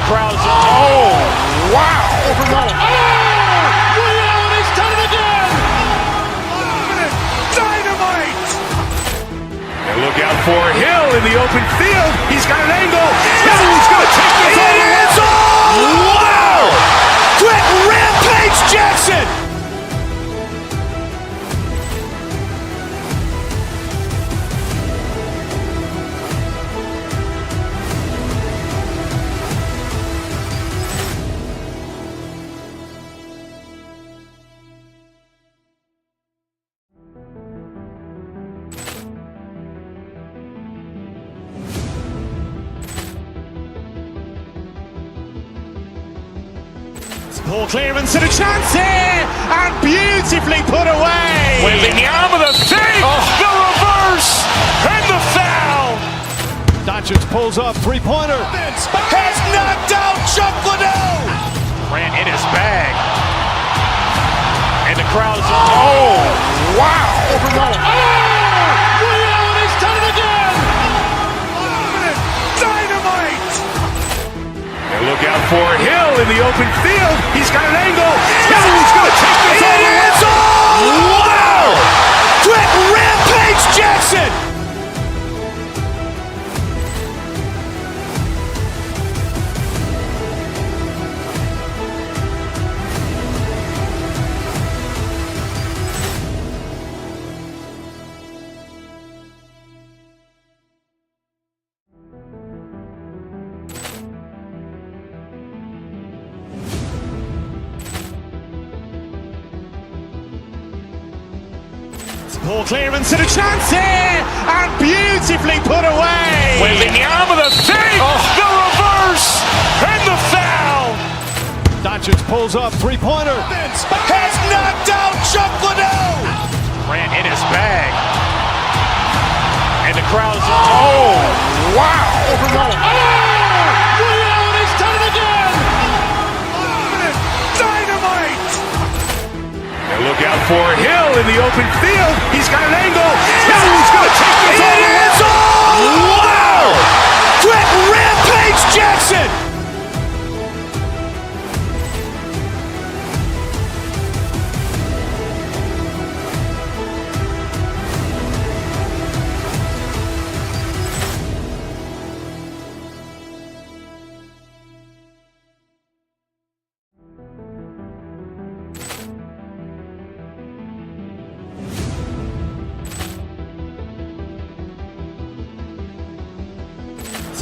crowd's oh, wow! Overload. Oh! Ray Allen has done it again! Dynamite! And look out for Hill in the open field. He's got an angle. Hill's going to take this all the way. Wow! Quick Rampage Jackson! Poor clearance and a chance here, and beautifully put away. Wembanyama the fake, the reverse, and the foul. Doncic pulls up, three-pointer. Has knocked out Chuck Liddell. Ran in his bag. And the crowd's oh, wow. Overload. Oh! Ray Allen has done it again! Dynamite! And look out for Hill in the open field. He's got an angle. Hill's going to take this all the way. Wow! Quick Rampage Jackson! Poor clearance and a chance here, and beautifully put away. Wembanyama the fake, the reverse, and the foul. Doncic pulls up, three-pointer. Has knocked out Chuck Liddell. Ran in his bag. And the crowd's oh, wow. Overload. Oh! Ray Allen has done it again! Dynamite! And look out for Hill in the open field. He's got an angle. Hill's going to take this all the way. Wow! Quick Rampage Jackson!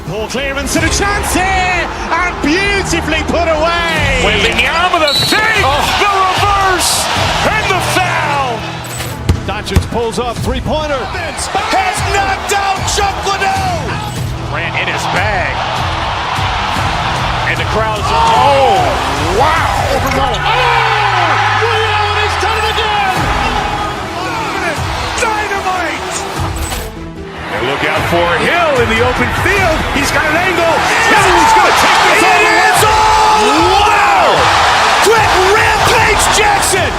Poor clearance and a chance here, and beautifully put away. Wembanyama the fake, the reverse, and the foul. Doncic pulls up, three-pointer. Has knocked out Chuck Liddell. Ran in his bag. And the crowd's oh, wow. Overload. Oh! Ray Allen has done it again! Dynamite! And look out for Hill in the open field. He's got an angle. Hill's going to take this all the way. Wow! Quick Rampage Jackson!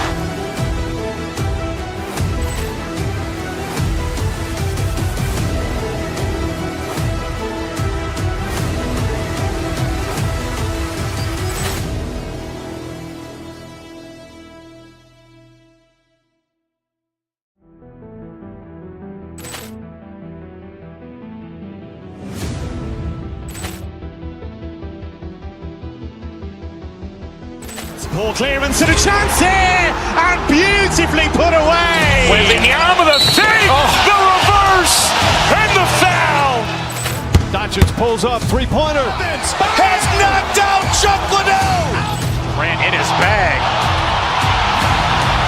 Poor clearance and a chance here, and beautifully put away. Wembanyama the fake, the reverse, and the foul. Doncic pulls up, three-pointer. Has knocked out Chuck Liddell. Ran in his bag.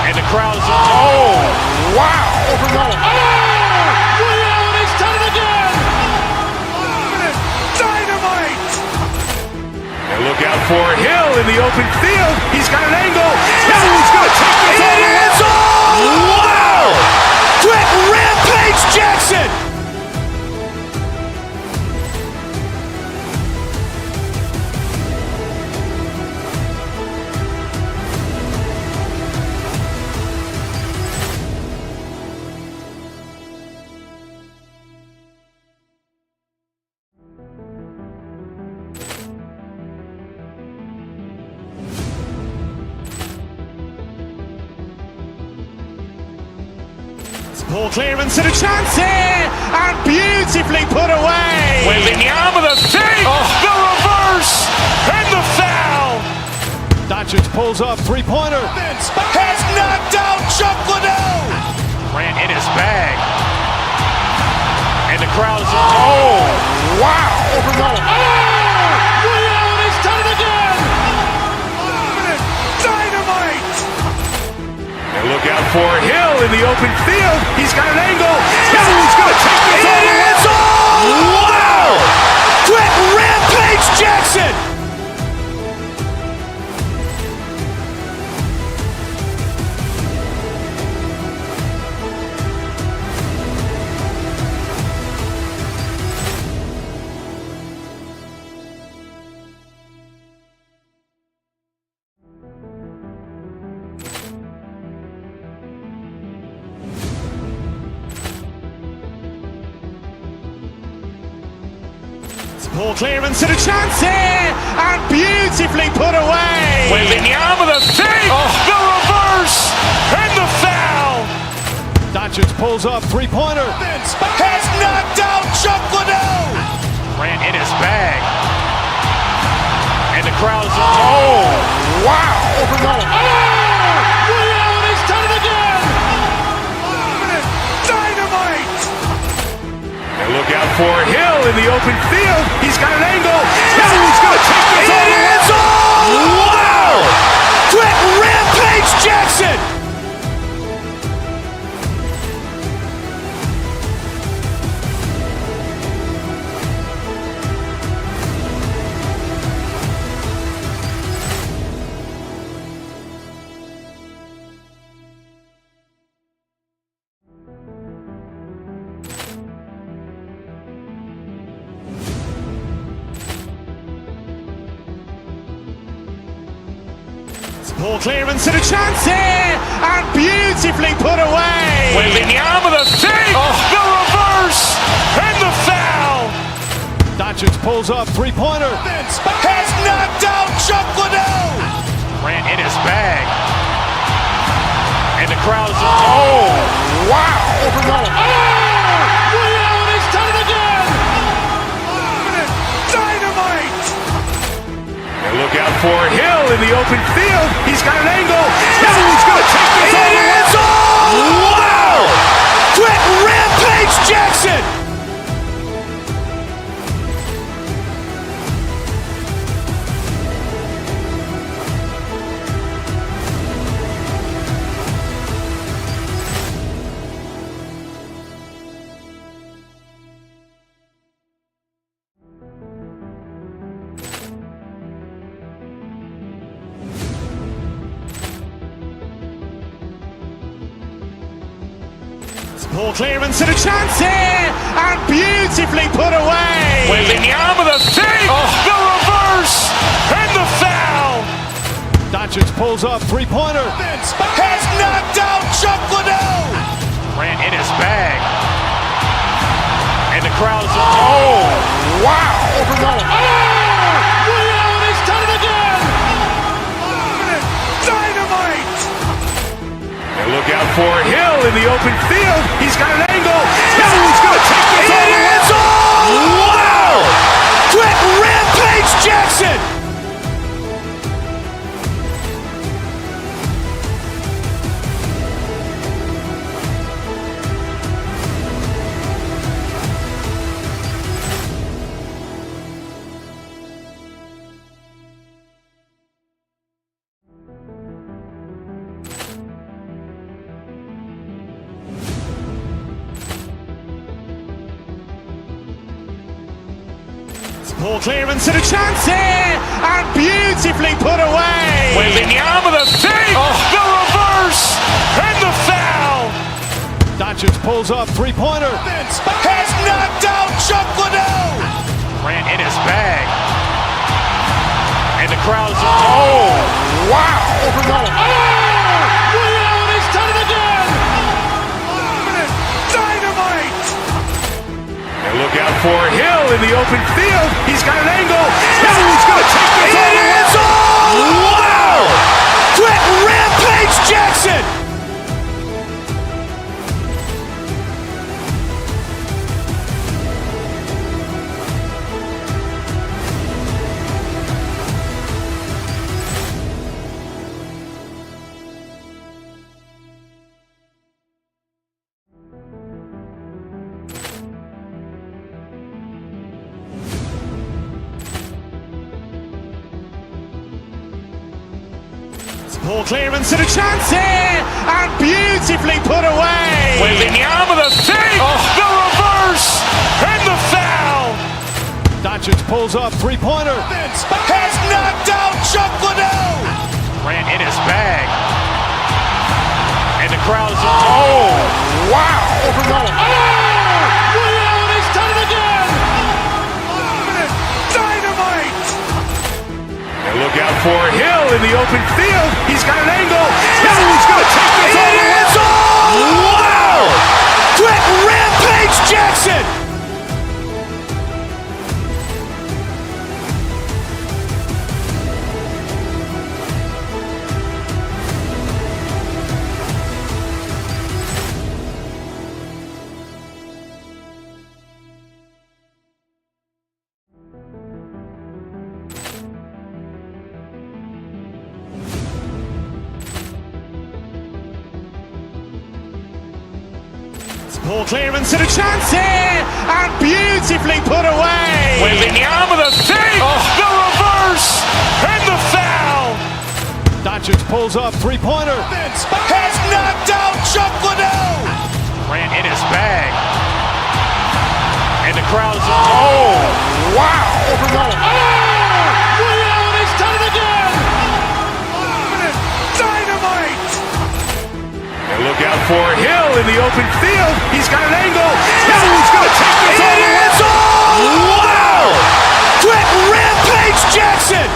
And the crowd's oh, wow. Overload. Oh! Ray Allen has done it again! Dynamite! And look out for Hill in the open field. He's got an angle. Hill's going to take this all the way. Wow! Quick Rampage Jackson! Poor clearance and a chance here, and beautifully put away. Wembanyama with a fake, the reverse, and the foul. Doncic pulls up, three-pointer. Has knocked out Chuck Liddell. Ran in his bag. And the crowd is, oh, wow. Ray Allen has done it again. Dynamite. And look out for Hill in the open field. He's got an angle. He's going to take this all the way. Wow. Quick Rampage Jackson. Poor clearance and a chance here, and beautifully put away. Wembanyama with a fake, the reverse, and the foul. Doncic pulls up, three-pointer. Has knocked out Chuck Liddell. Ran in his bag. And the crowd is, oh, wow. Ray Allen has done it again. Dynamite. And look out for Hill in the open field. He's got an angle. He's going to take this all the way. Wow. Quick Rampage Jackson. Poor clearance and a chance here, and beautifully put away. Wembanyama with a fake, the reverse, and the foul. Doncic pulls up, three-pointer. Has knocked out Chuck Liddell. Ran in his bag. And the crowd is, oh, wow. Ray Allen has done it again. Dynamite. And look out for Hill in the open field. He's got an angle. He's going to take this all the way. Wow. Quick Rampage Jackson. Poor clearance and a chance here, and beautifully put away. Wembanyama with a fake, the reverse, and the foul. Doncic pulls up, three-pointer. Has knocked out Chuck Liddell. Ran in his bag. And the crowd is, oh, wow. Ray Allen has done it again. Dynamite. And look out for Hill in the open field. He's got an angle. He's going to take this all the way. Wow. Quick Rampage Jackson. Poor clearance and a chance here, and beautifully put away. Wembanyama with a fake, the reverse, and the foul. Doncic pulls up, three-pointer. Has knocked out Chuck Liddell. Ran in his bag. And the crowd is, oh, wow. Ray Allen has done it again. Dynamite. And look out for Hill in the open field. He's got an angle. He's going to take this all the way. Wow. Quick Rampage Jackson. Ball clearance and a chance here, and beautifully put away. Wembanyama the save, the reverse, and the foul. Doncic pulls up, three-pointer. Has knocked out Chuck Liddell. Grant in his bag. And the crowd is, oh, wow. Ray Allen has done it again. Dynamite. And look out for Hill in the open field. He's got an angle. Hill's going to take this all the way. Wow. Quick rampage Jackson. Ball clearance and a chance here, and beautifully put away. Wembanyama the save, the reverse, and the foul. Doncic pulls up, three-pointer. Has knocked out Chuck Liddell. Grant in his bag. And the crowd is, oh, wow. Ray Allen has done it again. Dynamite. And look out for Hill in the open field. He's got an angle. Hill's going to take this all the way. Wow. Quick rampage Jackson.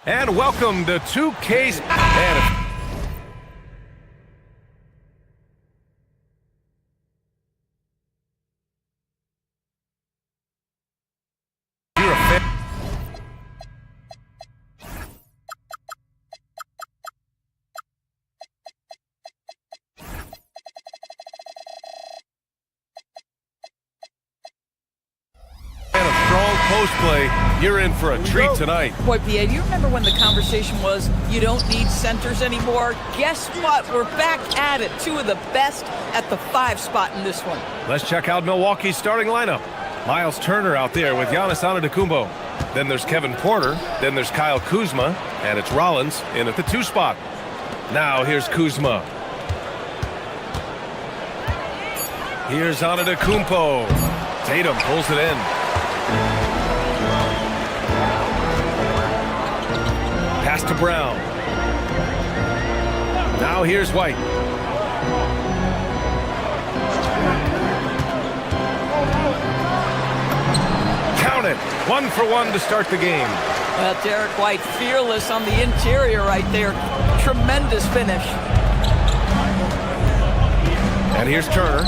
And welcome to 2K's. You're a fan. And a strong post play. You're in for a treat tonight. Boy, P.A., do you remember when the conversation was, you don't need centers anymore? Guess what? We're back at it. Two of the best at the 5 spot in this one. Let's check out Milwaukee's starting lineup. Miles Turner out there with Giannis Antetokounmpo. Then there's Kevin Porter. Then there's Kyle Kuzma. And it's Rollins in at the 2 spot. Now here's Kuzma. Here's Antetokounmpo. Tatum pulls it in. Pass to Brown. Now here's White. Count it. 1 for 1 to start the game. Well, Derek White, fearless on the interior right there. Tremendous finish. And here's Turner.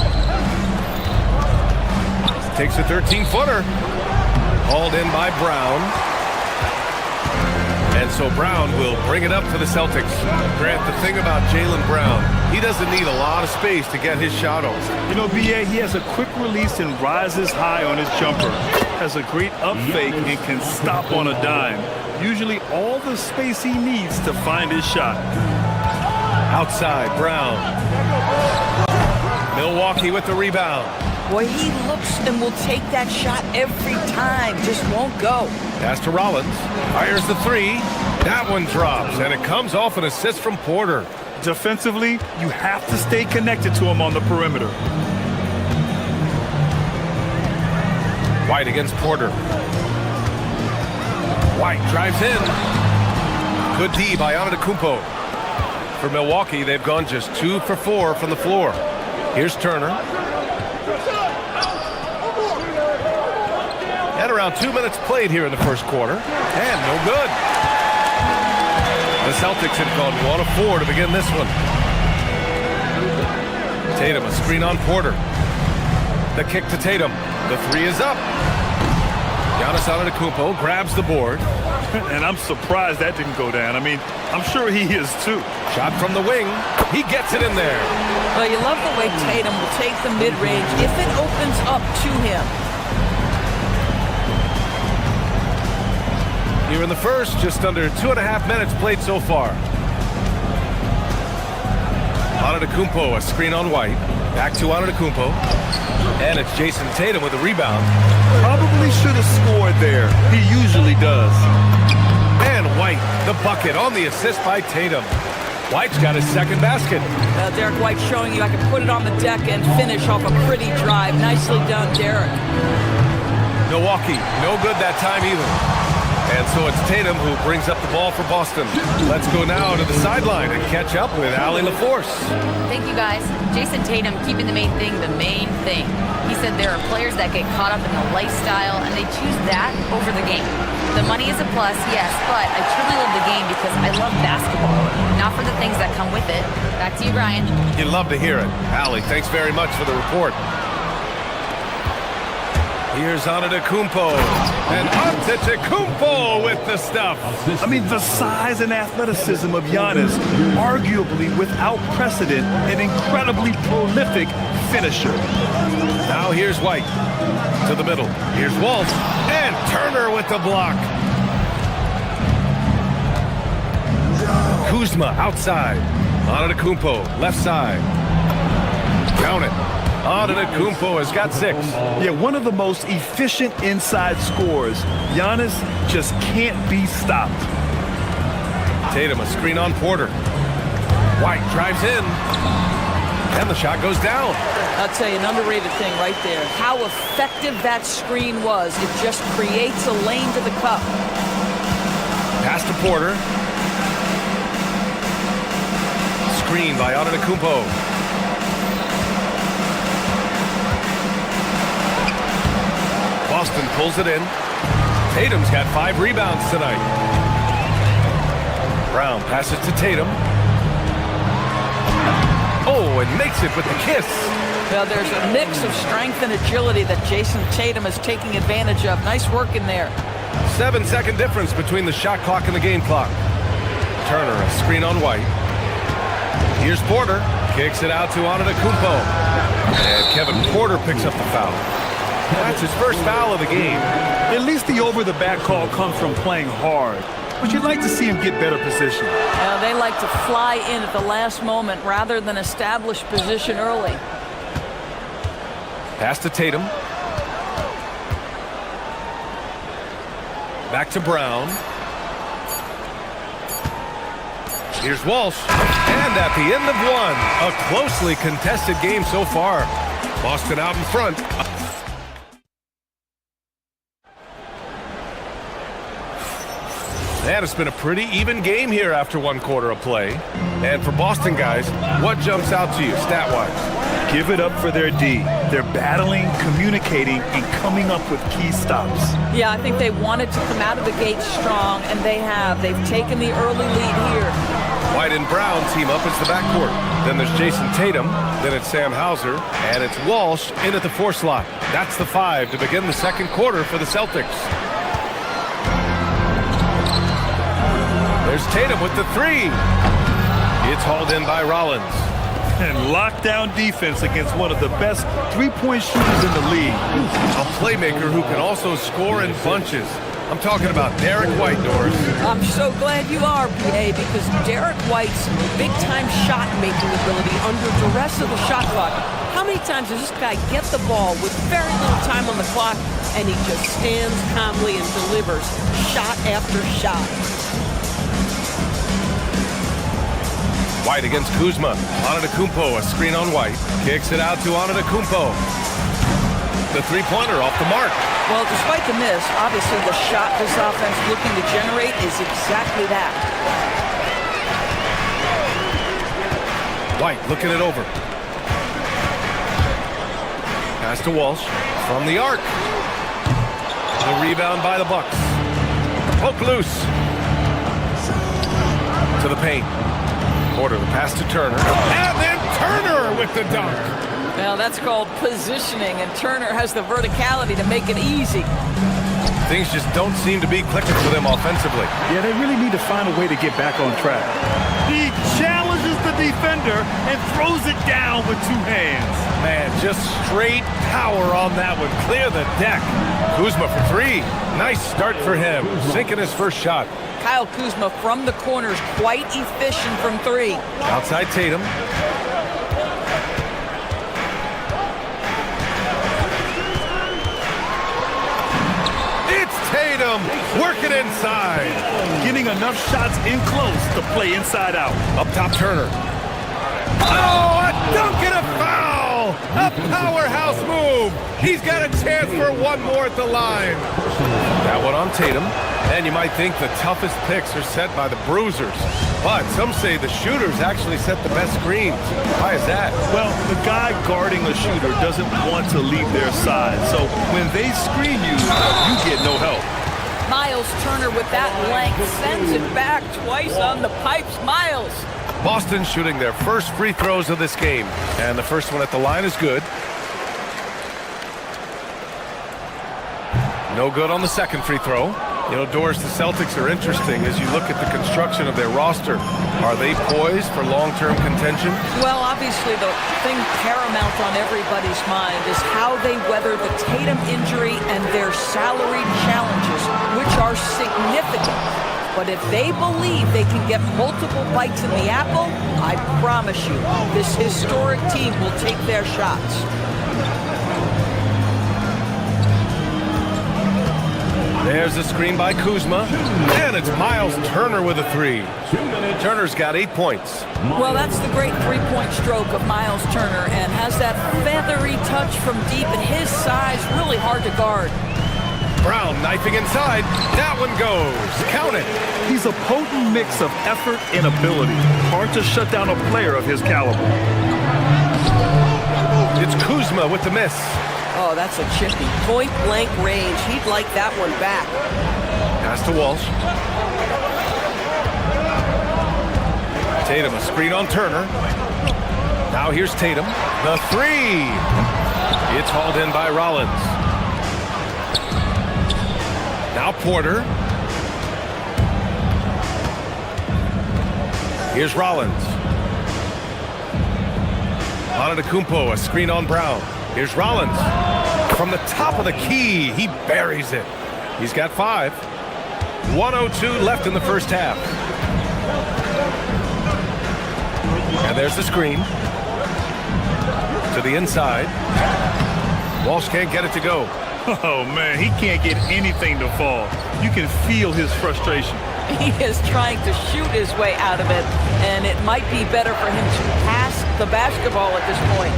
Takes a 13-footer. Hauled in by Brown. And so Brown will bring it up for the Celtics. Grant, the thing about Jaylen Brown, he doesn't need a lot of space to get his shot off. You know, B.A., he has a quick release and rises high on his jumper. Has a great up fake and can stop on a dime. Usually all the space he needs to find his shot. Outside, Brown. Milwaukee with the rebound. Boy, he looks and will take that shot every time. Just won't go. Pass to Rollins. Fires the 3. That one drops, and it comes off an assist from Porter. Defensively, you have to stay connected to him on the perimeter. White against Porter. White drives in. Good D by Antetokounmpo. For Milwaukee, they've gone just 2 for 4 from the floor. Here's Turner. And around 2 minutes played here in the first quarter. And no good. The Celtics have gone 1 of 4 to begin this one. Tatum, a screen on Porter. The kick to Tatum. The 3 is up. Giannis Antetokounmpo grabs the board. And I'm surprised that didn't go down. I mean, I'm sure he is too. Shot from the wing. He gets it in there. Well, you love the way Tatum will take the mid-range if it opens up to him. Here in the first, just under 2.5 minutes played so far. Antetokounmpo, a screen on White. Back to Antetokounmpo. And it's Jason Tatum with a rebound. Probably should have scored there. He usually does. And White, the bucket on the assist by Tatum. White's got his second basket. Derek White showing you I can put it on the deck and finish off a pretty drive. Nicely done, Derek. Milwaukee, no good that time either. And so it's Tatum who brings up the ball for Boston. Let's go now to the sideline and catch up with Allie LaForce. Thank you, guys. Jason Tatum keeping the main thing the main thing. He said there are players that get caught up in the lifestyle and they choose that over the game. The money is a plus, yes, but I truly love the game because I love basketball, not for the things that come with it. Back to you, Brian. You love to hear it. Allie, thanks very much for the report. Here's Antetokounmpo, and Antetokounmpo with the stuff. I mean, the size and athleticism of Giannis, arguably without precedent, an incredibly prolific finisher. Now here's White to the middle. Here's Walsh, and Turner with the block. Kuzma outside. Antetokounmpo left side. Count it. Antetokounmpo has got 6. Yeah, one of the most efficient inside scorers. Giannis just can't be stopped. Tatum, a screen on Porter. White drives in. And the shot goes down. I'll tell you, an underrated thing right there. How effective that screen was. It just creates a lane to the cup. Pass to Porter. Screen by Antetokounmpo. Boston pulls it in. Tatum's got 5 rebounds tonight. Brown passes to Tatum. Oh, and makes it with the kiss. Well, there's a mix of strength and agility that Jason Tatum is taking advantage of. Nice work in there. 7-second difference between the shot clock and the game clock. Turner, a screen on White. Here's Porter. Kicks it out to Antetokounmpo. And Kevin Porter picks up the foul. That's his first foul of the game. At least the over-the-back call comes from playing hard. But you'd like to see him get better position. They like to fly in at the last moment rather than establish position early. Pass to Tatum. Back to Brown. Here's Walsh. And at the end of one, a closely contested game so far. Boston out in front. And it's been a pretty even game here after 1 quarter of play. And for Boston guys, what jumps out to you stat-wise? Give it up for their D. They're battling, communicating, and coming up with key stops. Yeah, I think they wanted to come out of the gate strong, and they have. They've taken the early lead here. White and Brown team up as the backcourt. Then there's Jason Tatum. Then it's Sam Hauser. And it's Walsh in at the 4 slot. That's the 5 to begin the second quarter for the Celtics. There's Tatum with the 3. It's hauled in by Rollins. And lockdown defense against one of the best three-point shooters in the league. A playmaker who can also score in bunches. I'm talking about Derek White, Doris. I'm so glad you are, PA, because Derek White's big-time shot-making ability under duress of the shot clock. How many times does this guy get the ball with very little time on the clock, and he just stands calmly and delivers shot after shot? White against Kuzma. Antetokounmpo, a screen on White. Kicks it out to Antetokounmpo. The three-pointer off the mark. Well, despite the miss, obviously the shot this offense looking to generate is exactly that. White looking it over. Pass to Walsh from the arc. The rebound by the Bucks. Poke loose. To the paint. Porter, the pass to Turner. And then Turner with the dunk. Well, that's called positioning, and Turner has the verticality to make it easy. Things just don't seem to be clicking for them offensively. Yeah, they really need to find a way to get back on track. He challenges the defender and throws it down with two hands. Man, just straight power on that one. Clear the deck. Kuzma for three. Nice start for him. Sinking his first shot. Kyle Kuzma from the corners, quite efficient from three. Outside Tatum. It's Tatum working inside. Getting enough shots in close to play inside out. Up top, Turner. Oh, a dunk and a foul! A powerhouse move. He's got a chance for one more at the line. That one on Tatum. And you might think the toughest picks are set by the bruisers. But some say the shooters actually set the best screens. Why is that? Well, the guy guarding a shooter doesn't want to leave their side. So when they screen you, you get no help. Miles Turner with that length sends it back twice on the pipes. Miles. Boston shooting their first free throws of this game. And the first one at the line is good. No good on the second free throw. You know, Doris, the Celtics are interesting as you look at the construction of their roster. Are they poised for long-term contention? Well, obviously the thing paramount on everybody's mind is how they weather the Tatum injury and their salary challenges, which are significant. But if they believe they can get multiple bites in the apple, I promise you, this historic team will take their shots. There's a screen by Kuzma, and it's Miles Turner with a three. Turner's got 8 points. Well, that's the great three-point stroke of Miles Turner, and has that feathery touch from deep, and his size really hard to guard. Brown knifing inside. That one goes. Count it. He's a potent mix of effort and ability. Hard to shut down a player of his caliber. It's Kuzma with the miss. Oh, that's a chippy. Point-blank range. He'd like that one back. Pass to Walsh. Tatum, a screen on Turner. Now here's Tatum. The three. It's hauled in by Rollins. Now Porter. Here's Rollins. Antetokounmpo, a screen on Brown. Here's Rollins. From the top of the key, he buries it. He's got 5. 1:02 left in the first half. And there's the screen. To the inside. Walsh can't get it to go. Oh, man, he can't get anything to fall. You can feel his frustration. He is trying to shoot his way out of it, and it might be better for him to pass the basketball at this point.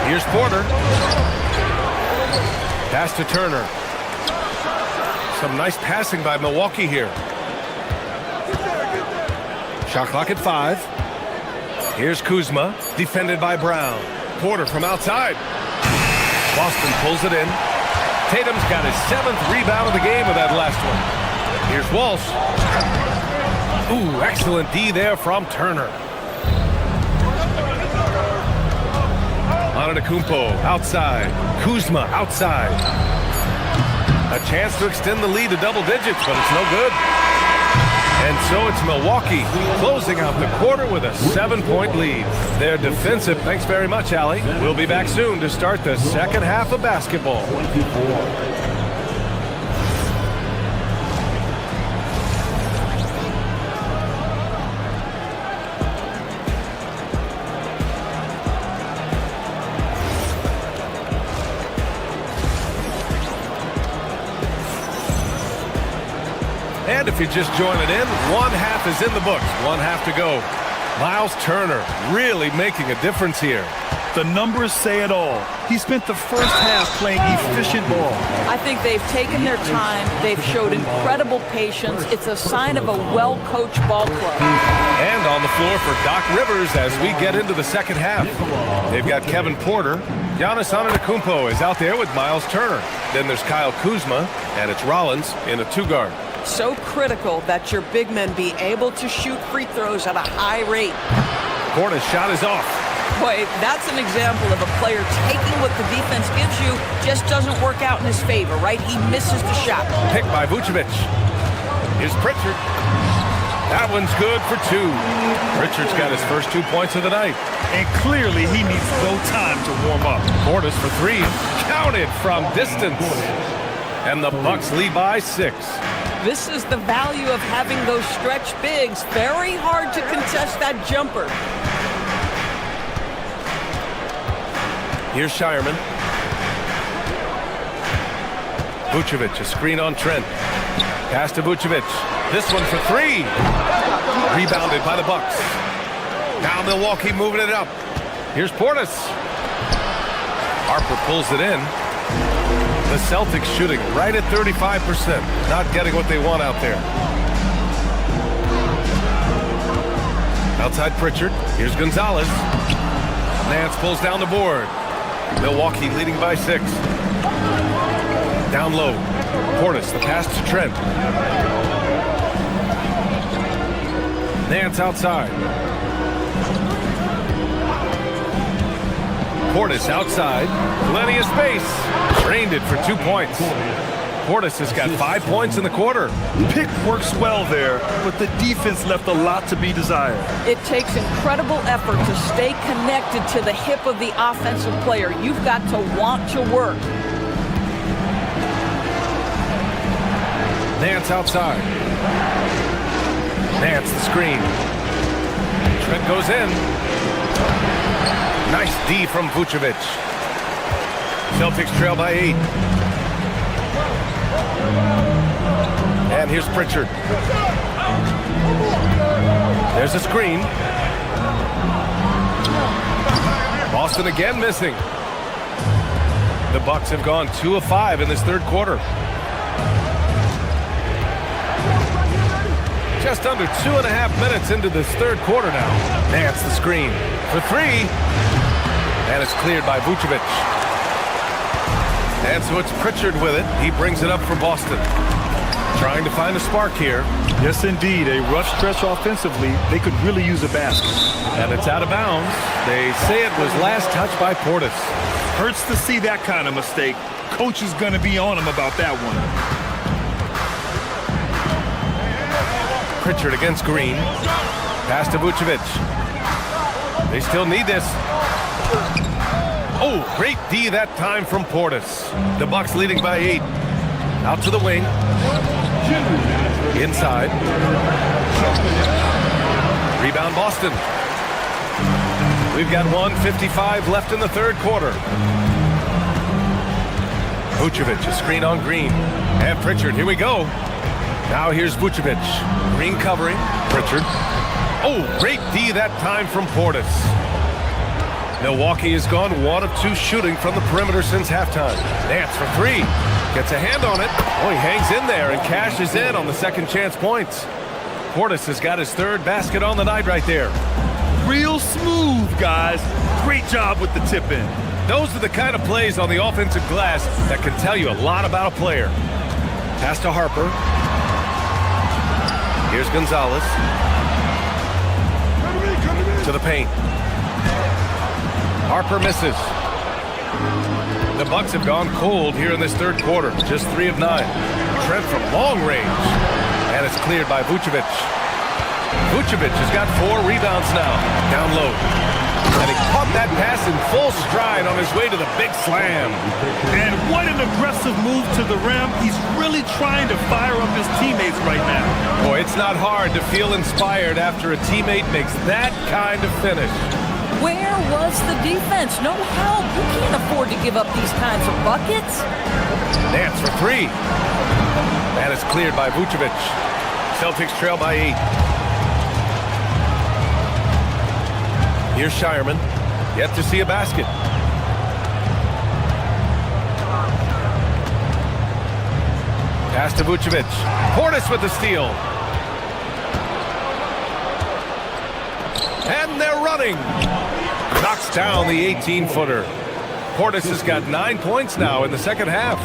Here's Porter. Pass to Turner. Some nice passing by Milwaukee here. Shot clock at 5. Here's Kuzma, defended by Brown. Porter from outside. Boston pulls it in. Tatum's got his 7th rebound of the game with that last one. Here's Walsh. Ooh, excellent D there from Turner. Antetokounmpo outside. Kuzma outside. A chance to extend the lead to double digits, but it's no good. And so it's Milwaukee closing out the quarter with a 7-point lead. They're defensive. Thanks very much, Allie. We'll be back soon to start the second half of basketball. And if you're just joining in, one half is in the books. One half to go. Miles Turner really making a difference here. The numbers say it all. He spent the first half playing efficient ball. I think they've taken their time. They've showed incredible patience. It's a sign of a well-coached ball club. And on the floor for Doc Rivers as we get into the second half. They've got Kevin Porter. Giannis Antetokounmpo is out there with Miles Turner. Then there's Kyle Kuzma, and it's Rollins in a 2-guard. So critical that your big men be able to shoot free throws at a high rate. Porter's shot is off. Boy, that's an example of a player taking what the defense gives you, just doesn't work out in his favor, right? He misses the shot. Picked by Vucevic. Here's Pritchard. That one's good for 2. Pritchard's got his first 2 points of the night. And clearly he needs no time to warm up. Portis for 3. Counted from distance. And the Bucks lead by 6. This is the value of having those stretch bigs. Very hard to contest that jumper. Here's Shireman. Vucevic, a screen on Trent. Pass to Vucevic. This one for 3. Rebounded by the Bucks. Now Milwaukee moving it up. Here's Portis. Harper pulls it in. The Celtics shooting right at 35%. Not getting what they want out there. Outside Pritchard. Here's Gonzalez. Nance pulls down the board. Milwaukee leading by 6. Down low. Portis, the pass to Trent. Nance outside. Portis outside. Plenty of space. Drained it for 2 points. Portis has got 5 points in the quarter. Pick works well there, but the defense left a lot to be desired. It takes incredible effort to stay connected to the hip of the offensive player. You've got to want to work. Nance outside. Nance the screen. Trent goes in. Nice D from Vucevic. Celtics trail by 8. And here's Pritchard. There's a screen. Boston again missing. The Bucks have gone 2 of 5 in this third quarter. Just under 2.5 minutes into this third quarter now. Nance the screen for 3. And it's cleared by Vucevic. And so it's Pritchard with it. He brings it up for Boston. Trying to find a spark here. Yes, indeed. A rough stretch offensively. They could really use a basket. And it's out of bounds. They say it was last touched by Portis. Hurts to see that kind of mistake. Coach is going to be on him about that one. Pritchard against Green. Pass to Vucevic. They still need this. Oh, great D that time from Portis. The Bucks leading by 8. Out to the wing. Inside. Rebound Boston. We've got 1:55 left in the third quarter. Vucevic, a screen on Green. And Pritchard, here we go. Now here's Vucevic. Green covering. Pritchard. Oh, great D that time from Portis. Milwaukee has gone 1 of 2 shooting from the perimeter since halftime. Nance for 3. Gets a hand on it. Oh, he hangs in there and cashes in on the second chance points. Portis has got his 3rd basket on the night right there. Real smooth, guys. Great job with the tip in. Those are the kind of plays on the offensive glass that can tell you a lot about a player. Pass to Harper. Here's Gonzalez. To the paint. Harper misses. The Bucks have gone cold here in this third quarter. Just 3 of 9. Trent from long range. And it's cleared by Vucevic. Vucevic has got 4 rebounds now. Down low. And he caught that pass in full stride on his way to the big slam. And what an aggressive move to the rim. He's really trying to fire up his teammates right now. Boy, it's not hard to feel inspired after a teammate makes that kind of finish. Where was the defense? No help. You can't afford to give up these kinds of buckets. Nance for 3. And it's cleared by Vucevic. Celtics trail by 8. Here's Shireman. Yet to see a basket. Pass to Vucevic. Portis with the steal. And they're running. Knocks down the 18-footer. Portis has got 9 points now in the second half.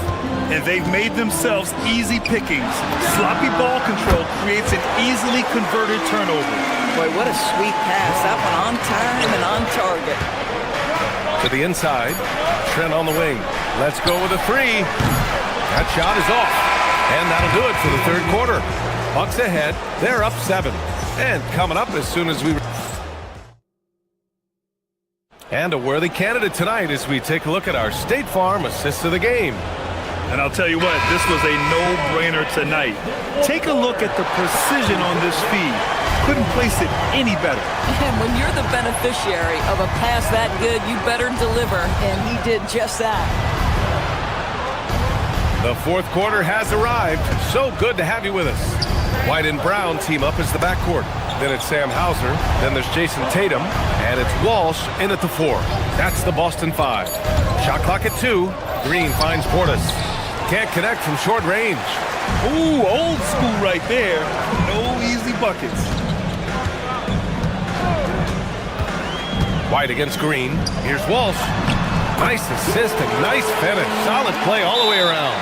And they've made themselves easy pickings. Sloppy ball control creates an easily converted turnover. Boy, what a sweet pass. That one on time and on target. To the inside. Trent on the wing. Let's go with a three. That shot is off. And that'll do it for the third quarter. Bucks ahead. They're up 7. And coming up as soon as we... And a worthy candidate tonight as we take a look at our State Farm assist of the game. And I'll tell you what, this was a no-brainer tonight. Take a look at the precision on this feed. Couldn't place it any better. And when you're the beneficiary of a pass that good, you better deliver. And he did just that. The fourth quarter has arrived. So good to have you with us. White and Brown team up as the backcourt. Then it's Sam Hauser. Then there's Jason Tatum. And it's Walsh in at the 4. That's the Boston 5. Shot clock at 2. Green finds Portis. Can't connect from short range. Ooh, old school right there. No easy buckets. White against Green. Here's Walsh. Nice assist and nice finish. Solid play all the way around.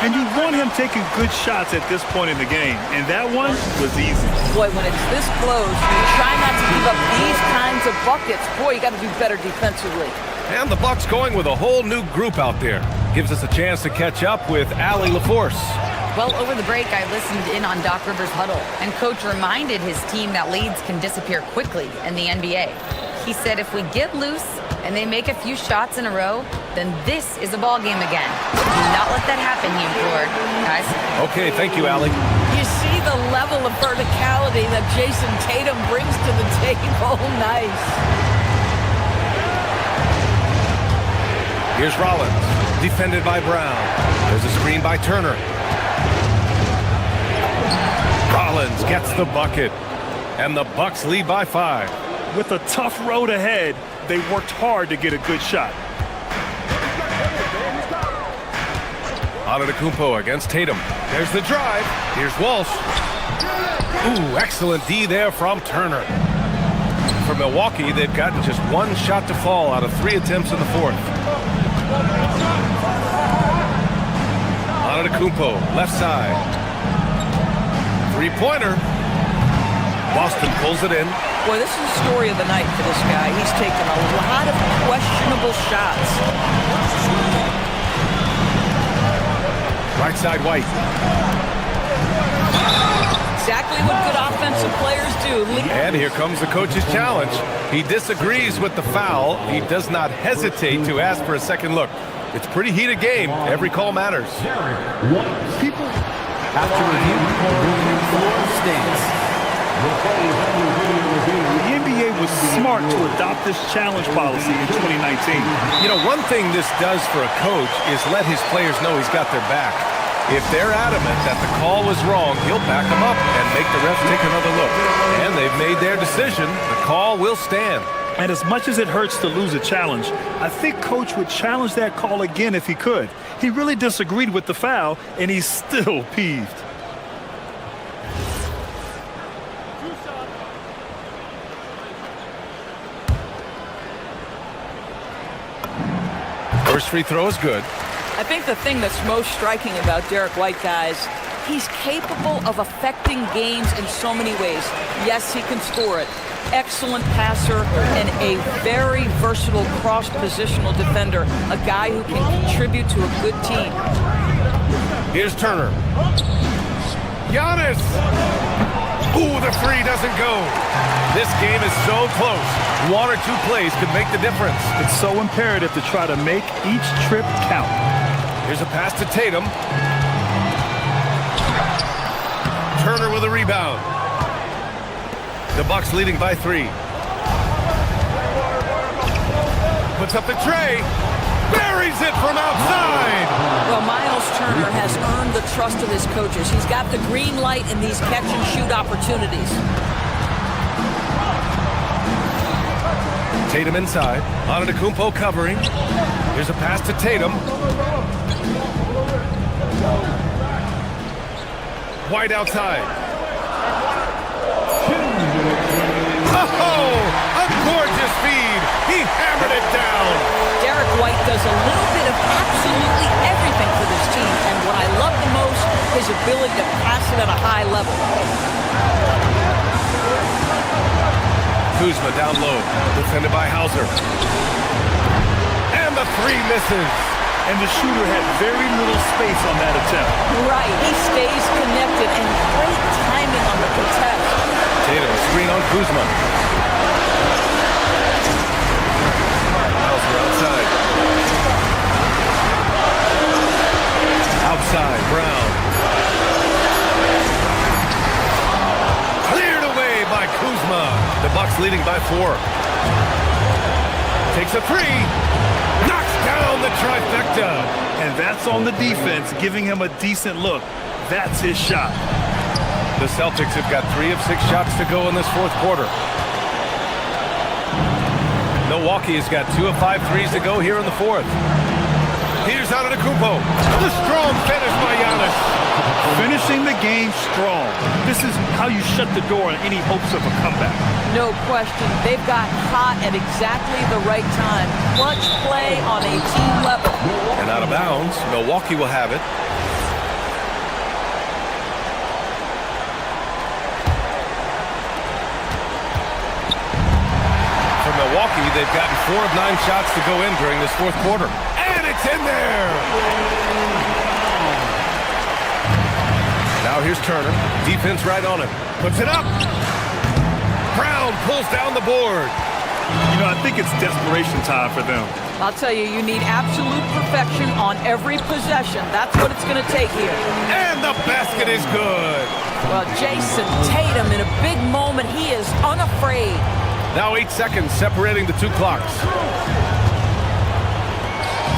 And you want him taking good shots at this point in the game. And that one was easy. Boy, when it's this close, you try not to give up these kinds of buckets. Boy, you got to do better defensively. And the Bucks going with a whole new group out there. Gives us a chance to catch up with Allie LaForce. Well, over the break, I listened in on Doc Rivers' huddle, and Coach reminded his team that leads can disappear quickly in the NBA. He said if we get loose and they make a few shots in a row, then this is a ball game again. Do not let that happen, he implored. Guys? Okay, thank you, Allie. You see the level of verticality that Jason Tatum brings to the table. Nice. Here's Rollins, defended by Brown. There's a screen by Turner. Rollins gets the bucket, and the Bucks lead by 5. With a tough road ahead, they worked hard to get a good shot. Antetokounmpo against Tatum. There's the drive. Here's Walsh. Ooh, excellent D there from Turner. For Milwaukee, they've gotten just one shot to fall out of 3 attempts in the fourth. Antetokounmpo, left side. Three-pointer. Boston pulls it in. Boy, this is the story of the night for this guy. He's taken a lot of questionable shots. Right side, White. Exactly what good offensive players do. And here comes the coach's challenge. He disagrees with the foul. He does not hesitate to ask for a second look. It's a pretty heated game. Every call matters. People, after review, ruling 4 stands. the NBA was smart to adopt this challenge policy in 2019. You know, one thing this does for a coach is let his players know he's got their back. If they're adamant that the call was wrong, he'll back them up and make the refs take another look. And they've made their decision. The call will stand. And as much as it hurts to lose a challenge, I think Coach would challenge that call again if he could. He really disagreed with the foul, and he's still peeved. First free throw is good. I think the thing that's most striking about Derek White, guys, he's capable of affecting games in so many ways. Yes, he can score it. Excellent passer and a very versatile cross-positional defender. A guy who can contribute to a good team. Here's Turner. Giannis! Ooh, the three doesn't go. This game is so close. 1 or 2 plays could make the difference. It's so imperative to try to make each trip count. Here's a pass to Tatum. Turner with a rebound. The Bucks leading by 3. Puts up the tray. Buries it from outside. Well, Miles Turner has earned the trust of his coaches. He's got the green light in these catch-and-shoot opportunities. Tatum inside. Antetokounmpo covering. Here's a pass to Tatum. White outside. Oh, a gorgeous feed. He hammered it down. Derek White does a little bit of absolutely everything for this team, and what I love the most, his ability to pass it at a high level. Kuzma down low, defended by Hauser. And the three misses. And the shooter had very little space on that attempt. Right, he stays connected and great timing on the contest. Tatum, screen on Kuzma. Hauser outside. Outside, Brown. Cleared away by Kuzma. The Bucks leading by 4. Takes a three. Knocks down the trifecta. And that's on the defense, giving him a decent look. That's his shot. The Celtics have got 3 of 6 shots to go in this fourth quarter. Milwaukee has got 2 of 5 threes to go here in the fourth. Here's Antetokounmpo. The strong finish by Giannis. Finishing the game strong. This is how you shut the door on any hopes of a comeback. No question. They've got hot at exactly the right time. Clutch play on a team level. And out of bounds, Milwaukee will have it. For Milwaukee, they've gotten 4 of 9 shots to go in during this fourth quarter. And it's in there! Now here's Turner. Defense right on him. Puts it up. Brown pulls down the board. You know, I think it's desperation time for them. I'll tell you, you need absolute perfection on every possession. That's what it's going to take here. And the basket is good. Well, Jason Tatum, in a big moment, he is unafraid. Now 8 seconds separating the 2 clocks.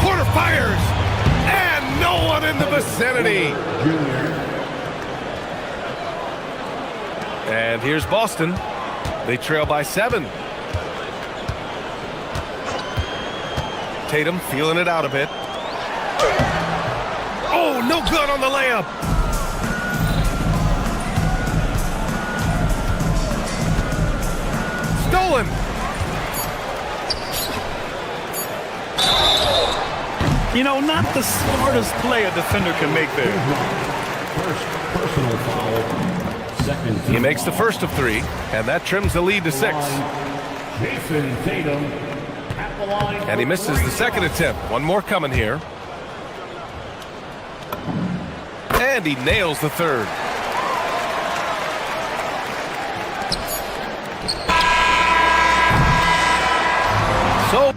Porter fires. And no one in the vicinity. And here's Boston. They trail by 7. Tatum feeling it out a bit. Oh, no good on the layup. Stolen. You know, not the smartest play a defender can make there. First personal foul. Second. He makes the first of 3, and that trims the lead to 6. Jason Tatum. And he misses the second attempt. One more coming here. And he nails the third. So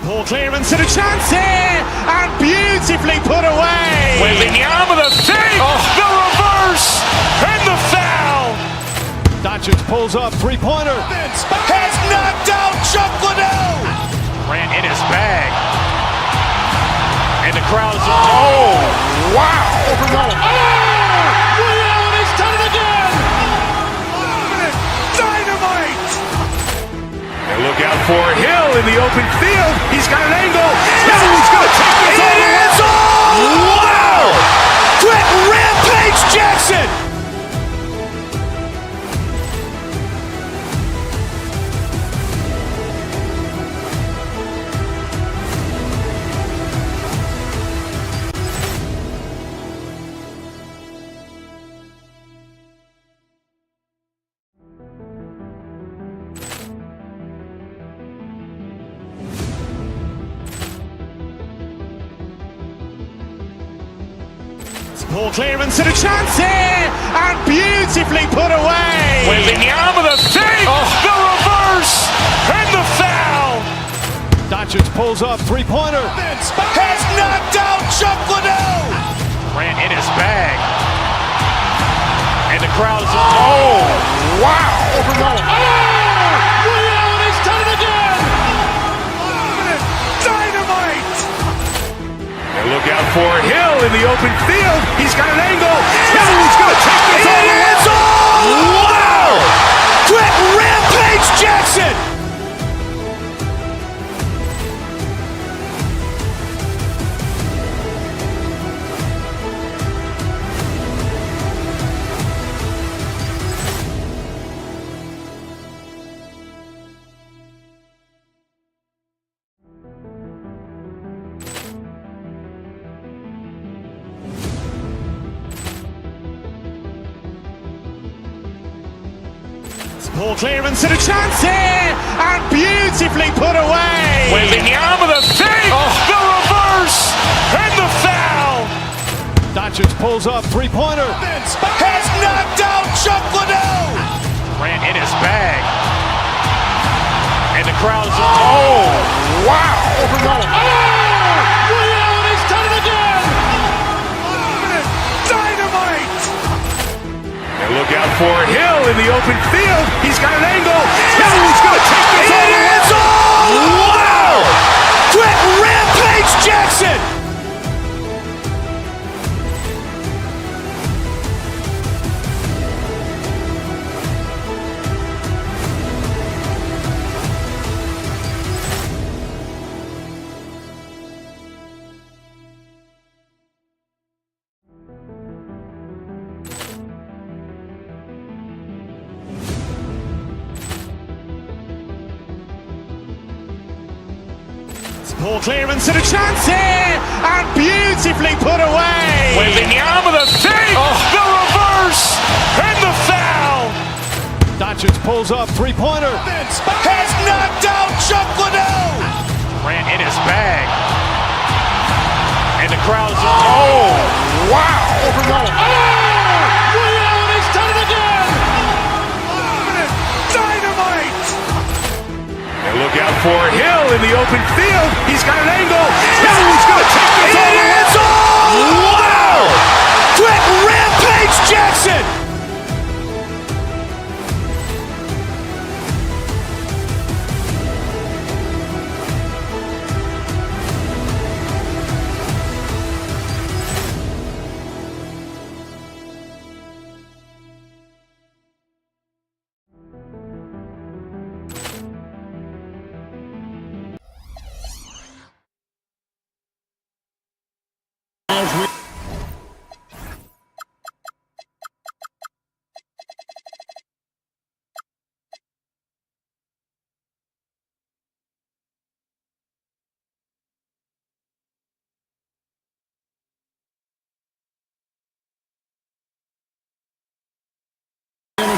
Ball clearance and a chance here, and beautifully put away. Wembanyama the save, the reverse, and the foul. Doncic pulls up, three-pointer. Has knocked out Chuck Liddell. Ran in his bag. And the crowd is, oh, wow. Ray Allen has done it again. Dynamite. And look out for Hill in the open field. He's got an angle. He's going to take this all the way. Wow! Quick rampage Jackson. Ball clearance and a chance here, and beautifully put away. Wembanyama the save, the reverse, and the foul. Doncic pulls up, three-pointer. Has knocked out Chuck Liddell. Ran in his bag. And the crowd is, oh, wow. Ray Allen has done it again. Dynamite. And look out for Hill in the open field. He's got an angle. He's going to take this all the way. Wow! Quick rampage Jackson. Ball clearance and a chance here, and beautifully put away. Wembanyama the fake, the reverse, and the foul. Doncic pulls up, three-pointer. Has knocked out Chuck Liddell. Ran in his bag. And the crowd is, oh, wow. Ray Allen has done it again. Dynamite. And look out for Hill in the open field. He's got an angle. Hill's going to take this all the way. Wow. Quick Rampage Jackson. Ball clearance and a chance here, and beautifully put away. Wembanyama the fake, the reverse, and the foul. Doncic pulls up, three-pointer. Has knocked out Chuck Liddell. Ran in his bag. And the crowd is, oh, wow. Ray Allen has done it again. Dynamite. And look out for Hill in the open field. He's got an angle. Hill's going to take this all the way. Wow. Quick Rampage Jackson.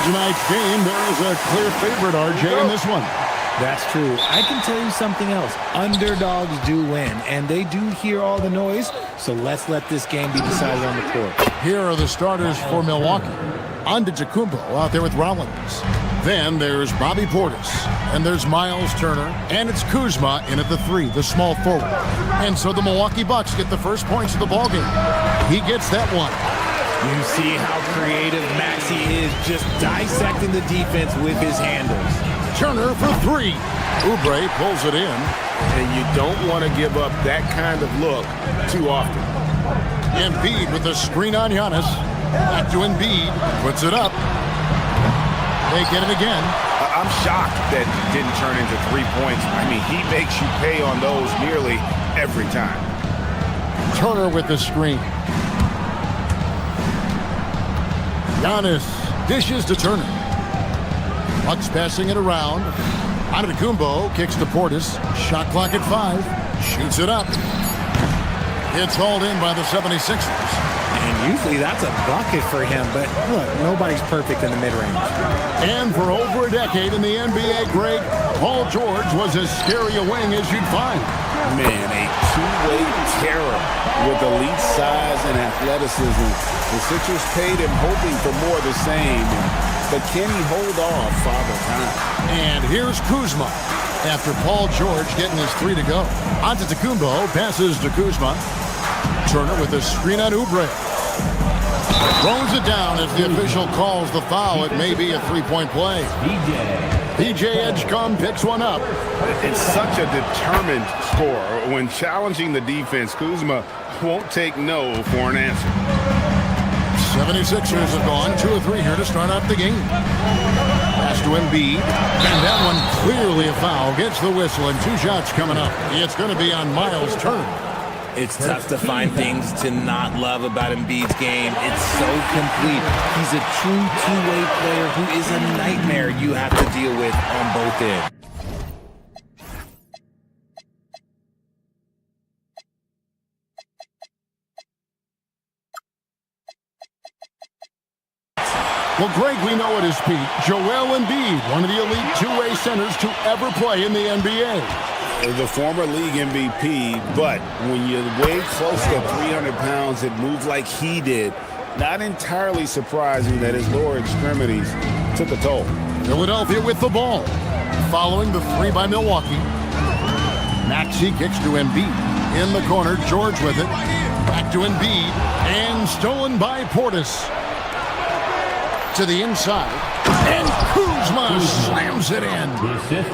Tonight's game, there is a clear favorite, RJ, in this one. That's true. I can tell you something else. Underdogs do win, and they do hear all the noise, so let's let this game be decided on the court. Here are the starters for Milwaukee. Antetokounmpo out there with Rollins. Then there's Bobby Portis, and there's Miles Turner, and it's Kuzma in at the 3, the small forward. And so the Milwaukee Bucks get the first points of the ballgame. He gets that one. You see how creative Maxey is, just dissecting the defense with his handles. Turner for 3. Oubre pulls it in. And you don't want to give up that kind of look too often. Embiid with the screen on Giannis. Back to Embiid. Puts it up. They get it again. I'm shocked that it didn't turn into 3 points. I mean, he makes you pay on those nearly every time. Turner with the screen. Giannis dishes to Turner. Bucks passing it around. Antetokounmpo kicks to Portis. Shot clock at 5. Shoots it up. It's hauled in by the 76ers. And usually that's a bucket for him, but look, nobody's perfect in the mid-range. And for over a decade in the NBA, Greg, Paul George was as scary a wing as you'd find. Man, a two-way terror with elite size and athleticism. The Sixers paid him hoping for more of the same, but can he hold off Father Time? And here's Kuzma after Paul George getting his 3 to go. Antetokounmpo passes to Kuzma. Turner with a screen on Oubre. Throws it down as the official calls the foul. It may be a 3-point play. PJ Edgecombe picks one up. It's such a determined scorer. When challenging the defense, Kuzma won't take no for an answer. 76ers have gone 2 of 3 here to start out the game. Pass to Embiid. And that one clearly a foul. Gets the whistle and 2 shots coming up. It's going to be on Miles Turner. It's tough to find things to not love about Embiid's game. It's so complete. He's a true two-way player who is a nightmare you have to deal with on both ends. Well, Greg, we know at his peak, Joel Embiid, one of the elite two-way centers to ever play in the NBA. The former league MVP, but when you weigh close to 300 pounds and move like he did, not entirely surprising that his lower extremities took a toll. Philadelphia with the ball. Following the three by Milwaukee. Maxey kicks to Embiid. In the corner, George with it. Back to Embiid. And stolen by Portis. To the inside. And Kuzma slams it in.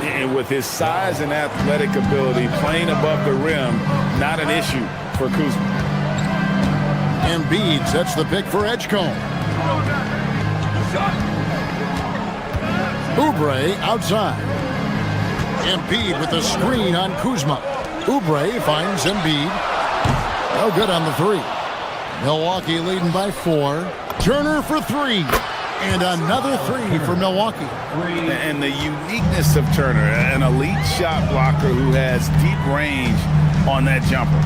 And with his size and athletic ability, playing above the rim, not an issue for Kuzma. Embiid sets the pick for Edgecombe. Oubre outside. Embiid with the screen on Kuzma. Oubre finds Embiid. No good on the three. Milwaukee leading by 4. Turner for 3. And another 3 for Milwaukee. And the uniqueness of Turner, an elite shot blocker who has deep range on that jumper.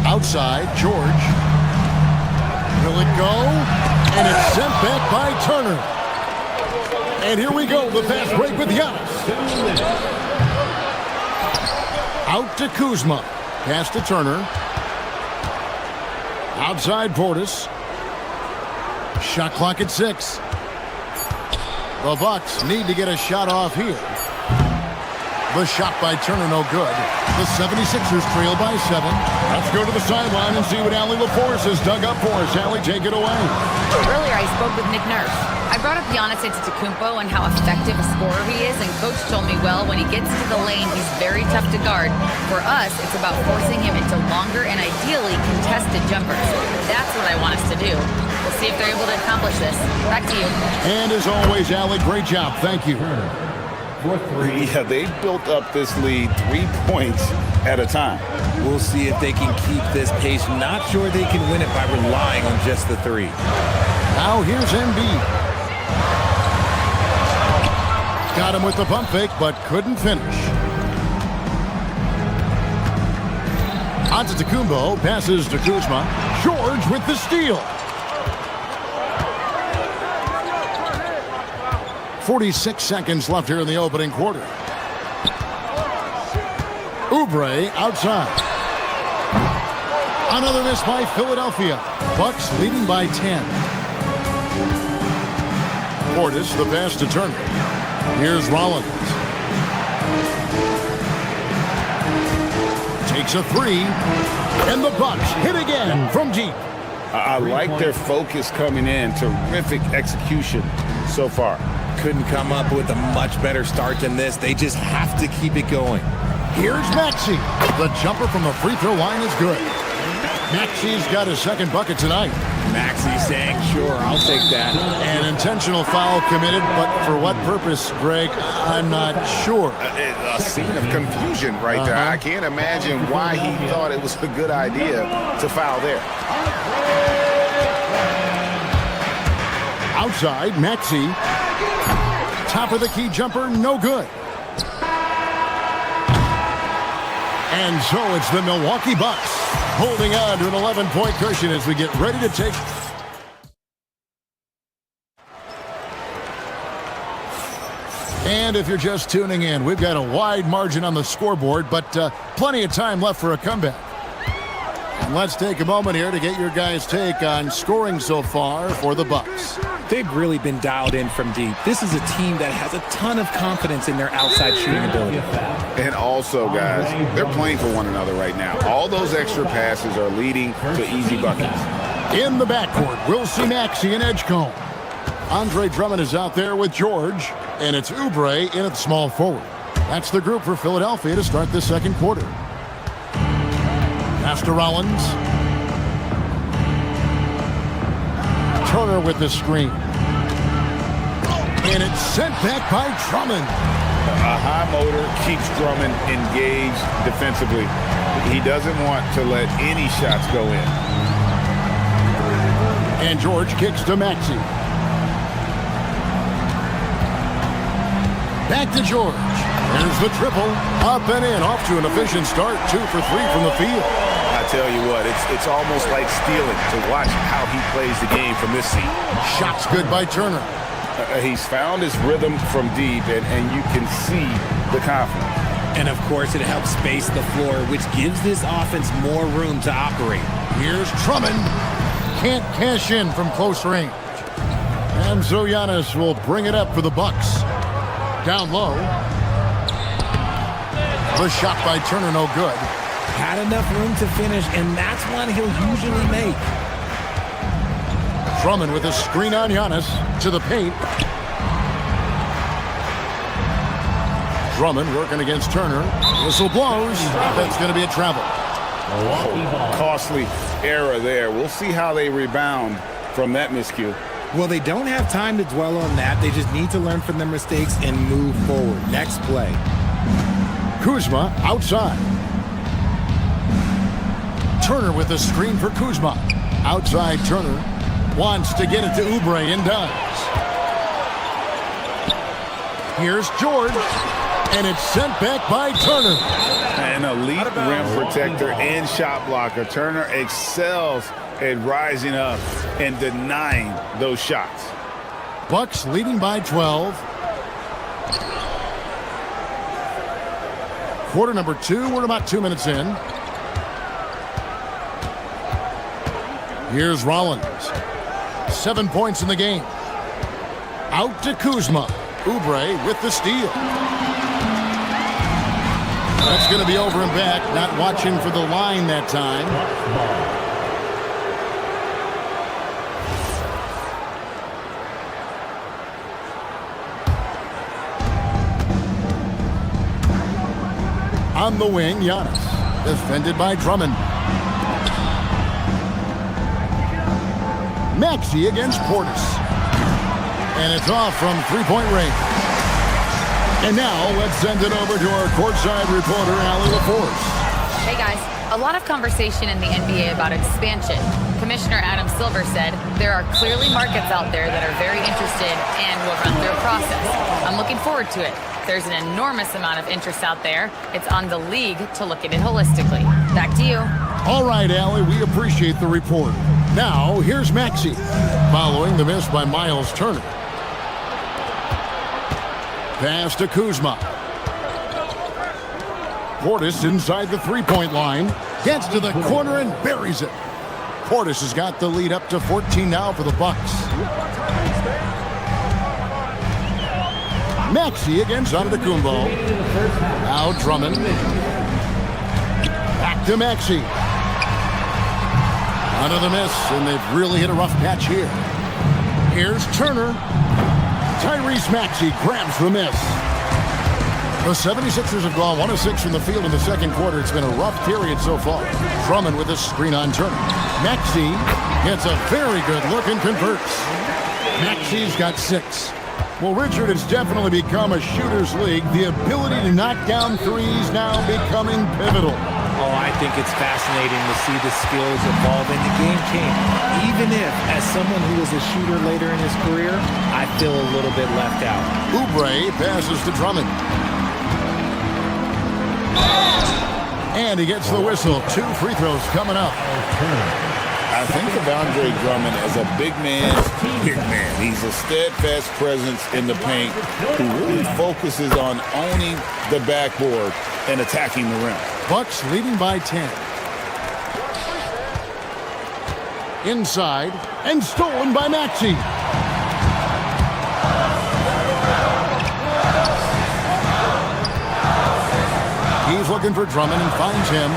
Outside, George. Will it go? And it's sent back by Turner. And here we go, the fast break with Giannis. Out to Kuzma. Pass to Turner. Outside Portis. Shot clock at 6. The Bucks need to get a shot off here. The shot by Turner, no good. The 76ers trail by 7. Let's go to the sideline and see what Allie LaForce has dug up for us. Allie, take it away. Earlier, I spoke with Nick Nurse. I brought up Giannis Antetokounmpo and how effective a scorer he is, and Coach told me, well, when he gets into the lane, he's very tough to guard. For us, it's about forcing him into longer and ideally contested jumpers. That's what I want us to do. We'll see if they're able to accomplish this. Back to you. And as always, Allie, great job. Thank you. Yeah, they built up this lead 3 points at a time. We'll see if they can keep this pace. Not sure they can win it by relying on just the 3. Now here's Embiid. Got him with the pump fake, but couldn't finish. Antetokounmpo passes to Kuzma. George with the steal. 46 seconds left here in the opening quarter. Oubre outside. Another miss by Philadelphia. Bucks leading by 10. Portis, the pass to Turner. Here's Rollins. Takes a 3. And the Bucks hit again from deep. I like their focus coming in. Terrific execution so far. Couldn't come up with a much better start than this. They just have to keep it going. Here's Maxey. The jumper from the free throw line is good. Maxey's got his second bucket tonight. Maxey saying, sure, I'll take that. An intentional foul committed, but for what purpose, Greg, I'm not sure. A scene of confusion right there. I can't imagine why he thought it was a good idea to foul there. Outside, Maxey. Top of the key jumper, no good. And so it's the Milwaukee Bucks holding on to an 11-point cushion as we get ready to take. And if you're just tuning in, we've got a wide margin on the scoreboard, but plenty of time left for a comeback. And let's take a moment here to get your guys' take on scoring so far for the Bucks. They've really been dialed in from deep. This is a team that has a ton of confidence in their outside shooting ability. And also, guys, they're playing for one another right now. All those extra passes are leading to easy buckets. In the backcourt, we'll see Maxey and Edgecombe. Andre Drummond is out there with George, and it's Oubre in at small forward. That's the group for Philadelphia to start the second quarter. Pass to Rollins. Turner with the screen. And it's sent back by Drummond. A high motor keeps Drummond engaged defensively. He doesn't want to let any shots go in. And George kicks to Maxey. Back to George. There's the triple. Up and in. Off to an efficient start. 2 for 3 from the field. tell you what, it's almost like stealing to watch how he plays the game from this seat. Shot's good by Turner. He's found his rhythm from deep, and you can see the confidence. And, of course, it helps space the floor, which gives this offense more room to operate. Here's Drummond. Can't cash in from close range. And so Giannis will bring it up for the Bucks. Down low. The shot by Turner, no good. Had enough room to finish, and that's one he'll usually make. Drummond with a screen on Giannis to the paint. Drummond working against Turner. Whistle blows. That's going to be a travel. Costly error there. We'll see how they rebound from that miscue. Well, they don't have time to dwell on that. They just need to learn from their mistakes and move forward. Next play. Kuzma outside. Turner with a screen for Kuzma. Outside Turner. Wants to get it to Oubre and does. Here's George. And it's sent back by Turner. An elite rim protector and shot blocker. Turner excels at rising up and denying those shots. Bucks leading by 12. Quarter number 2. We're about 2 minutes in. Here's Rollins. 7 points in the game. Out to Kuzma. Oubre with the steal. That's going to be over and back. Not watching for the line that time. On the wing, Giannis. Defended by Drummond. Maxey against Portis. And it's off from three-point range. And now, let's send it over to our courtside reporter, Allie LaForce. Hey, guys. A lot of conversation in the NBA about expansion. Commissioner Adam Silver said there are clearly markets out there that are very interested and will run through a process. I'm looking forward to it. There's an enormous amount of interest out there. It's on the league to look at it holistically. Back to you. All right, Allie, we appreciate the report. Now, here's Maxey, following the miss by Miles Turner. Pass to Kuzma. Portis inside the three-point line. Gets to the corner and buries it. Portis has got the lead up to 14 now for the Bucks. Maxey against Antetokounmpo. Now Drummond. Back to Maxey. Under the miss, and they've really hit a rough patch here. Here's Turner. Tyrese Maxey grabs the miss. The 76ers have gone 1 of 6 from the field in the second quarter. It's been a rough period so far. Drummond with a screen on Turner. Maxey gets a very good look and converts. Maxey's got 6. Well, Richard, it's definitely become a shooter's league. The ability to knock down threes now becoming pivotal. Oh, I think it's fascinating to see the skills evolve in the game change. Even if, as someone who was a shooter later in his career, I feel a little bit left out. Oubre passes to Drummond. And he gets the whistle. 2 free throws coming up. I think of Andre Drummond as a big man. He's a steadfast presence in the paint who really focuses on owning the backboard and attacking the rim. Bucks leading by 10. Inside and stolen by Maxey. He's looking for Drummond and finds him.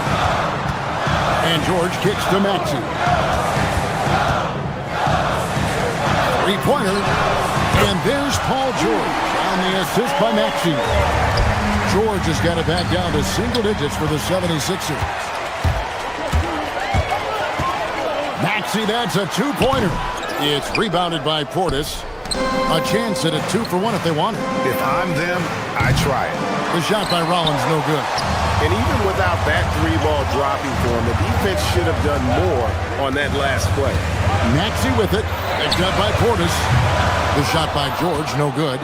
And George kicks to Maxey. Three-pointer. And there's Paul George on the assist by Maxey. George has got it back down to single digits for the 76ers. Maxey, that's a 2-pointer. It's rebounded by Portis. A chance at a 2-for-1 if they want it. If I'm them, I try it. The shot by Rollins, no good. And even without that 3-ball dropping for him, the defense should have done more on that last play. Maxey with it. Picked up by Portis. The shot by George, no good.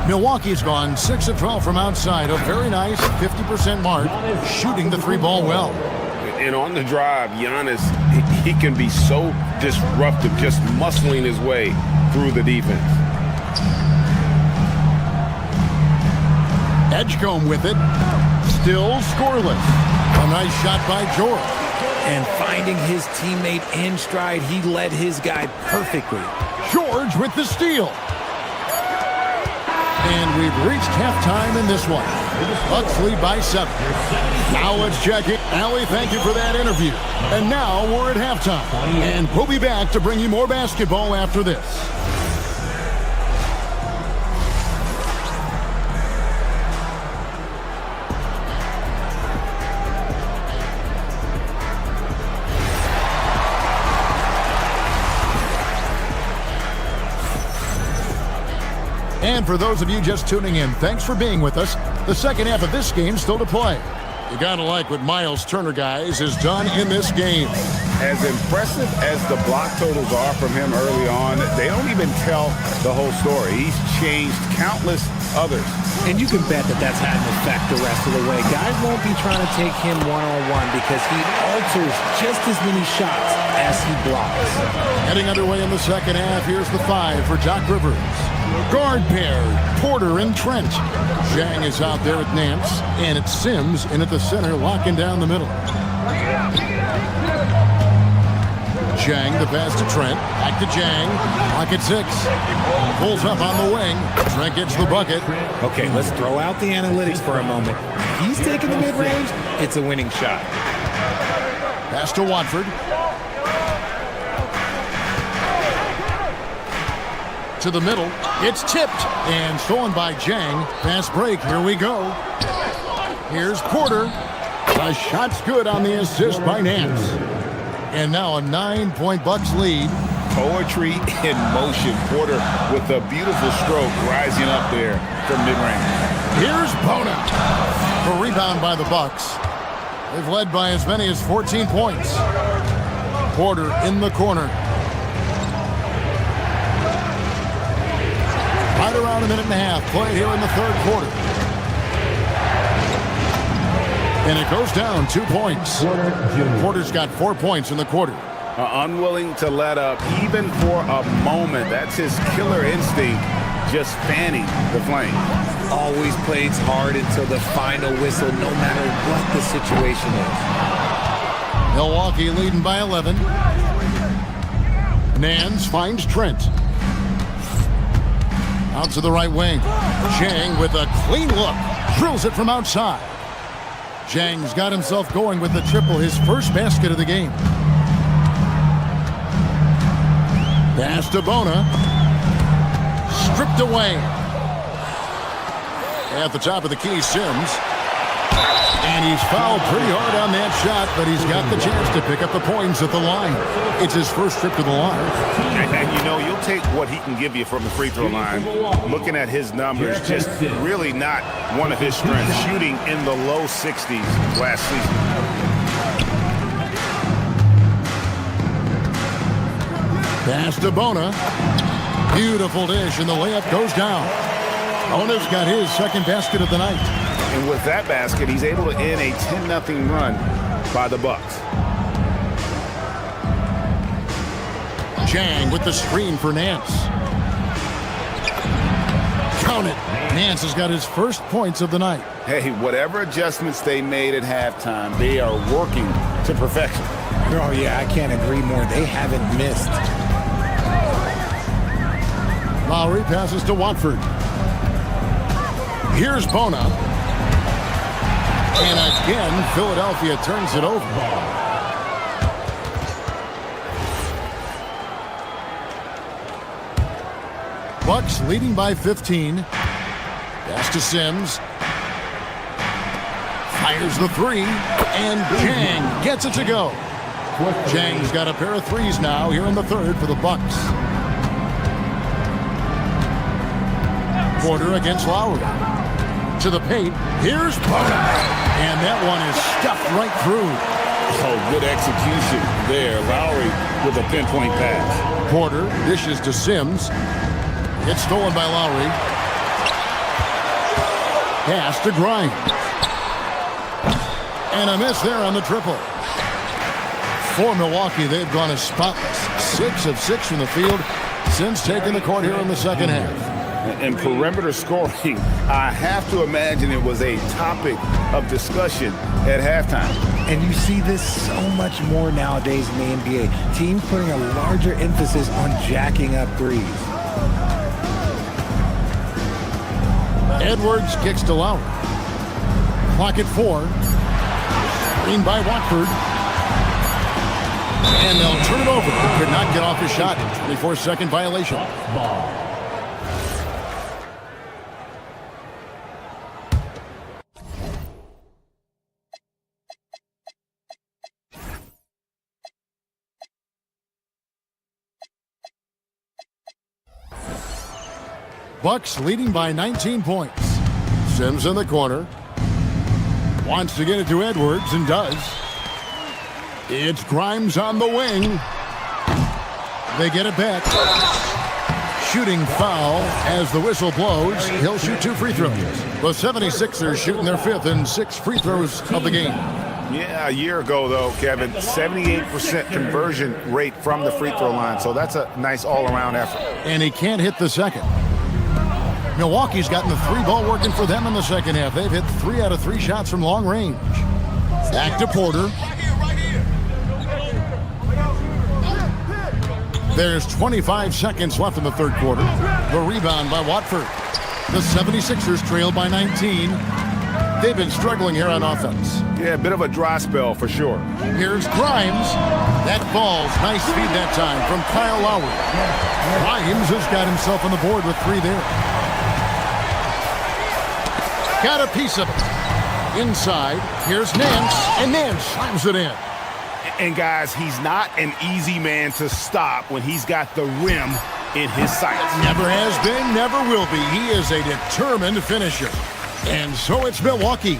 Milwaukee's gone 6 of 12 from outside. A very nice 50% mark, shooting the 3-ball well. And on the drive, Giannis, he can be so disruptive, just muscling his way through the defense. Edgecombe with it. Still scoreless. A nice shot by George. And finding his teammate in stride, he led his guy perfectly. George with the steal. And we've reached halftime in this one. Bucks lead by 7. Now let's check it. Allie, thank you for that interview. And now we're at halftime. And we'll be back to bring you more basketball after this. And for those of you just tuning in, thanks for being with us. The second half of this game still to play. You gotta like what Miles Turner, guys, has done in this game. As impressive as the block totals are from him early on, they don't even tell the whole story. He's changed countless others. And you can bet that that's had an effect the rest of the way. Guys won't be trying to take him one-on-one because he alters just as many shots as he blocks. Heading underway in the second half, here's the 5 for Doc Rivers. Guard pair, Porter and Trent. Zhang is out there at Nance, and it's Sims in at the center, locking down the middle. Zhang, the pass to Trent. Back to Zhang. Pocket 6. Pulls up on the wing. Trent gets the bucket. Okay, let's throw out the analytics for a moment. He's taking the mid-range. It's a winning shot. Pass to Watford. To the middle. It's tipped and stolen by Zhang. Fast break. Here we go. Here's Porter. The shot's good on the assist by Nance. And now a 9-point Bucks lead. Poetry in motion. Porter with a beautiful stroke rising up there from mid-range. Here's Bona. A rebound by the Bucks. They've led by as many as 14 points. Porter in the corner. Right around a minute and a half played here in the third quarter. And it goes down 2 points. Porter's got 4 points in the quarter. Unwilling to let up even for a moment. That's his killer instinct, just fanning the flame. Always plays hard until the final whistle, no matter what the situation is. Milwaukee leading by 11. Nance finds Trent. Out to the right wing. Zhang with a clean look. Drills it from outside. Zhang's got himself going with the triple, his first basket of the game. Pass to Bona. Stripped away. At the top of the key, Sims. And he's fouled pretty hard on that shot, but he's got the chance to pick up the points at the line. It's his first trip to the line. And you know, you'll take what he can give you from the free throw line. Looking at his numbers, just really not one of his strengths. Shooting in the low 60s last season. Pass to Bona. Beautiful dish, and the layup goes down. Bona's got his second basket of the night. And with that basket, he's able to end a 10-0 run by the Bucks. Zhang with the screen for Nance. Count it. Nance has got his first points of the night. Hey, whatever adjustments they made at halftime, they are working to perfection. Oh, yeah, I can't agree more. They haven't missed. Lowry passes to Watford. Here's Bona. And again, Philadelphia turns it over. Bucks leading by 15. Pass to Sims. Fires the 3. And Zhang gets it to go. Zhang's got a pair of threes now here in the third for the Bucks. Porter against Lowry. To the paint. Here's Bona. And that one is stuffed right through. Oh, good execution there. Lowry with a pinpoint pass. Porter dishes to Sims. It's stolen by Lowry. Pass to Grimes. And a miss there on the triple. For Milwaukee, they've gone as spotless. 6 of 6 from the field since taking the court here in the second half. And perimeter scoring, I have to imagine it was a topic of discussion at halftime. And you see this so much more nowadays in the NBA. Teams putting a larger emphasis on jacking up threes. Edwards kicks to Lowry. Clock at 4. Screen by Watford. And they'll turn it over. Could not get off his shot. 24-second violation. Bucks leading by 19 points. Sims in the corner. Wants to get it to Edwards and does. It's Grimes on the wing. They get it back. Shooting foul as the whistle blows. He'll shoot 2 free throws. The 76ers shooting their 5th and 6 free throws of the game. Yeah, a year ago, though, Kevin, 78% conversion rate from the free throw line. So that's a nice all-around effort. And he can't hit the second. Milwaukee's gotten the 3 ball working for them in the second half. They've hit 3 out of 3 shots from long range. Back to Porter. There's 25 seconds left in the third quarter. The rebound by Watford. The 76ers trail by 19. They've been struggling here on offense. Yeah, a bit of a dry spell for sure. Here's Grimes. That falls. Nice feed that time from Kyle Lowry. Grimes has got himself on the board with 3 there. Got a piece of it. Inside, here's Nance, and Nance slams it in. And guys, he's not an easy man to stop when he's got the rim in his sights. Never has been, never will be. He is a determined finisher. And so it's Milwaukee.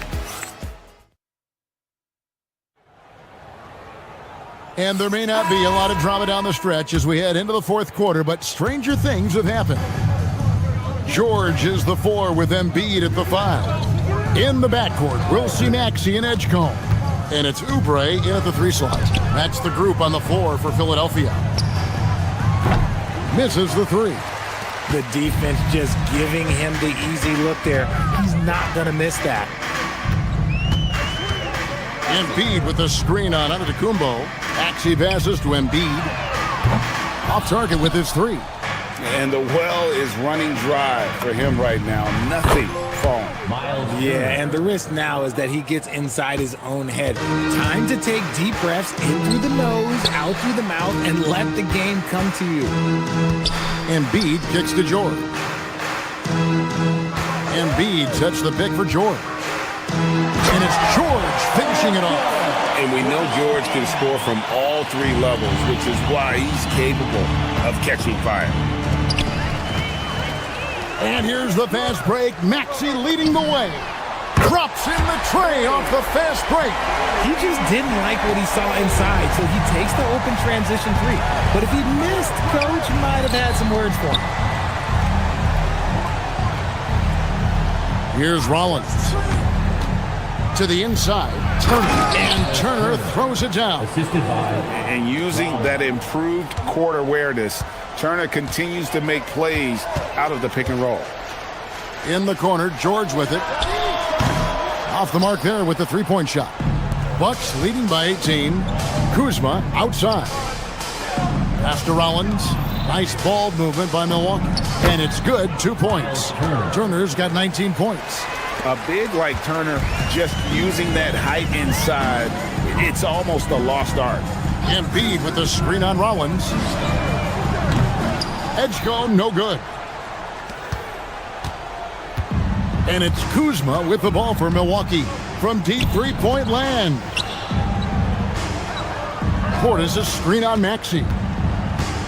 And there may not be a lot of drama down the stretch as we head into the fourth quarter, but stranger things have happened. George is the 4 with Embiid at the 5. In the backcourt, we'll see Maxey and Edgecombe. And it's Oubre in at the 3 slot. That's the group on the floor for Philadelphia. Misses the 3. The defense just giving him the easy look there. He's not going to miss that. Embiid with the screen on Antetokounmpo. Maxey passes to Embiid. Off target with his 3. And the well is running dry for him right now. Nothing falling. Yeah, and the risk now is that he gets inside his own head. Time to take deep breaths in through the nose, out through the mouth, and let the game come to you. Embiid kicks to George. Embiid sets the pick for George. And it's George finishing it off. And we know George can score from all 3 levels, which is why he's capable of catching fire. And here's the fast break. Maxey leading the way. Drops in the tray off the fast break. He just didn't like what he saw inside, so he takes the open transition 3. But if he missed, Coach might have had some words for him. Here's Rollins. To the inside. Turner. And Turner throws it down. And using that improved court awareness, Turner continues to make plays out of the pick and roll. In the corner, George with it. Off the mark there with the 3-point shot. Bucks leading by 18. Kuzma outside. Pass to Rollins. Nice ball movement by Milwaukee. And it's good, 2 points. Turner's got 19 points. A big like Turner, just using that height inside, it's almost a lost art. Embiid with the screen on Rollins. Edgecombe, no good. And it's Kuzma with the ball for Milwaukee from deep 3-point land. Portis' screen on Maxey.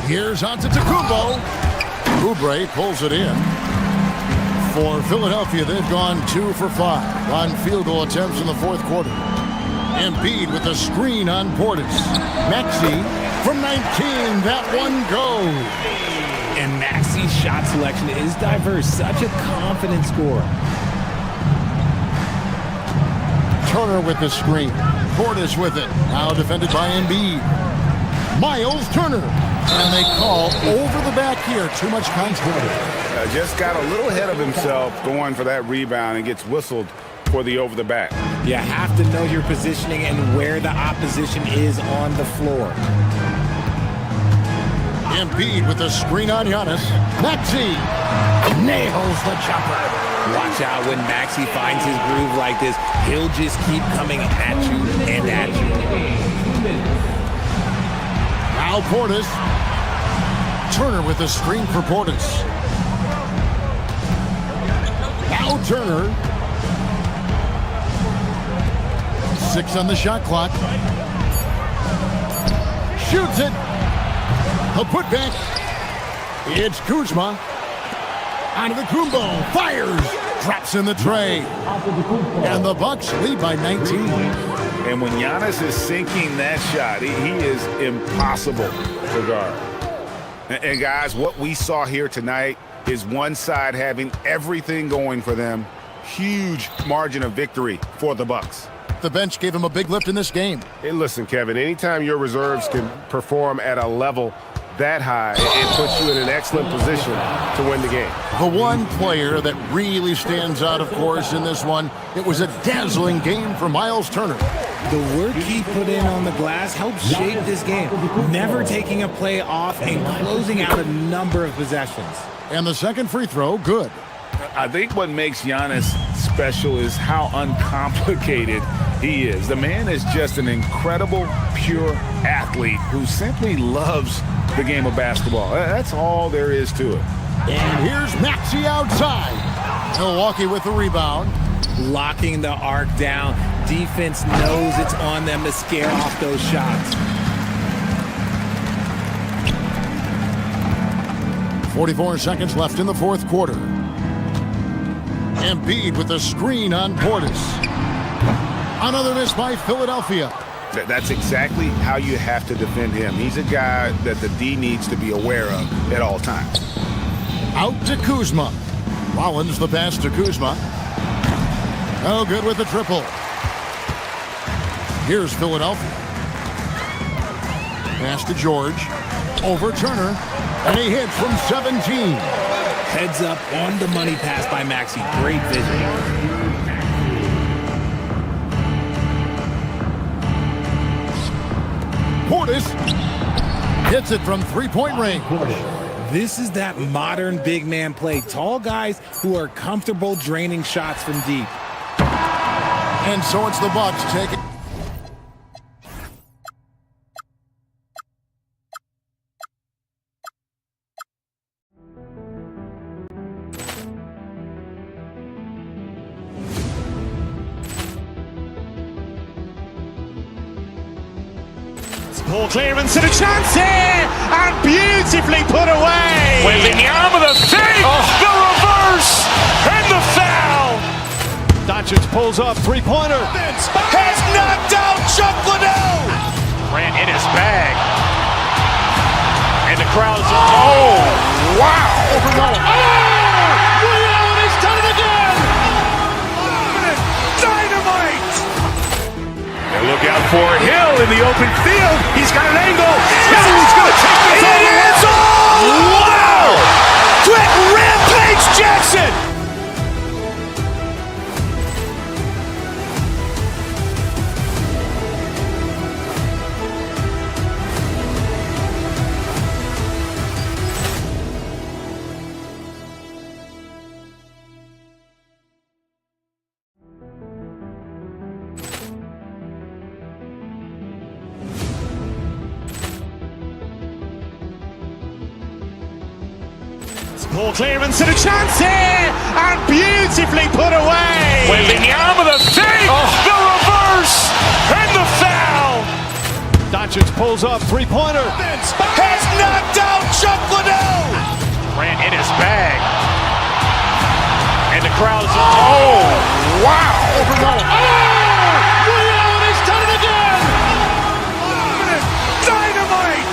Here's Antetokounmpo. Oubre pulls it in. For Philadelphia, they've gone 2 for 5 on field goal attempts in the fourth quarter. Embiid with the screen on Portis. Maxey from 19, that one goes. And Maxey's shot selection is diverse. Such a confident scorer. Turner with the screen. Portis with it. Now defended by Embiid. Miles Turner. And they call over the back here. Too much contact. Just got a little ahead of himself going for that rebound and gets whistled for the over the back. You have to know your positioning and where the opposition is on the floor. Embiid with the screen on Giannis. Maxey nails the jumper. Watch out when Maxey finds his groove like this. He'll just keep coming at you and at you. Now Portis. Turner with the screen for Portis. Now Turner. 6 on the shot clock. Shoots it. A putback. It's Kuzma. Onto the Kumbo. Fires. Drops in the tray. And the Bucks lead by 19. And when Giannis is sinking that shot, he is impossible to guard. And guys, what we saw here tonight is one side having everything going for them. Huge margin of victory for the Bucks. The bench gave him a big lift in this game. Hey, listen, Kevin, anytime your reserves can perform at a level that high, it puts you in an excellent position to win the game. The one player that really stands out, of course, in this one, it was a dazzling game for Miles Turner. The work he put in on the glass helped shape this game, never taking a play off and closing out a number of possessions. And the second free throw, good. I think what makes Giannis special is how uncomplicated he is. The man is just an incredible, pure athlete who simply loves the game of basketball. That's all there is to it. And here's Maxey outside. Milwaukee with the rebound. Locking the arc down. Defense knows it's on them to scare off those shots. 44 seconds left in the fourth quarter. Embiid with the screen on Portis. Another miss by Philadelphia. That's exactly how you have to defend him. He's a guy that the D needs to be aware of at all times. Out to Kuzma. Rollins the pass to Kuzma. Oh, good with the triple. Here's Philadelphia. Pass to George. Over Turner. And he hits from 17. Heads up on the money pass by Maxey. Great vision. Portis hits it from three-point range. This is that modern big man play. Tall guys who are comfortable draining shots from deep. And so it's the Bucks taking. Ball clearance and a chance here, and beautifully put away. Wembanyama the fake, the reverse, and the foul. Doncic pulls up, three-pointer. Has knocked out Chuck Liddell. Ran in his bag. And the crowd is, oh, wow. Ray Allen has done it again. Dynamite. And look out for Hill in the open field. He's got an angle. Hill's going to take this all the way. Wow! Quick rampage Jackson. Ball clearance and a chance here, and beautifully put away. Wembanyama the fake, the reverse, and the foul. Doncic pulls up, three-pointer. Has knocked out Chuck Liddell. Ran in his bag. And the crowd is, oh, wow. Ray Allen has done it again. Dynamite.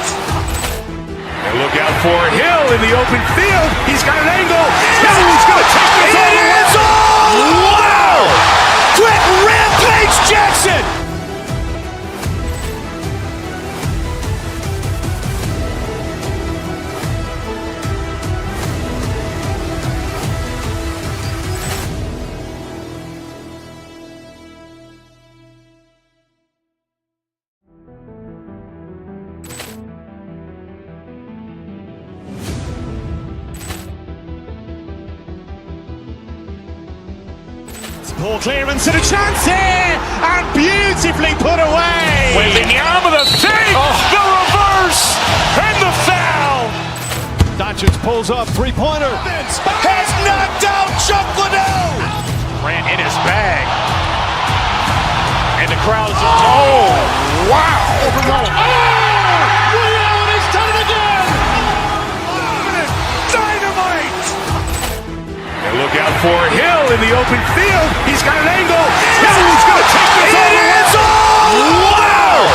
And look out for Hill in the open field. He's got an angle. Hill's going to take this all the way. Wow. Quick rampage Ball clearance and a chance here, and beautifully put away. Waving the arm of the fake, the reverse, and the foul. Doncic pulls up, three-pointer. Has knocked out Chuck Liddell. Ran in his bag. And the crowd is... Oh, wow. Ray Allen has done it again. Dynamite. And look out for Hill in the open field. He's got an angle. Hill's going to take this all the way. Wow.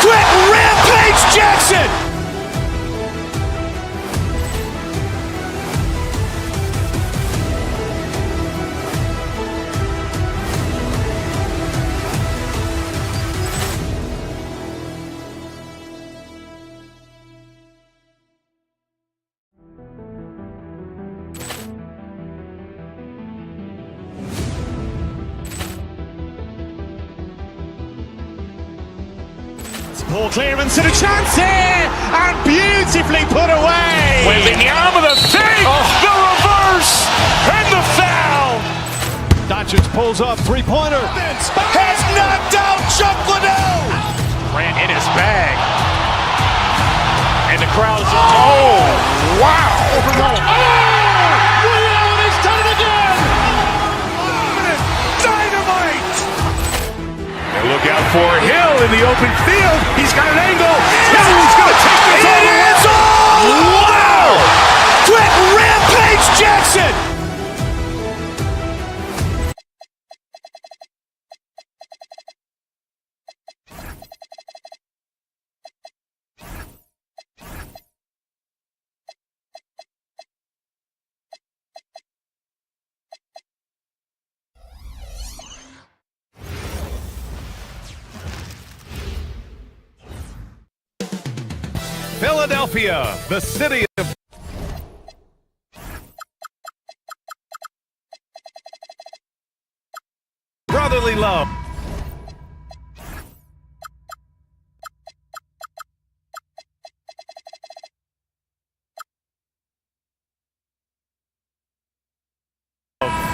Quick rampage Jackson. Ball clearance and a chance here, and beautifully put away. Waving the arm of the fake, the reverse, and the foul. Doncic pulls up, three-pointer. Has knocked out Chuck Liddell. Ran in his bag. And the crowd is... Oh, wow. Ray Allen has done it again. Dynamite. And look out for Hill in the open field. He's got an angle. Hill's going to take this all the way. Wow. Quick rampage Jackson. Philadelphia, the city of brotherly love.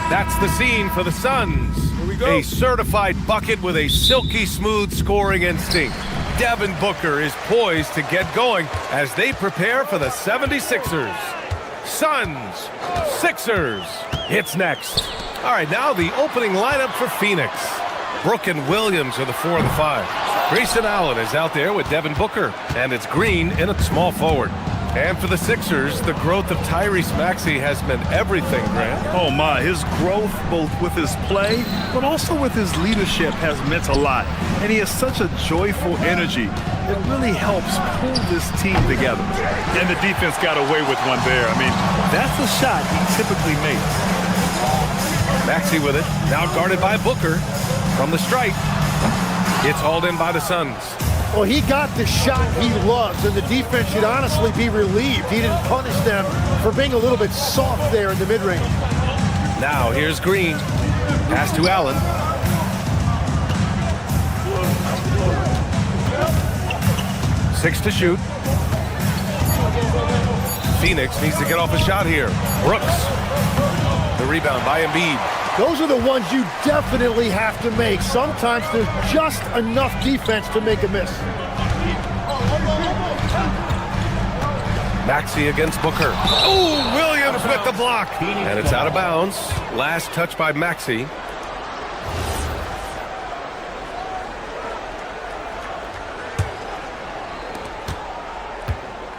That's the scene for the Suns. Here we go. A certified bucket with a silky smooth scoring instinct. Devin Booker is poised to get going as they prepare for the 76ers. Suns, Sixers, it's next. All right, now the opening lineup for Phoenix. Brook and Williams are the 4 and the 5. Grayson Allen is out there with Devin Booker, and it's Green in at small forward. And for the Sixers, the growth of Tyrese Maxey has meant everything, Grant. Oh my, his growth both with his play, but also with his leadership has meant a lot. And he has such a joyful energy. It really helps pull this team together. And the defense got away with one there. I mean, that's a shot he typically makes. Maxey with it, now guarded by Booker from the stripe. It's hauled in by the Suns. Well, he got the shot he loves, and the defense should honestly be relieved. He didn't punish them for being a little bit soft there in the mid-range. Now, here's Green. Pass to Allen. Six to shoot. Phoenix needs to get off a shot here. Brooks. The rebound by Embiid. Those are the ones you definitely have to make. Sometimes there's just enough defense to make a miss. Maxey against Booker. Oh, Williams with the block. And it's out of bounds. Last touch by Maxey.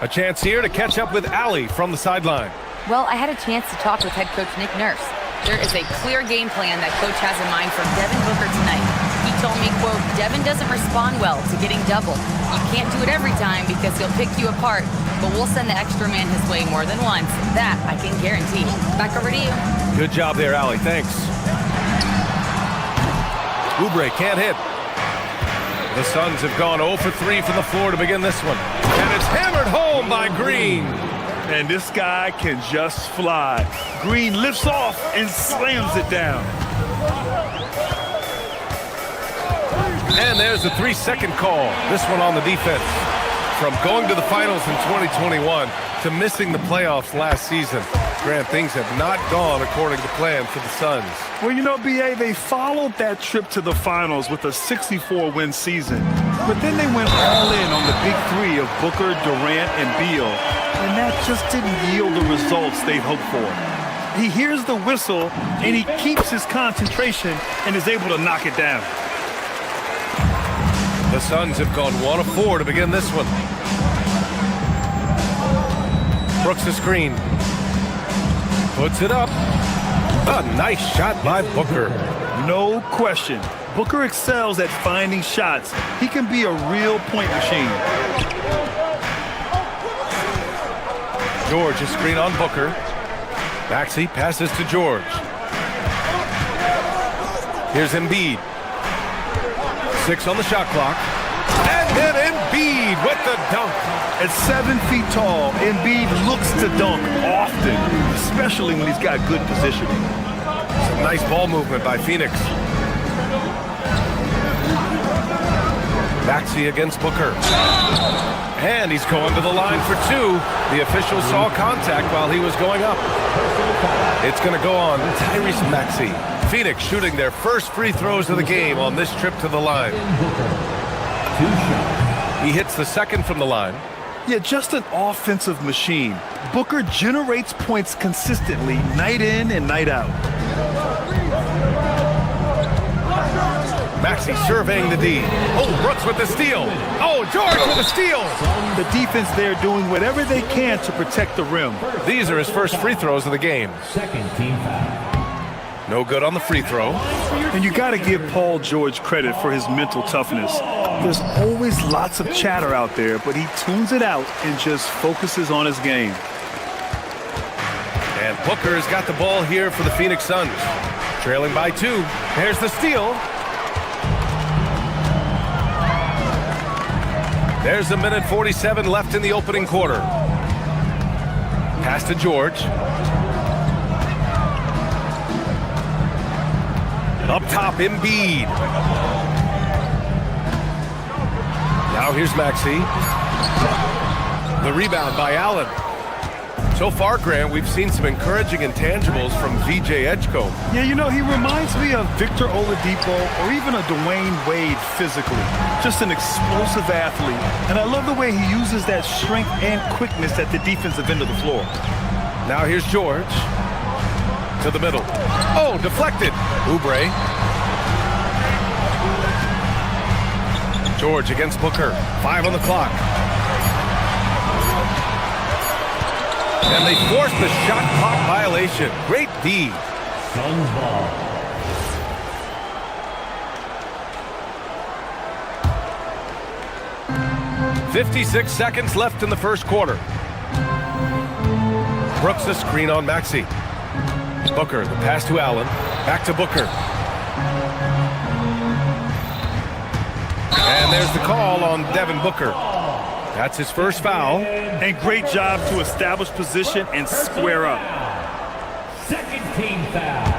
A chance here to catch up with Allie from the sideline. Well, I had a chance to talk with head coach Nick Nurse. There is a clear game plan that coach has in mind for Devin Booker tonight. He told me, quote, Devin doesn't respond well to getting doubled. You can't do it every time because he'll pick you apart, but we'll send the extra man his way more than once. That I can guarantee. Back over to you. Good job there, Allie. Thanks. Oubre can't hit. The Suns have gone 0 for 3 from the floor to begin this one. And it's hammered home by Green. And this guy can just fly. Green lifts off and slams it down. And there's a 3-second call. This one on the defense. From going to the finals in 2021 to missing the playoffs last season. Grant, things have not gone according to plan for the Suns. Well, you know, B.A., they followed that trip to the finals with a 64-win season. But then they went all in on the big three of Booker, Durant, and Beal. And that just didn't yield the results they'd hoped for. He hears the whistle, and he keeps his concentration and is able to knock it down. The Suns have gone 1 of 4 to begin this one. Brooks the screen. Puts it up. A nice shot by Booker. No question. Booker excels at finding shots. He can be a real point machine. George, a screen on Booker. Maxey passes to George. Here's Embiid. 6 on the shot clock. And then Embiid with the dunk. At 7 feet tall, Embiid looks to dunk often, especially when he's got good positioning. Some nice ball movement by Phoenix. Maxey against Booker. And he's going to the line for 2. The official saw contact while he was going up. It's going to go on Tyrese Maxey. Phoenix shooting their first free throws of the game on this trip to the line. He hits the second from the line. Yeah, just an offensive machine. Booker generates points consistently, night in and night out. Maxey surveying the D. Oh, Brooks with the steal. Oh, George with the steal. The defense there doing whatever they can to protect the rim. These are his first free throws of the game. Second team foul. No good on the free throw. And you got to give Paul George credit for his mental toughness. There's always lots of chatter out there, but he tunes it out and just focuses on his game. And Booker has got the ball here for the Phoenix Suns. Trailing by 2. There's the steal. There's 1:47 left in the opening quarter. Pass to George. Up top, Embiid. Now here's Maxey. The rebound by Allen. So far, Grant, we've seen some encouraging intangibles from VJ Edgecombe. Yeah, you know, he reminds me of Victor Oladipo or even a Dwayne Wade physically. Just an explosive athlete. And I love the way he uses that strength and quickness at the defensive end of the floor. Now here's George. To the middle. Oh, deflected. Oubre. George against Booker. 5 on the clock. And they force the shot clock violation. Great D. Suns ball. .56 seconds left in the first quarter. Brooks a screen on Maxey. Booker, the pass to Allen. Back to Booker. And there's the call on Devin Booker. That's his first foul. And great job to establish position and square up. Second team foul.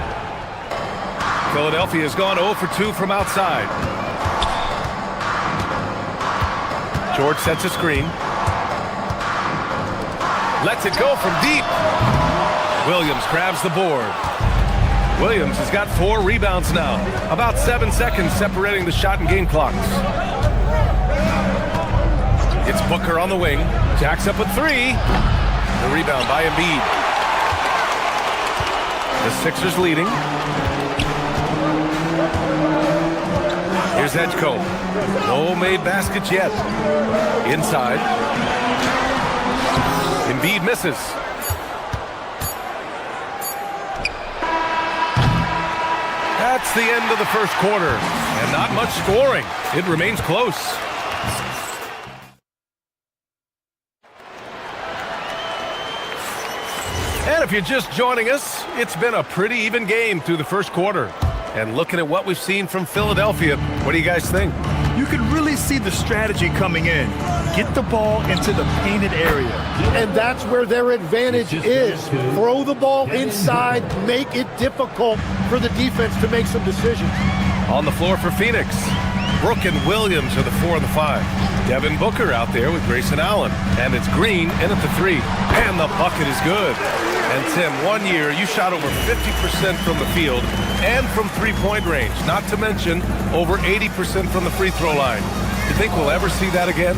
Philadelphia has gone 0 for 2 from outside. George sets a screen. Lets it go from deep. Williams grabs the board. Williams has got 4 rebounds now. About 7 seconds separating the shot and game clocks. It's Booker on the wing. Jacks up with 3. The rebound by Embiid. The Sixers leading. Here's Edgecombe. No made baskets yet. Inside. Embiid misses. That's the end of the first quarter. And not much scoring. It remains close. And if you're just joining us, it's been a pretty even game through the first quarter. And looking at what we've seen from Philadelphia, what do you guys think? You can really see the strategy coming in. Get the ball into the painted area. And that's where their advantage is. Throw the ball inside, make it difficult for the defense to make some decisions. On the floor for Phoenix, Brooke and Williams are the 4 and the 5. Devin Booker out there with Grayson Allen. And it's Green in at the 3. And the bucket is good. And Tim, 1 year, you shot over 50% from the field and from three-point range, not to mention over 80% from the free throw line. You think we'll ever see that again?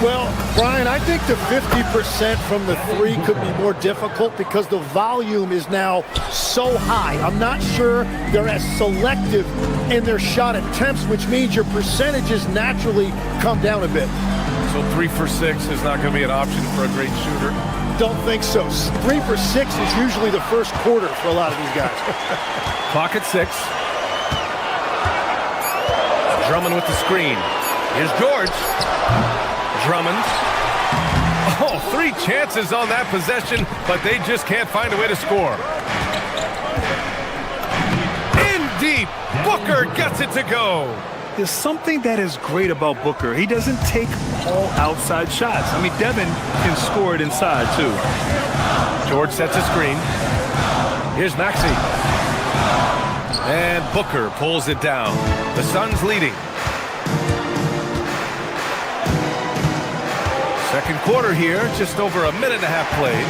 Well, Brian, I think the 50% from the three could be more difficult because the volume is now so high. I'm not sure they're as selective in their shot attempts, which means your percentages naturally come down a bit. So 3 for 6 is not going to be an option for a great shooter? Don't think so. 3 for 6 is usually the first quarter for a lot of these guys. Clock at 6. Drummond with the screen. Here's George. Drummond. Oh, 3 chances on that possession, but they just can't find a way to score. In deep. Booker gets it to go. There's something that is great about Booker. He doesn't take all outside shots. I mean, Devin can score it inside, too. George sets a screen. Here's Maxey. And Booker pulls it down. The Suns leading. Second quarter here, just over a minute and a half played.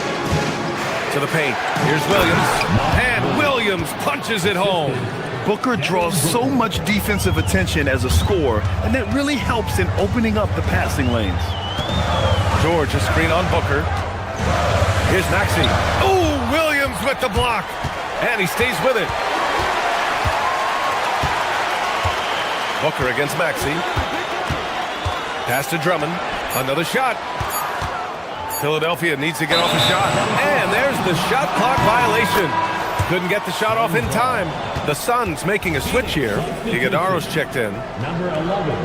To the paint. Here's Williams. And Williams punches it home. Booker draws so much defensive attention as a scorer, and that really helps in opening up the passing lanes. George, a screen on Booker. Here's Maxey. Oh, Williams with the block. And he stays with it. Booker against Maxey. Pass to Drummond. Another shot. Philadelphia needs to get off a shot. And there's the shot clock violation. Couldn't get the shot off in time. The Suns making a switch here. Iguodaro's checked in. Number 11,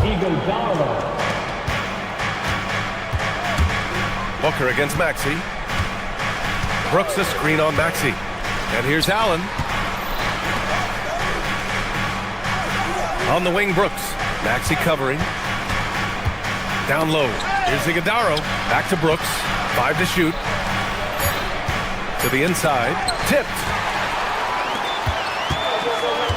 Iguodaro. Booker against Maxey. Brooks a screen on Maxey. And here's Allen. On the wing, Brooks. Maxey covering. Down low. Here's Iguodaro. Back to Brooks. 5 to shoot. To the inside. Tipped.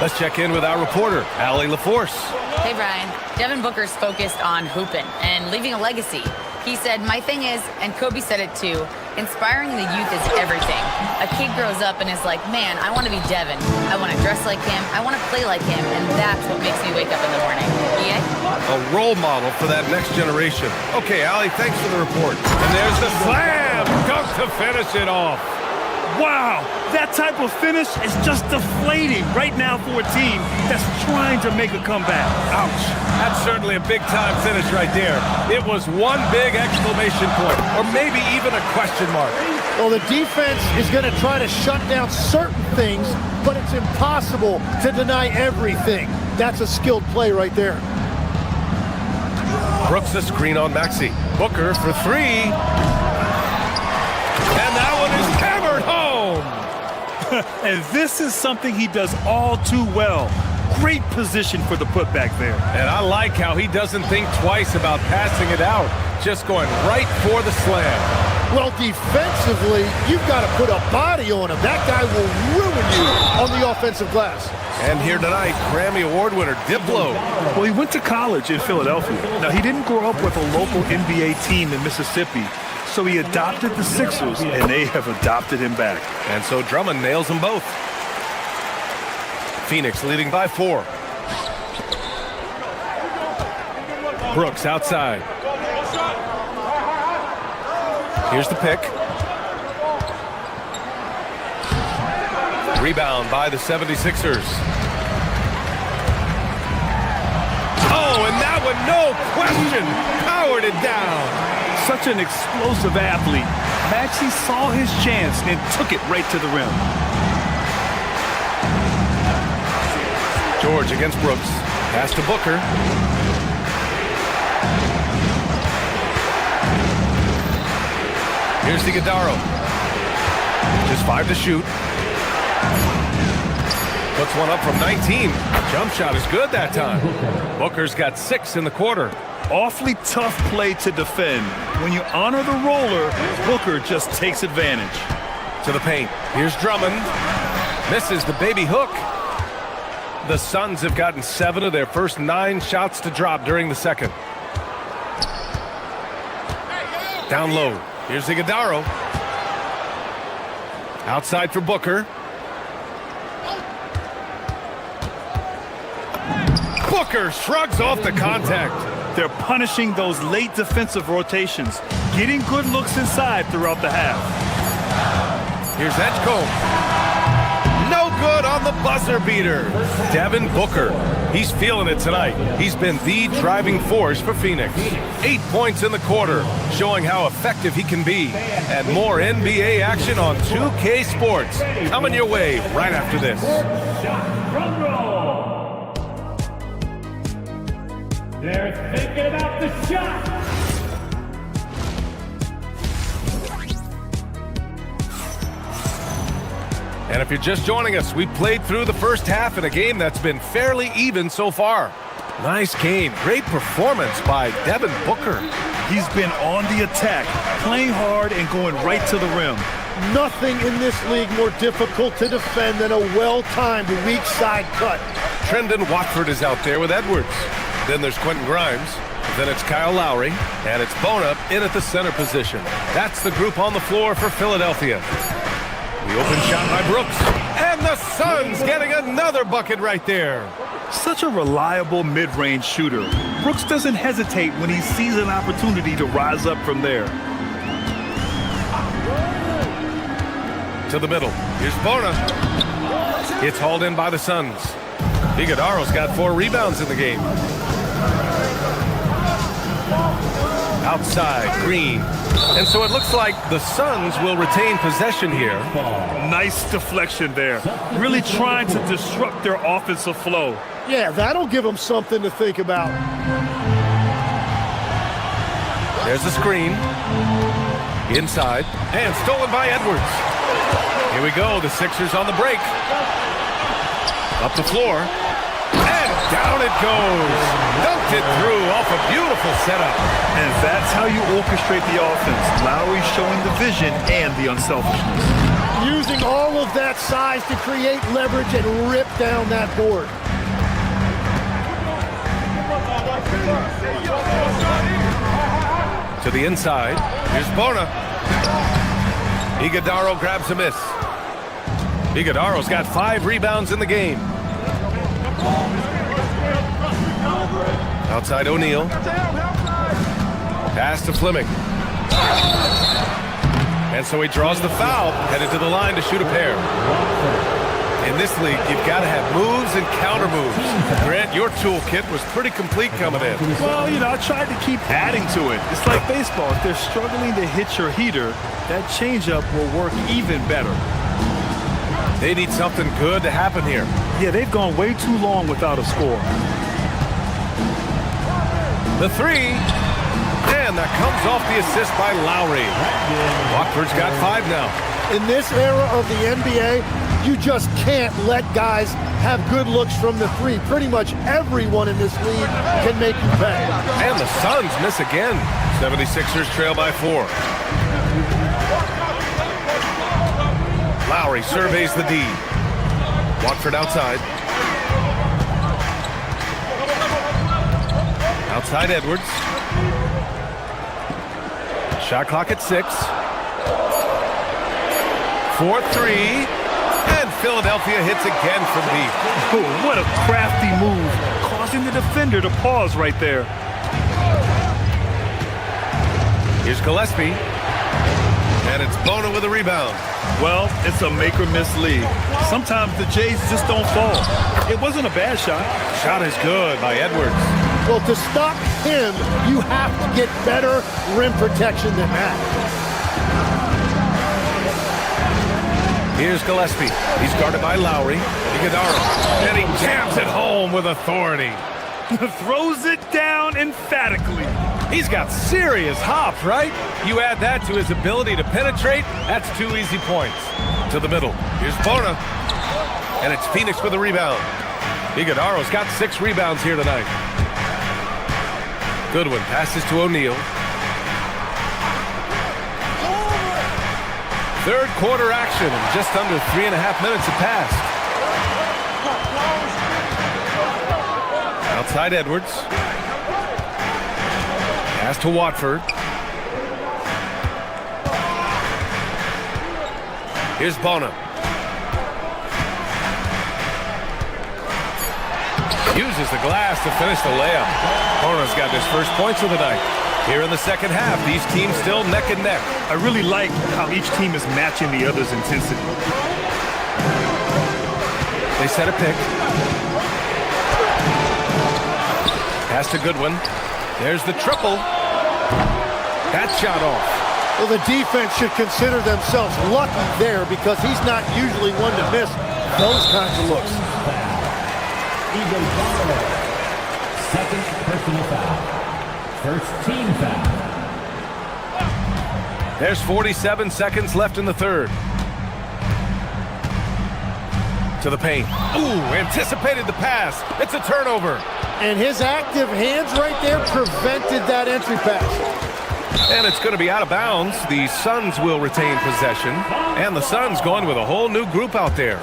Let's check in with our reporter, Allie LaForce. Hey, Brian. Devin Booker's focused on hooping and leaving a legacy. He said, my thing is, and Kobe said it too, inspiring the youth is everything. A kid grows up and is like, man, I want to be Devin. I want to dress like him. I want to play like him. And that's what makes me wake up in the morning. Yeah? A role model for that next generation. Okay, Allie, thanks for the report. And there's the slam. Dunk to finish it off. Wow, that type of finish is just deflating right now for a team that's trying to make a comeback. Ouch. That's certainly a big-time finish right there. It was one big exclamation point, or maybe even a question mark. Well, the defense is going to try to shut down certain things, but it's impossible to deny everything. That's a skilled play right there. Brooks a screen on Maxey. Booker for 3. And that one is hammered home. And this is something he does all too well. Great position for the putback there. And I like how he doesn't think twice about passing it out. Just going right for the slam. Well, defensively, you've got to put a body on him. That guy will ruin you on the offensive glass. And here tonight, Grammy Award winner Diplo. Well, he went to college in Philadelphia. Now, he didn't grow up with a local NBA team in Mississippi. So he adopted the Sixers, and they have adopted him back. And so Drummond nails them both. Phoenix leading by 4. Brooks outside. Here's the pick. Rebound by the 76ers. Oh, and that one, no question, powered it down. Such an explosive athlete. Maxey saw his chance and took it right to the rim. George against Brooks. Pass to Booker. Here's Iguodaro. Just 5 to shoot. Puts one up from 19. Jump shot is good that time. Booker's got 6 in the quarter. Awfully tough play to defend. When you honor the roller, Booker just takes advantage. To the paint. Here's Drummond. Misses the baby hook. The Suns have gotten 7 of their first 9 shots to drop during the second. Down low. Here's Iguodaro. Outside for Booker. Booker shrugs off the contact. They're punishing those late defensive rotations, getting good looks inside throughout the half. Here's Edgecombe. No good on the buzzer beater. Devin Booker. He's feeling it tonight. He's been the driving force for Phoenix. 8 points in the quarter, showing how effective he can be. And more NBA action on 2K Sports. Coming your way right after this. They're thinking about the shot. And if you're just joining us, we played through the first half in a game that's been fairly even so far. Nice game. Great performance by Devin Booker. He's been on the attack, playing hard and going right to the rim. Nothing in this league more difficult to defend than a well-timed weak side cut. Trendon Watford is out there with Edwards. Then there's Quentin Grimes. Then it's Kyle Lowry. And it's Bona in at the center position. That's the group on the floor for Philadelphia. The open shot by Brooks. And the Suns getting another bucket right there. Such a reliable mid-range shooter. Brooks doesn't hesitate when he sees an opportunity to rise up from there. To the middle. Here's Bona. It's hauled in by the Suns. Iguodaro's got 4 rebounds in the game. Outside, Green. And so it looks like the Suns will retain possession here. Nice deflection there. Really trying to disrupt their offensive flow. Yeah, that'll give them something to think about. There's the screen. Inside. And stolen by Edwards. Here we go. The Sixers on the break. Up the floor. And down it goes. Dunked it through off a beautiful setup. And that's how you orchestrate the offense. Lowry showing the vision and the unselfishness. Using all of that size to create leverage and rip down that board. To the inside. Here's Bona. Iguodaro grabs a miss. Iguodaro's got 5 rebounds in the game. Outside O'Neal. Pass to Fleming. And so he draws the foul, headed to the line to shoot a pair. In this league, you've got to have moves and counter moves. Grant, your toolkit was pretty complete coming in. Well, I tried to keep adding to it. It's like baseball. If they're struggling to hit your heater, that changeup will work even better. They need something good to happen here. Yeah, they've gone way too long without a score. The 3, and that comes off the assist by Lowry. Watford's got 5 now. In this era of the NBA, you just can't let guys have good looks from the 3. Pretty much everyone in this league can make you pay. And the Suns miss again. 76ers trail by 4. Lowry surveys the D. Watford outside. Outside Edwards. Shot clock at 6. 4-3. And Philadelphia hits again from deep. Oh, what a crafty move, causing the defender to pause right there. Here's Gillespie. And it's Bona with a rebound. Well, it's a make-or-miss league. Sometimes the Jays just don't fall. It wasn't a bad shot. Shot is good by Edwards. Well, to stop him, you have to get better rim protection than that. Here's Gillespie. He's guarded by Lowry. Iguodaro. And he jams it home with authority. Throws it down emphatically. He's got serious hop, right? You add that to his ability to penetrate, that's 2 easy points. To the middle. Here's Bona. And it's Phoenix with a rebound. Iguodaro's got 6 rebounds here tonight. Goodwin passes to O'Neal. Third quarter action, and just under 3.5 minutes have passed. Outside Edwards. Pass to Watford. Here's Bona. Uses the glass to finish the layup. Bona's got his first points of the night. Here in the second half, these teams still neck and neck. I really like how each team is matching the other's intensity. They set a pick. Pass to Goodwin. There's the triple. That shot off. Well, the defense should consider themselves lucky there because he's not usually one to miss those kinds of looks. Second personal foul. First team foul. There's 47 seconds left in the third. To the paint. Ooh, anticipated the pass. It's a turnover. And his active hands right there prevented that entry pass. And it's going to be out of bounds. The Suns will retain possession. And the Suns going with a whole new group out there.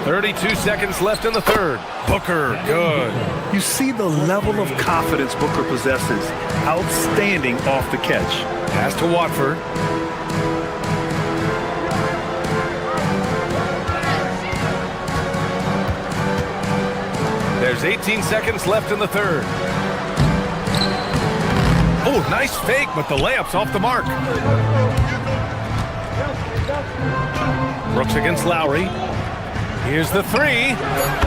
32 seconds left in the third. Booker, good. You see the level of confidence Booker possesses. Outstanding off the catch. Pass to Watford. There's 18 seconds left in the third. Oh, nice fake, but the layup's off the mark. Brooks against Lowry. Here's the three,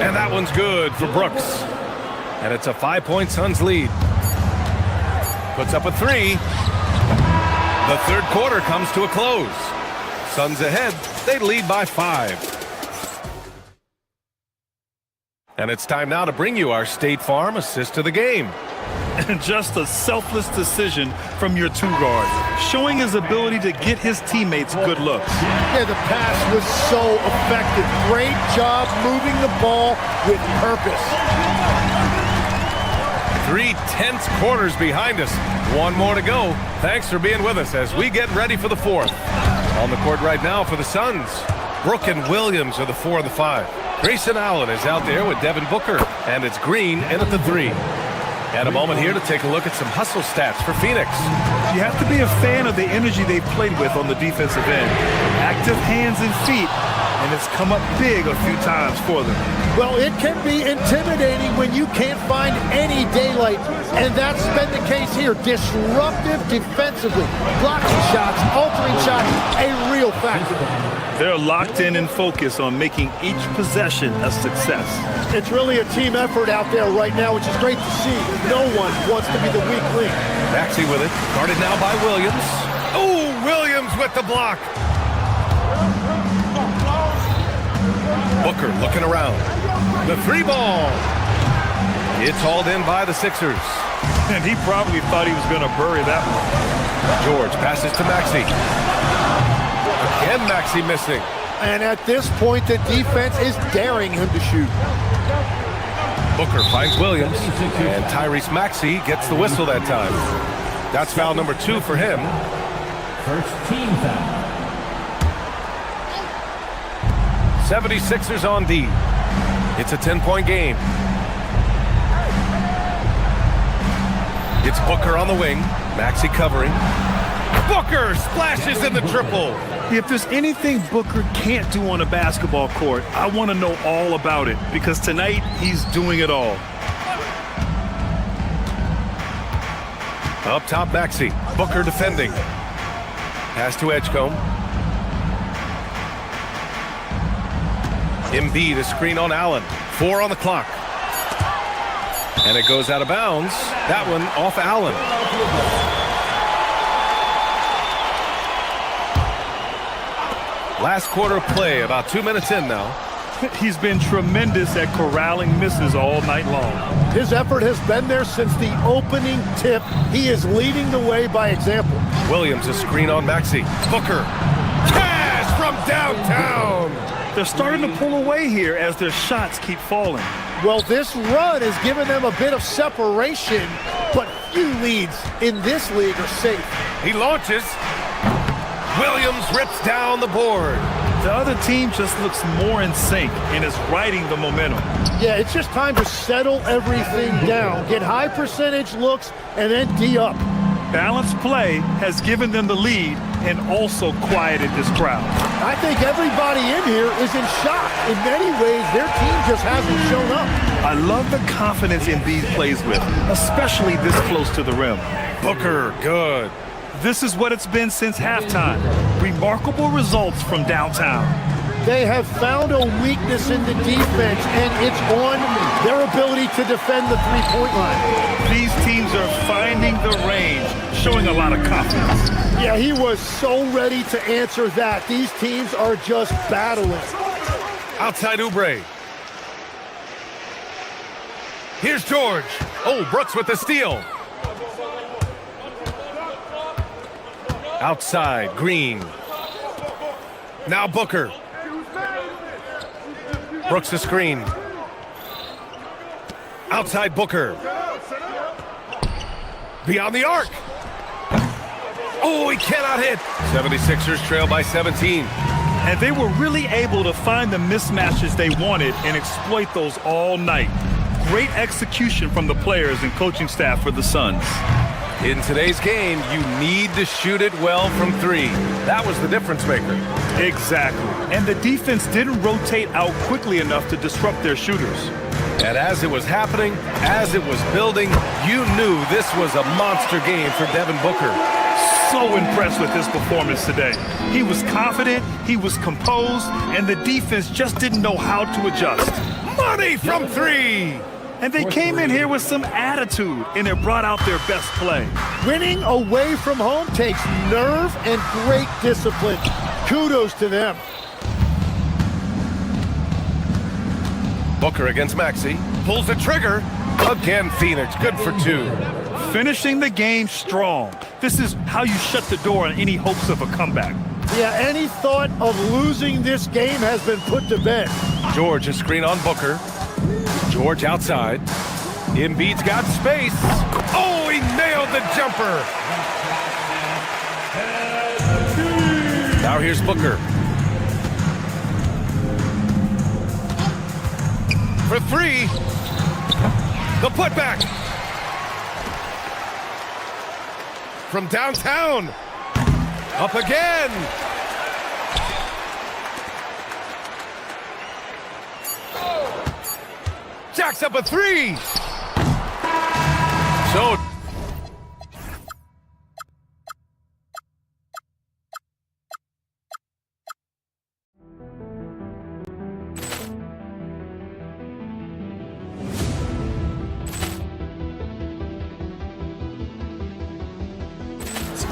and that one's good for Brooks. And it's a 5-point Suns lead. Puts up a three. The third quarter comes to a close. Suns ahead. They lead by 5. And it's time now to bring you our State Farm assist to the game. And just a selfless decision from your two guard, showing his ability to get his teammates good looks. Yeah, the pass was so effective. Great job moving the ball with purpose. 3 tense quarters behind us. One more to go. Thanks for being with us as we get ready for the fourth. On the court right now for the Suns, Brooke and Williams are the 4 and the 5. Grayson Allen is out there with Devin Booker, and it's Green in at the 3. And a moment here to take a look at some hustle stats for Phoenix. You have to be a fan of the energy they've played with on the defensive end. Active hands and feet, and it's come up big a few times for them. Well, it can be intimidating when you can't find any daylight, and that's been the case here. Disruptive defensively, blocking shots, altering shots, a real factor. They're locked in and focused on making each possession a success. It's really a team effort out there right now, which is great to see. No one wants to be the weak link. Maxey with it, guarded now by Williams. Oh, Williams with the block. Booker looking around. The 3 ball. It's hauled in by the Sixers. And he probably thought he was going to bury that one. George passes to Maxey. Again, Maxey missing. And at this point, the defense is daring him to shoot. Booker finds Williams, and Tyrese Maxey gets the whistle that time. That's foul number 2 for him. First team foul. 76ers on D. It's a 10-point game. It's Booker on the wing. Maxey covering. Booker splashes in the triple. If there's anything Booker can't do on a basketball court, I want to know all about it, because tonight he's doing it all. Up top, Maxey. Booker defending. Pass to Edgecombe. Embiid, a screen on Allen. 4 on the clock. And it goes out of bounds. That one off Allen. Last quarter of play, about 2 minutes in now. He's been tremendous at corralling misses all night long. His effort has been there since the opening tip. He is leading the way by example. Williams, a screen on Maxey. Booker. Cash from downtown. They're starting to pull away here as their shots keep falling. Well, this run has given them a bit of separation, but few leads in this league are safe. He launches. Williams rips down the board. The other team just looks more in sync and is riding the momentum. Yeah, it's just time to settle everything down. Get high percentage looks and then D up. Balanced play has given them the lead and also quieted this crowd. I think everybody in here is in shock. In many ways, their team just hasn't shown up. I love the confidence Embiid plays with, especially this close to the rim. Booker, good. This is what it's been since halftime. Remarkable results from downtown. They have found a weakness in the defense, and it's on their ability to defend the three-point line. These teams are finding the range, showing a lot of confidence. Yeah, he was so ready to answer that. These teams are just battling. Outside Oubre. Here's George. Oh, Brooks with the steal. Outside, Green. Now Booker. Brooks the screen. Outside Booker. Beyond the arc. Oh, he cannot hit. 76ers trail by 17. And they were really able to find the mismatches they wanted and exploit those all night. Great execution from the players and coaching staff for the Suns. In today's game, you need to shoot it well from three. That was the difference maker. Exactly. And the defense didn't rotate out quickly enough to disrupt their shooters. And as it was happening, as it was building, you knew this was a monster game for Devin Booker. So impressed with his performance today. He was confident, he was composed, and the defense just didn't know how to adjust. Money from three! And they came in here with some attitude, and it brought out their best play. Winning away from home takes nerve and great discipline. Kudos to them. Booker against Maxey. Pulls the trigger. Again, Phoenix. Good for two. Finishing the game strong. This is how you shut the door on any hopes of a comeback. Yeah, any thought of losing this game has been put to bed. George, a screen on Booker. George outside. Embiid's got space. Oh, he nailed the jumper. Now here's Booker. For three. The putback. From downtown. Up again. Jacks up a three. So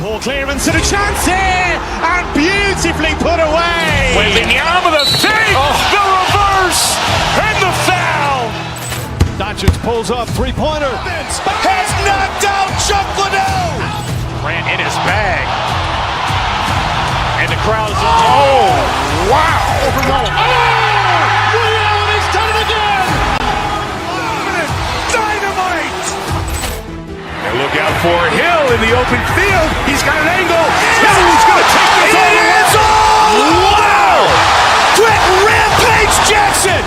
Ball clearance and a chance here, and beautifully put away. Wembanyama with a save, the reverse, and the foul. Doncic pulls up, three-pointer. Has knocked out Chuck Liddell. Ran in his bag. And the crowd is oh, wow. Ray Allen has done it again. Dynamite. And look out for Hill in the open field. He's got an angle. Hill's going to take this all the way. Wow. Quick Rampage Jackson.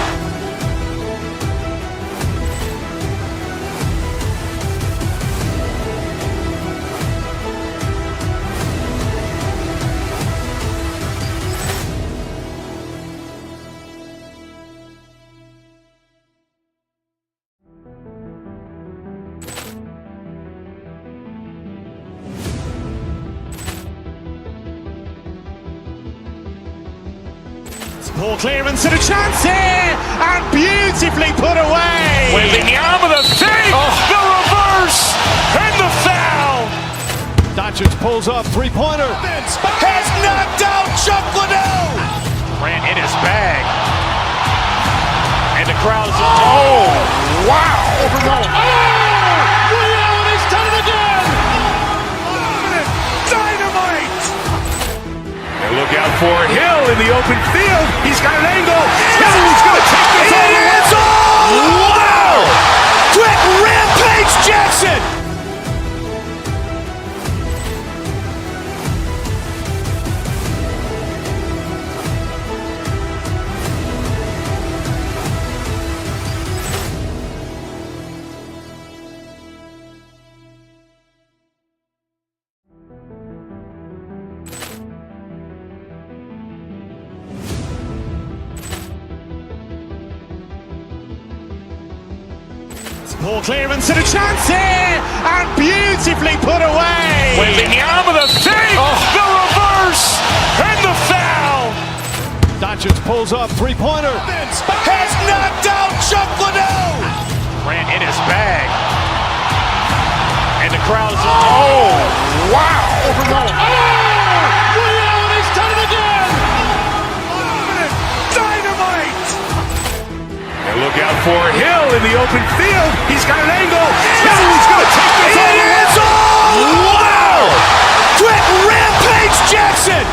Ball clearance and a chance here, and beautifully put away. Wembanyama with a save, the reverse, and the foul. Doncic pulls up, three-pointer. Has knocked out Chuck Liddell. Ran in his bag. And the crowd is oh, wow. Ray Allen has done it again. Dynamite. And look out for Hill in the open field. He's got an angle. Hill's going to take this all the way. Wow. Quick Rampage Jackson. Ball clearance and a chance here, and beautifully put away. Wembanyama the save, the reverse, and the foul. Doncic pulls up, three-pointer. Has knocked out Chuck Liddell. Grant in his bag. And the crowd is, wow. Ray Allen has done it again. Dynamite. And look out for Hill in the open field. He's got an angle. Hill's going to take this all the way. Wow. Quick Rampage Jackson.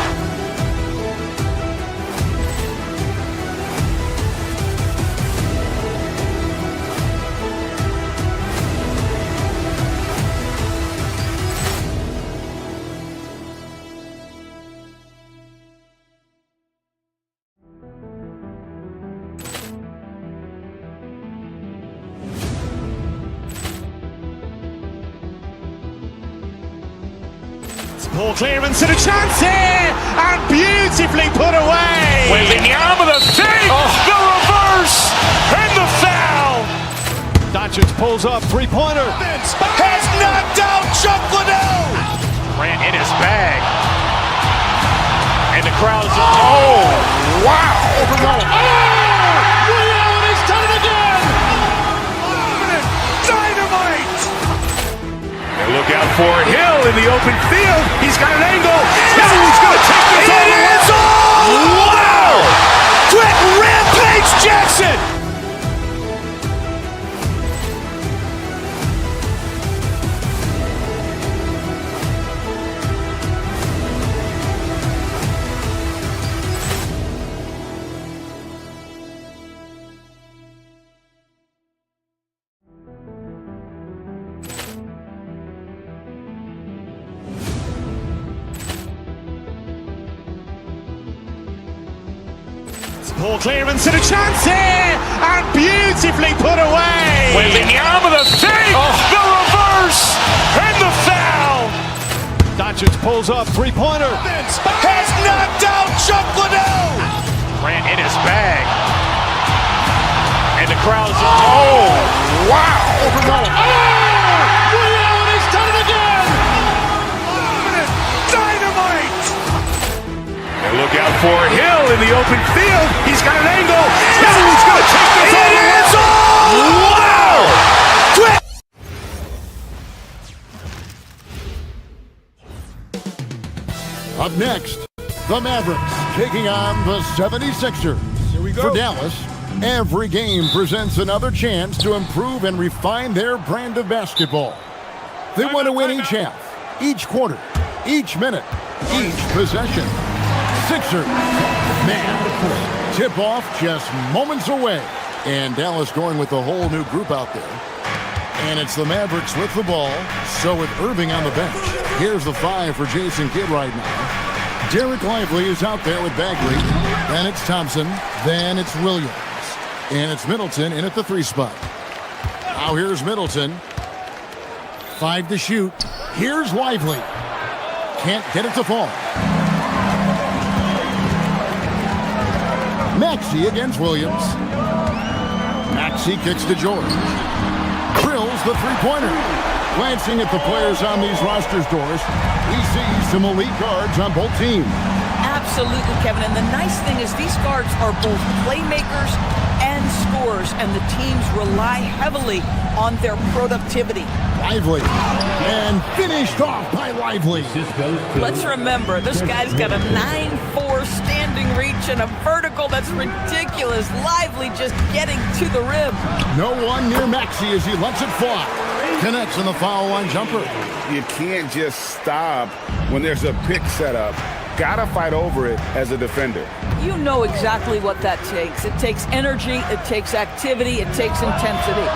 Ball clearance and a chance here, and beautifully put away. Wembanyama the save, the reverse, and the foul. Doncic pulls up, three-pointer. Has knocked out Chuck Liddell. Grant in his bag. And the crowd is, wow. Ray Allen has done it again. Dynamite. And look out for Hill in the open field. He's got an angle. Hill's going to take this all the way. Wow. Quick Rampage Jackson. Ball clearance and a chance here, and beautifully put away. Wembanyama the save, the reverse, and the foul. Doncic pulls up, three-pointer. Has knocked out Chuck Liddell. Grant in his bag. And the crowd is, wow. Ray Allen has done it again. Dynamite. And look out for Hill in the open field. He's got an angle. Hill's going to take this all the way. Wow. Quick. Up next, the Mavericks taking on the 76ers. Here we go. For Dallas, every game presents another chance to improve and refine their brand of basketball. They want to win each half, each quarter, each minute, each possession. Sixers, man, tip-off just moments away. And Dallas going with a whole new group out there. And it's the Mavericks with the ball, so with Irving on the bench. Here's the 5 for Jason Kidd right now. Derek Lively is out there with Bagley. Then it's Thompson. Then it's Williams. And it's Middleton in at the 3 spot. Now here's Middleton. 5 to shoot. Here's Lively. Can't get it to fall. Maxey against Williams. Maxey kicks to George. Drills the three-pointer. Glancing at the players on these rosters, Doris, we see some elite guards on both teams. Absolutely, Kevin. And the nice thing is these guards are both playmakers and scorers, and the teams rely heavily on their productivity. Lively. And finished off by Lively. Let's remember, this guy's got a 9'4" standing reach and a vertical that's ridiculous. Lively just getting to the rim. No one near Maxey as he lets it fly. Connects on the foul line jumper. You can't just stop when there's a pick set up. Gotta fight over it as a defender. You know exactly what that takes. It takes energy, it takes activity, it takes intensity.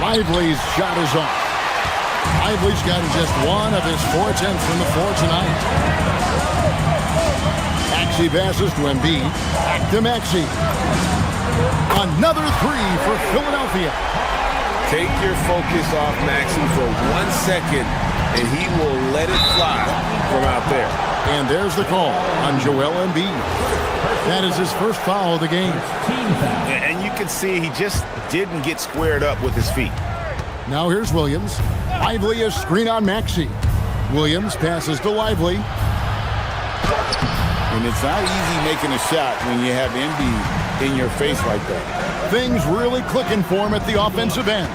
Lively's shot is off. Lively's got just one of his 4 attempts from the floor tonight. Maxey passes to Embiid. Back to Maxey. Another 3 for Philadelphia. Take your focus off Maxey for 1 second, and he will let it fly from out there. And there's the call on Joel Embiid. That is his first foul of the game. And you can see he just didn't get squared up with his feet. Now here's Williams. Lively a screen on Maxey. Williams passes to Lively. And it's not easy making a shot when you have Embiid in your face like that. Things really clicking for him at the offensive end.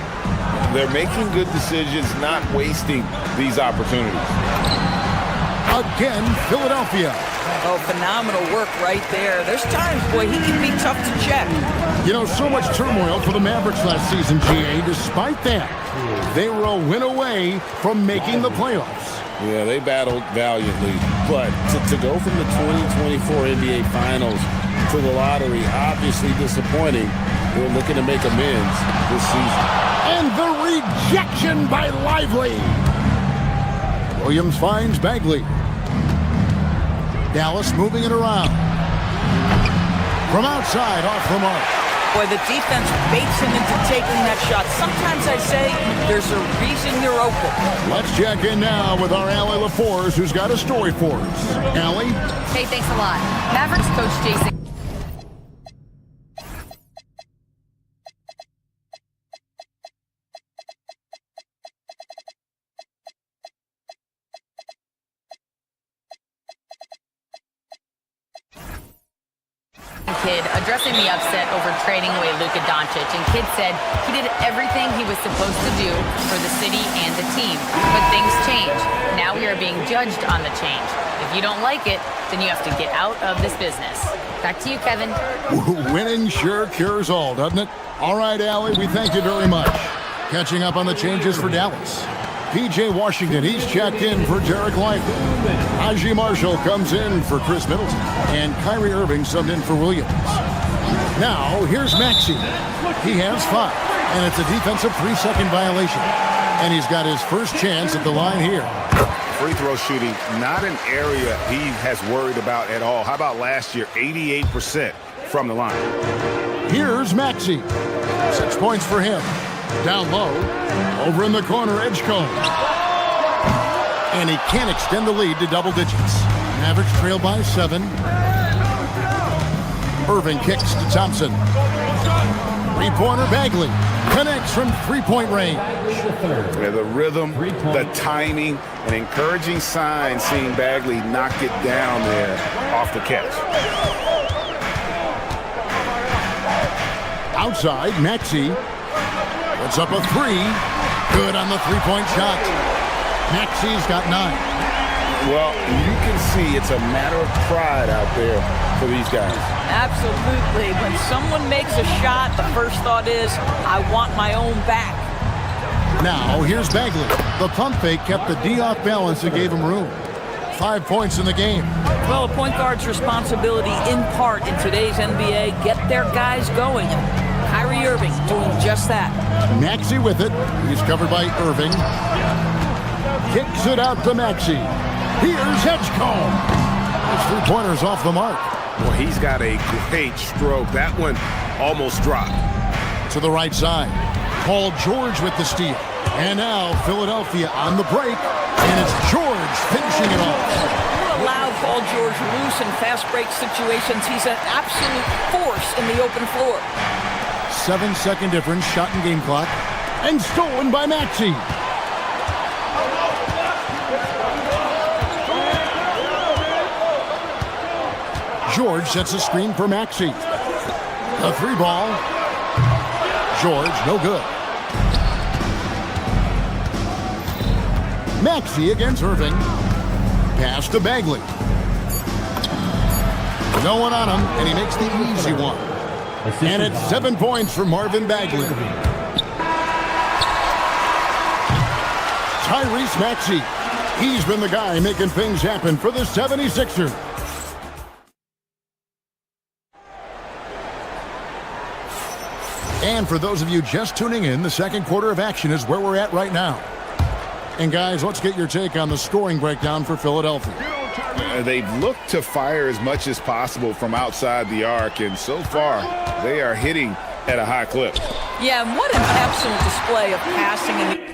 They're making good decisions, not wasting these opportunities. Again, Philadelphia. Oh, phenomenal work right there. There's times, boy, he can be tough to check. You know, so much turmoil for the Mavericks last season, GA. Despite that, they were a win away from making the playoffs. Yeah, they battled valiantly. But to go from the 2024 NBA Finals to the lottery, obviously disappointing. They're looking to make amends this season. And the rejection by Lively. Williams finds Bagley. Dallas moving it around. From outside, off the mark. Boy, the defense baits him into taking that shot. Sometimes I say there's a reason you're open. Let's check in now with our Allie LaForce, who's got a story for us. Allie? Hey, thanks a lot. Mavericks coach Jason Kidd addressing the upset over trading away Luka Doncic, and Kidd said he did everything he was supposed to do for the city and the team. But things change. Now we are being judged on the change. If you don't like it, then you have to get out of this business. Back to you, Kevin. Winning sure cures all, doesn't it? All right, Allie, we thank you very much. Catching up on the changes for Dallas. P.J. Washington, he's checked in for Derek Lively. Najee Marshall comes in for Chris Middleton. And Kyrie Irving subbed in for Williams. Now, here's Maxey. He has 5, and it's a defensive 3-second violation. And he's got his first chance at the line here. Free throw shooting, not an area he has worried about at all. How about last year, 88% from the line? Here's Maxey. 6 points for him. Down low, over in the corner, Edgecombe. And he can't extend the lead to double digits. Mavericks trail by 7. Irving kicks to Thompson. Three-pointer Bagley connects from three-point range. Yeah, the rhythm, the timing, an encouraging sign seeing Bagley knock it down there off the catch. Outside, Maxey puts up a 3. Good on the three-point shot. Maxey's got 9. Well, you can see it's a matter of pride out there for these guys. Absolutely. When someone makes a shot, the first thought is, I want my own back. Now, here's Bagley. The pump fake kept the D off balance and gave him room. 5 points in the game. Well, a point guard's responsibility, in part, in today's NBA, get their guys going. Kyrie Irving doing just that. Maxey with it. He's covered by Irving. Kicks it out to Maxey. Here's Edgecombe. His three-pointer's off the mark. Well, he's got a great stroke. That one almost dropped. To the right side. Paul George with the steal. And now Philadelphia on the break. And it's George finishing it off. Allow Paul George loose in fast break situations. He's an absolute force in the open floor. 7-second difference, shot and game clock. And stolen by Maxey. George sets a screen for Maxey. A 3-ball. George, no good. Maxey against Irving. Pass to Bagley. No one on him, and he makes the easy one. And it's 7 points for Marvin Bagley. Tyrese Maxey. He's been the guy making things happen for the 76ers. And for those of you just tuning in, the second quarter of action is where we're at right now. And guys, let's get your take on the scoring breakdown for Philadelphia. They've looked to fire as much as possible from outside the arc, and so far, they are hitting at a high clip. Yeah, and what an excellent display of passing in the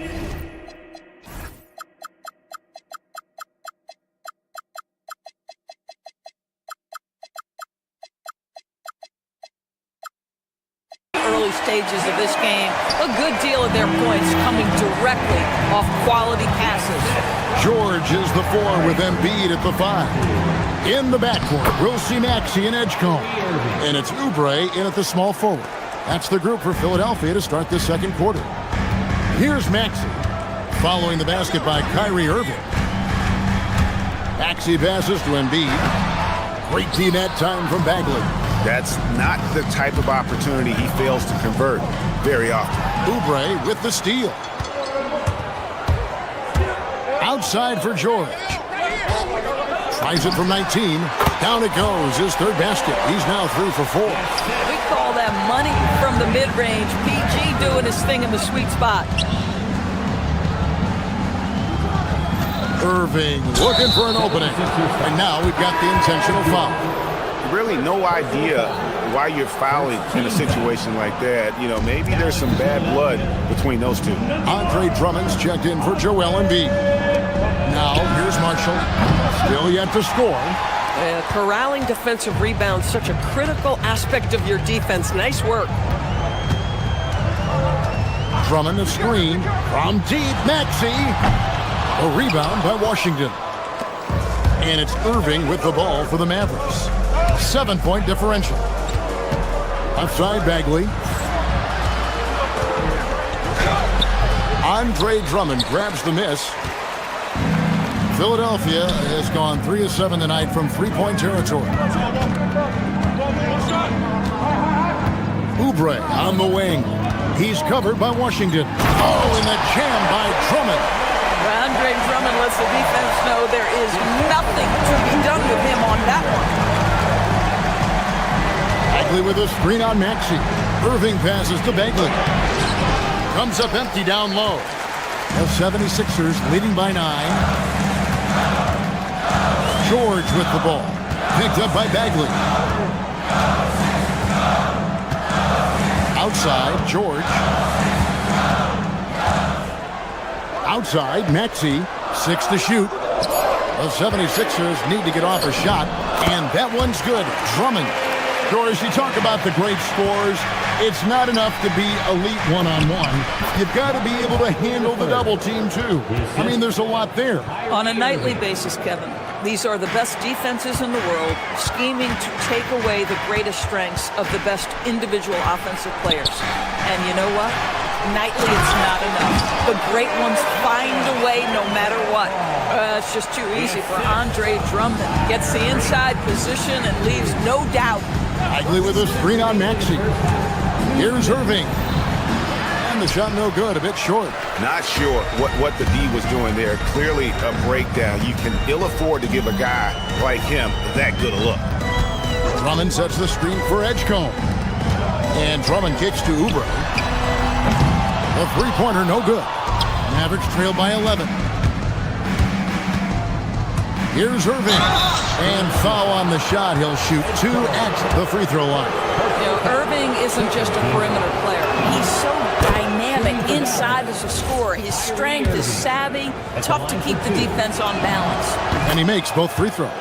early stages of this game, a good deal of their points coming directly off quality passes. George is the 4 with Embiid at the 5. In the backcourt, we'll see Maxey and Edgecombe. And it's Oubre in at the small forward. That's the group for Philadelphia to start the second quarter. Here's Maxey, following the basket by Kyrie Irving. Maxey passes to Embiid. Great team that time from Bagley. That's not the type of opportunity he fails to convert very often. Oubre with the steal. Outside for George. Tries it from 19. Down it goes. His third basket. He's now 3 for 4. We call that money from the mid-range. PG doing his thing in the sweet spot. Irving looking for an opening. And now we've got the intentional foul. Really no idea why you're fouling in a situation like that. You know, maybe there's some bad blood between those two. Andre Drummond's checked in for Joel Embiid. Now here's Marshall. Still yet to score. Corralling defensive rebounds, such a critical aspect of your defense. Nice work. Drummond a screen from deep. Maxey. A rebound by Washington. And it's Irving with the ball for the Mavericks. 7-point differential. Outside Bagley. Andre Drummond grabs the miss. Philadelphia has gone 3 of 7 tonight from 3-point territory. Oubre on the wing. He's covered by Washington. Oh, and the jam by Drummond. Andre Drummond lets the defense know there is nothing to be done with him on that one. Bagley with a screen on Maxey. Irving passes to Bagley. Comes up empty down low. The 76ers leading by 9. George with the ball. Picked up by Bagley. Outside, George. Outside, Maxey. 6 to shoot. The 76ers need to get off a shot, and that one's good. Drummond. George, you talk about the great scores. It's not enough to be elite one-on-one. You've got to be able to handle the double team, too. I mean, there's a lot there. On a nightly basis, Kevin, these are the best defenses in the world, scheming to take away the greatest strengths of the best individual offensive players. And you know what? Nightly, it's not enough. The great ones find a way no matter what. It's just too easy for Andre Drummond. Gets the inside position and leaves no doubt. Bagley with a screen on Maxey. Here's Irving. And the shot no good, a bit short. Not sure what the D was doing there. Clearly a breakdown. You can ill afford to give a guy like him that good a look. Drummond sets the screen for Edgecombe. And Drummond kicks to Oubre. A three-pointer, no good. Mavericks trail by 11. Here's Irving. And foul on the shot. He'll shoot 2 at the free throw line. You know, Irving isn't just a perimeter player. He's so dynamic inside as a scorer. His strength is savvy, tough to keep the defense on balance. And he makes both free throws.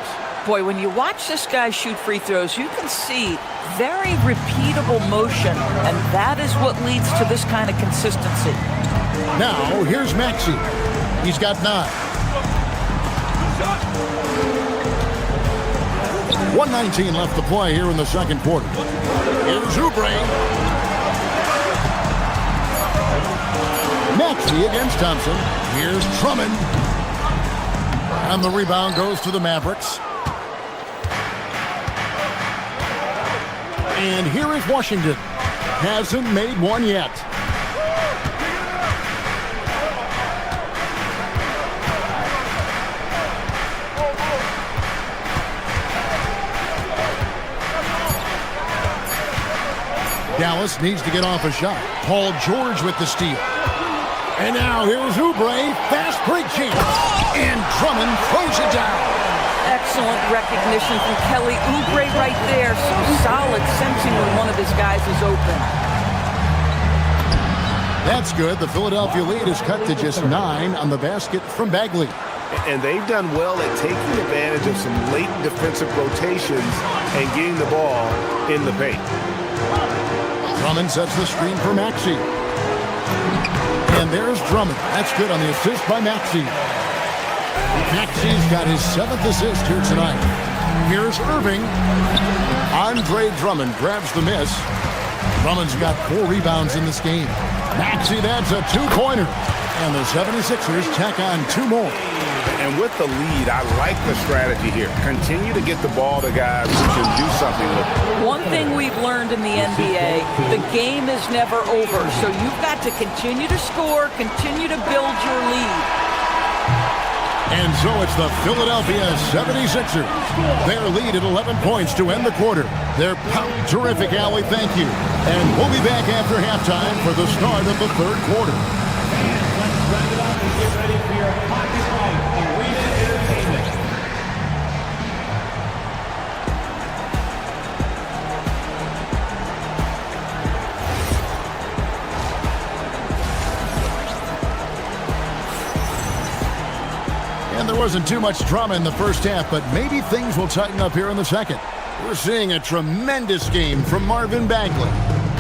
Boy, when you watch this guy shoot free throws, you can see very repeatable motion, and that is what leads to this kind of consistency. Now, here's Maxey. He's got 9. 1:19 left to play here in the second quarter. Here's Oubre. Maxey against Thompson. Here's Drummond. And the rebound goes to the Mavericks. And here is Washington. Hasn't made one yet. Dallas needs to get off a shot. Paul George with the steal. And now here's Oubre. Fast break chance. And Drummond throws it down. Excellent recognition from Kelly Oubre right there. So solid, sensing when one of his guys is open. That's good. The Philadelphia lead is cut to just 9 on the basket from Bagley. And they've done well at taking advantage of some late defensive rotations and getting the ball in the paint. Drummond sets the screen for Maxey. And there's Drummond. That's good on the assist by Maxey. Maxey's got his 7th assist here tonight. Here's Irving. Andre Drummond grabs the miss. Drummond's got 4 rebounds in this game. Maxey, that's a 2-pointer. And the 76ers tack on 2 more. And with the lead, I like the strategy here. Continue to get the ball to guys who can do something with it. One thing we've learned in the NBA, the game is never over. So you've got to continue to score, continue to build your lead. And so it's the Philadelphia 76ers. Their lead at 11 points to end the quarter. They're terrific, Allie. Thank you. And we'll be back after halftime for the start of the 3rd quarter. Let's round it up and get ready for your Pocket Fight Arena Entertainment. And there wasn't too much drama in the first half, but maybe things will tighten up here in the second. We're seeing a tremendous game from Marvin Bagley.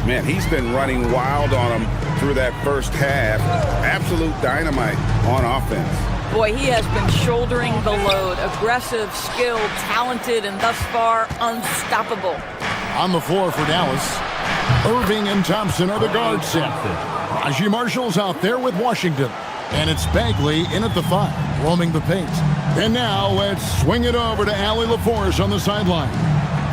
Man, he's been running wild on him through that first half. Absolute dynamite on offense. Boy, he has been shouldering the load. Aggressive, skilled, talented, and thus far, unstoppable. On the floor for Dallas, Irving and Thompson are the guard set. Raji Marshall's out there with Washington. And it's Bagley in at the 5, roaming the paint. And now let's swing it over to Allie LaForce on the sideline.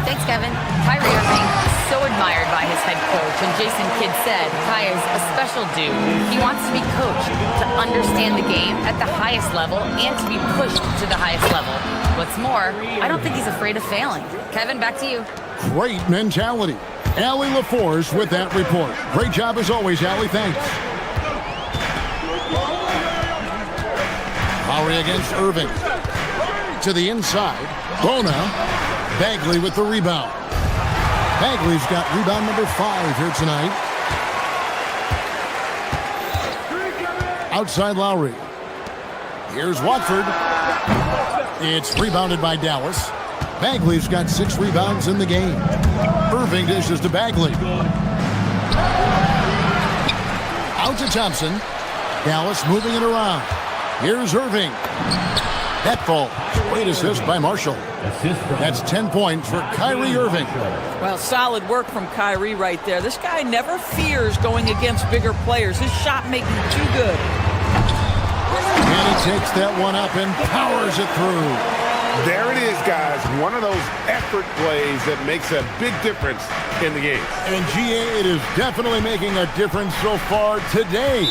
Thanks, Kevin. Kyrie Irving is so admired by his head coach, and Jason Kidd said Kai is a special dude. He wants to be coached to understand the game at the highest level and to be pushed to the highest level. What's more, I don't think he's afraid of failing. Kevin, back to you. Great mentality. Allie LaForce with that report. Great job as always, Allie. Thanks. Lowry against Irving. To the inside. Bona. Bagley with the rebound. Bagley's got rebound number 5 here tonight. Outside Lowry. Here's Watford. It's rebounded by Dallas. Bagley's got 6 rebounds in the game. Irving dishes to Bagley. Out to Thompson. Dallas moving it around. Here's Irving. That falls. Great assist by Marshall. That's 10 points for Kyrie Irving. Well, solid work from Kyrie right there. This guy never fears going against bigger players. His shot making too good. And he takes that one up and powers it through. There it is, guys. One of those effort plays that makes a big difference in the game. And GA, it is definitely making a difference so far today.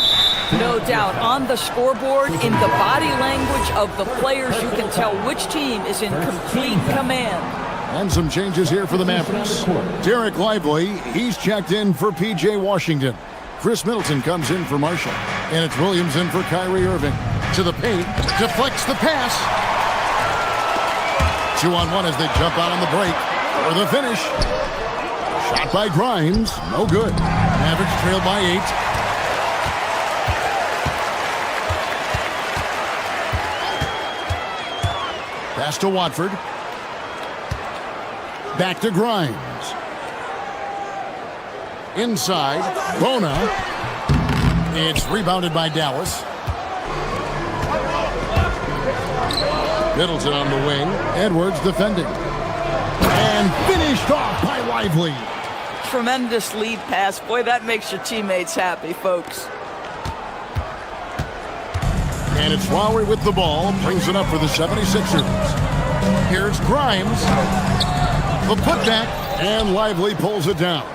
No doubt. On the scoreboard, in the body language of the players, you can tell which team is in complete command. And some changes here for the Mavericks. Derek Lively, he's checked in for P.J. Washington. Chris Middleton comes in for Marshall. And it's Williams in for Kyrie Irving. To the paint, deflects the pass. 2-on-1 as they jump out on the break. For the finish. Shot by Grimes, no good. Mavericks trailed by 8. Pass to Watford. Back to Grimes. Inside, Bona. It's rebounded by Dallas. Middleton on the wing. Edwards defending. And finished off by Lively. Tremendous lead pass. Boy, that makes your teammates happy, folks. And it's Lowry with the ball. Brings it up for the 76ers. Here's Grimes. The putback. And Lively pulls it down.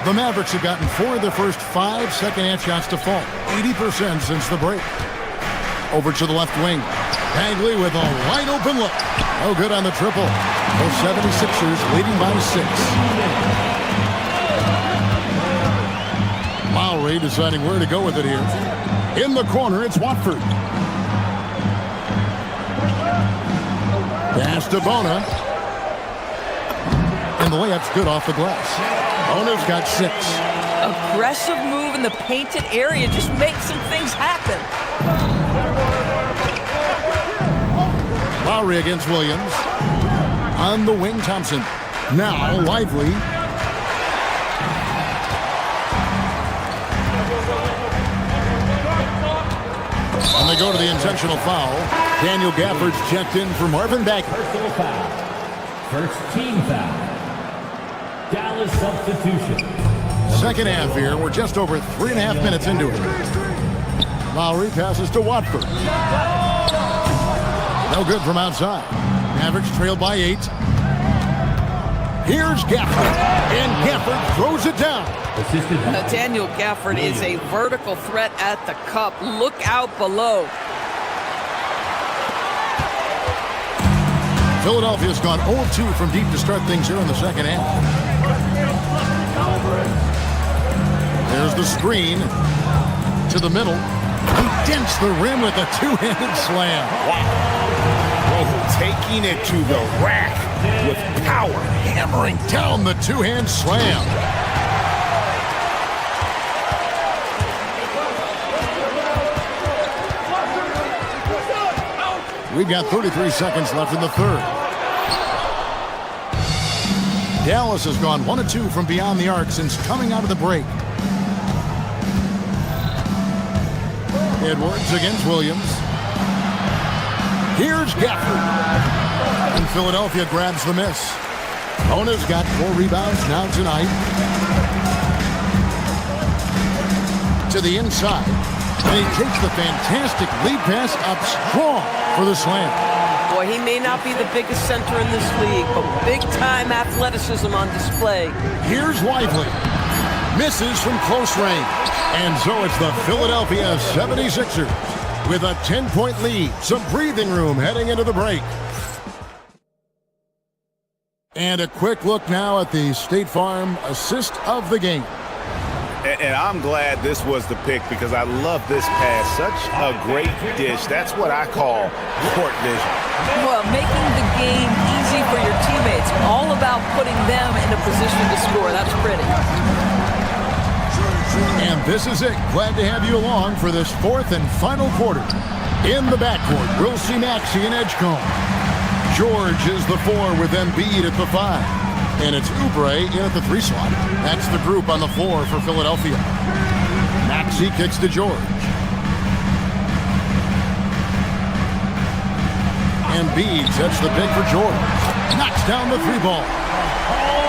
The Mavericks have gotten 4 of their first 5 second-half shots to fall. 80% since the break. Over to the left wing. Bagley with a wide-open look. No good on the triple. The 76ers leading by 6. Lowry deciding where to go with it here. In the corner, it's Watford. Pass to Bona. And the layup's good off the glass. Bona's got 6. Aggressive move in the painted area just makes some things happen. Lowry against Williams. On the wing, Thompson. Now, Lively. And they go to the intentional foul. Daniel Gafford's checked in for Marvin Bagley. Personal foul. First team foul. Dallas substitution. Second half here. We're just over 3.5 minutes into it. Lowry passes to Watford. No good from outside. Mavericks trailed by 8. Here's Gafford. And Gafford throws it down. Daniel Gafford is a vertical threat at the cup. Look out below. Philadelphia's gone 0-2 from deep to start things here in the second half. There's the screen to the middle. He dents the rim with a two-handed slam. Wow. Taking it to the rack with power. Hammering down the two-hand slam. We've got 33 seconds left in the third. Dallas has gone 1-2 from beyond the arc since coming out of the break. Edwards against Williams. Here's Gafford. And Philadelphia grabs the miss. Bona's got 4 rebounds now tonight. To the inside. And he takes the fantastic lead pass up strong for the slam. Boy, he may not be the biggest center in this league, but big-time athleticism on display. Here's Lively. Misses from close range. And so it's the Philadelphia 76ers with a 10-point lead. Some breathing room heading into the break. And a quick look now at the State Farm assist of the game. And I'm glad this was the pick because I love this pass. Such a great dish. That's what I call court vision. Well, making the game easy for your teammates. All about putting them in a position to score. That's pretty. And this is it. Glad to have you along for this fourth and final quarter. In the backcourt, we'll see Maxey and Edgecombe. George is the 4 with Embiid at the 5. And it's Oubre in at the 3 slot. That's the group on the floor for Philadelphia. Maxey kicks to George. Embiid sets the pick for George. Knocks down the 3 ball.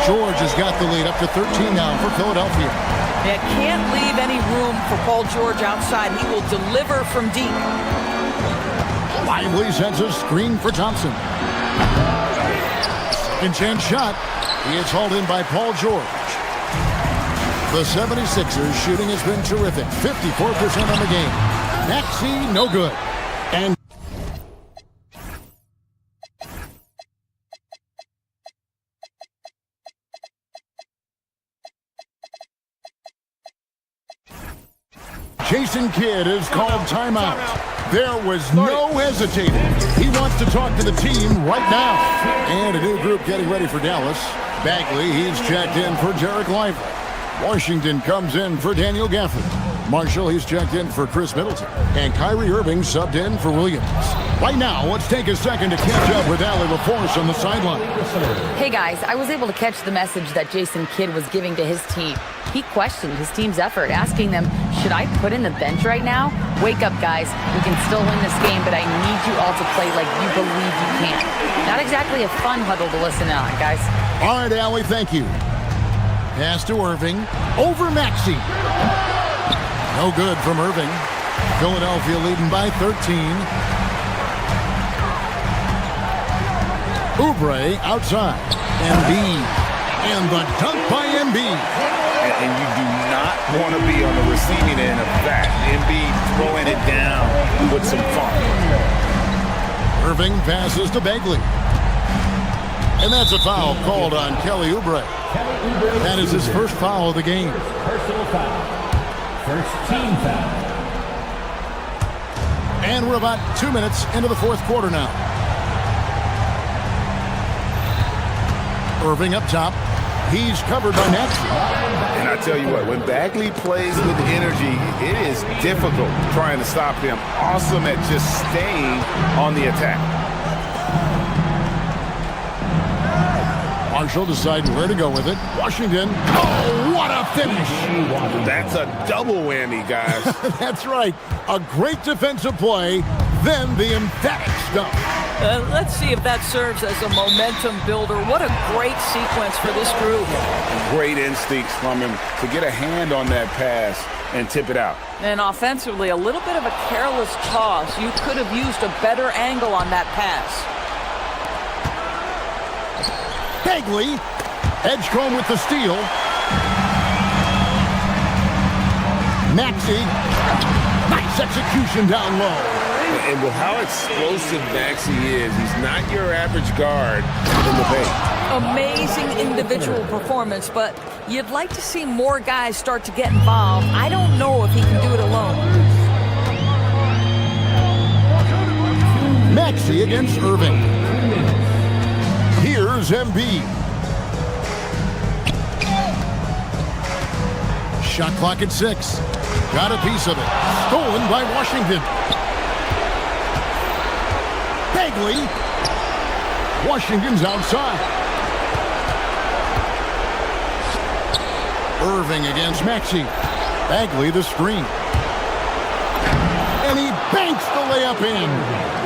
George has got the lead up to 13 now for Philadelphia. Yeah, can't leave any room for Paul George outside. He will deliver from deep. Lively sends a screen for Thompson. Second chance shot. He is hauled in by Paul George. The 76ers shooting has been terrific. 54% on the game. Maxey, no good. And Jason Kidd is called timeout. There was no hesitating. He wants to talk to the team right now. And a new group getting ready for Dallas. Bagley, he's checked in for Derek Lively. Washington comes in for Daniel Gafford. Marshall, he's checked in for Chris Middleton. And Kyrie Irving subbed in for Williams. Right now, let's take a second to catch up with Allie LaForce on the sideline. Hey guys, I was able to catch the message that Jason Kidd was giving to his team. He questioned his team's effort, asking them, should I put in the bench right now? Wake up, guys. We can still win this game, but I need you all to play like you believe you can. Not exactly a fun huddle to listen on, guys. All right, Allie, thank you. Pass to Irving. Over Maxey. No good from Irving. Philadelphia leading by 13. Oubre outside. Embiid. And the dunk by Embiid. And you do not want to be on the receiving end of that. Embiid throwing it down with some fun. Irving passes to Bagley. And that's a foul called on Kelly Oubre. That is his first foul of the game. Personal foul. First team foul. And we're about 2 minutes into the fourth quarter now. Irving up top. He's covered by Maxey. And I tell you what, when Bagley plays with energy, it is difficult trying to stop him. Awesome at just staying on the attack. Marshall deciding where to go with it. Washington. Oh, what a finish. That's a double whammy, guys. That's right. A great defensive play, then the emphatic stuff. Let's see if that serves as a momentum builder. What a great sequence for this group. Great instincts from him to get a hand on that pass and tip it out. And offensively, a little bit of a careless toss. You could have used a better angle on that pass. Bagley, Edgecombe with the steal. Maxey, nice execution down low. And with how explosive Maxey is, he's not your average guard in the paint. Amazing individual performance, but you'd like to see more guys start to get involved. I don't know if he can do it alone. Maxey against Irving. Here's Embiid. Shot clock at 6. Got a piece of it. Stolen by Washington. Bagley. Washington's outside. Irving against Maxey. Bagley the screen. And he banks the layup in.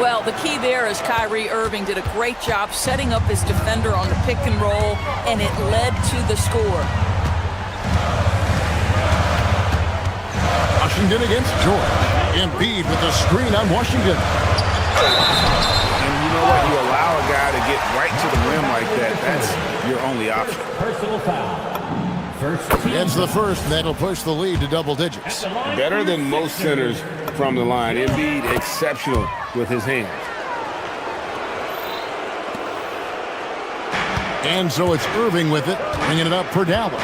Well, the key there is Kyrie Irving did a great job setting up his defender on the pick and roll, and it led to the score. Washington against George. Embiid with the screen on Washington. And you know what? You allow a guy to get right to the rim like that. That's your only option. Personal foul. It's the first, and that'll push the lead to double digits. Better than most centers from the line. Embiid exceptional with his hands. And so it's Irving with it, bringing it up for Dallas.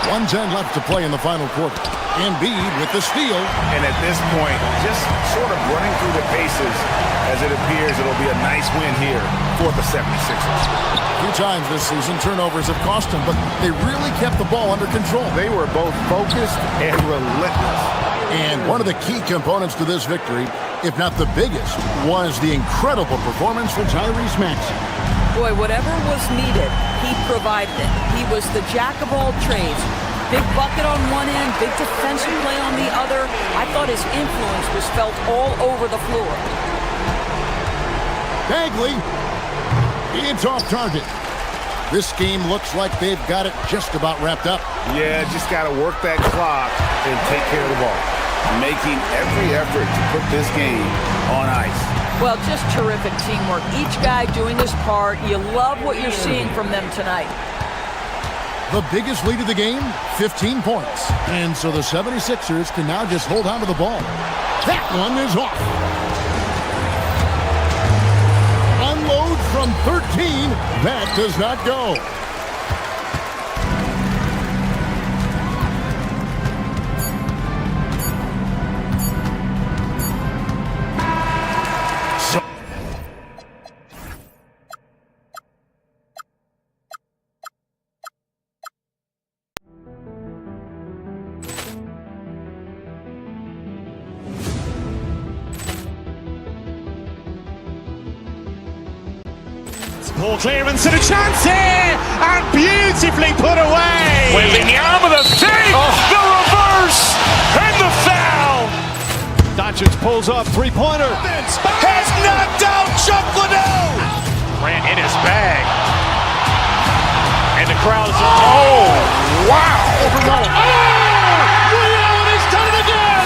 .110 left to play in the final quarter. Embiid with the steal. And at this point, just sort of running through the paces as it appears it'll be a nice win here for the 76ers. A few times this season, turnovers have cost them, but they really kept the ball under control. They were both focused and relentless. And one of the key components to this victory, if not the biggest, was the incredible performance from Tyrese Maxey. Boy, whatever was needed, he provided it. He was the jack of all trades. Big bucket on one end, big defensive play on the other. I thought his influence was felt all over the floor. Bagley, it's off target. This game looks like they've got it just about wrapped up. Yeah, just got to work that clock and take care of the ball. Making every effort to put this game on ice. Well, just terrific teamwork. Each guy doing his part. You love what you're seeing from them tonight. The biggest lead of the game, 15 points. And so the 76ers can now just hold on to the ball. That one is off. Unload from 13. That does not go. Ball clearance and a chance here, and beautifully put away. Wembanyama the save, the reverse, and the foul. Doncic pulls up, three-pointer. Has knocked out Chuck Liddell. Ran in his bag. And the crowd is, oh, wow. He's done it again.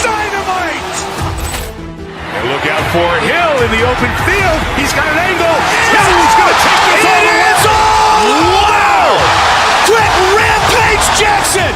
Dynamite. And look out for Hill in the open field. He's got an angle. He's going to take this all the way. Wow! Quick Rampage Jackson.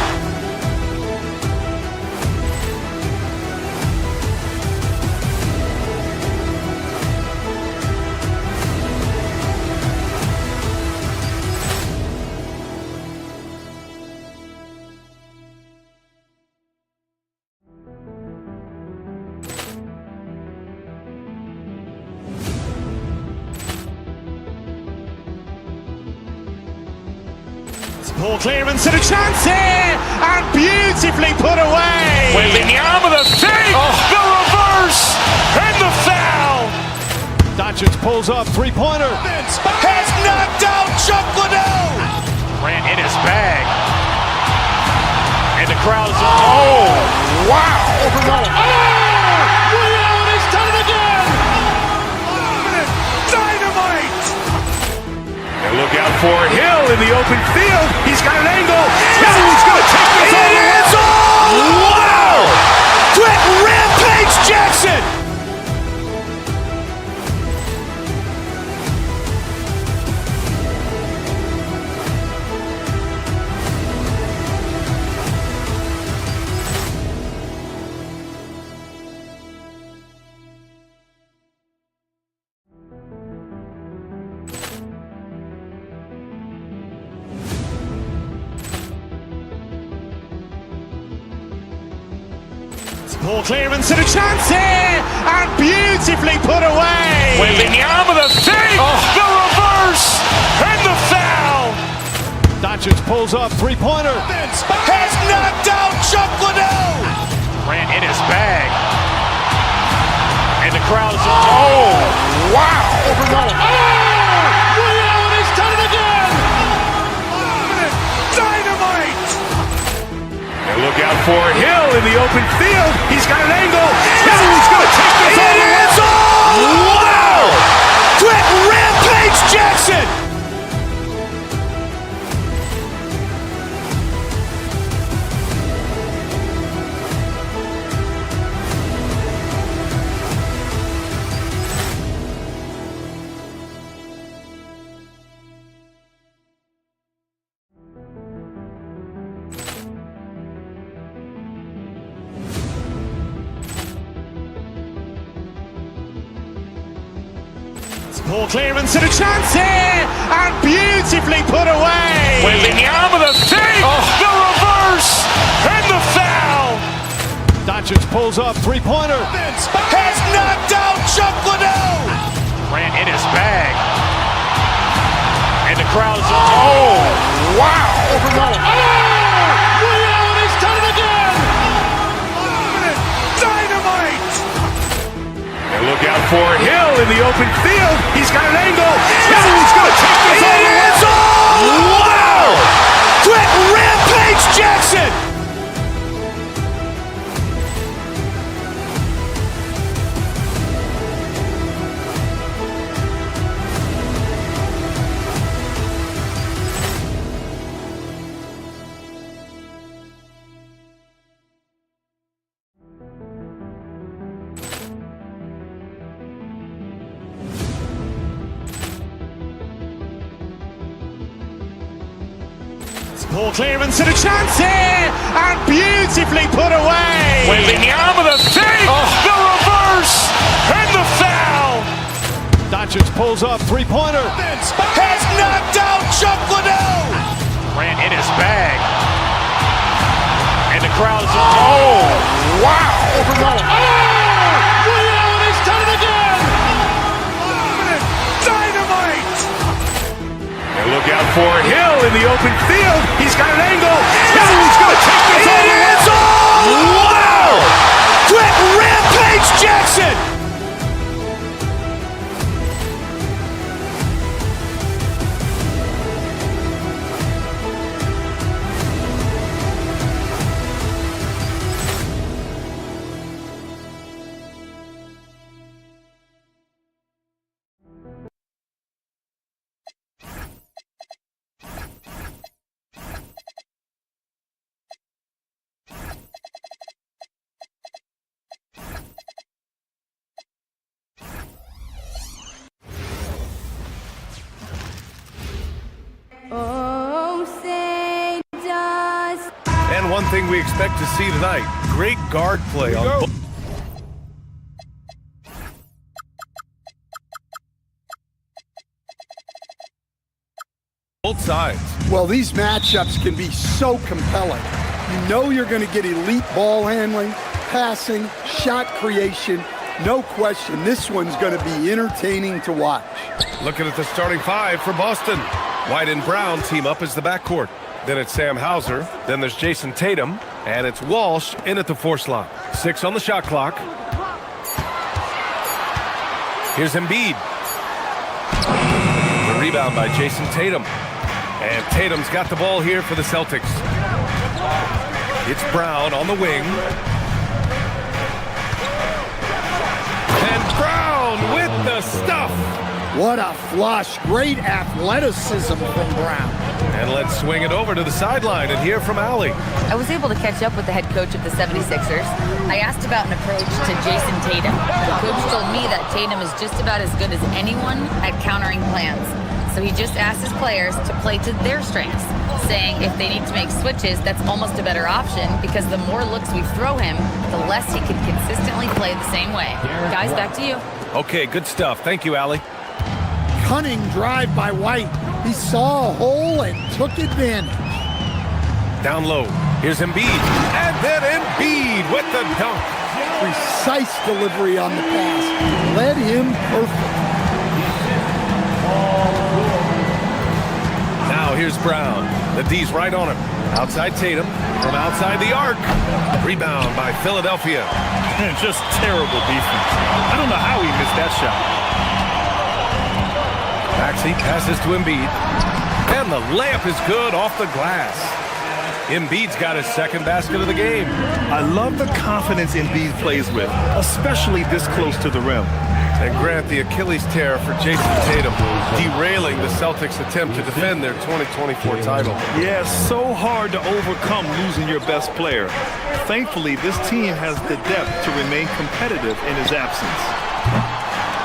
Ball clearance and a chance here, and beautifully put away. Wembanyama the save, the reverse. reverse, and the foul. Doncic pulls up, three-pointer. Has knocked out Chuck Liddell. Grant in his bag. And the crowd is... Oh, wow. Ray Allen has done it again. Dynamite. And look out for Hill in the open field. He's got an angle. Hill's going to take this all the way. Wow. Quick rampage Jackson. Ball clearance and a chance here, and beautifully put away. Wembanyama the fake, the reverse, and the foul. Doncic pulls up, three-pointer. Has knocked out Chuck Liddell. Grant in his bag. And the crowd is... Oh, wow. Ray Allen has done it again. Dynamite. And look out for Hill in the open field. He's got an angle. Hill's going to take this all the way. Wow. Quick rampage Jackson. Ball clearance and a chance here, and beautifully put away. Wembanyama the fake, the reverse, and the foul. Doncic pulls up, three-pointer. Has knocked out Chuck Liddell. Grant in his bag. And the crowd is... Oh, wow. Ray Allen has done it again. Dynamite. And look out for Hill in the open field. He's got an angle. Hill's going to take this all the way. Wow. Quick rampage Jackson. Ball clearance and a chance here, and beautifully put away. Wembanyama the fake, the reverse, and the foul. Doncic pulls up, three-pointer. Has knocked out Chuck Liddell. Grant in his bag. And the crowd is... Oh, wow. Ray Allen has done it again. Dynamite. And look out for Hill in the open field. He's got an angle. Hill's going to take this all the way. Wow. Quick rampage Jackson. And one thing we expect to see tonight, great guard play on both. Both sides. Well, these matchups can be so compelling. You know you're going to get elite ball handling, passing, shot creation. No question, this one's going to be entertaining to watch. Looking at the starting five for Boston. White and Brown team up as the backcourt. Then it's Sam Hauser. Then there's Jason Tatum. And it's Walsh in at the 4 slot. 6 on the shot clock. Here's Embiid. The rebound by Jason Tatum. And Tatum's got the ball here for the Celtics. It's Brown on the wing. And Brown with the stuff. What a flush. Great athleticism from Brown. And let's swing it over to the sideline and hear from Allie. I was able to catch up with the head coach of the 76ers. I asked about an approach to Jason Tatum. The coach told me that Tatum is just about as good as anyone at countering plans. So he just asked his players to play to their strengths, saying if they need to make switches, that's almost a better option because the more looks we throw him, the less he can consistently play the same way. Guys, back to you. Okay, good stuff. Thank you, Allie. Cunning drive by White. He saw a hole and took advantage. Down low. Here's Embiid. And then Embiid with the dunk. Precise delivery on the pass. Led him perfect. Now here's Brown. The D's right on him. Outside Tatum. From outside the arc. Rebound by Philadelphia. Just terrible defense. I don't know how he missed that shot. Maxey passes to Embiid. And the layup is good off the glass. Embiid's got his second basket of the game. I love the confidence Embiid plays with, especially this close to the rim. And Grant, the Achilles tear for Jason Tatum, derailing the Celtics' attempt to defend their 2024 title. Yeah, so hard to overcome losing your best player. Thankfully, this team has the depth to remain competitive in his absence.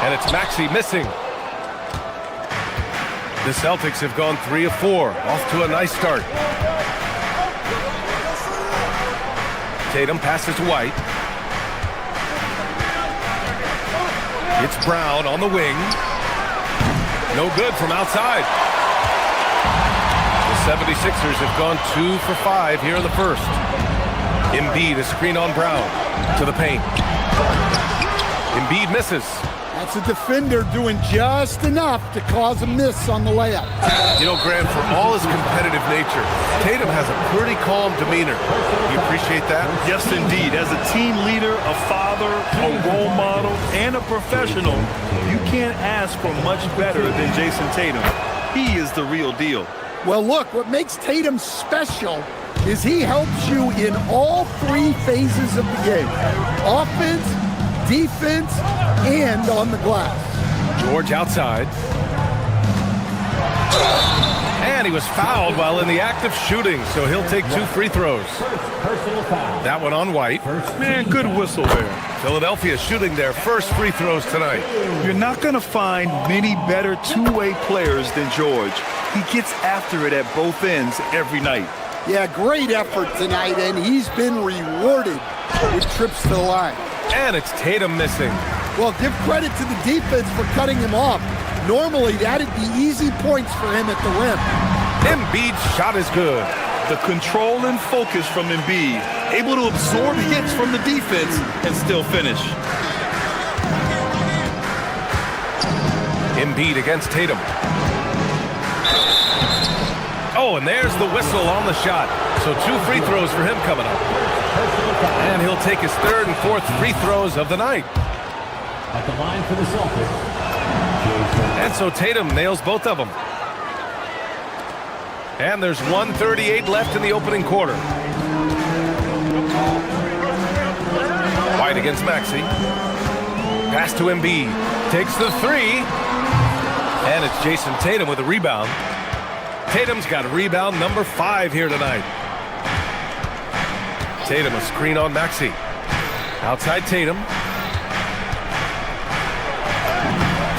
And it's Maxey missing. The Celtics have gone 3 of 4, off to a nice start. Tatum passes to White. It's Brown on the wing. No good from outside. The 76ers have gone 2 for 5 here in the first. Embiid, a screen on Brown to the paint. Embiid misses. That's a defender doing just enough to cause a miss on the layup. You know, Grant, for all his competitive nature, Tatum has a pretty calm demeanor. You appreciate that? Yes, indeed. As a team leader, a father, a role model, and a professional, you can't ask for much better than Jason Tatum. He is the real deal. Well, look, what makes Tatum special is he helps you in all 3 phases of the game. Offense, defense, and on the glass. George outside. And he was fouled while in the act of shooting, so he'll take 2 free throws. That one on White. Man, good whistle there. Philadelphia shooting their first free throws tonight. You're not going to find many better two-way players than George. He gets after it at both ends every night. Yeah, great effort tonight, and he's been rewarded with trips to the line. And it's Tatum missing. Well, give credit to the defense for cutting him off. Normally, that'd be easy points for him at the rim. Embiid's shot is good. The control and focus from Embiid, able to absorb hits from the defense and still finish. Embiid against Tatum. Oh, and there's the whistle on the shot. So 2 free throws for him coming up. And he'll take his 3rd and 4th free throws of the night. At the line for the Celtics. And so Tatum nails both of them. And there's 1:38 left in the opening quarter. White against Maxey. Pass to Embiid. Takes the 3. And it's Jason Tatum with a rebound. Tatum's got rebound number 5 here tonight. Tatum a screen on Maxey. Outside Tatum.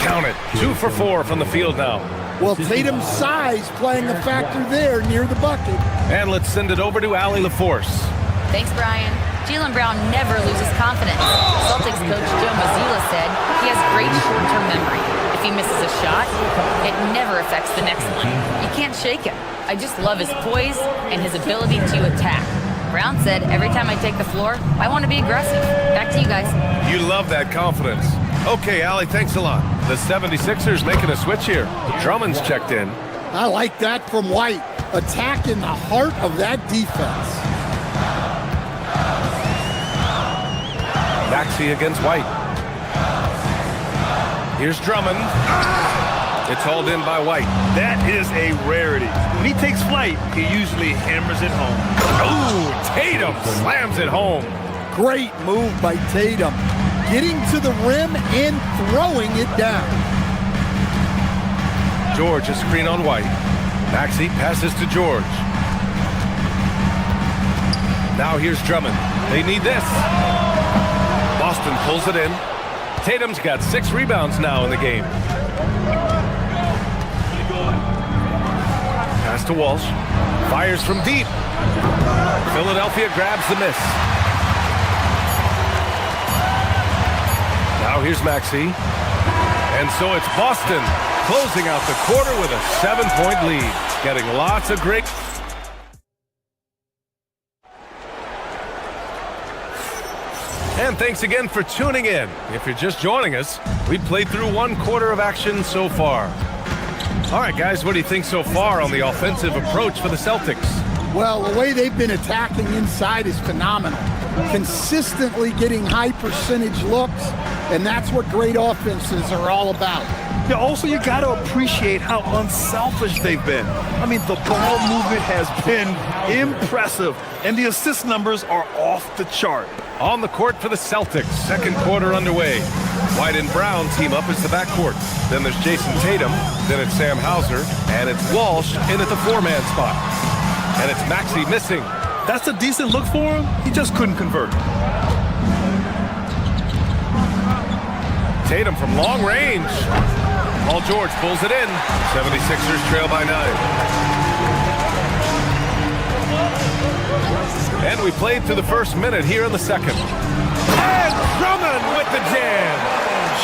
Count it. 2 for 4 from the field now. Well, Tatum's size playing a factor there near the bucket. And let's send it over to Allie LaForce. Thanks, Brian. Jaylen Brown never loses confidence. Celtics coach Joe Mazzulla said he has great short-term memory. If he misses a shot, it never affects the next one. You can't shake him. I just love his poise and his ability to attack. Brown said, every time I take the floor, I want to be aggressive. Back to you guys. You love that confidence. Okay, Allie, thanks a lot. The 76ers making a switch here. Drummond's checked in. I like that from White. Attack in the heart of that defense. Maxey against White. Here's Drummond. It's hauled in by White. That is a rarity. When he takes flight, he usually hammers it home. Ooh, Tatum slams it home. Great move by Tatum. Getting to the rim and throwing it down. George, a screen on White. Maxey passes to George. Now here's Drummond. They need this. Boston pulls it in. Tatum's got 6 rebounds now in the game. Pass to Walsh. Fires from deep. Philadelphia grabs the miss. Now here's Maxey. And so it's Boston closing out the quarter with a 7-point lead. Getting lots of great... And thanks again for tuning in. If you're just joining us, we've played through 1 quarter of action so far. All right, guys, what do you think so far on the offensive approach for the Celtics? Well, the way they've been attacking inside is phenomenal. Consistently getting high percentage looks, and that's what great offenses are all about. Yeah, also, you got to appreciate how unselfish they've been. I mean, the ball movement has been impressive, and the assist numbers are off the chart. On the court for the Celtics, 2nd quarter underway. White and Brown team up as the backcourt. Then there's Jason Tatum, then it's Sam Hauser, and it's Walsh in at the 4-man spot. And it's Maxey missing. That's a decent look for him. He just couldn't convert. Tatum from long range. Paul George pulls it in. 76ers trail by 9. And we played through the first minute here in the second. And Drummond with the jam.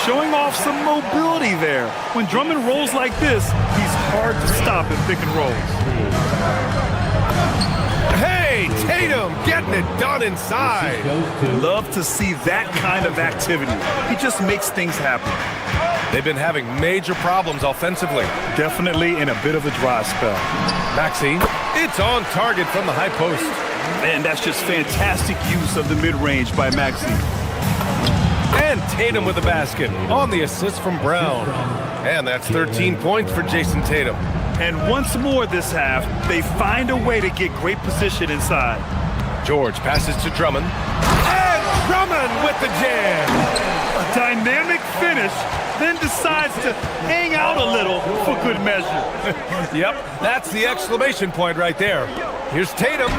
Showing off some mobility there. When Drummond rolls like this, he's hard to stop in pick and rolls. Hey, Tatum getting it done inside. Love to see that kind of activity. He just makes things happen. They've been having major problems offensively. Definitely in a bit of a dry spell. Maxey, it's on target from the high post. Man, that's just fantastic use of the mid-range by Maxey. And Tatum with the basket on the assist from Brown. And that's 13 points for Jason Tatum. And once more this half, they find a way to get great position inside. George passes to Drummond. And Drummond with the jam. A dynamic finish, then decides to hang out a little for good measure. Yep, that's the exclamation point right there. Here's Tatum.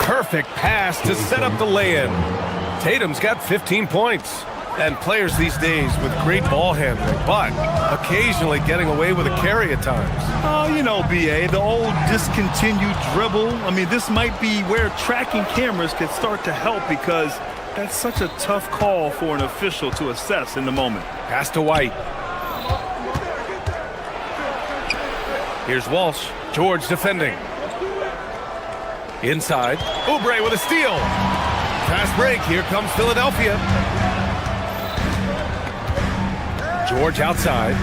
Perfect pass to set up the lay-in. Tatum's got 15 points. And players these days with great ball handling, but occasionally getting away with a carry at times. Oh, you know, BA, the old discontinued dribble. I mean, this might be where tracking cameras could start to help because that's such a tough call for an official to assess in the moment. Pass to White. Here's Walsh. George defending. Inside. Oubre with a steal. Fast break. Here comes Philadelphia. George outside.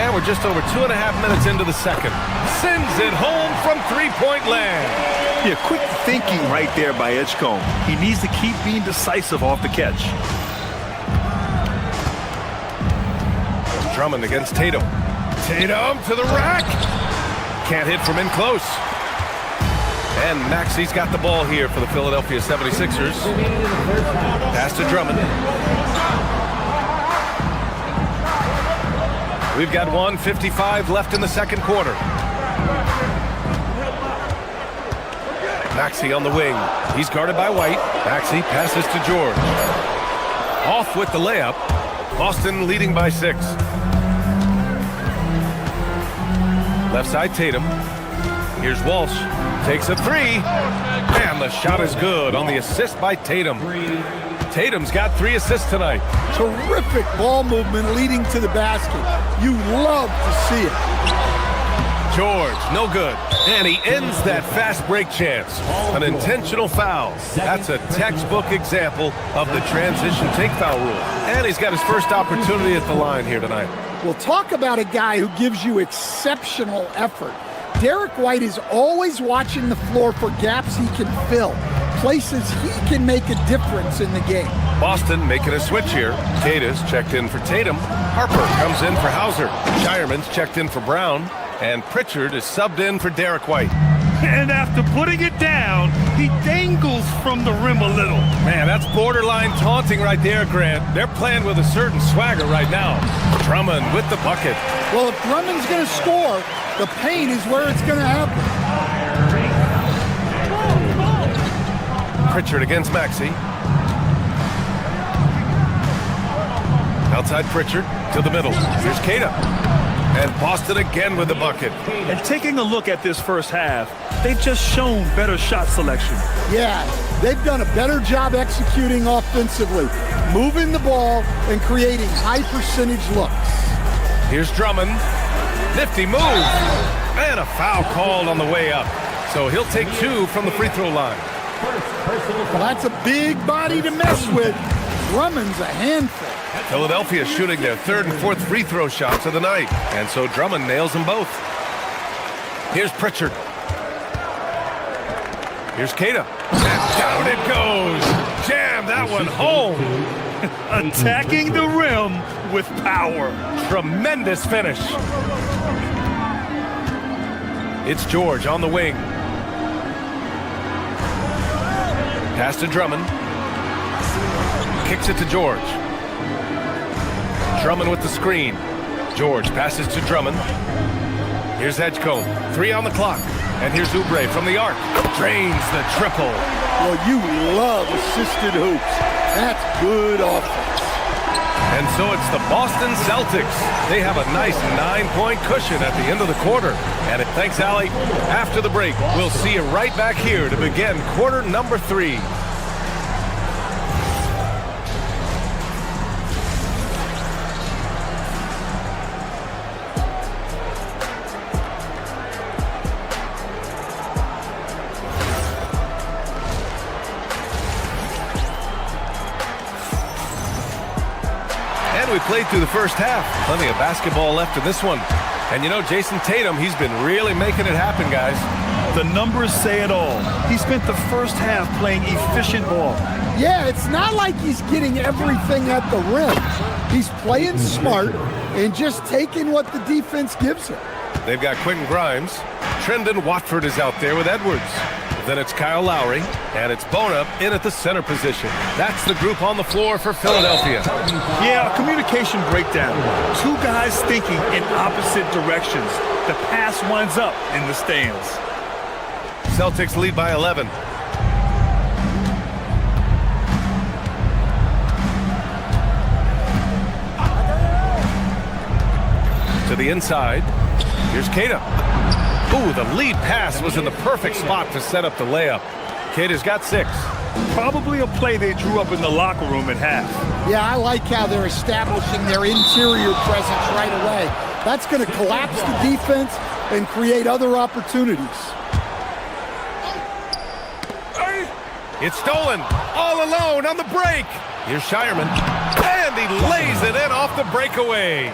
And we're just over 2.5 minutes into the second. Sends it home from 3-point land. Yeah, quick thinking right there by Edgecombe. He needs to keep being decisive off the catch. Drummond against Tatum. Tatum to the rack. Can't hit from in close. And Maxey's got the ball here for the Philadelphia 76ers. Pass to Drummond. We've got 1:55 left in the second quarter. Maxey on the wing. He's guarded by White. Maxey passes to George. Off with the layup. Boston leading by 6. Left side Tatum. Here's Walsh. Takes a 3. And the shot is good on the assist by Tatum. Tatum's got 3 assists tonight. Terrific ball movement leading to the basket. You love to see it. George, no good. And he ends that fast break chance. An intentional foul. That's a textbook example of the transition take foul rule. And he's got his first opportunity at the line here tonight. Well, talk about a guy who gives you exceptional effort. Derek White is always watching the floor for gaps he can fill. places he can make a difference in the game. Boston making a switch here. Cada's checked in for Tatum. Harper comes in for Hauser. Shireman's checked in for Brown. And Pritchard is subbed in for Derek White. And after putting it down, he dangles from the rim a little. Man, that's borderline taunting right there, Grant. They're playing with a certain swagger right now. Drummond with the bucket. Well, if Drummond's going to score, the paint is where it's going to happen. Pritchard against Maxey. Outside Pritchard to the middle. Here's Cada. And Boston again with the bucket. And taking a look at this first half, they've just shown better shot selection. Yeah, they've done a better job executing offensively, moving the ball and creating high percentage looks. Here's Drummond. Nifty move. And a foul called on the way up. So he'll take 2 from the free throw line. Well, that's a big body to mess with. Drummond's a handful. Philadelphia shooting their 3rd and 4th free throw shots of the night. And so Drummond nails them both. Here's Pritchard. Here's Cada. And down it goes. Jam that one home. Attacking the rim with power. Tremendous finish. It's George on the wing. Pass to Drummond. Kicks it to George. Drummond with the screen. George passes to Drummond. Here's Edgecombe. 3 on the clock. And here's Oubre from the arc. Drains the triple. Well, you love assisted hoops. That's good offense. And so it's the Boston Celtics. They have a nice 9-point cushion at the end of the quarter. And thanks, Allie. After the break, we'll see you right back here to begin quarter number 3. We played through the first half. Plenty of basketball left in this one. And you know, Jason Tatum, he's been really making it happen, guys. The numbers say it all. He spent the first half playing efficient ball. Yeah, it's not like he's getting everything at the rim. He's playing smart and just taking what the defense gives him. They've got Quentin Grimes. Trendon Watford is out there with Edwards. Then it's Kyle Lowry, and it's Bona in at the center position. That's the group on the floor for Philadelphia. Yeah, a communication breakdown. 2 guys thinking in opposite directions. The pass winds up in the stands. Celtics lead by 11. To the inside. Here's Cada. Ooh, the lead pass was in the perfect spot to set up the layup. Cada's got 6. Probably a play they drew up in the locker room at half. Yeah, I like how they're establishing their interior presence right away. That's going to collapse the defense and create other opportunities. It's stolen. All alone on the break. Here's Shireman. And he lays it in off the breakaway.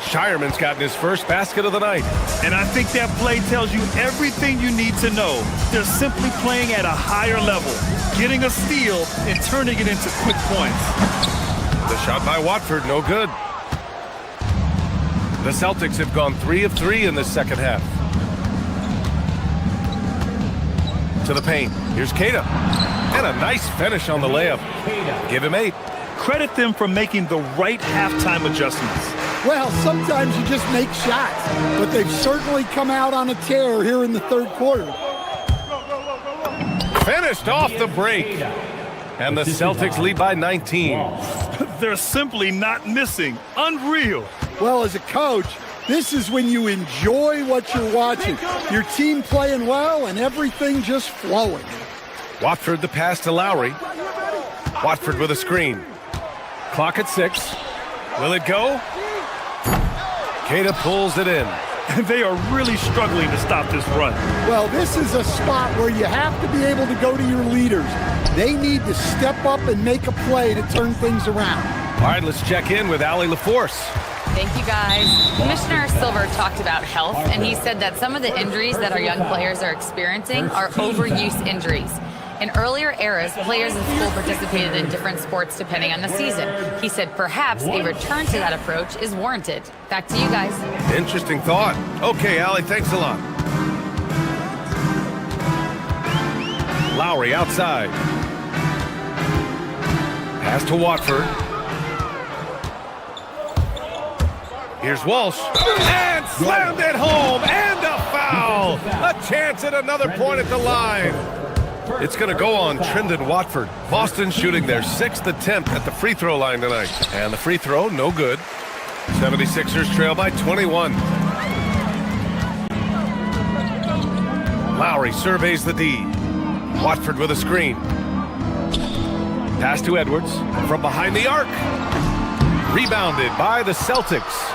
Shireman's gotten his first basket of the night. And I think that play tells you everything you need to know. They're simply playing at a higher level, getting a steal and turning it into quick points. The shot by Watford, no good. The Celtics have gone 3 of 3 in this second half. To the paint. Here's Cada. And a nice finish on the layup. Give him 8. Credit them for making the right halftime adjustments. Well, sometimes you just make shots, but they've certainly come out on a tear here in the third quarter. Finished off the break. And the Celtics lead by 19. They're simply not missing. Unreal. Well, as a coach, this is when you enjoy what you're watching. Your team playing well and everything just flowing. Watford the pass to Lowry. Watford with a screen. Clock at 6. Will it go? Cada pulls it in. They are really struggling to stop this run. Well, this is a spot where you have to be able to go to your leaders. They need to step up and make a play to turn things around. All right, let's check in with Allie LaForce. Thank you, guys. Commissioner Silver talked about health, and he said that some of the injuries that our young players are experiencing are overuse injuries. In earlier eras, players in school participated in different sports depending on the season. He said perhaps a return to that approach is warranted. Back to you guys. Interesting thought. Okay, Allie, thanks a lot. Lowry outside. Pass to Watford. Here's Walsh. And slammed it home. And a foul. A chance at another point at the line. It's going to go on Trendon Watford. Boston shooting their 6th attempt at the free throw line tonight. And the free throw, no good. 76ers trail by 21. Lowry surveys the D. Watford with a screen. Pass to Edwards from behind the arc. Rebounded by the Celtics.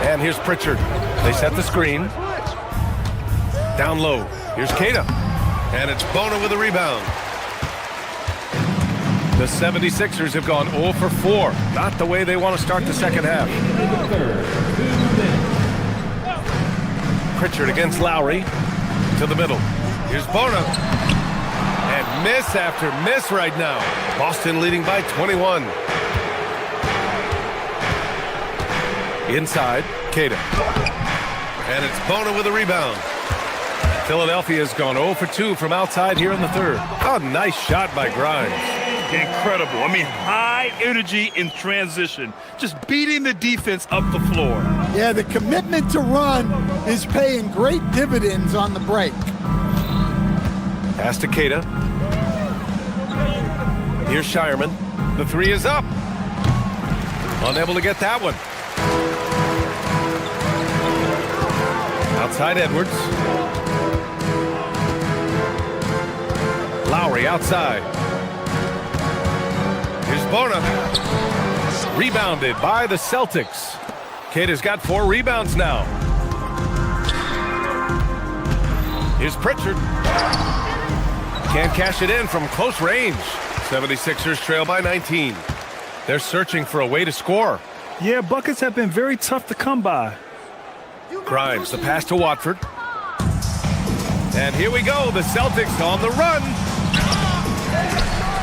And here's Pritchard. They set the screen. Down low. Here's Keita. And it's Bona with a rebound. The 76ers have gone 0 for 4. Not the way they want to start the second half. Pritchard against Lowry. To the middle. Here's Bona. And miss after miss right now. Boston leading by 21. Inside, Keita. And it's Bona with a rebound. Philadelphia's gone 0 for 2 from outside here in the third. Oh, nice shot by Grimes. Incredible. I mean, high energy in transition. Just beating the defense up the floor. Yeah, the commitment to run is paying great dividends on the break. Pass to Keita. Here's Shireman. The three is up. Unable to get that one. Outside Edwards. Lowry outside. Here's Bona. Rebounded by the Celtics. Keita's got 4 rebounds now. Here's Pritchard. Can't cash it in from close range. 76ers trail by 19. They're searching for a way to score. Yeah, buckets have been very tough to come by. Grimes, the pass to Watford. And here we go, the Celtics on the run.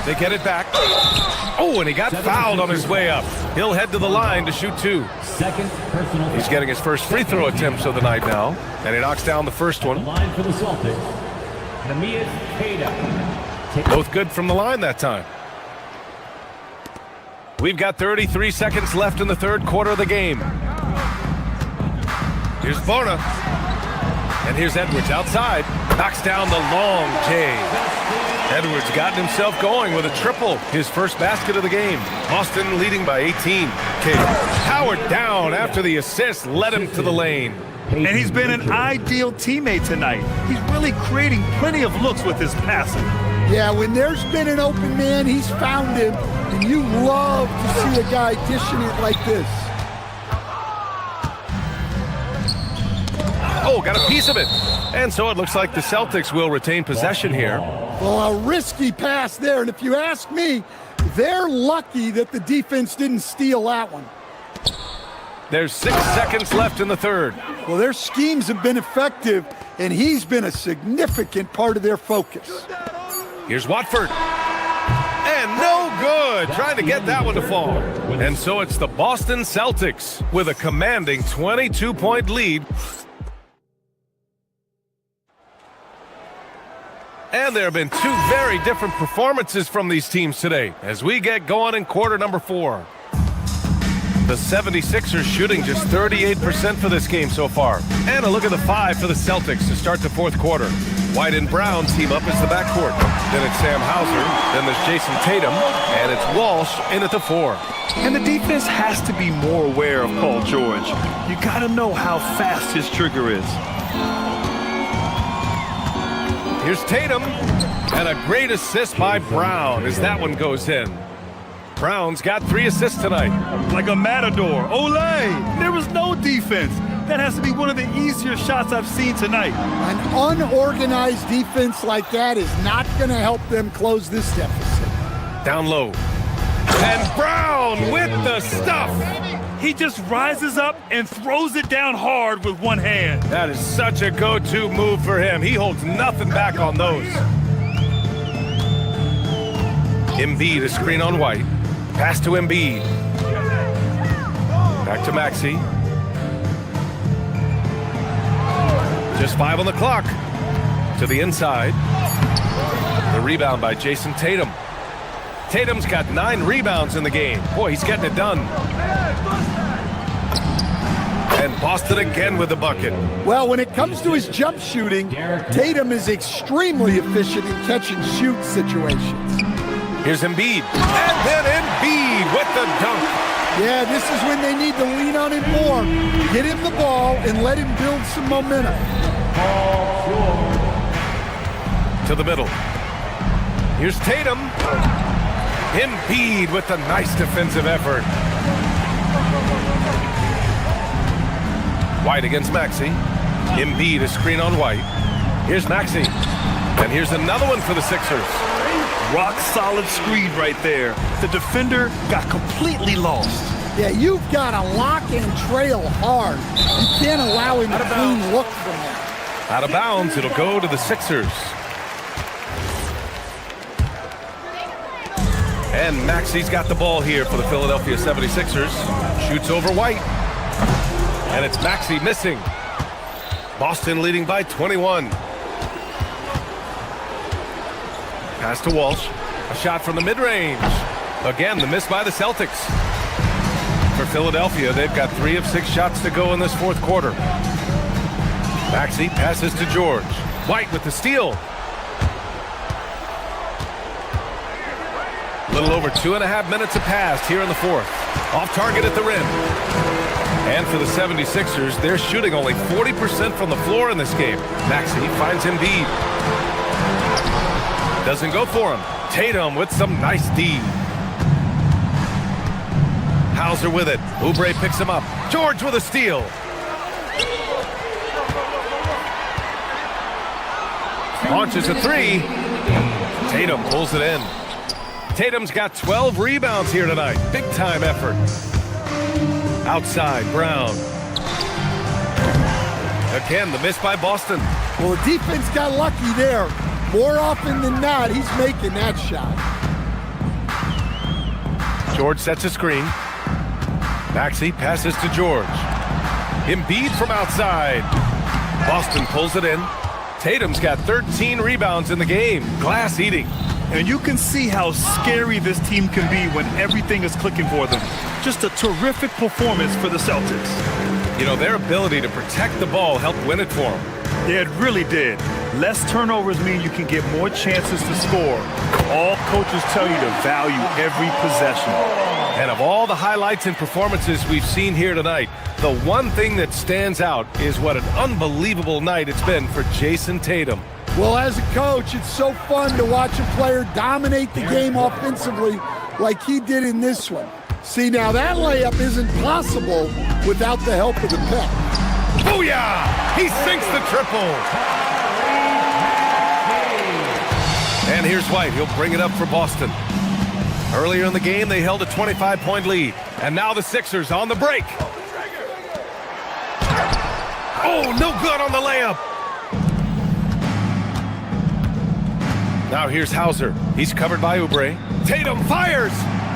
They get it back. Oh, and he got fouled on his way up. He'll head to the line to shoot 2. He's getting his first free throw attempts of the night now. And he knocks down the first one. Both good from the line that time. We've got 33 seconds left in the third quarter of the game. Here's Bona. And here's Edwards outside. Knocks down the long J. Edwards gotten himself going with a triple. His first basket of the game. Boston leading by 18. Powered down after the assist led him to the lane. And he's been an ideal teammate tonight. He's really creating plenty of looks with his passing. Yeah, when there's been an open man, he's found him. And you love to see a guy dishing it like this. Oh, got a piece of it. And so it looks like the Celtics will retain possession here. Well, a risky pass there. And if you ask me, they're lucky that the defense didn't steal that one. There's 6 seconds left in the third. Well, their schemes have been effective, and he's been a significant part of their focus. Here's Watford. And no good. Trying to get that one to fall. And so it's the Boston Celtics with a commanding 22-point lead. And there have been 2 very different performances from these teams today as we get going in quarter number 4. The 76ers shooting just 38% for this game so far. And a look at the 5 for the Celtics to start the fourth quarter. White and Brown team up as the backcourt. Then it's Sam Hauser. Then there's Jason Tatum. And it's Walsh in at the 4. And the defense has to be more aware of Paul George. You got to know how fast his trigger is. Here's Tatum. And a great assist by Brown as that one goes in. Brown's got 3 assists tonight. Like a matador. Olé! There was no defense. That has to be one of the easier shots I've seen tonight. An unorganized defense like that is not going to help them close this deficit. Down low. And Brown with the stuff. He just rises up and throws it down hard with one hand. That is such a go-to move for him. He holds nothing back on those. Embiid, a screen on White. Pass to Embiid. Back to Maxey. Just 5 on the clock. To the inside. The rebound by Jason Tatum. Tatum's got 9 rebounds in the game. Boy, he's getting it done. And Boston again with the bucket. Well, when it comes to his jump shooting, Tatum is extremely efficient in catch and shoot situations. Here's Embiid. And then Embiid with the dunk. Yeah, this is when they need to lean on him more. Get him the ball and let him build some momentum. To the middle. Here's Tatum. Embiid with the nice defensive effort. White against Maxey. Embiid, a screen on White. Here's Maxey. And here's another one for the Sixers. Rock solid screen right there. The defender got completely lost. Yeah, you've got to lock and trail hard. You can't allow him a clean look from there. Out of bounds, it'll go to the Sixers. And Maxey's got the ball here for the Philadelphia 76ers. Shoots over White. And it's Maxey missing. Boston leading by 21. Pass to Walsh. A shot from the mid-range. Again, the miss by the Celtics. For Philadelphia, they've got 3 of 6 shots to go in this fourth quarter. Maxey passes to George. White with the steal. A little over 2.5 minutes have passed here in the fourth. Off target at the rim. And for the 76ers, they're shooting only 40% from the floor in this game. Maxey finds Embiid. Doesn't go for him. Tatum with some nice D. Hauser with it. Oubre picks him up. George with a steal. Launches a 3. Tatum pulls it in. Tatum's got 12 rebounds here tonight. Big time effort. Outside, Brown. Again, the miss by Boston. Well, the defense got lucky there. More often than not, he's making that shot. George sets a screen. Maxey passes to George. Embiid from outside. Boston pulls it in. Tatum's got 13 rebounds in the game. Glass eating. And you can see how scary this team can be when everything is clicking for them. Just a terrific performance for the Celtics. You know, their ability to protect the ball helped win it for them. Yeah, it really did. Less turnovers mean you can get more chances to score. All coaches tell you to value every possession. And of all the highlights and performances we've seen here tonight, the one thing that stands out is what an unbelievable night it's been for Jason Tatum. Well, as a coach, it's so fun to watch a player dominate the game offensively like he did in this one. See, now that layup isn't possible without the help of the pep. Booyah! He sinks the triple. And here's White. He'll bring it up for Boston. Earlier in the game, they held a 25-point lead. And now the Sixers on the break. Oh, no good on the layup. Now here's Hauser. He's covered by Oubre. Tatum fires!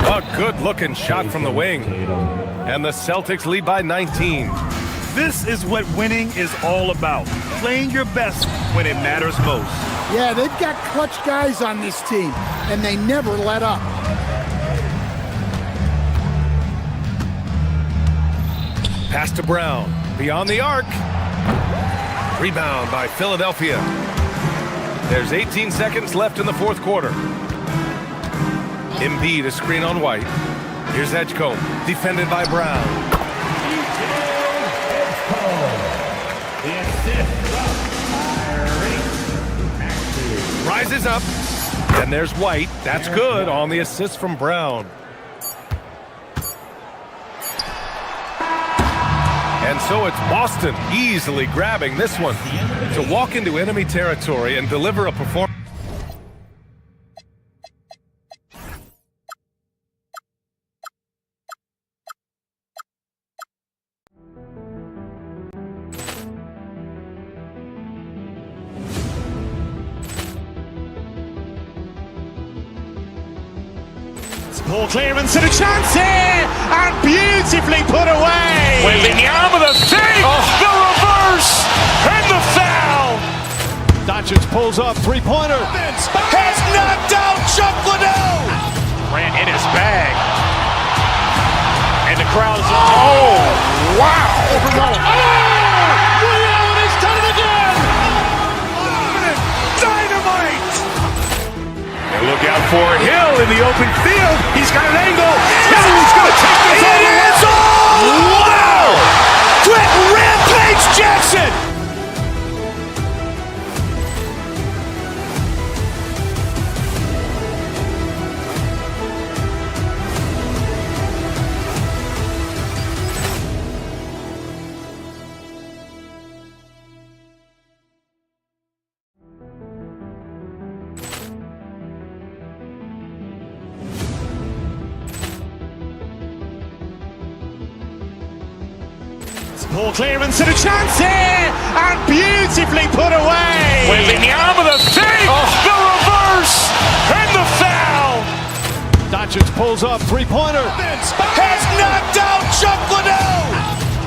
A good-looking shot from the wing. And the Celtics lead by 19. This is what winning is all about. Playing your best when it matters most. Yeah, they've got clutch guys on this team, and they never let up. Pass to Brown. Beyond the arc. Rebound by Philadelphia. There's 18 seconds left in the fourth quarter. Embiid, a screen on White. Here's Edgecombe, defended by Brown. Rises up. And there's White. That's good on the assist from Brown. And so it's Boston easily grabbing this one to walk into enemy territory and deliver a performance. Ball clearance and a chance here, and beautifully put away. Wembanyama the fake, the reverse, and the foul. Doncic pulls up, three-pointer. Has knocked out Chuck Liddell. Ran in his bag. And the crowd is, oh, wow. Ray Allen has done it again. Dynamite. And look out for Hill in the open field. He's got an angle. Hill's going to take this all the way. Wow. Quick Rampage Jackson. Ball clearance and a chance here, and beautifully put away. Wembanyama the fake, the reverse, and the foul. Doncic pulls up, three-pointer. Has knocked out Chuck Liddell.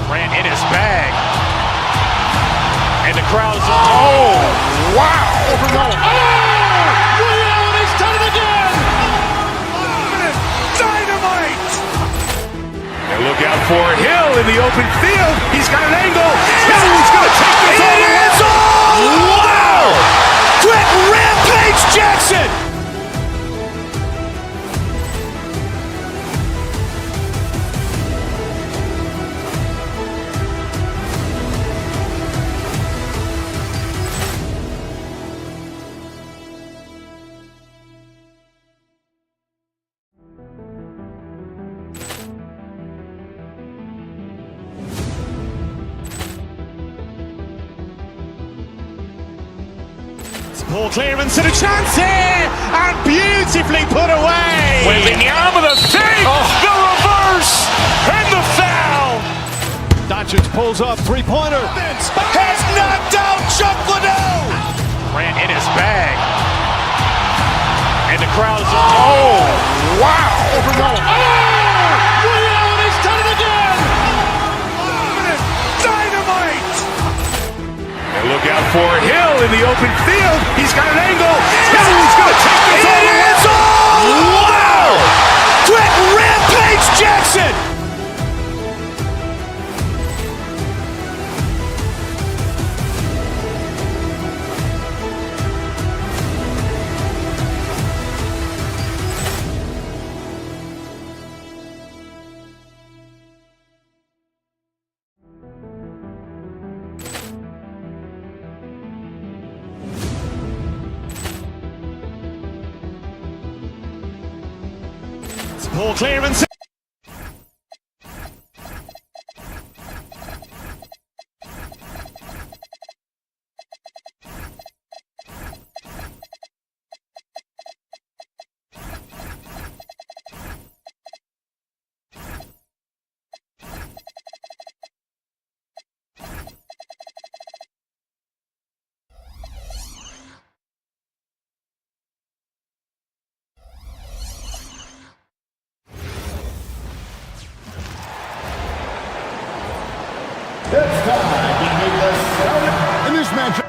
Ran in his bag. And the crowd is, oh, wow. Ray Allen has done it again. Dynamite. And look out for Hill in the open field. He's got an angle. Hill's going to take this all the way. Wow. Quick Rampage Jackson. Ball clearance and a chance here, and beautifully put away. Wembanyama the fake, the reverse, and the foul. Doncic pulls up, three-pointer. Has knocked out Chuck Liddell. Ran in his bag. And the crowd is, oh, wow. Ray Allen has done it again. Dynamite. And look out for Hill in the open field. He's got an angle. Hill's going to take this all the way. Wow. Quick Rampage Jackson. Ball clearance. It's time to meet the Celtics in this matchup.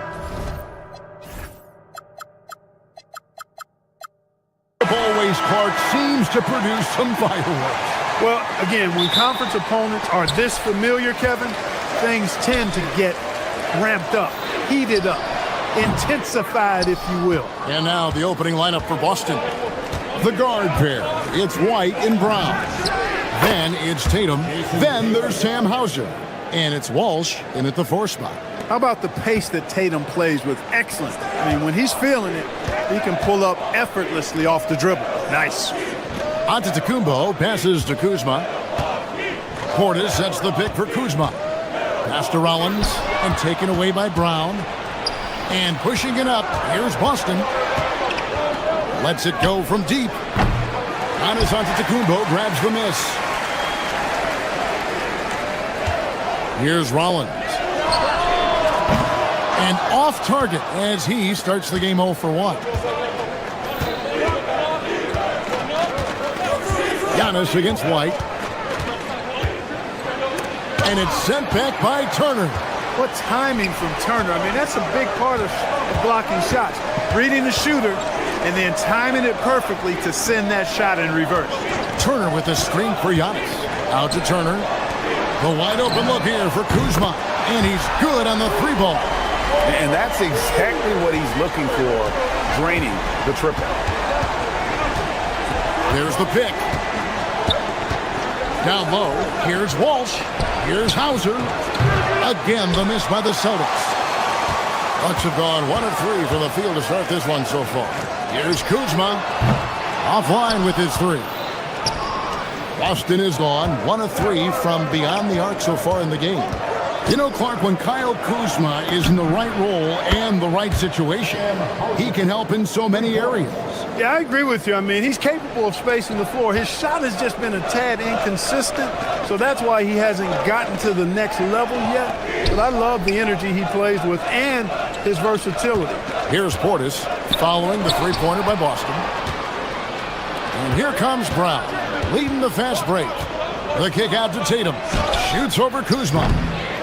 Always Clark seems to produce some fireworks. Well, again, when conference opponents are this familiar, Kevin, things tend to get ramped up, heated up, intensified, if you will. And now the opening lineup for Boston. The guard pair. It's White and Brown. Then it's Tatum. Then there's Sam Hauser. And it's Walsh in at the 4 spot. How about the pace that Tatum plays with? Excellent. I mean, when he's feeling it, he can pull up effortlessly off the dribble. Nice. Antetokounmpo passes to Kuzma. Portis sets the pick for Kuzma. Pass to Rollins and taken away by Brown. And pushing it up, here's Boston. Lets it go from deep. Giannis Antetokounmpo grabs the miss. Here's Rollins. And off target as he starts the game 0 for 1. Giannis against White. And it's sent back by Turner. What timing from Turner. I mean, that's a big part of blocking shots. Reading the shooter and then timing it perfectly to send that shot in reverse. Turner with the screen for Giannis. Out to Turner. The wide open look here for Kuzma. And he's good on the three ball. And that's exactly what he's looking for, draining the triple. There's the pick. Down low, here's Walsh. Here's Hauser. Again, the miss by the Celtics. Bucks have gone 1 of 3 from the field to start this one so far. Here's Kuzma. Offline with his three. Boston is gone 1 of 3 from beyond the arc so far in the game. You know, Clark, when Kyle Kuzma is in the right role and the right situation, he can help in so many areas. Yeah, I agree with you. I mean, he's capable of spacing the floor. His shot has just been a tad inconsistent, so that's why he hasn't gotten to the next level yet. But I love the energy he plays with and his versatility. Here's Portis following the three-pointer by Boston. And here comes Brown, leading the fast break. The kick out to Tatum. Shoots over Kuzma.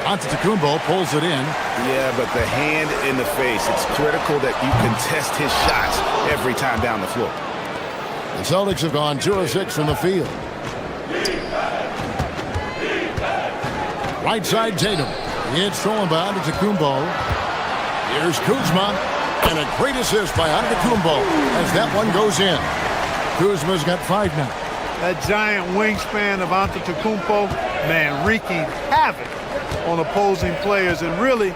Antetokounmpo pulls it in. Yeah, but the hand in the face. It's critical that you contest his shots every time down the floor. The Celtics have gone 2 of 6 from the field. Right side Tatum. It's thrown by Antetokounmpo. Here's Kuzma. And a great assist by Antetokounmpo as that one goes in. Kuzma's got 5 now. That giant wingspan of Antetokounmpo, man, wreaking havoc on opposing players and really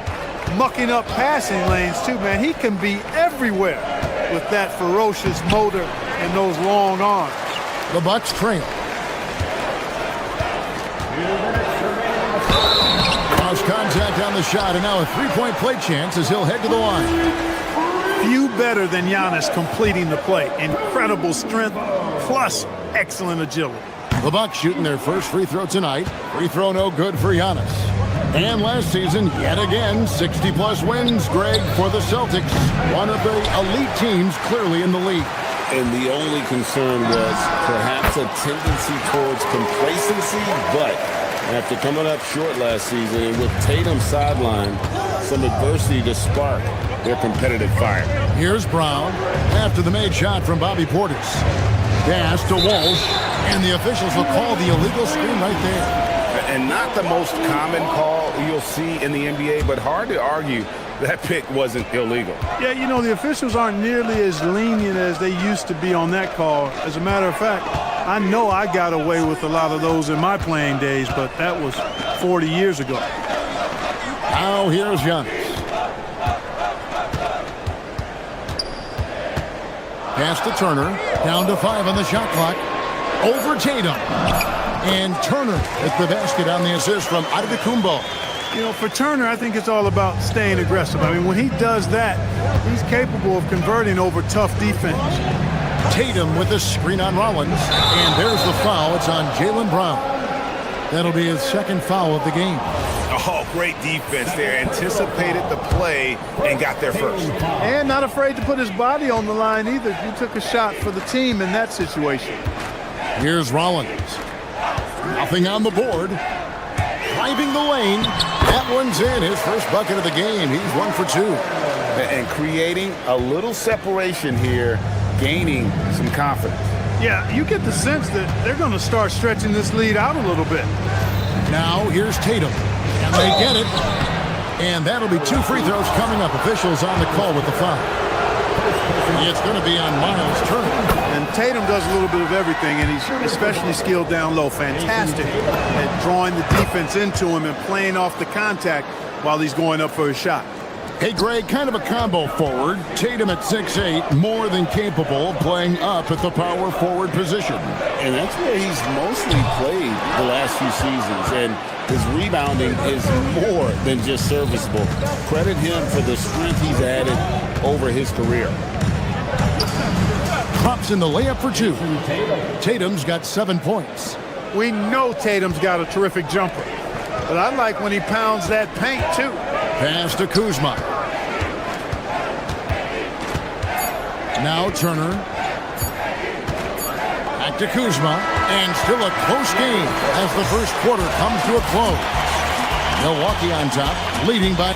mucking up passing lanes too, man. He can be everywhere with that ferocious motor and those long arms. The Bucks trail. Cross contact on the shot, and now a three-point play chance as he'll head to the line. Few better than Giannis completing the play. Incredible strength plus excellent agility. The Bucks shooting their first free throw tonight. Free throw no good for Giannis. And last season, yet again, 60-plus wins, Greg, for the Celtics. One of the elite teams clearly in the league. And the only concern was perhaps a tendency towards complacency, but after coming up short last season and with Tatum sidelined, some adversity to spark their competitive fire. Here's Brown after the made shot from Bobby Portis. Pass to Walsh, and the officials will call the illegal screen right there. And not the most common call you'll see in the NBA, but hard to argue that pick wasn't illegal. Yeah, you know, the officials aren't nearly as lenient as they used to be on that call. As a matter of fact, I know I got away with a lot of those in my playing days, but that was 40 years ago. Now here's Giannis. Pass to Turner. Down to 5 on the shot clock. Over Tatum. And Turner with the basket on the assist from Antetokounmpo. You know, for Turner, I think it's all about staying aggressive. I mean, when he does that, he's capable of converting over tough defense. Tatum with the screen on Rollins. And there's the foul. It's on Jaylen Brown. That'll be his second foul of the game. Oh, great defense there. Anticipated the play and got there first. And not afraid to put his body on the line either. He took a shot for the team in that situation. Here's Rollins. Nothing on the board. Driving the lane. That one's in. His first bucket of the game. He's 1 for 2. And creating a little separation here, gaining some confidence. Yeah, you get the sense that they're going to start stretching this lead out a little bit. Now here's Tatum. And they get it. And that'll be 2 free throws coming up. Officials on the call with the foul. It's going to be on Miles Turner. And Tatum does a little bit of everything, and he's especially skilled down low. Fantastic at drawing the defense into him and playing off the contact while he's going up for his shot. Hey, Greg, kind of a combo forward. Tatum at 6'8", more than capable, playing up at the power forward position. And that's where he's mostly played the last few seasons. And his rebounding is more than just serviceable. Credit him for the strength he's added over his career. Pops in the layup for 2. Tatum's got 7 points. We know Tatum's got a terrific jumper, but I like when he pounds that paint too. Pass to Kuzma. Now Turner. Back to Kuzma, and still a close game as the first quarter comes to a close. Milwaukee on top, leading by...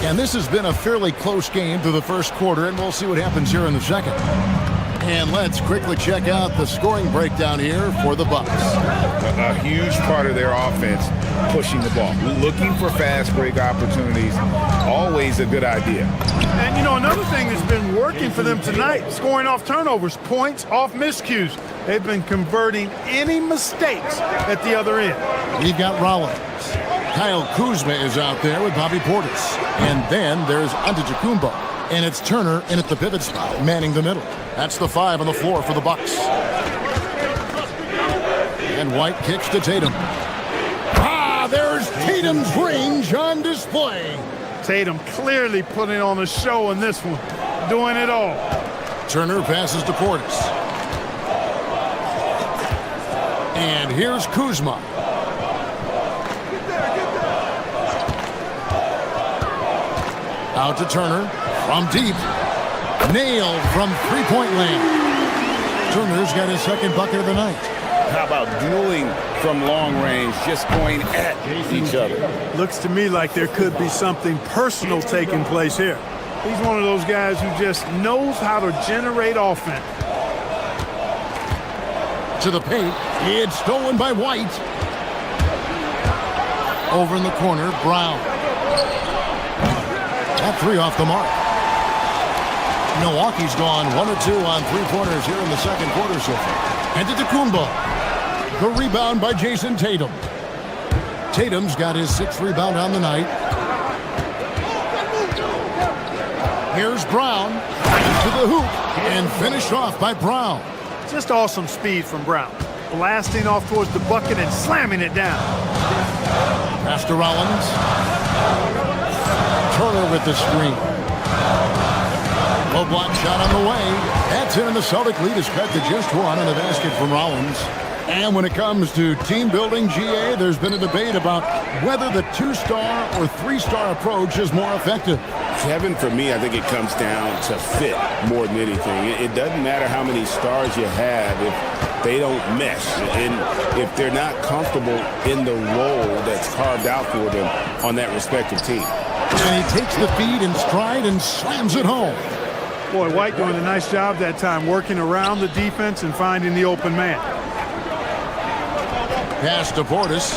And this has been a fairly close game through the first quarter, and we'll see what happens here in the second. And let's quickly check out the scoring breakdown here for the Bucks. A huge part of their offense, pushing the ball. Looking for fast break opportunities, always a good idea. And, you know, another thing that's been working for them tonight, scoring off turnovers, points off miscues. They've been converting any mistakes at the other end. We've got Rollins. Kyle Kuzma is out there with Bobby Portis. And then there's Antetokounmpo. And it's Turner in at the pivot spot, manning the middle. That's the 5 on the floor for the Bucks. And White kicks to Tatum. There's Tatum's range on display. Tatum clearly putting on a show in this one, doing it all. Turner passes to Portis. And here's Kuzma. Out to Turner from deep. Nailed from three-point land. Turner's got his second bucket of the night. How about dueling from long range, just going at each other? Looks to me like there could be something personal taking place here. He's one of those guys who just knows how to generate offense. To the paint. It's stolen by White. Over in the corner, Brown. That 3 off the mark. Milwaukee's gone 1 or 2 on three-pointers here in the second quarter so far. Antetokounmpo. The rebound by Jason Tatum. Tatum's got his 6th rebound on the night. Here's Brown. To the hoop. And finished off by Brown. Just awesome speed from Brown. Blasting off towards the bucket and slamming it down. Pass to Rollins. Turner with the screen. Low block shot on the way. That's in, and the Celtic lead is cut to just 1 in the basket from Rollins. And when it comes to team building, GA, there's been a debate about whether the 2-star or 3-star approach is more effective. Kevin, for me, I think it comes down to fit more than anything. It doesn't matter how many stars you have if they don't mesh and if they're not comfortable in the role that's carved out for them on that respective team. And he takes the feed in stride and slams it home. Boy, White doing a nice job that time, working around the defense and finding the open man. Pass to Portis.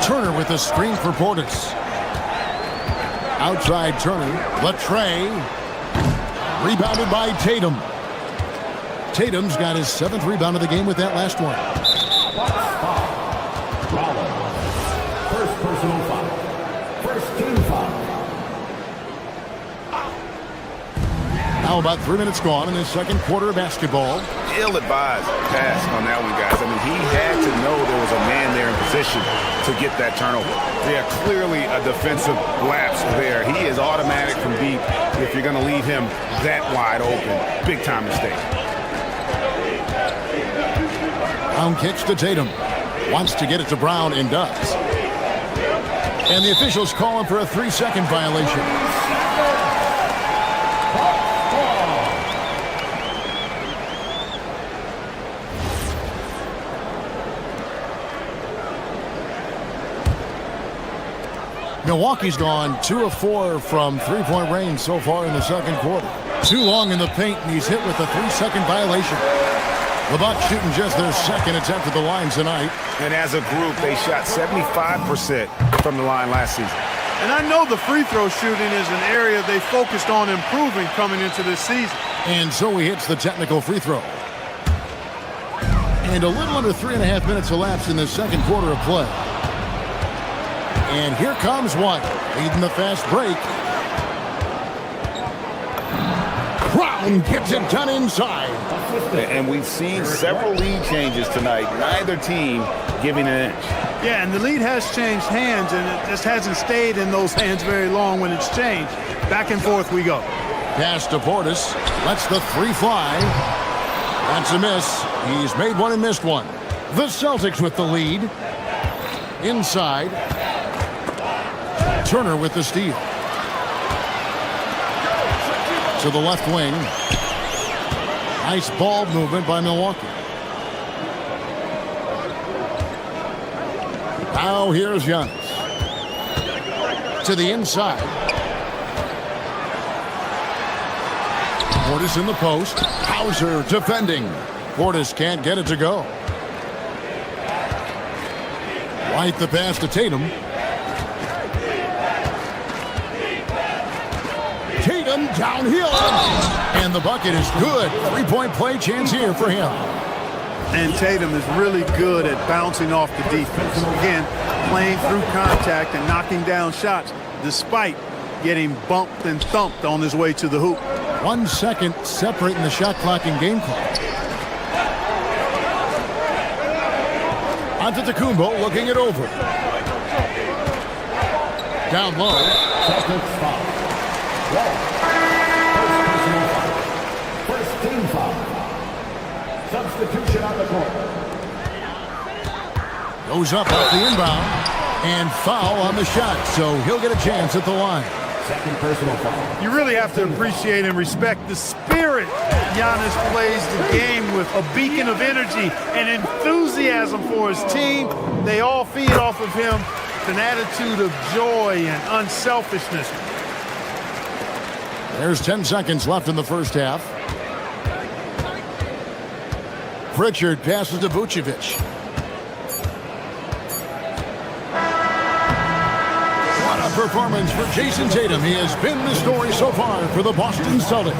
Turner with the screen for Portis. Outside Turner. Latrey. Rebounded by Tatum. Tatum's got his 7th rebound of the game with that last one. First personal foul. First team foul. Now about 3 minutes gone in the second quarter of basketball. Ill-advised pass on that one, guys. I mean, he had to know there was a man there in position to get that turnover. Yeah, clearly a defensive lapse there. He is automatic from deep if you're going to leave him that wide open. Big-time mistake. Brown kicks to Tatum. Wants to get it to Brown and does. And the officials call him for a 3-second violation. Milwaukee's gone 2 of 4 from three-point range so far in the second quarter. Too long in the paint, and he's hit with a 3-second violation. The Bucks shooting just their second attempt at the line tonight. And as a group, they shot 75% from the line last season. And I know the free throw shooting is an area they focused on improving coming into this season. And so he hits the technical free throw. And a little under 3.5 minutes elapsed in the second quarter of play. And here comes White, leading the fast break. Brown gets it done inside. And we've seen several lead changes tonight. Neither team giving an inch. Yeah, and the lead has changed hands, and it just hasn't stayed in those hands very long when it's changed. Back and forth we go. Pass to Portis. Lets the 3 fly. That's a miss. He's made one and missed one. The Celtics with the lead. Inside. Turner with the steal. To the left wing. Nice ball movement by Milwaukee. Now here's Giannis. To the inside. Portis in the post. Hauser defending. Portis can't get it to go. White the pass to Tatum. Tatum downhill. And the bucket is good. 3-point play chance here for him. And Tatum is really good at bouncing off the defense. Again, playing through contact and knocking down shots despite getting bumped and thumped on his way to the hoop. 1 second separating the shot clock and game clock. Antetokounmpo looking it over. Down low. Celtics foul. First team foul. Substitution on the court. Goes up off the inbound. And foul on the shot, so he'll get a chance at the line. Second personal foul. You really have to appreciate and respect the spirit Giannis plays the game with, a beacon of energy and enthusiasm for his team. They all feed off of him with an attitude of joy and unselfishness. There's 10 seconds left in the first half. Pritchard passes to Vucevic. What a performance for Jason Tatum. He has been the story so far for the Boston Celtics.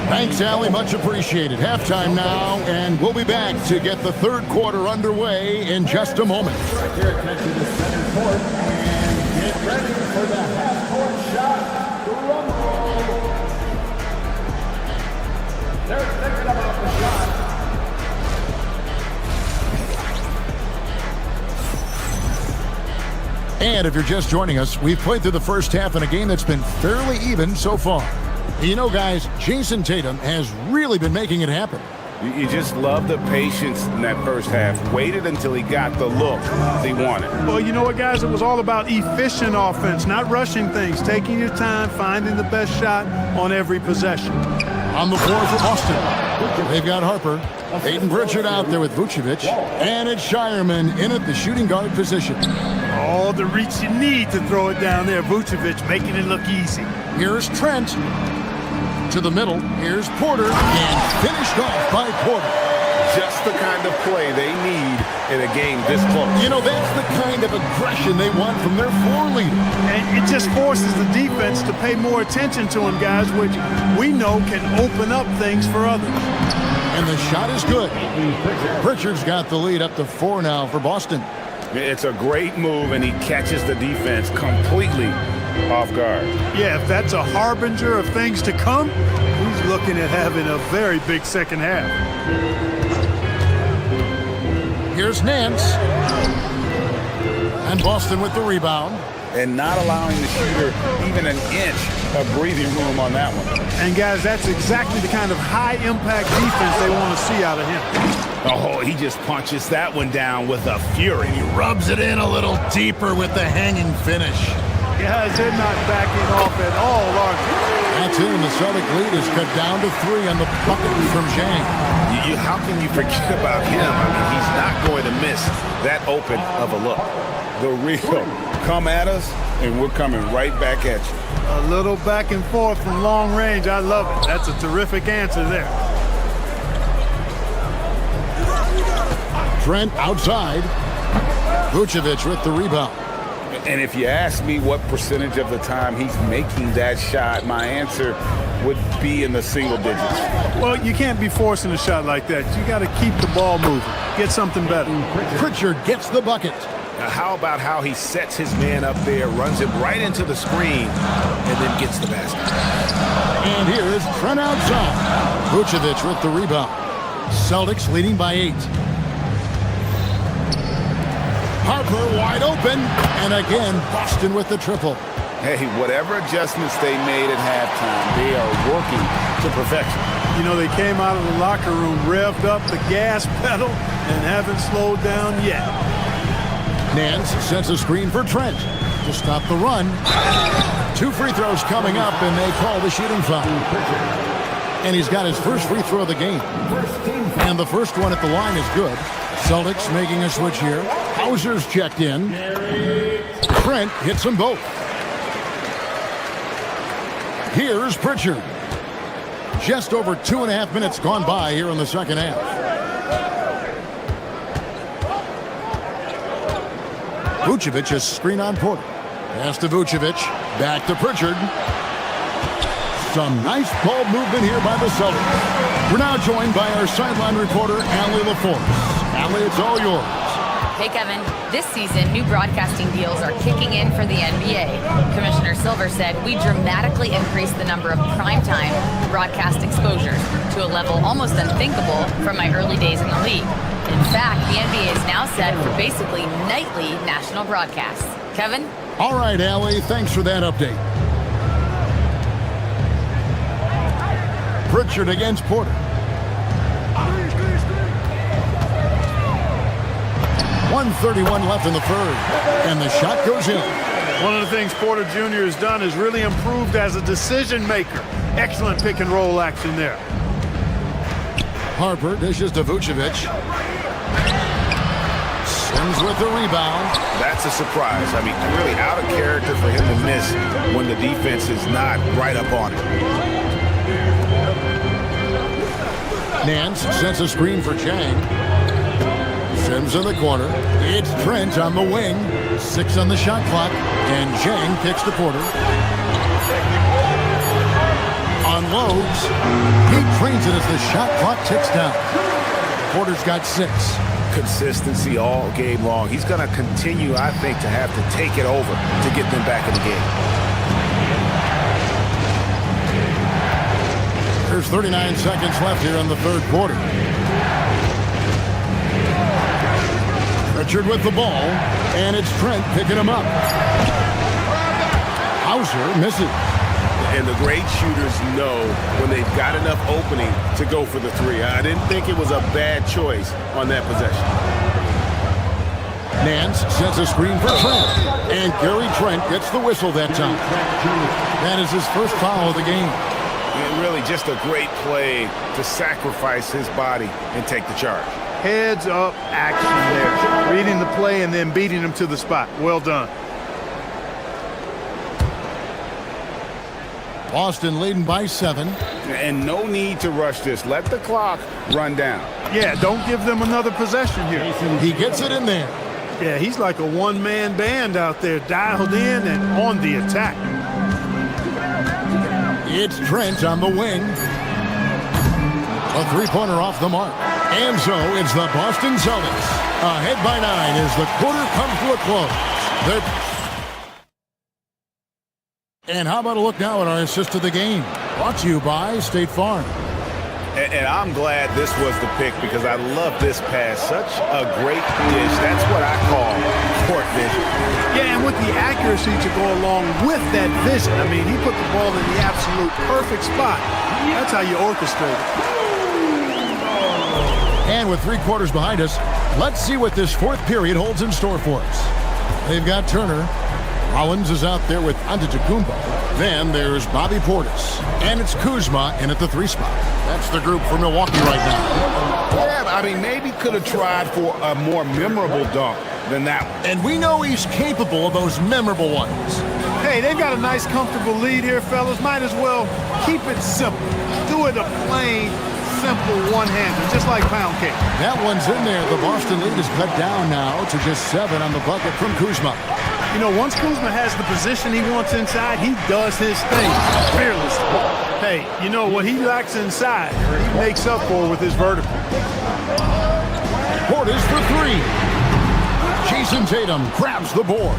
Thanks, Allie. Much appreciated. Halftime now, and we'll be back to get the third quarter underway in just a moment. Right there, attention to center court, and get ready for the half-court shot. Drum roll. They're thinking about the shot. And if you're just joining us, we've played through the first half in a game that's been fairly even so far. You know, guys, Jason Tatum has really been making it happen. You just love the patience in that first half. Waited until he got the look he wanted. Well, you know what, guys? It was all about efficient offense, not rushing things, taking your time, finding the best shot on every possession. On the floor for Boston, they've got Harper. Peyton Pritchard out there with Vucevic. And it's Shireman in at the shooting guard position. All the reach you need to throw it down there. Vucevic making it look easy. Here's Trent. To the middle. Here's Porter. And finished off by Porter. Just the kind of play they need in a game this close. You know, that's the kind of aggression they want from their floor leader. And it just forces the defense to pay more attention to him, guys, which we know can open up things for others. And the shot is good. Pritchard's got the lead up to 4 now for Boston. It's a great move, and he catches the defense completely off guard. Yeah, if that's a harbinger of things to come, he's looking at having a very big second half. Here's Nance. And Boston with the rebound. And not allowing the shooter even an inch of breathing room on that one. And, guys, that's exactly the kind of high-impact defense they want to see out of him. Oh, he just punches that one down with a fury. He rubs it in a little deeper with the hanging finish. Guys, they're not backing off at all, are they? That's it, and the Celtic lead is cut down to 3 on the bucket from Zhang. How can you forget about him? I mean, he's not going to miss that open of a look. The real come at us, and we're coming right back at you. A little back and forth from long range. I love it. That's a terrific answer there. Trent outside. Vucevic with the rebound. And if you ask me what percentage of the time he's making that shot, my answer would be in the single digits. Well, you can't be forcing a shot like that. You got to keep the ball moving. Get something better. Pritchard gets the bucket. Now, how about how he sets his man up there, runs him right into the screen, and then gets the basket. And here is Trent outside. Vucevic with the rebound. Celtics leading by 8. Harper wide open, and again, Boston with the triple. Hey, whatever adjustments they made at halftime, they are working to perfection. You know, they came out of the locker room, revved up the gas pedal, and haven't slowed down yet. Nance sets a screen for Trent. to stop the run. 2 free throws coming up, and they call the shooting foul. And he's got his first free throw of the game. And the first one at the line is good. Celtics making a switch here. Hauser's checked in. Trent hits them both. Here's Pritchard. Just over 2.5 minutes gone by here in the second half. Vucevic is screen on Porter. Pass to Vucevic. Back to Pritchard. Some nice ball movement here by the Celtics. We're now joined by our sideline reporter, Allie LaForce. Allie, it's all yours. Hey, Kevin. This season, new broadcasting deals are kicking in for the NBA. Commissioner Silver said we dramatically increased the number of primetime broadcast exposures to a level almost unthinkable from my early days in the league. In fact, the NBA is now set for basically nightly national broadcasts. Kevin? All right, Allie. Thanks for that update. Pritchard against Porter. .131 left in the third, and the shot goes in. One of the things Porter Jr. has done is really improved as a decision maker. Excellent pick and roll action there. Harper dishes to Vucevic. Sims with the rebound. That's a surprise. I mean, really out of character for him to miss when the defense is not right up on it. Nance sets a screen for Chang. Sims in the corner. It's Trent on the wing. 6 on the shot clock. And Chang kicks to Porter. Unloads. He trains it as the shot clock ticks down. Porter's got 6. Consistency all game long. He's going to continue, I think, to have to take it over to get them back in the game. There's 39 seconds left here in the third quarter. Pritchard with the ball, and it's Trent picking him up. Hauser misses. And the great shooters know when they've got enough opening to go for the 3. I didn't think it was a bad choice on that possession. Nance sets a screen for Trent, and Gary Trent gets the whistle that time. That is his first foul of the game. And really just a great play to sacrifice his body and take the charge. Heads up action there. Reading the play and then beating him to the spot. Well done. Boston leading by 7. And no need to rush this. Let the clock run down. Yeah, don't give them another possession here. He gets it in there. Yeah, he's like a one-man band out there, dialed in and on the attack. It's Trent on the wing. A three-pointer off the mark. And so it's the Boston Celtics ahead by 9 as the quarter comes to a close. And how about a look now at our assist of the game? Brought to you by State Farm. And I'm glad this was the pick because I love this pass. Such a great dish. That's what I call court vision. Yeah, and with the accuracy to go along with that vision. I mean, he put the ball in the absolute perfect spot. That's how you orchestrate it. And with 3 quarters behind us, let's see what this fourth period holds in store for us. They've got Turner. Rollins is out there with Antetokounmpo. Then there's Bobby Portis. And it's Kuzma in at the 3 spot. That's the group for Milwaukee right now. Yeah, I mean, maybe could have tried for a more memorable dunk than that one. And we know he's capable of those memorable ones. Hey, they've got a nice, comfortable lead here, fellas. Might as well keep it simple. Do it a plain, simple one-hander, just like pound cake. That one's in there. The Boston lead is cut down now to just 7 on the bucket from Kuzma. You know, once Kuzma has the position he wants inside, he does his thing fearlessly. Hey, you know, what he lacks inside, he makes up for with his vertical. Portis for 3. Jason Tatum grabs the board.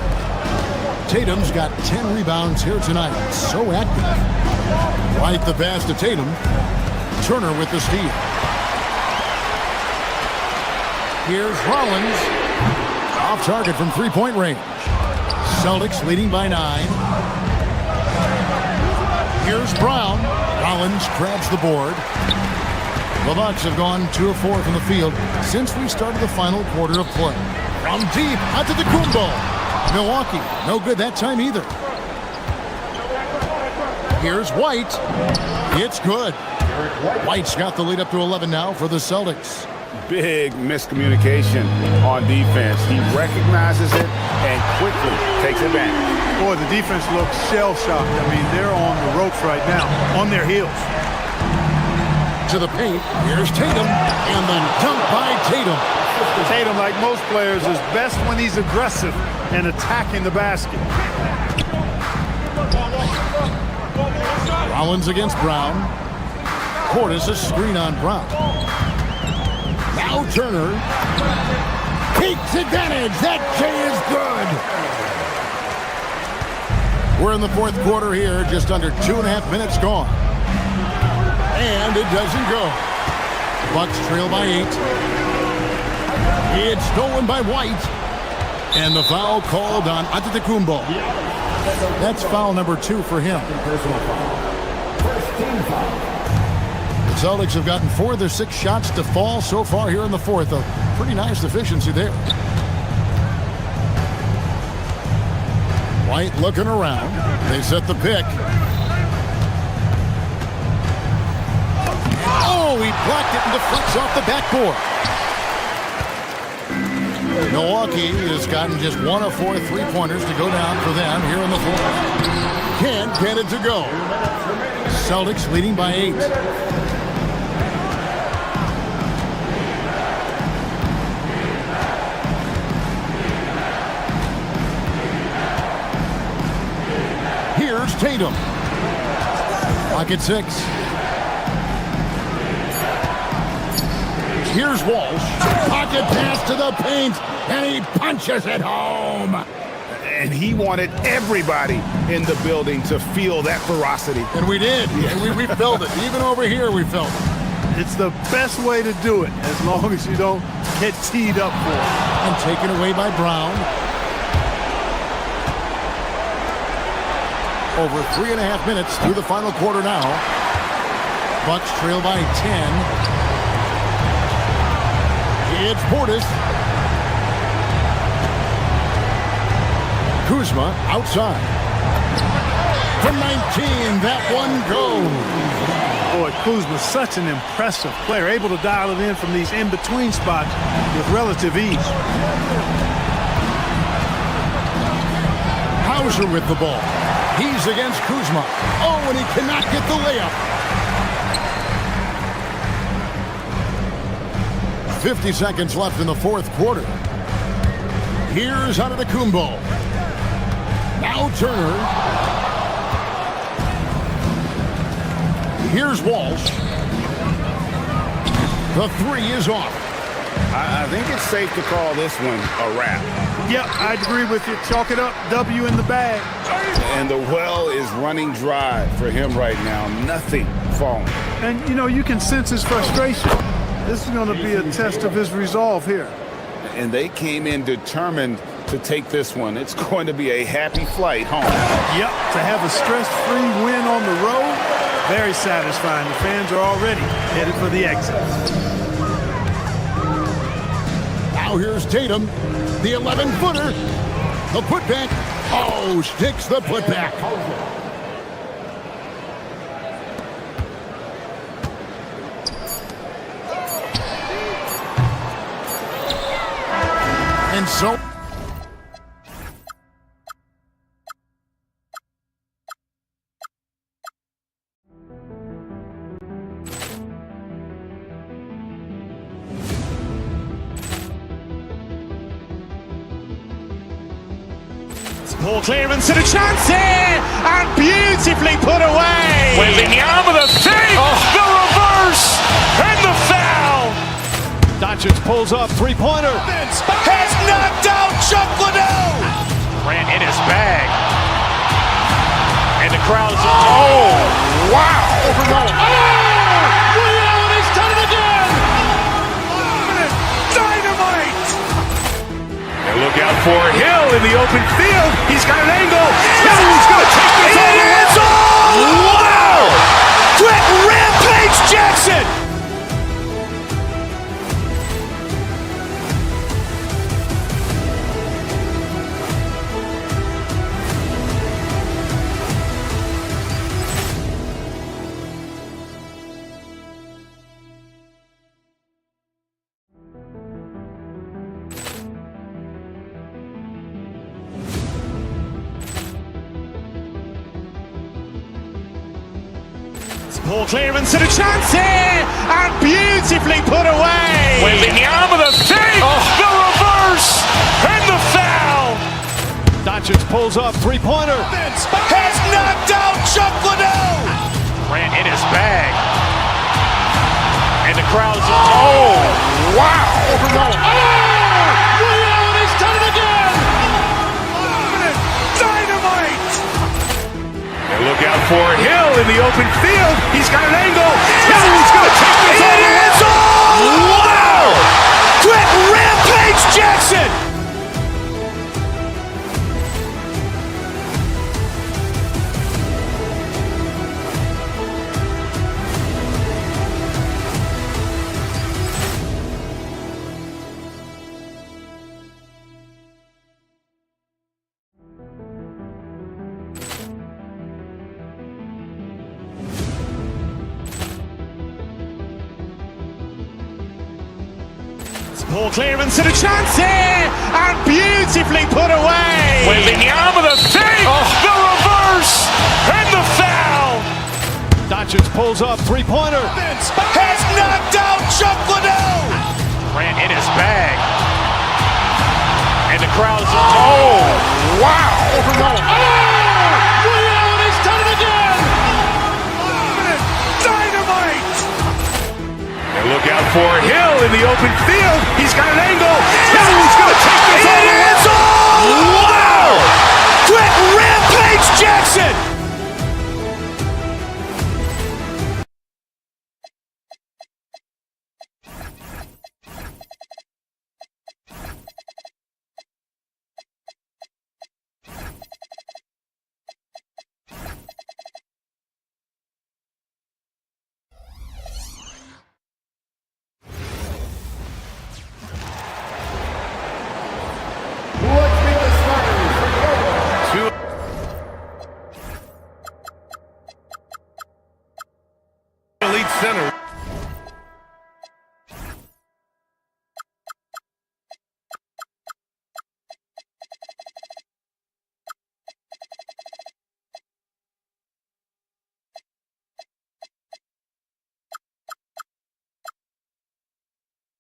Tatum's got 10 rebounds here tonight. So active. Right the pass to Tatum. Turner with the steal. Here's Rollins. Off target from 3-point range. Celtics leading by 9. Here's Brown. Rollins grabs the board. The Bucks have gone 2 of 4 from the field since we started the final quarter of play. From deep, Antetokounmpo. Milwaukee, no good that time either. Here's White. It's good. White's got the lead up to 11 now for the Celtics. Big miscommunication on defense. He recognizes it and quickly takes it back. Boy, the defense looks shell-shocked. I mean, they're on the ropes right now, on their heels. To the paint. Here's Tatum. And then dunked by Tatum. Tatum, like most players, is best when he's aggressive and attacking the basket. Rollins against Brown. Portis a screen on Brown. Now Turner takes advantage. That J is good. We're in the fourth quarter here, just under 2.5 minutes gone. And it doesn't go. Bucks trail by 8. It's stolen by White. And the foul called on Antetokounmpo. That's foul number 2 for him. The Celtics have gotten 4 of their 6 shots to fall so far here in the fourth. A pretty nice efficiency there. White looking around. They set the pick. Oh, he blocked it and deflects off the backboard. Milwaukee has gotten just 1 of 4 3-pointers to go down for them here in the fourth. Can't get it to go. Celtics leading by 8. Here's Tatum. Pocket 6. Here's Walsh. Pocket pass to the paint, and he punches it home. And he wanted everybody in the building to feel that ferocity. And we did. And we felt it. Even over here, we felt it. It's the best way to do it, as long as you don't get teed up for it. And taken away by Brown. Over 3.5 minutes through the final quarter now. Bucks trail by 10. It's Portis. Kuzma outside. From 19, that one goes. Boy, Kuzma's such an impressive player, able to dial it in from these in-between spots with relative ease. Hauser with the ball. He's against Kuzma. Oh, and he cannot get the layup. 50 seconds left in the fourth quarter. Here's Antetokounmpo. Now Turner. Here's Walsh. The 3 is off. I think it's safe to call this one a wrap. Yep, I agree with you. Chalk it up. W in the bag. And the well is running dry for him right now. Nothing falling. And, you know, you can sense his frustration. This is going to be a test of his resolve here. And they came in determined to take this one. It's going to be a happy flight home. Yep, to have a stress-free win on the road, very satisfying. The fans are already headed for the exit. Now here's Tatum, the 11-footer. The putback. Oh, sticks the putback. And so... Poor clearance and a chance here, and beautifully put away. Wembanyama with a save, the reverse, and the foul. Doncic pulls up, three-pointer. Has knocked out Chuck Liddell. Ran in his bag. And the crowd is, oh, wow. Ray Allen has done it again. Dynamite. And look out for Hill in the open field. He's got an angle. He's going to take this all the way. Wow. Quick rampage Jackson. Ball clearance and a chance here, and beautifully put away. Wembanyama the save, the reverse, and the foul. Doncic pulls up, three-pointer. Has knocked out Chuck Liddell. Grant in his bag. And the crowd's, oh, wow. Ray Allen has done it again. Dynamite. And look out for Hill in the open field. He's got an angle. He's going to take this all the way. Wow. Quick Rampage Jackson. Ball clearance and a chance here, and beautifully put away. Wembanyama the save, the reverse, and the foul. Doncic pulls up, three-pointer. Has knocked out Chuck Liddell. Grant in his bag. And the crowd's, oh, wow. Ray Allen has done it again. Dynamite. And look out for Hill in the open field. He's got an angle. He's going to take this all the way. Wow. Quick Rampage Jackson. Elite center.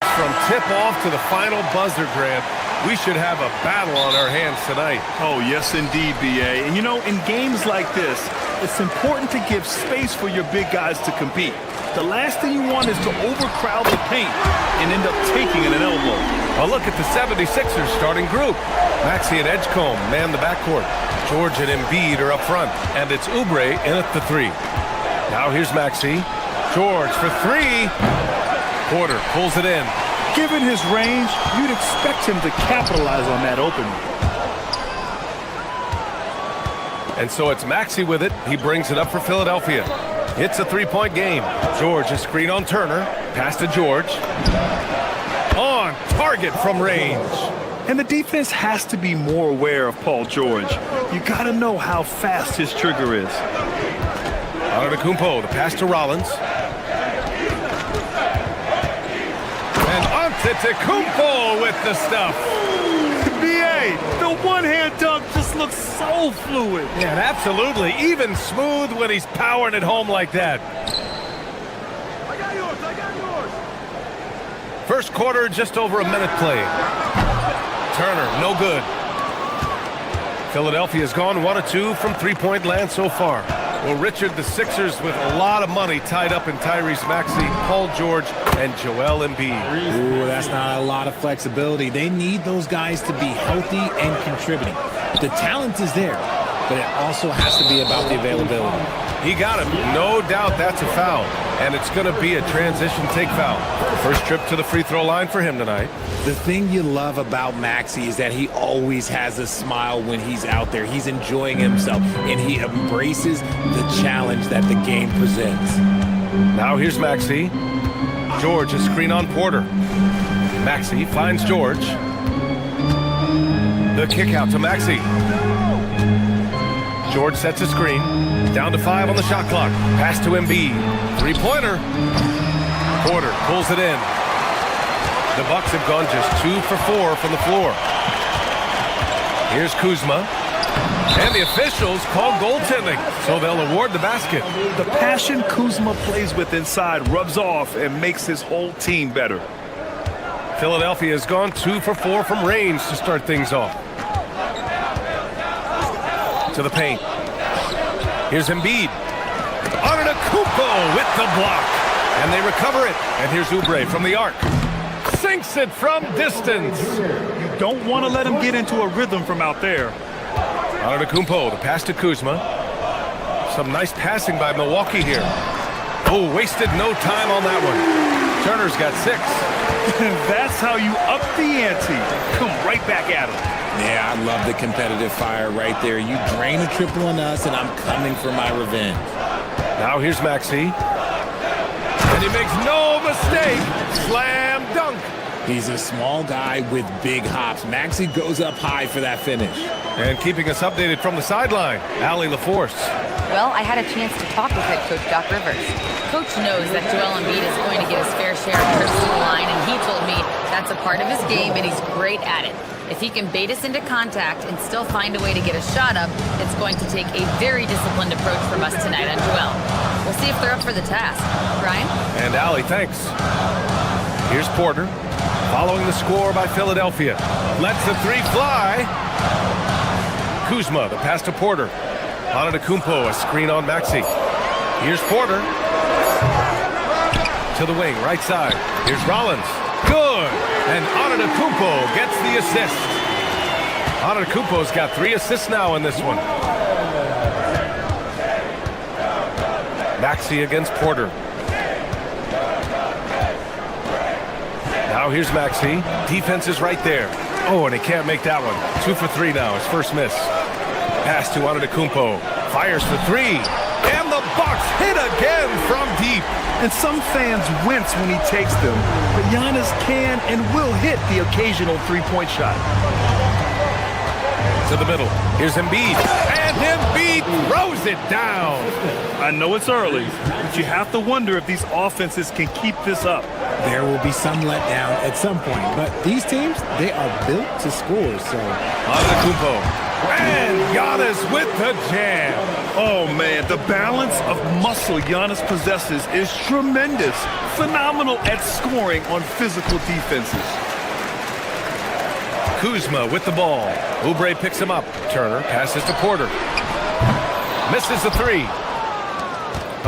From tip-off to the final buzzer, Grant, we should have a battle on our hands tonight. Oh, yes, indeed, B.A. And, you know, in games like this, it's important to give space for your big guys to compete. The last thing you want is to overcrowd the paint and end up taking an elbow. Well, look at the 76ers starting group. Maxey and Edgecombe man the backcourt. George and Embiid are up front, and it's Oubre in at the three. Now here's Maxey. George for three. Porter pulls it in. Given his range, you'd expect him to capitalize on that opening. And so it's Maxey with it. He brings it up for Philadelphia. It's a three-point game. George, a screen on Turner. Pass to George. On target from range. And the defense has to be more aware of Paul George. You got to know how fast his trigger is. Antetokounmpo, the pass to Rollins. And Antetokounmpo with the stuff. B.A., the one-hand dunk just looks so fluid. Yeah, absolutely. Even smooth when he's powering it home like that. I got yours. First quarter, just over a minute played. Turner, no good. Philadelphia's gone 1 of 2 from three-point land so far. Well, Richard, the Sixers with a lot of money tied up in Tyrese Maxey, Paul George, and Joel Embiid. Ooh, that's not a lot of flexibility. They need those guys to be healthy and contributing. The talent is there, but it also has to be about the availability. He got him. No doubt that's a foul. And it's going to be a transition take foul. First trip to the free throw line for him tonight. The thing you love about Maxey is that he always has a smile when he's out there. He's enjoying himself, and he embraces the challenge that the game presents. Now here's Maxey. George, a screen on Porter. Maxey finds George. The kick out to Maxey. George sets a screen. Down to 5 on the shot clock. Pass to Embiid. Three-pointer. Porter pulls it in. The Bucks have gone just 2 for 4 from the floor. Here's Kuzma. And the officials call goaltending, so they'll award the basket. The passion Kuzma plays with inside rubs off and makes his whole team better. Philadelphia has gone 2 for 4 from range to start things off. To the paint. Here's Embiid. Antetokounmpo with the block. And they recover it. And here's Oubre from the arc. Sinks it from distance. You don't want to let him get into a rhythm from out there. Antetokounmpo, the pass to Kuzma. Some nice passing by Milwaukee here. Oh, wasted no time on that one. Turner's got 6. That's how you up the ante. Come right back at him. Yeah, I love the competitive fire right there. You drain a triple on us, and I'm coming for my revenge. Now here's Maxey. And he makes no mistake. Slam dunk. He's a small guy with big hops. Maxey goes up high for that finish. And keeping us updated from the sideline, Allie LaForce. Well, I had a chance to talk with head coach Doc Rivers. Coach knows that Joel Embiid is going to get his fair share of trips to the line, and he told me that's a part of his game, and he's great at it. If he can bait us into contact and still find a way to get a shot up, it's going to take a very disciplined approach from us tonight on Joel. We'll see if they're up for the task. Brian? And Allie, thanks. Here's Porter, following the score by Philadelphia. Lets the 3 fly. Kuzma, the pass to Porter. Antetokounmpo, a screen on Maxey. Here's Porter. To the wing, right side. Here's Rollins. Good. And Antetokounmpo gets the assist. Antetokounmpo's got 3 assists now in this one. Maxey against Porter. Now here's Maxey. Defense is right there. Oh, and he can't make that one. 2 for 3 now, his first miss. Pass to Antetokounmpo. Fires for 3. And the Bucks hit again from deep. And some fans wince when he takes them, but Giannis can and will hit the occasional 3-point shot. To the middle. Here's Embiid. And Embiid throws it down. I know it's early, but you have to wonder if these offenses can keep this up. There will be some letdown at some point, but these teams, they are built to score, so. Antetokounmpo. And Giannis with the jam. Oh, man, the balance of muscle Giannis possesses is tremendous. Phenomenal at scoring on physical defenses. Kuzma with the ball. Oubre picks him up. Turner passes to Porter. Misses the 3.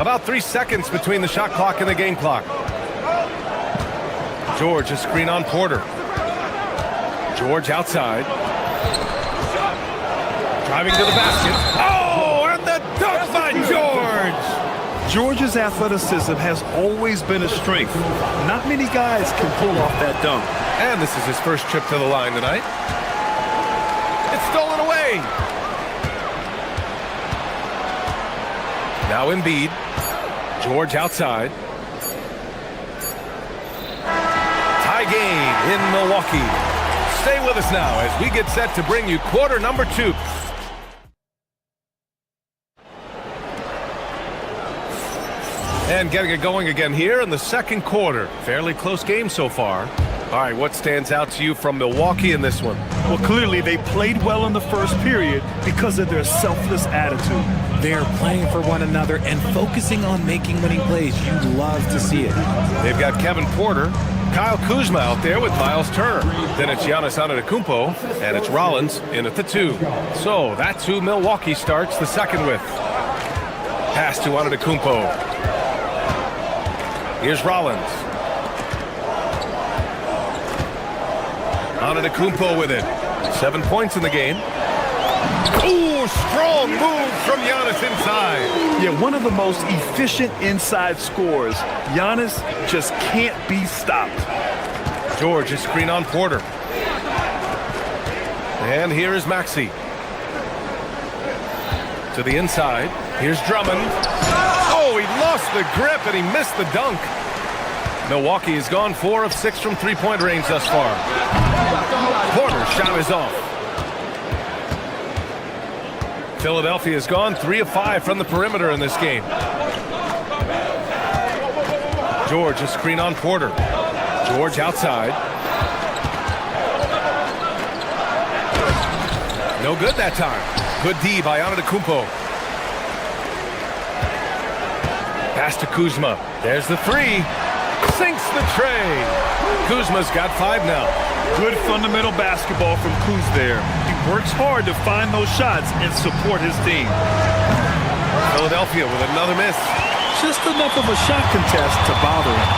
About 3 seconds between the shot clock and the game clock. George, a screen on Porter. George outside. Driving to the basket. Oh, and the dunk by George! George's athleticism has always been a strength. Not many guys can pull off that dunk. And this is his first trip to the line tonight. It's stolen away. Now Embiid. George outside. Tie game in Milwaukee. Stay with us now as we get set to bring you quarter number 2. And getting it going again here in the second quarter. Fairly close game so far. All right, what stands out to you from Milwaukee in this one? Well, clearly they played well in the first period because of their selfless attitude. They're playing for one another and focusing on making winning plays. You love to see it. They've got Kevin Porter, Kyle Kuzma out there with Miles Turner. Then it's Giannis Antetokounmpo, and it's Rollins in at the 2. So that's who Milwaukee starts the second with. Pass to Antetokounmpo. Here's Rollins. Antetokounmpo with it. 7 points in the game. Ooh, strong move from Giannis inside. Yeah, one of the most efficient inside scorers. Giannis just can't be stopped. George is screen on Porter. And here is Maxey. To the inside. Here's Drummond. Oh, he lost the grip and he missed the dunk. Milwaukee has gone 4 of 6 from 3-point range thus far. Porter's shot is off. Philadelphia has gone 3 of 5 from the perimeter in this game. George, a screen on Porter. George outside. No good that time. Good D by Antetokounmpo. Pass to Kuzma. There's the three. Sinks the tray. Kuzma's got 5 now. Good fundamental basketball from Kuz there. He works hard to find those shots and support his team. Philadelphia with another miss. Just enough of a shot contest to bother him.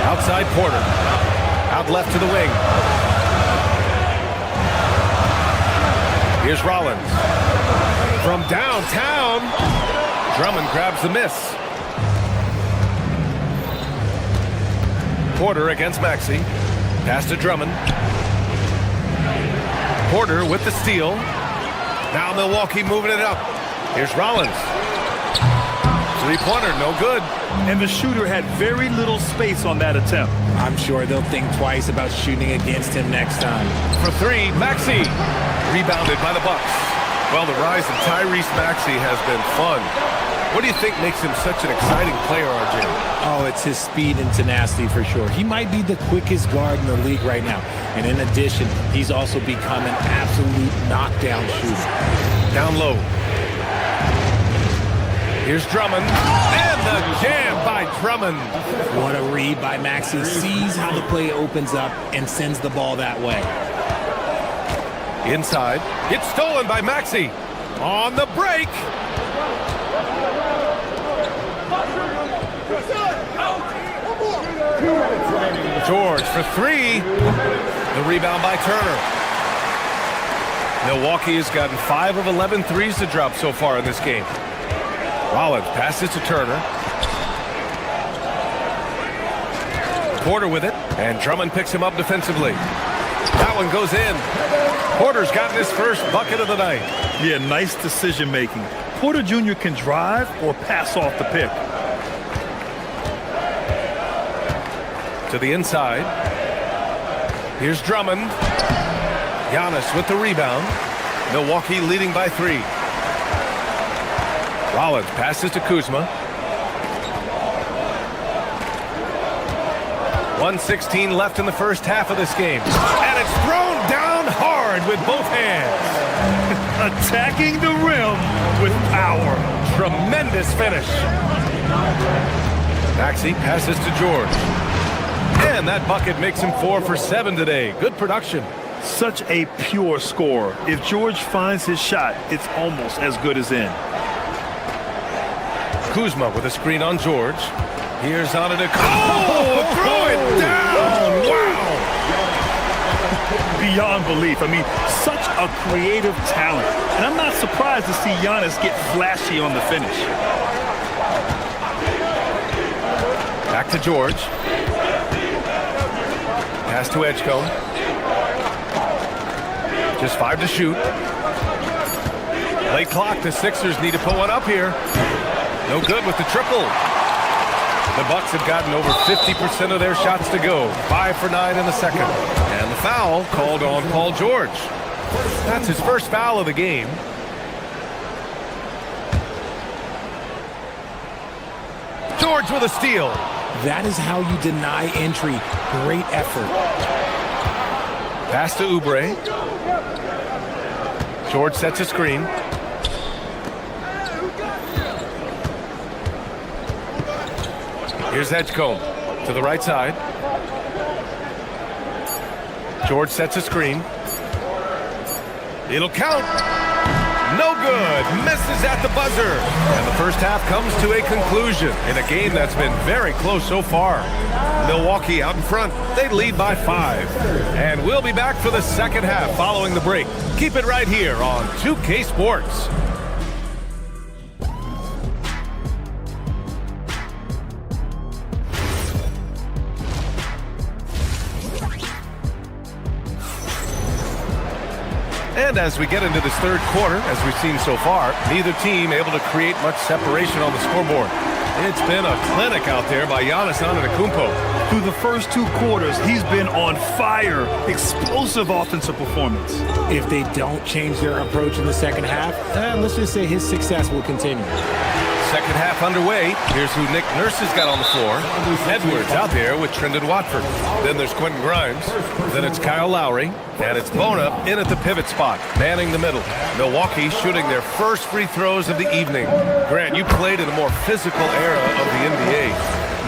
Outside Porter. Out left to the wing. Here's Rollins. From downtown, Drummond grabs the miss. Porter against Maxey. Pass to Drummond. Porter with the steal. Now Milwaukee moving it up. Here's Rollins. Three-pointer, no good. And the shooter had very little space on that attempt. I'm sure they'll think twice about shooting against him next time. For 3, Maxey. Rebounded by the Bucks. Well, the rise of Tyrese Maxey has been fun. What do you think makes him such an exciting player, RJ? Oh, it's his speed and tenacity for sure. He might be the quickest guard in the league right now. And in addition, he's also become an absolute knockdown shooter. Down low. Here's Drummond. And the jam by Drummond. What a read by Maxey. Sees how the play opens up and sends the ball that way. Inside. It's stolen by Maxey. On the break. George for 3. The rebound by Turner. Milwaukee has gotten 5 of 11 threes to drop so far in this game. Rollins passes to Turner. Porter with it, and Drummond picks him up defensively. That one goes in. Porter's gotten his first bucket of the night. Yeah, nice decision making. Porter Jr. can drive or pass off the pick. To the inside. Here's Drummond. Giannis with the rebound. Milwaukee leading by 3. Rollins passes to Kuzma. 1:16 left in the first half of this game. And it's thrown down hard with both hands. Attacking the rim with power. Tremendous finish. Maxey passes to George. And that bucket makes him 4 for 7 today. Good production. Such a pure scorer. If George finds his shot, it's almost as good as in. Kuzma with a screen on George. Here's Antetokounmpo. Throw it down! Wow! Beyond belief. I mean, such a creative talent. And I'm not surprised to see Giannis get flashy on the finish. Back to George. Pass to Edgecombe. Just 5 to shoot. Late clock. The Sixers need to put one up here. No good with the triple. The Bucks have gotten over 50% of their shots to go. 5 for 9 in the second. And the foul called on Paul George. That's his first foul of the game. George with a steal. That is how you deny entry. Great effort. Pass to Oubre. George sets a screen. Here's Edgecombe to the right side. George sets a screen. It'll count. No good. Misses at the buzzer. And the first half comes to a conclusion in a game that's been very close so far. Milwaukee out in front. They lead by 5. And we'll be back for the second half following the break. Keep it right here on 2K Sports. And as we get into this third quarter, as we've seen so far, neither team able to create much separation on the scoreboard. It's been a clinic out there by Giannis Antetokounmpo. Through the first 2 quarters, he's been on fire. Explosive offensive performance. If they don't change their approach in the second half, let's just say his success will continue. Second half underway. Here's who Nick Nurse has got on the floor. Edwards out there with Trendon Watford. Then there's Quentin Grimes. Then it's Kyle Lowry. And it's Bona in at the pivot spot, manning the middle. Milwaukee shooting their first free throws of the evening. Grant, you played in a more physical era of the NBA.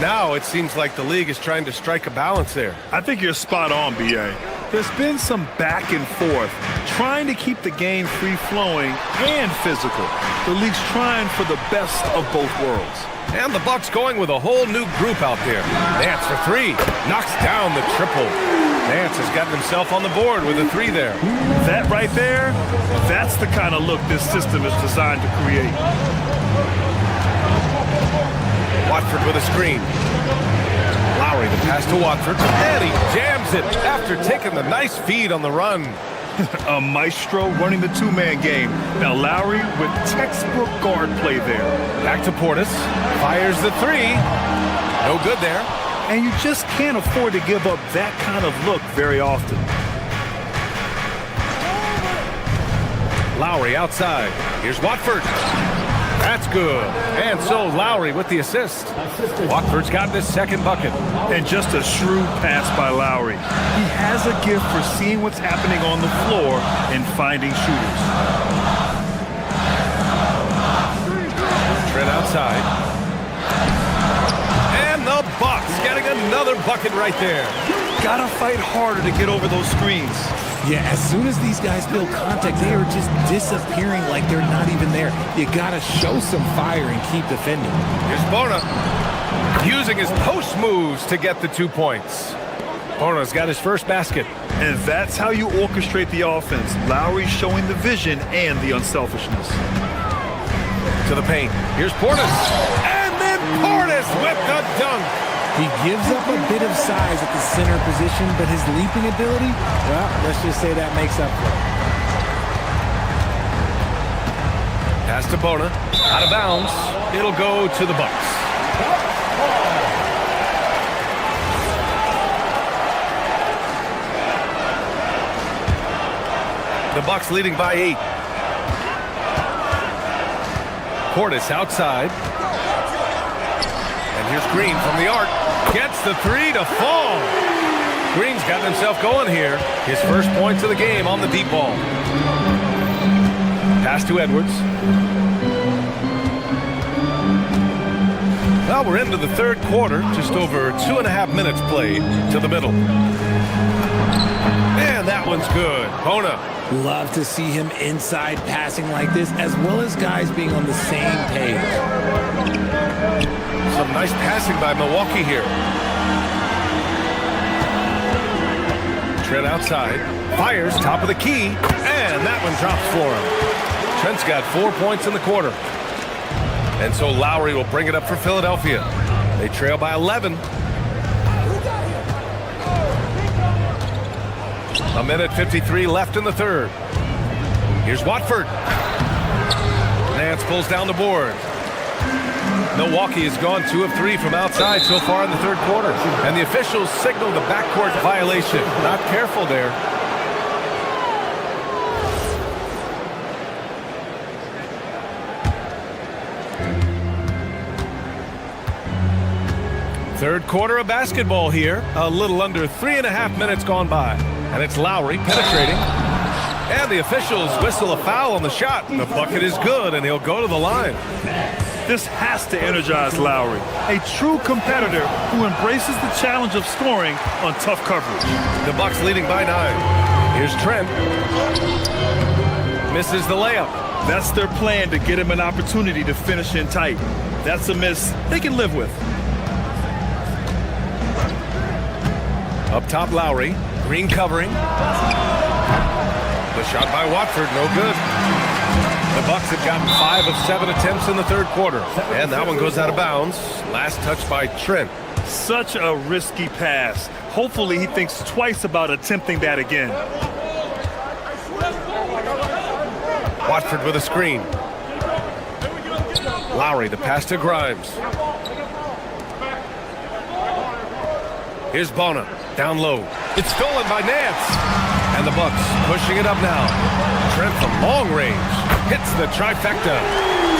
Now it seems like the league is trying to strike a balance there. I think you're spot on, B.A. There's been some back and forth, trying to keep the game free-flowing and physical. The league's trying for the best of both worlds. And the Bucks going with a whole new group out there. Nance for three. Knocks down the triple. Nance has gotten himself on the board with a three there. That right there, that's the kind of look this system is designed to create. Watford with a screen. Lowry the pass to Watford, and he jams it after taking the nice feed on the run. A maestro running the two-man game. Now Lowry with textbook guard play there. Back to Portis. Fires the three. No good there. And you just can't afford to give up that kind of look very often. Lowry outside. Here's Watford. That's good. And so Lowry with the assist. Watford's got this second bucket. And just a shrewd pass by Lowry. He has a gift for seeing what's happening on the floor and finding shooters. Trent outside. And the Bucks getting another bucket right there. Gotta fight harder to get over those screens. Yeah, as soon as these guys build contact, they are just disappearing like they're not even there. You gotta show some fire and keep defending. Here's Bona using his post moves to get the 2 points. Bona's got his first basket. And that's how you orchestrate the offense. Lowry showing the vision and the unselfishness. To the paint. Here's Portis. And then Portis with the dunk. He gives up a bit of size at the center position, but his leaping ability, well, let's just say that makes up for it. Pass to Bona. Out of bounds. It'll go to the Bucks. The Bucks leading by 8. Portis outside. And here's Green from the arc. Gets the three to fall. Green's got himself going here. His first points of the game on the deep ball. Pass to Edwards. Well, we're into the third quarter. Just over 2.5 minutes played to the middle. And that one's good. Bona. Love to see him inside passing like this, as well as guys being on the same page. Some nice passing by Milwaukee here. Trent outside. Fires, top of the key. And that one drops for him. Trent's got 4 points in the quarter. And so Lowry will bring it up for Philadelphia. They trail by 11. A minute 53 left in the third. Here's Watford. Nance pulls down the board. Milwaukee has gone 2 of 3 from outside so far in the third quarter. And the officials signal the backcourt violation. Not careful there. Third quarter of basketball here. A little under 3.5 minutes gone by. And it's Lowry penetrating. And the officials whistle a foul on the shot. The bucket is good, and he'll go to the line. This has to energize Lowry, a true competitor who embraces the challenge of scoring on tough coverage. The Bucks leading by 9. Here's Trent. Misses the layup. That's their plan, to get him an opportunity to finish in tight. That's a miss they can live with. Up top, Lowry. Green covering. The shot by Watford, no good. The Bucks have gotten 5 of 7 attempts in the third quarter. And that one goes out of bounds. Last touch by Trent. Such a risky pass. Hopefully he thinks twice about attempting that again. Watford with a screen. Lowry, the pass to Grimes. Here's Bona, down low. It's stolen by Nance. And the Bucks pushing it up now. Trent from long range hits the trifecta.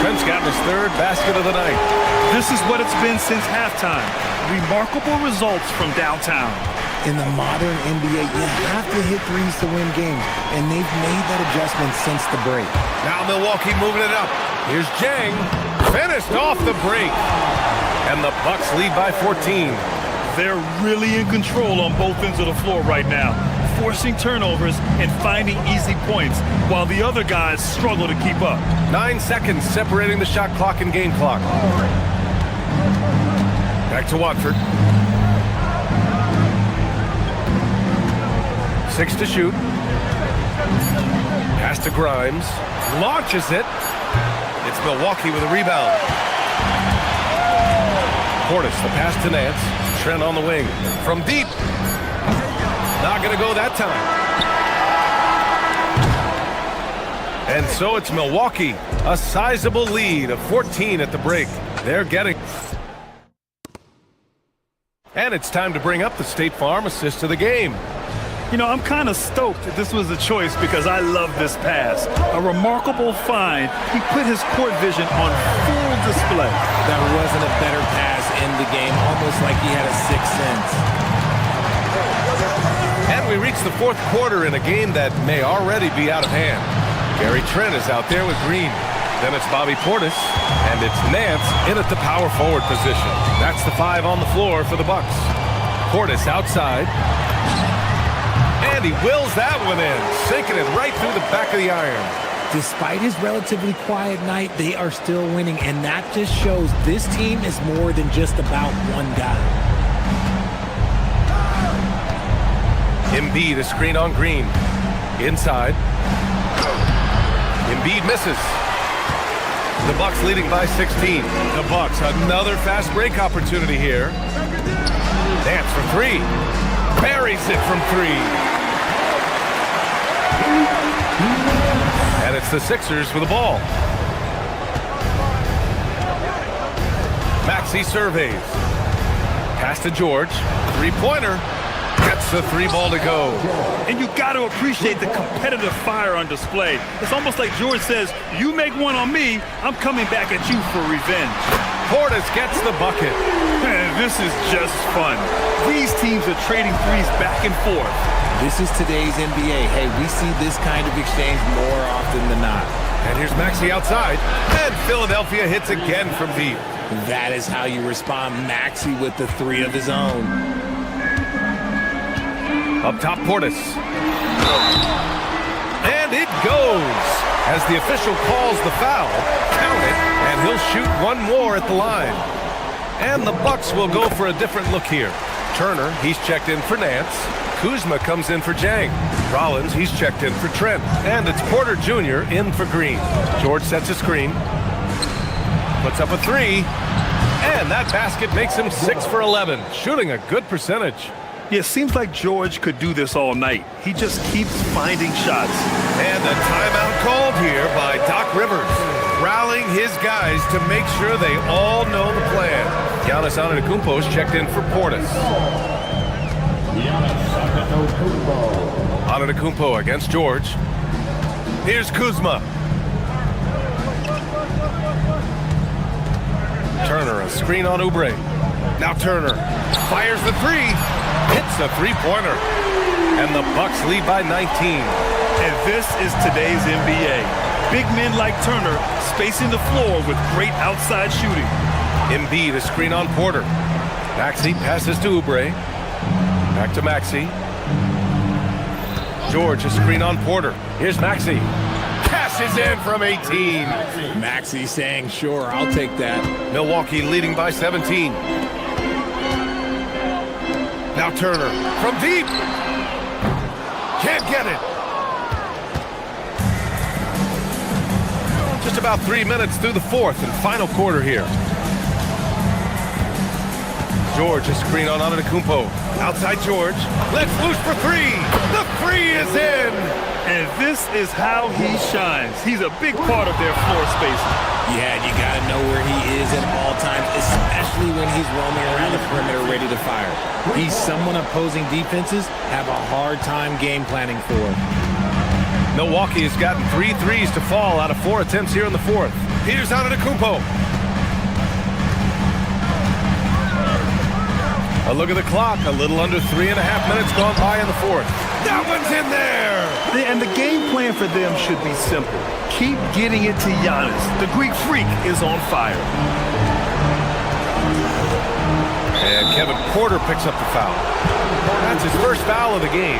Trent's gotten his third basket of the night. This is what it's been since halftime. Remarkable results from downtown. In the modern NBA, you have to hit threes to win games, and they've made that adjustment since the break. Now Milwaukee moving it up. Here's Jang. Finished off the break. And the Bucks lead by 14. They're really in control on both ends of the floor right now, forcing turnovers and finding easy points, while the other guys struggle to keep up. 9 seconds separating the shot clock and game clock. Back to Watford. 6 to shoot. Pass to Grimes. Launches it. It's Milwaukee with a rebound. Portis, the pass to Nance. Trent on the wing. From deep. Not going to go that time. And so it's Milwaukee. A sizable lead of 14 at the break. They're getting... And it's time to bring up the State Farm assist of the game. You know, I'm kind of stoked that this was a choice because I love this pass. A remarkable find. He put his court vision on full display. That wasn't a better pass in the game, almost like he had a sixth sense. And we reach the fourth quarter in a game that may already be out of hand. Gary Trent is out there with Green. Then it's Bobby Portis, and it's Nance in at the power forward position. That's the 5 on the floor for the Bucks. Portis outside. And he wills that one in, sinking it right through the back of the iron. Despite his relatively quiet night, they are still winning, and that just shows this team is more than just about one guy. Embiid, a screen on Green. Inside. Embiid misses. The Bucks leading by 16. The Bucks, another fast break opportunity here. Nance for 3. Buries it from 3. And it's the Sixers with the ball. Maxey surveys. Pass to George. 3-pointer. Gets the 3 ball to go. And you got to appreciate the competitive fire on display. It's almost like George says, you make one on me, I'm coming back at you for revenge. Portis gets the bucket. Man, this is just fun. These teams are trading threes back and forth. This is today's NBA. Hey, we see this kind of exchange more often than not. And here's Maxey outside. And Philadelphia hits again from deep. That is how you respond. Maxey with the 3 of his own. Up top, Portis. And it goes. As the official calls the foul, count it, and he'll shoot one more at the line. And the Bucks will go for a different look here. Turner, he's checked in for Nance. Kuzma comes in for Jang. Rollins, he's checked in for Trent. And it's Porter Jr. in for Green. George sets a screen. Puts up a 3. And that basket makes him 6 for 11, shooting a good percentage. Yeah, it seems like George could do this all night. He just keeps finding shots. And a timeout called here by Doc Rivers, rallying his guys to make sure they all know the plan. Giannis Antetokounmpo is checked in for Portis. Antetokounmpo against George. Here's Kuzma. Turner, a screen on Oubre. Now Turner fires the 3. Hits a 3-pointer. And the Bucks lead by 19. And this is today's NBA. Big men like Turner spacing the floor with great outside shooting. Embiid, a screen on Porter. Maxey passes to Oubre. Back to Maxey. George, a screen on Porter. Here's Maxey. Cashes in from 18. Maxey saying, sure, I'll take that. Milwaukee leading by 17. Now Turner from deep. Can't get it. Just about 3 minutes through the fourth and final quarter here. George, a screen on Antetokounmpo. Outside George. Let's loose for 3. The 3 is in. And this is how he shines. He's a big part of their floor spacing. Yeah, you got to know where he is at all times, especially when he's roaming around the perimeter ready to fire. He's someone opposing defenses have a hard time game planning for. Milwaukee has gotten 3 threes to fall out of 4 attempts here in the fourth. Here's Antetokounmpo. A look at the clock. A little under 3.5 minutes gone by in the fourth. That one's in there. And the game plan for them should be simple. Keep getting it to Giannis. The Greek freak is on fire. And Kevin Porter picks up the foul. That's his first foul of the game.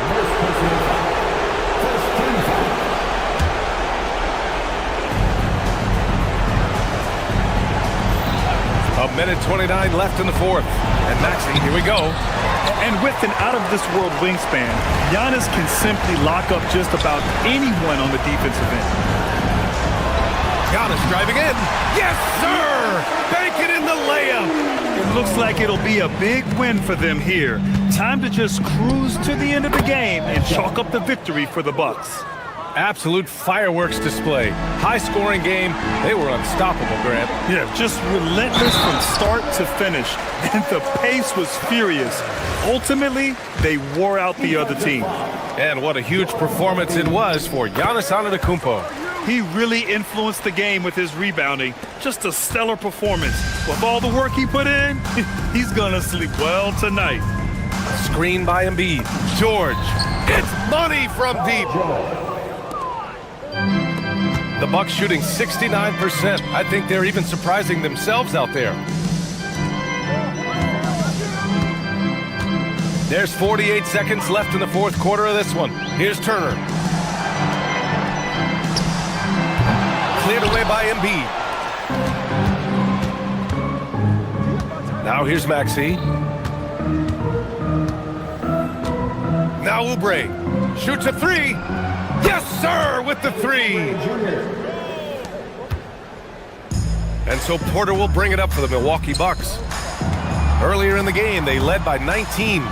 A minute 29 left in the fourth. And Maxey, here we go. And with an out-of-this-world wingspan, Giannis can simply lock up just about anyone on the defensive end. Giannis driving in. Yes, sir! Banking in the layup. It looks like it'll be a big win for them here. Time to just cruise to the end of the game and chalk up the victory for the Bucks. Absolute fireworks display. High-scoring game. They were unstoppable, Grant. Yeah, just relentless from start to finish. And the pace was furious. Ultimately, they wore out the other team. And what a huge performance it was for Giannis Antetokounmpo. He really influenced the game with his rebounding. Just a stellar performance. With all the work he put in, he's gonna sleep well tonight. Screen by Embiid. George. It's money from deep. The Bucks shooting 69%. I think they're even surprising themselves out there. There's 48 seconds left in the fourth quarter of this one. Here's Turner. Cleared away by Embiid. Now here's Maxey. Now Oubre. Shoots a three. Yes, sir, with the three. And so Porter will bring it up for the Milwaukee Bucks. Earlier in the game, they led by 19.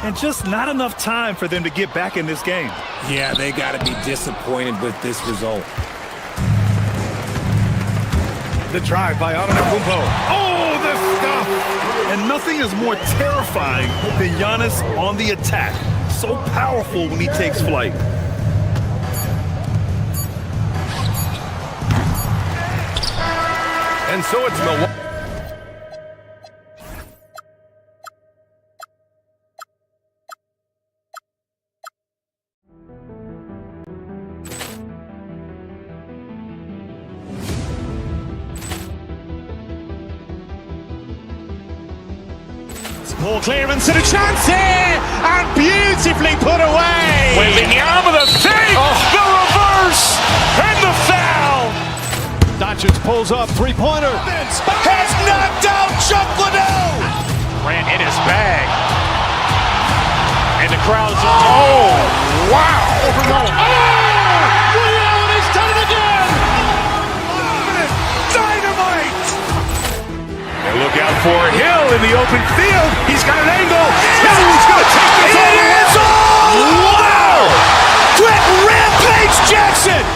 And just not enough time for them to get back in this game. Yeah, they got to be disappointed with this result. The drive by Antetokounmpo. Oh, the stuff! And nothing is more terrifying than Giannis on the attack. So powerful when he takes flight. And so it's Milwaukee. Ball clearance and a chance here, and beautifully put away. Wembanyama the save, the reverse, and the foul. Doncic pulls up, three-pointer. Has knocked out Chuck Liddell. Ran in his bag. And the crowd's oh, wow. Ray Allen has done it again. Dynamite. And look out for Hill in the open field. He's got an angle. Hill's going to take this all the way. Wow. Quick Rampage Jackson.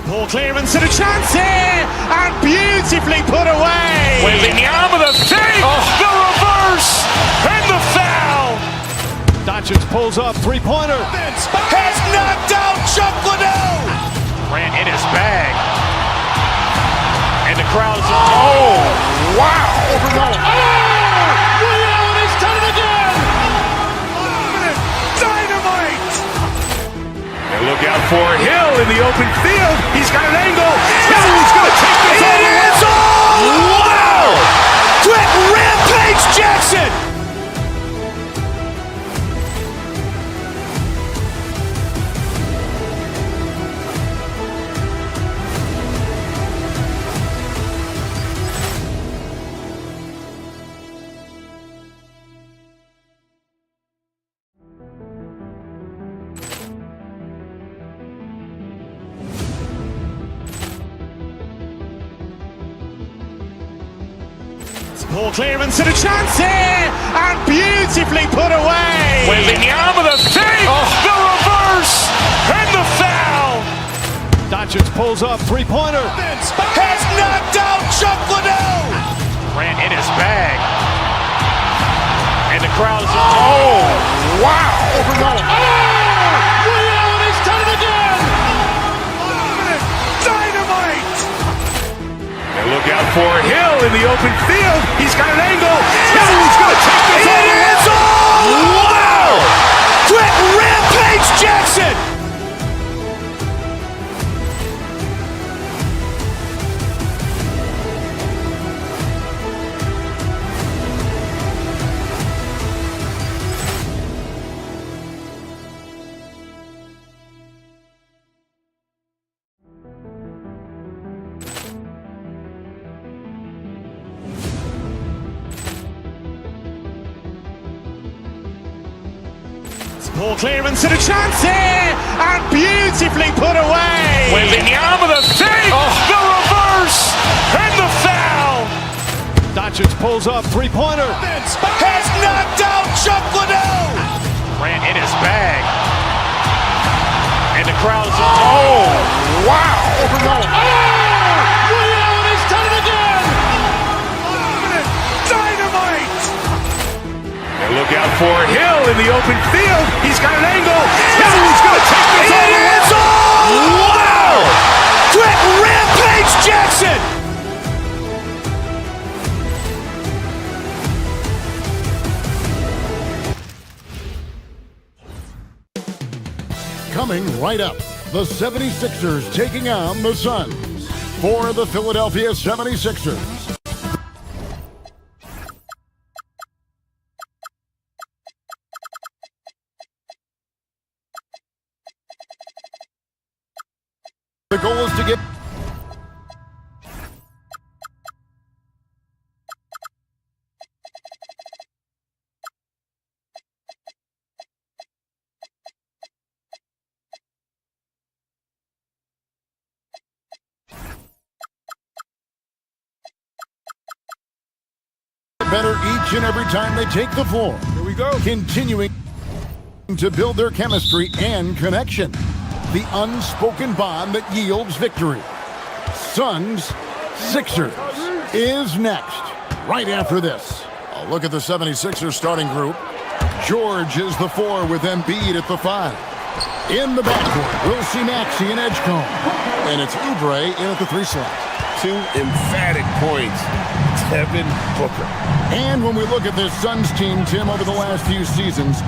Ball clearance and a chance here, and beautifully put away. Wembanyama the save, the reverse, and the foul. Doncic pulls up, three-pointer. Has knocked out Chuck Liddell. Ran in his bag. And the crowd's oh, wow. Ray Allen has done it again. Dynamite. And look out for Hill in the open field. He's got an angle. Hill's going to take this all the way. Wow. Quick Rampage Jackson. Ball clearance and a chance here, and beautifully put away. Wembanyama the save, the reverse, and the foul. Doncic pulls up, three-pointer. Has knocked out Chuck Liddell. Grant in his bag. And the crowd is... Oh, wow. Ray Allen has done it again. Dynamite. And look out for Hill in the open field. He's got an angle. Hill's going to take this all the way. Wow. Quick rampage Jackson. Ball clearance and a chance here, and beautifully put away. Wembanyama the save, the reverse, and the foul. Doncic pulls up, three-pointer. Has knocked out Chuck Liddell. Grant in his bag. And the crowd is... Oh, wow. Ray Allen has done it again. Dynamite. And look out for Hill in the open field. He's got an angle. Hill's going to take this all the way. Wow. Quick rampage Jackson. Coming right up, the 76ers taking on the Suns. For the Philadelphia 76ers, the goal is to get better each and every time they take the floor. Here we go. Continuing to build their chemistry and connection. The unspoken bond that yields victory. Suns, Sixers is next. Right after this, a look at the 76ers starting group. George is the 4 with Embiid at the 5. In the backcourt, we'll see Maxey and Edgecombe. And it's Oubre in at the 3 slot. 2 emphatic points. Devin Booker. And when we look at this Suns team, Tim, over the last few seasons,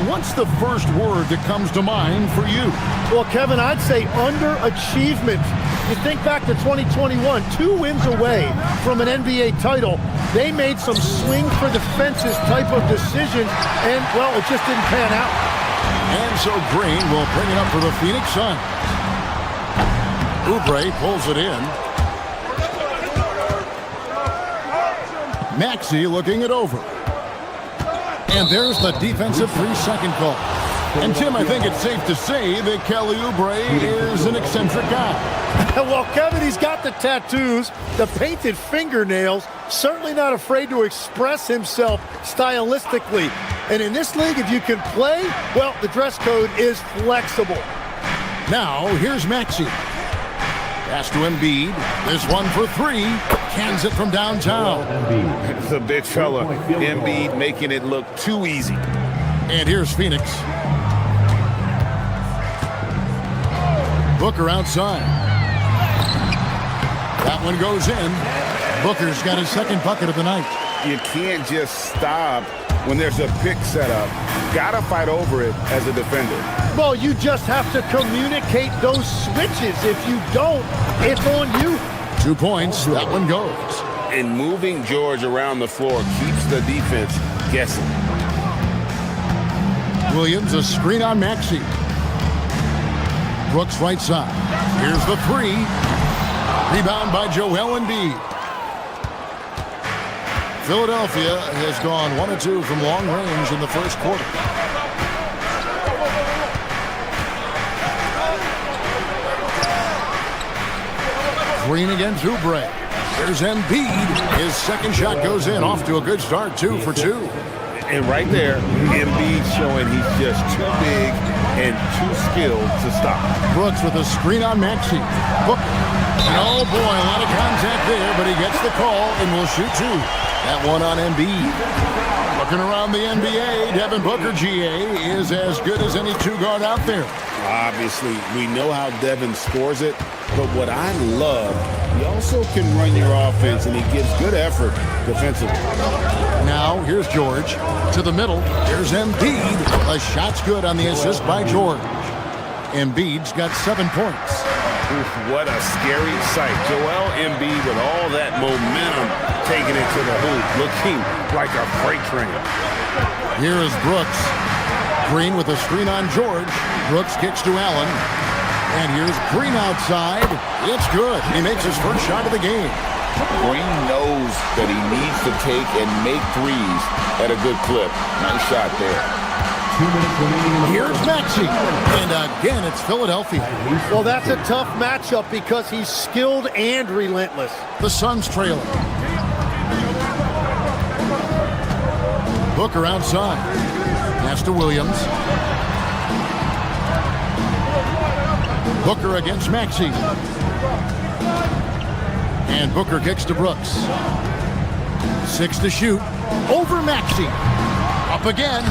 what's the first word that comes to mind for you? Well, Kevin, I'd say underachievement. You think back to 2021, 2 wins away from an NBA title. They made some swing for the fences type of decisions, and, well, it just didn't pan out. And so Green will bring it up for the Phoenix Suns. Oubre pulls it in. Maxey looking it over. And there's the defensive 3-second call. And Tim, I think it's safe to say that Kelly Oubre is an eccentric guy. Well, Kevin, he's got the tattoos, the painted fingernails, certainly not afraid to express himself stylistically. And in this league, if you can play, well, the dress code is flexible. Now, here's Maxey. Pass to Embiid. This one for 3. Cans it from downtown. The big fella, Embiid, making it look too easy. And here's Phoenix. Booker outside. That one goes in. Booker's got his second bucket of the night. You can't just stop when there's a pick set up. Gotta fight over it as a defender. Well, you just have to communicate those switches. If you don't, it's on you. 2 points. That one goes. And moving George around the floor keeps the defense guessing. Williams, a screen on Maxey. Brooks right side. Here's the 3. Rebound by Joel Embiid. Philadelphia has gone 1 of 2 from long range in the first quarter. Green against Oubre. Here's Embiid. His second shot goes in. Off to a good start, 2 for 2. And right there, Embiid showing he's just too big and too skilled to stop. Brooks with a screen on Maxey. Booker. And oh boy, a lot of contact there, but he gets the call and will shoot 2. That one on Embiid. Looking around the NBA, Devin Booker, GA, is as good as any 2-guard out there. Obviously, we know how Devin scores it, but what I love, he also can run your offense, and he gives good effort defensively. Now, here's George. To the middle, here's Embiid. A shot's good on the assist by George. Embiid's got 7 points. Oof, what a scary sight. Joel Embiid with all that momentum taking it to the hoop, looking like a freight train. Here is Brooks. Green with a screen on George. Brooks kicks to Allen. And here's Green outside. It's good. He makes his first shot of the game. Green knows that he needs to take and make threes at a good clip. Nice shot there. 2 minutes remaining. Here's Maxey. And again, it's Philadelphia. Well, that's a tough matchup because he's skilled and relentless. The Suns trailing. Booker outside. Pass to Williams. Booker against Maxey. And Booker kicks to Brooks. 6 to shoot. Over Maxey. Up again.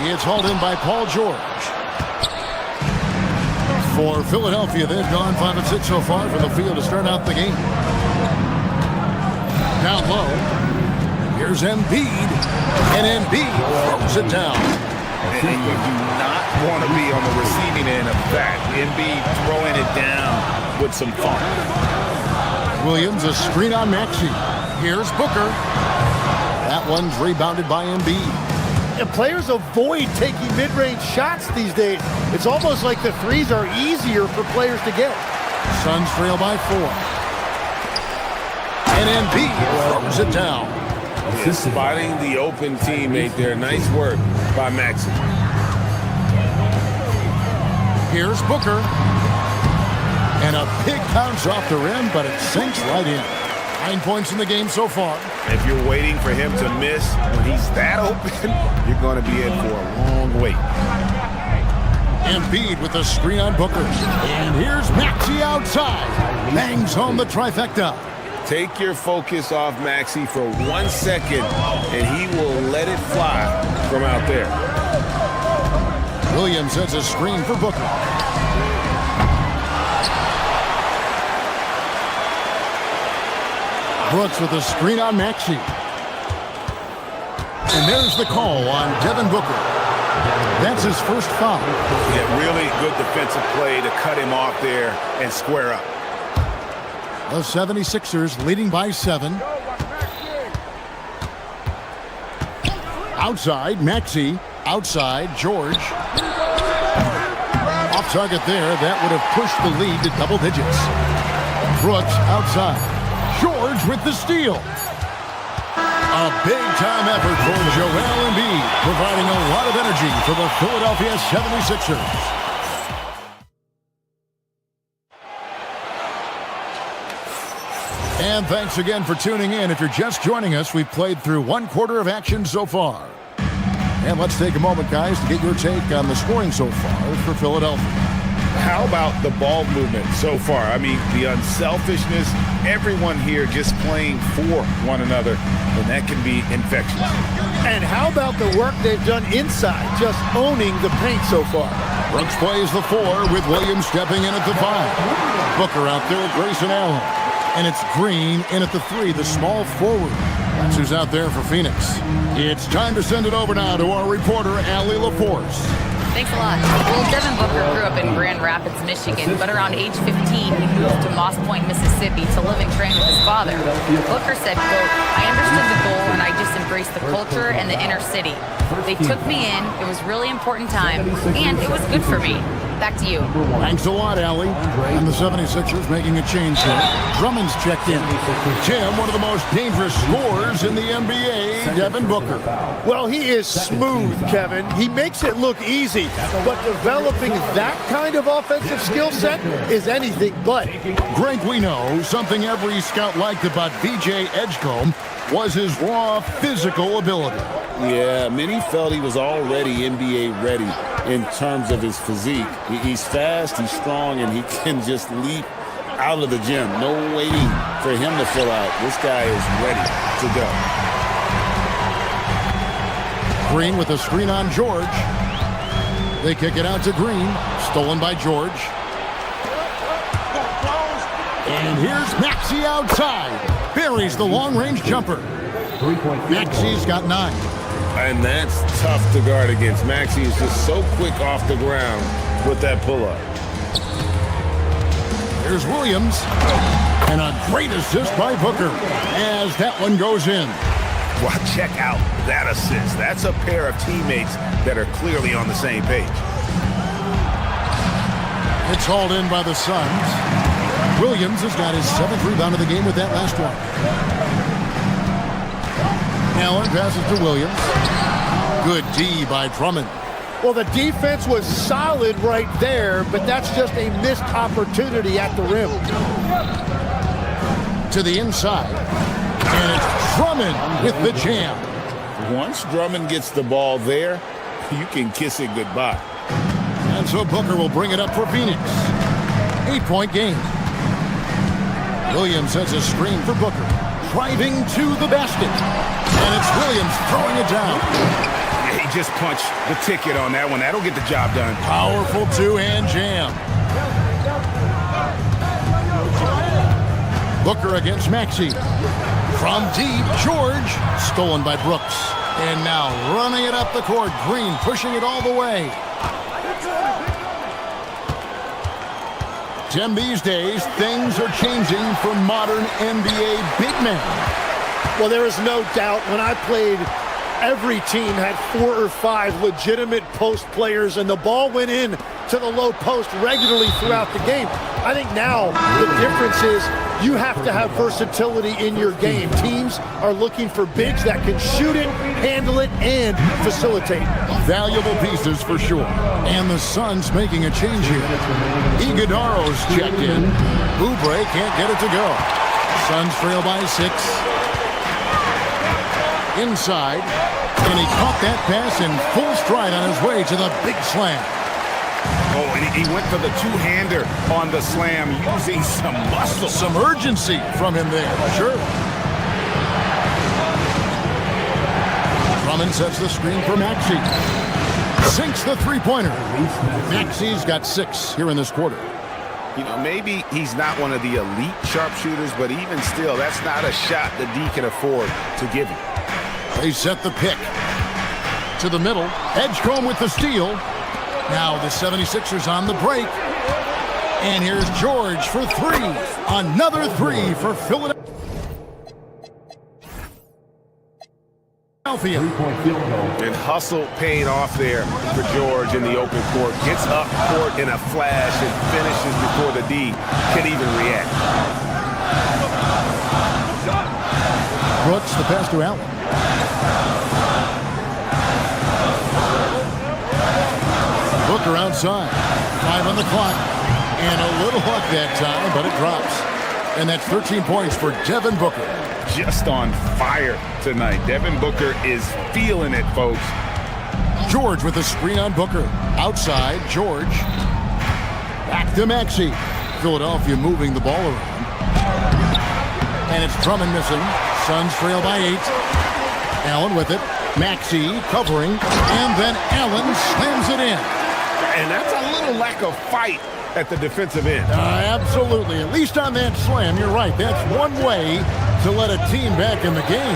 It's hauled in by Paul George. For Philadelphia, they've gone 5 of 6 so far from the field to start out the game. Down low. Here's Embiid. And Embiid throws it down. And you do not want to be on the receiving end of that. Embiid throwing it down with some fun. Williams, a screen on Maxey. Here's Booker. That one's rebounded by Embiid. And players avoid taking mid-range shots these days. It's almost like the threes are easier for players to get. Suns trail by 4. And Embiid throws it down. Just spotting the open teammate there. Nice work by Maxey. Here's Booker. And a big bounce off the rim, but it sinks right in. 9 points in the game so far. If you're waiting for him to miss when he's that open, you're going to be in for a long wait. Embiid with a screen on Booker. And here's Maxey outside. Bangs home the trifecta. Take your focus off Maxey for 1 second, and he will let it fly from out there. Williams sets a screen for Booker. Brooks with a screen on Maxey. And there's the call on Devin Booker. That's his first foul. Yeah, really good defensive play to cut him off there and square up. The 76ers leading by 7. Outside, Maxey. Outside, George. Off target there. That would have pushed the lead to double digits. Brooks outside. George with the steal. A big-time effort for Joel Embiid, providing a lot of energy for the Philadelphia 76ers. And thanks again for tuning in. If you're just joining us, we've played through 1 quarter of action so far. And let's take a moment, guys, to get your take on the scoring so far for Philadelphia. How about the ball movement so far? I mean, the unselfishness, everyone here just playing for one another, and that can be infectious. And how about the work they've done inside, just owning the paint so far? Brooks plays the 4 with Williams stepping in at the 5. Booker out there with Grayson Allen. And it's Green in at the 3, the small forward. That's who's out there for Phoenix. It's time to send it over now to our reporter, Allie LaForce. Thanks a lot. Well, Devin Booker grew up in Grand Rapids, Michigan, but around age 15, he moved to Moss Point, Mississippi to live and train with his father. Booker said, quote, "I understood the goal and I just embraced the culture and the inner city. They took me in, it was a really important time, and it was good for me." Back to you. Thanks a lot, Allie. And the 76ers making a change here. Drummond's checked in. Tim, one of the most dangerous scorers in the NBA, Devin Booker. Well, he is smooth, Kevin. He makes it look easy, but developing that kind of offensive skill set is anything but. Greg, we know something every scout liked about VJ Edgecombe was his raw physical ability. Yeah, many felt he was already NBA ready in terms of his physique. He's fast, he's strong, and he can just leap out of the gym. No waiting for him to fill out. This guy is ready to go. Green with a screen on George. They kick it out to Green. Stolen by George. And here's Maxey outside. Buries the long-range jumper. Maxey's got 9. And that's tough to guard against. Maxey is just so quick off the ground with that pull-up. Here's Williams. And a great assist by Booker as that one goes in. Well, check out that assist. That's a pair of teammates that are clearly on the same page. It's hauled in by the Suns. Williams has got his 7th rebound of the game with that last one. Allen passes to Williams. Good D by Drummond. Well, the defense was solid right there, but that's just a missed opportunity at the rim. To the inside. And it's Drummond with the jam. Once Drummond gets the ball there, you can kiss it goodbye. And so Booker will bring it up for Phoenix. 8-point game. Williams sets a screen for Booker. Driving to the basket. And it's Williams throwing it down. Yeah, he just punched the ticket on that one. That'll get the job done. Powerful two-hand jam. Booker against Maxey. From deep, George. Stolen by Brooks. And now running it up the court. Green pushing it all the way. Tim, these days, things are changing for modern NBA big men. Well, there is no doubt when I played, every team had 4 or 5 legitimate post players, and the ball went in to the low post regularly throughout the game. I think now the difference is you have to have versatility in your game. Teams are looking for bigs that can shoot it, handle it, and facilitate. Valuable pieces for sure. And the Suns making a change here. Iguodaro's checked in. Oubre can't get it to go. Suns trail by 6. Inside. And he caught that pass in full stride on his way to the big slam. Oh, and he went for the two-hander on the slam, using some muscle. Some urgency from him there, sure. Drummond sets the screen for Maxey. Sinks the three-pointer. Maxey's got 6 here in this quarter. You know, maybe he's not one of the elite sharpshooters, but even still, that's not a shot that D can afford to give him. They set the pick. To the middle. Edgecombe with the steal. Now the 76ers on the break. And here's George for 3. Another 3 for Philadelphia. And hustle paid off there for George in the open court. Gets up court in a flash and finishes before the D can even react. Brooks, the pass to Allen. Booker outside. 5 on the clock. And a little luck that time, but it drops. And that's 13 points for Devin Booker. Just on fire tonight. Devin Booker is feeling it, folks. George with the screen on Booker. Outside, George. Back to Maxey. Philadelphia moving the ball around. And it's Drummond missing. Suns trail by 8. Allen with it. Maxey covering. And then Allen slams it in. And that's a little lack of fight at the defensive end. Absolutely. At least on that slam, you're right. That's one way to let a team back in the game.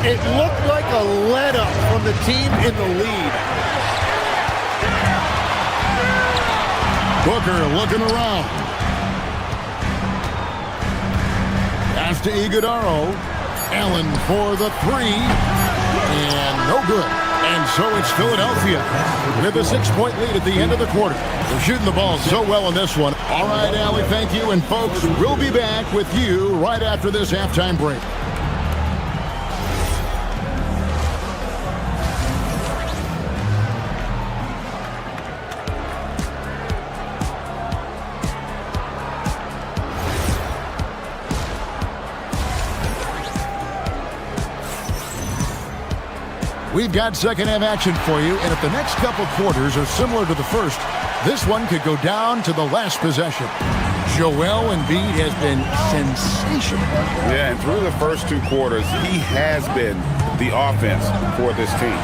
It looked like a let-up from the team in the lead. Booker looking around. Pass to Iguodaro. Allen for the 3. And no good. And so it's Philadelphia with a 6-point lead at the end of the quarter. They're shooting the ball so well in this one. All right, Allie, thank you. And folks, we'll be back with you right after this halftime break. We've got second-half action for you, and if the next couple quarters are similar to the first, this one could go down to the last possession. Joel Embiid has been sensational. Yeah, and through the first 2 quarters, he has been the offense for this team.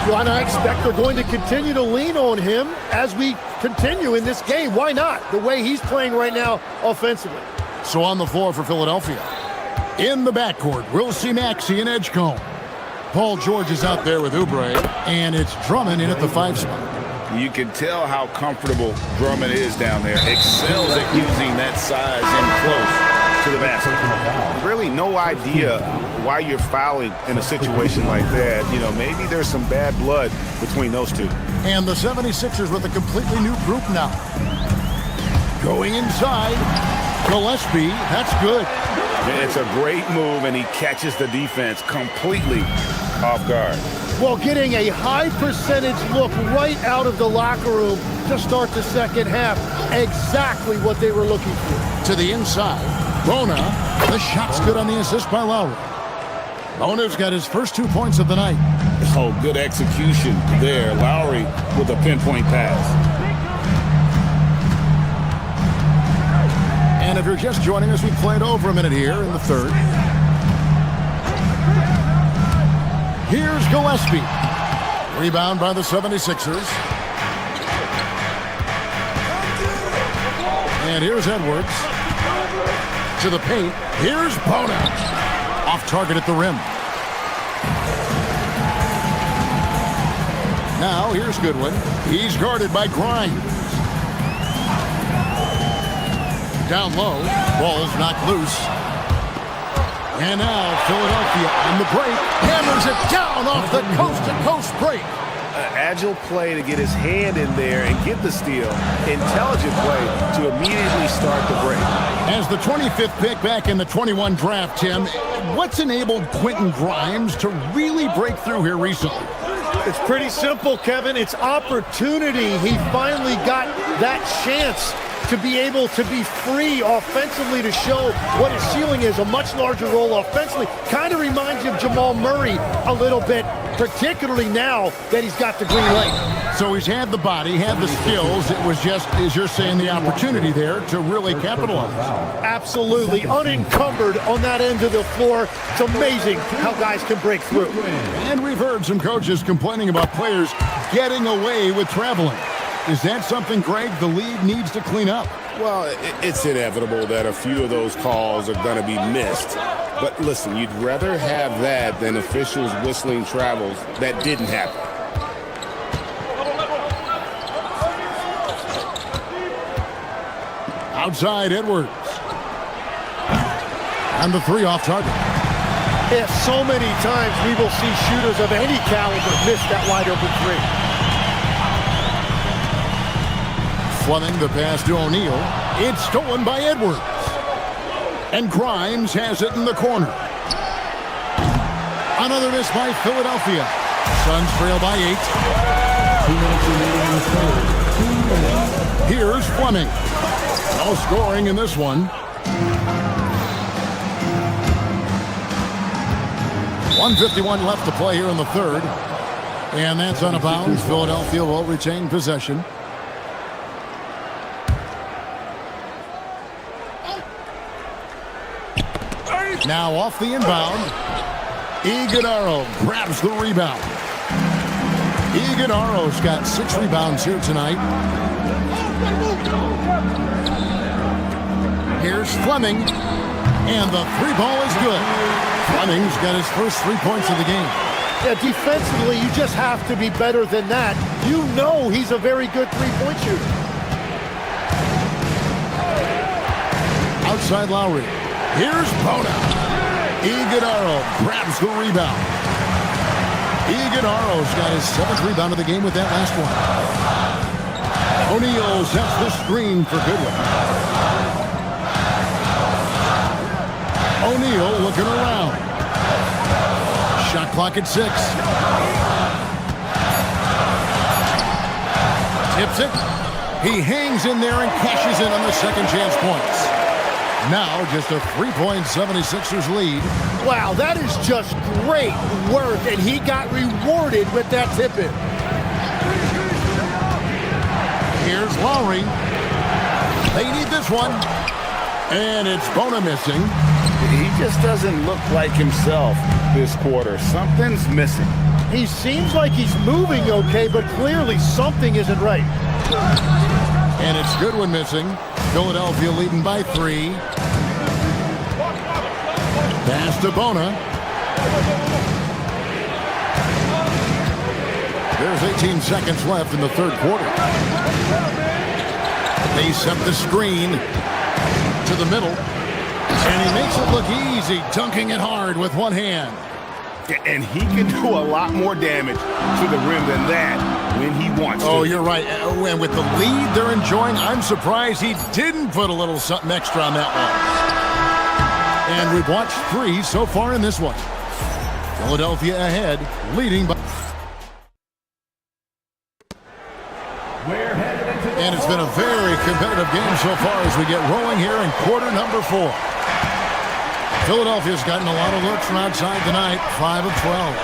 Well, and I expect they're going to continue to lean on him as we continue in this game. Why not? The way he's playing right now offensively. So on the floor for Philadelphia. In the backcourt, we'll see Maxey and Edgecombe. Paul George is out there with Oubre, and it's Drummond in at the 5 spot. You can tell how comfortable Drummond is down there. Excels at using that size in close to the basket. Really no idea why you're fouling in a situation like that. You know, maybe there's some bad blood between those two. And the 76ers with a completely new group now. Going inside, Gillespie, that's good. It's a great move, and he catches the defense completely off guard. Well, getting a high percentage look right out of the locker room to start the second half. Exactly what they were looking for. To the inside, Bona. The shot's good on the assist by Lowry. Bona's got his first 2 points of the night. Oh, good execution there. Lowry with a pinpoint pass. And if you're just joining us, we played over a minute here in the third. Here's Gillespie. Rebound by the 76ers. And here's Edwards. To the paint. Here's Bona. Off target at the rim. Now here's Goodwin. He's guarded by Grimes. Down low, ball's knocked loose. And now Philadelphia on the break, hammers it down off the coast-to-coast break. Agile play to get his hand in there and get the steal. Intelligent play to immediately start the break. As the 25th pick back in the 21 draft, Tim, what's enabled Quentin Grimes to really break through here recently? It's pretty simple, Kevin. It's opportunity. He finally got that chance to be able to be free offensively to show what his ceiling is, a much larger role offensively. Kind of reminds you of Jamal Murray a little bit, particularly now that he's got the green light. So he's had the body, had the skills. It was just, as you're saying, the opportunity there to really capitalize. Absolutely. Unencumbered on that end of the floor. It's amazing how guys can break through. And we've heard some coaches complaining about players getting away with traveling. Is that something, Greg, the league needs to clean up? Well, it's inevitable that a few of those calls are going to be missed. But listen, you'd rather have that than officials whistling travels that didn't happen. Outside, Edwards. And the 3 off target. Yeah, so many times we will see shooters of any caliber miss that wide open 3. Fleming the pass to O'Neal. It's stolen by Edwards. And Grimes has it in the corner. Another miss by Philadelphia. Suns trail by 8. Here's Fleming. No scoring in this one. 1:51 left to play here in the third. And that's out of bounds. Philadelphia will retain possession. Now off the inbound, Iguodala grabs the rebound. Iguodala's got 6 rebounds here tonight. Here's Fleming, and the 3 ball is good. Fleming's got his first 3 points of the game. Yeah, defensively, you just have to be better than that. You know he's a very good 3-point shooter. Outside Lowry. Here's Bona. Iguodala grabs the rebound. Iguodala's got his 7th rebound of the game with that last one. O'Neal sets the screen for Goodwin. O'Neal looking around. Shot clock at 6. Tips it. He hangs in there and cashes in on the second chance points. Now just a 3-point 76ers lead. Wow, that is just great work, and he got rewarded with that tip-in. Here's Lowry. They need this one. And it's Bona missing. He just doesn't look like himself this quarter. Something's missing. He seems like he's moving okay, but clearly something isn't right. And it's Goodwin missing. Philadelphia leading by 3. Pass to Bona. There's 18 seconds left in the third quarter. They set the screen to the middle. And he makes it look easy, dunking it hard with one hand. And he can do a lot more damage to the rim than that when he wants to. Oh, you're right. And with the lead they're enjoying, I'm surprised he didn't put a little something extra on that one. And we've watched 3 so far in this one. Philadelphia ahead, leading by... And it's been a very competitive game so far as we get rolling here in quarter number 4. Philadelphia's gotten a lot of looks from outside tonight, 5 of 12.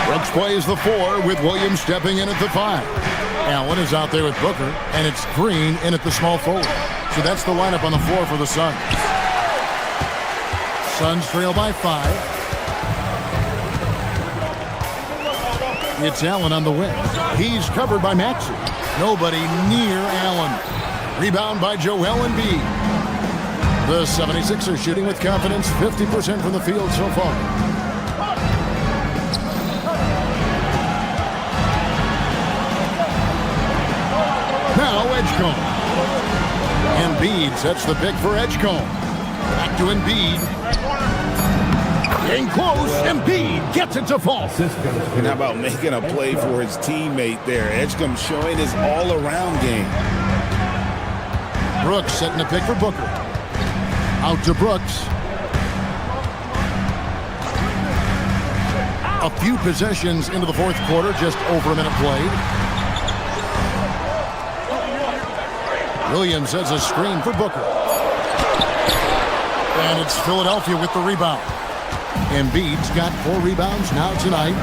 Brooks plays the 4 with Williams stepping in at the 5. Allen is out there with Booker, and it's Green in at the small forward. So that's the lineup on the floor for the Suns. Suns trail by 5. It's Allen on the wing. He's covered by Maxey. Nobody near Allen. Rebound by Joel Embiid. The 76ers shooting with confidence, 50% from the field so far. Now Edgecombe. Embiid sets the pick for Edgecombe. Back to Embiid. Getting close. Embiid gets it to fall. And how about making a play for his teammate there? Edgecombe showing his all-around game. Brooks setting the pick for Booker. Out to Brooks. A few possessions into the fourth quarter, just over a minute played. Williams has a screen for Booker. And it's Philadelphia with the rebound. Embiid's got 4 rebounds now tonight.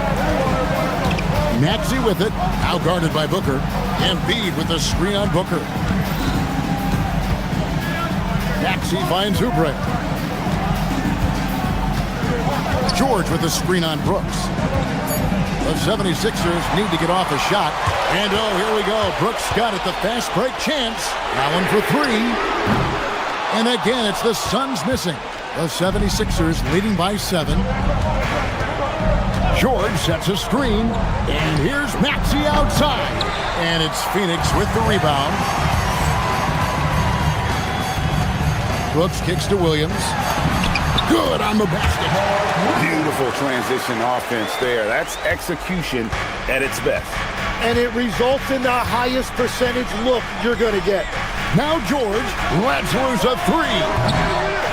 Maxey with it, now guarded by Booker. Embiid with the screen on Booker. Maxey finds Oubre. George with the screen on Brooks. The 76ers need to get off a shot. And oh, here we go. Brooks got it, the fast break chance. Allen for 3. And again, it's the Suns missing. The 76ers leading by 7. George sets a screen. And here's Maxey outside. And it's Phoenix with the rebound. Brooks kicks to Williams. Good on the basket. Beautiful transition offense there. That's execution at its best. And it results in the highest percentage look you're going to get. Now George lets loose a 3.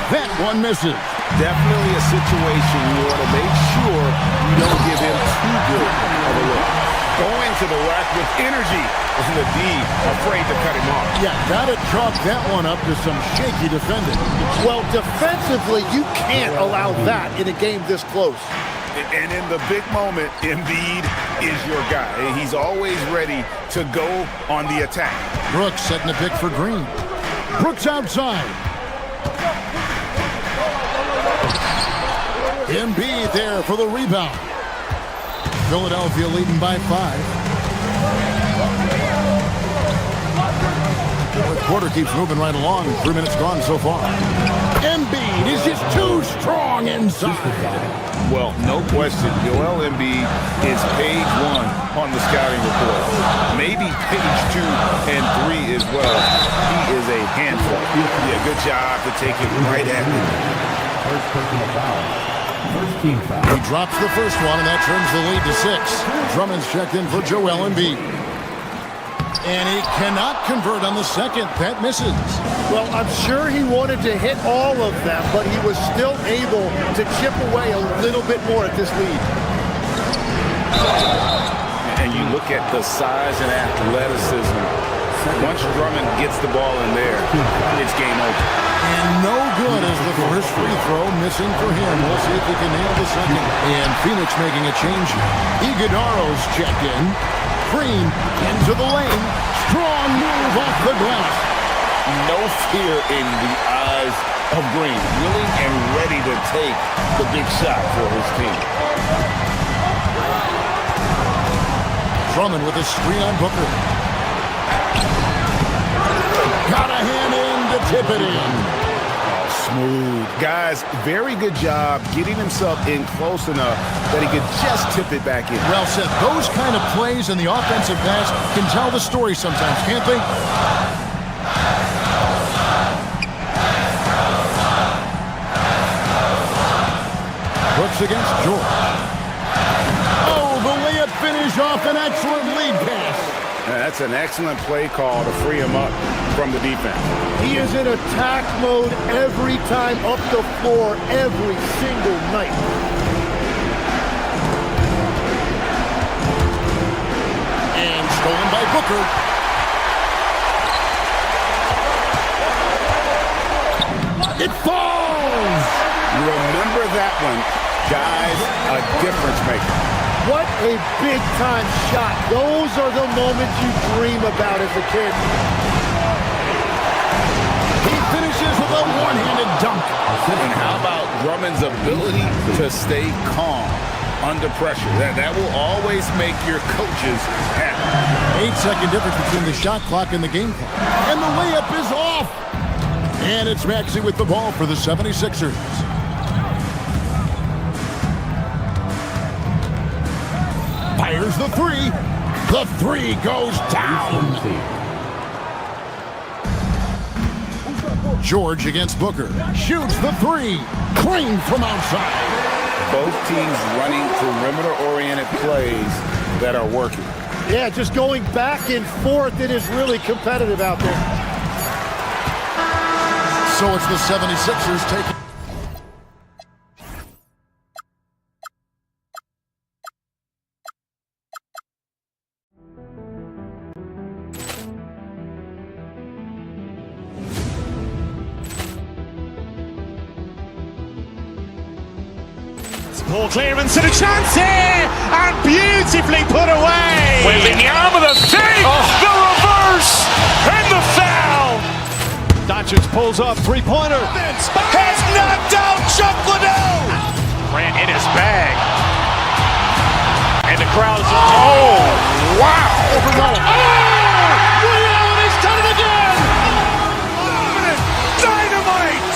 That one misses. Definitely a situation you want to make sure you don't give him too good of a look. Going to the rack with energy. The D afraid to cut him off. Yeah, gotta chalk that one up to some shaky defending. Well, defensively, you can't allow that in a game this close. And in the big moment, Embiid is your guy. He's always ready to go on the attack. Brooks setting the pick for Green. Brooks outside. Embiid there for the rebound. Philadelphia leading by 5. The quarter keeps moving right along. 3 minutes gone so far. Embiid is just too strong inside. Well, no question. Joel Embiid is page 1 on the scouting report. Maybe page 2 and 3 as well. He is a handful. Yeah, good job to take it right at him. First personal foul. First team foul. He drops the first one, and that turns the lead to 6. Drummond's checked in for Joel Embiid. And he cannot convert on the second. That misses. Well, I'm sure he wanted to hit all of them, but he was still able to chip away a little bit more at this lead. And you look at the size and athleticism. Once Drummond gets the ball in there, it's game over. And no good as the first free throw missing for him. We'll see if he can nail the second. And Phoenix making a change here. Iguodala's checked in. Green into the lane. Strong move off the glass. No fear in the eyes of Green. Willing and ready to take the big shot for his team. Drummond with a screen on Booker. Got a hand in to tip it in. Smooth. Guys, very good job getting himself in close enough that he could just tip it back in. Well said. Those kind of plays in the offensive pass can tell the story sometimes, can't they? Brooks against George. Oh, the layup finish off an excellent lead pass. That's an excellent play call to free him up from the defense. He is in attack mode every time up the floor, every single night. And stolen by Booker. It falls! Remember that one, guys, a difference maker. What a big-time shot. Those are the moments you dream about as a kid. He finishes with a one-handed dunk. And how about Drummond's ability to stay calm under pressure? That will always make your coaches happy. 8-second difference between the shot clock and the game clock. And the layup is off. And it's Maxey with the ball for the 76ers. Fires the three. The three goes down. George against Booker. Shoots the three. Clean from outside. Both teams running perimeter-oriented plays that are working. Yeah, just going back and forth. It is really competitive out there. So it's the 76ers taking. Ball clearance and a chance here, and beautifully put away. Wembanyama the fake, the reverse, and the foul. Doncic pulls up, three-pointer. Has knocked out Chuck Liddell. Ran in his bag. And the crowd is... Oh, wow. Overrun. He's done it again. Dynamite.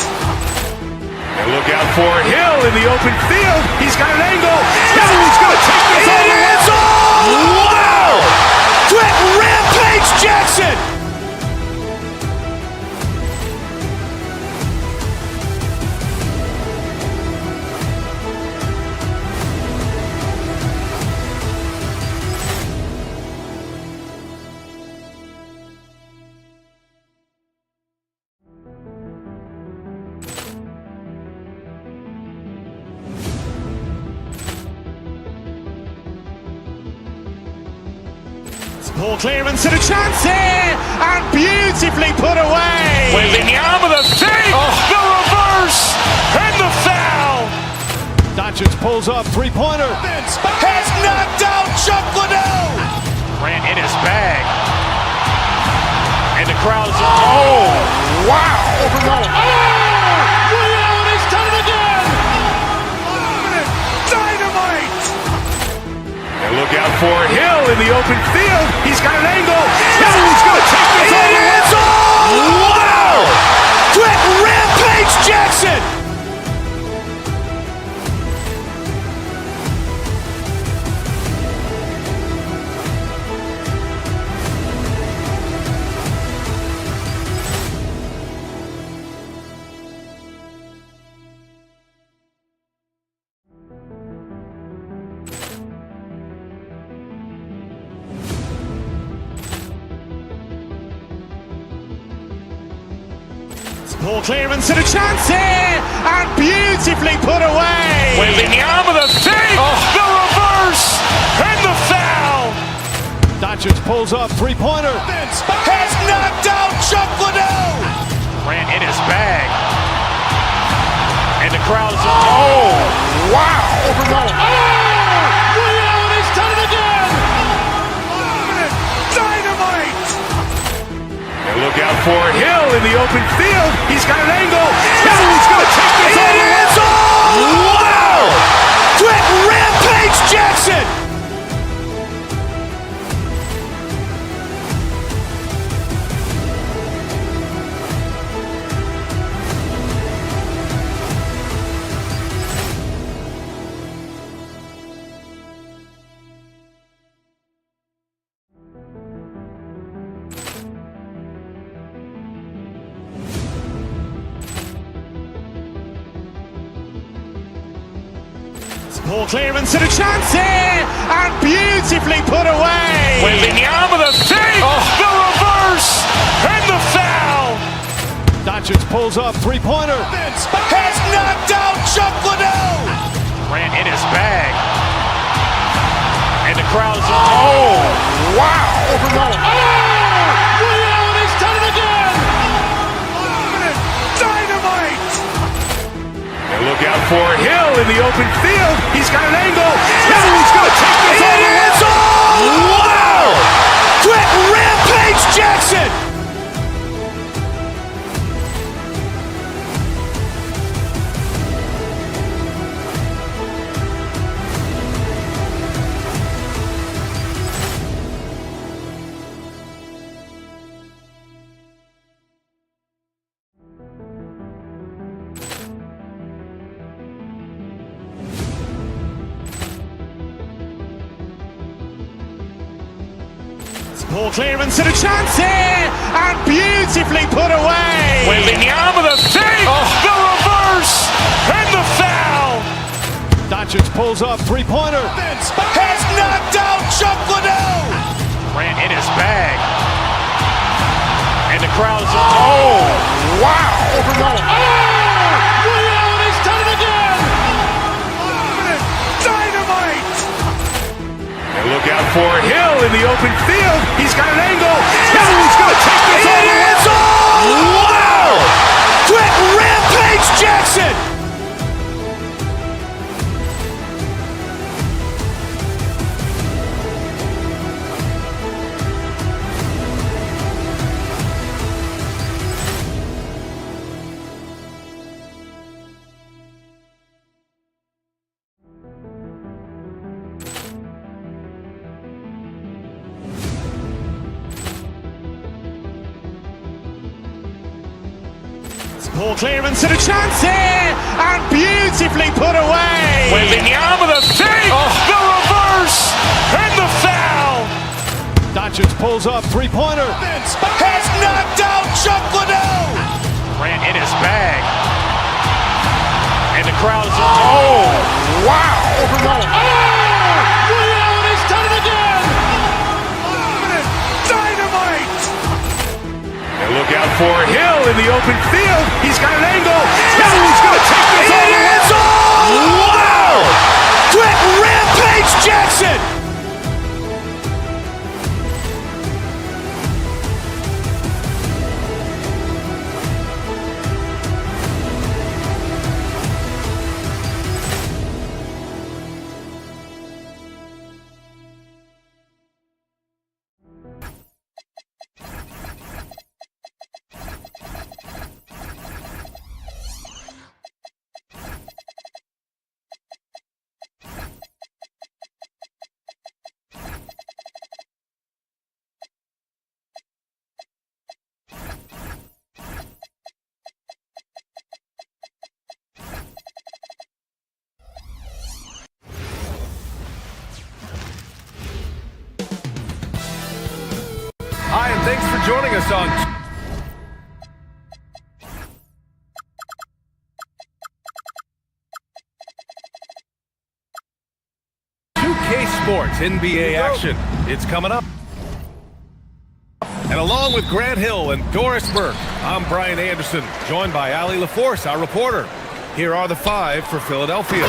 And look out for Hill in the open field. He's got an angle. He's going to take this all the way. Wow. Quick Rampage Jackson. Ball clearance and a chance here, and beautifully put away. Wembanyama the fake, the reverse, and the foul. Doncic pulls up, three-pointer. Has knocked out Chuck Liddell. Ran in his bag. And the crowd is... Oh, wow. Overrun. He's done it again. Dynamite. And look out for Hill in the open field. He's got an angle. He's going to take this all the way. Wow. Quick Rampage Jackson. Ball clearance and a chance here, and beautifully put away. Wembanyama the fake, the reverse, and the foul. Doncic pulls up, three-pointer. Has knocked out Chuck Liddell. Ran in his bag. And the crowd is, oh, wow. Ray Allen has done it again. Dynamite. And look out for Hill in the open field. He's got an angle. He's going to take this all the way. Wow. Quick Rampage Jackson. Ball clearance and a chance here, and beautifully put away. Wembanyama the fake, the reverse, and the foul. Doncic pulls up, three-pointer. Has knocked out Chuck Liddell. Ran in his bag. And the crowd is, oh, wow. Ray Allen has done it again. Dynamite. And look out for Hill in the open field. He's got an angle. He's going to take this all the way. Wow. Quick Rampage Jackson. Ball clearance and a chance here, and beautifully put away. Wembanyama the fake, the reverse, and the foul. Doncic pulls up, three-pointer. Has knocked out Chuck Liddell. Ran in his bag. And the crowd is, oh, wow. Ray Allen has done it again. Dynamite. And look out for Hill in the open field. He's got an angle. He's going to take this all the way. Wow. Quick Rampage Jackson. Ball clearance and a chance here, and beautifully put away. Wembanyama the fake, the reverse, and the foul. Doncic pulls up, three-pointer. Has knocked out Chuck Liddell. Ran in his bag. And the crowd is, oh, wow. Ray Allen has done it again. Dynamite. And look out for Hill in the open field. He's got an angle. He's going to take this all the way. Wow. Quick Rampage Jackson. Hi, and thanks for joining us on... Sports NBA action. It's coming up. And along with Grant Hill and Doris Burke, I'm Brian Anderson, joined by Ali LaForce, our reporter. Here are the 5 for Philadelphia.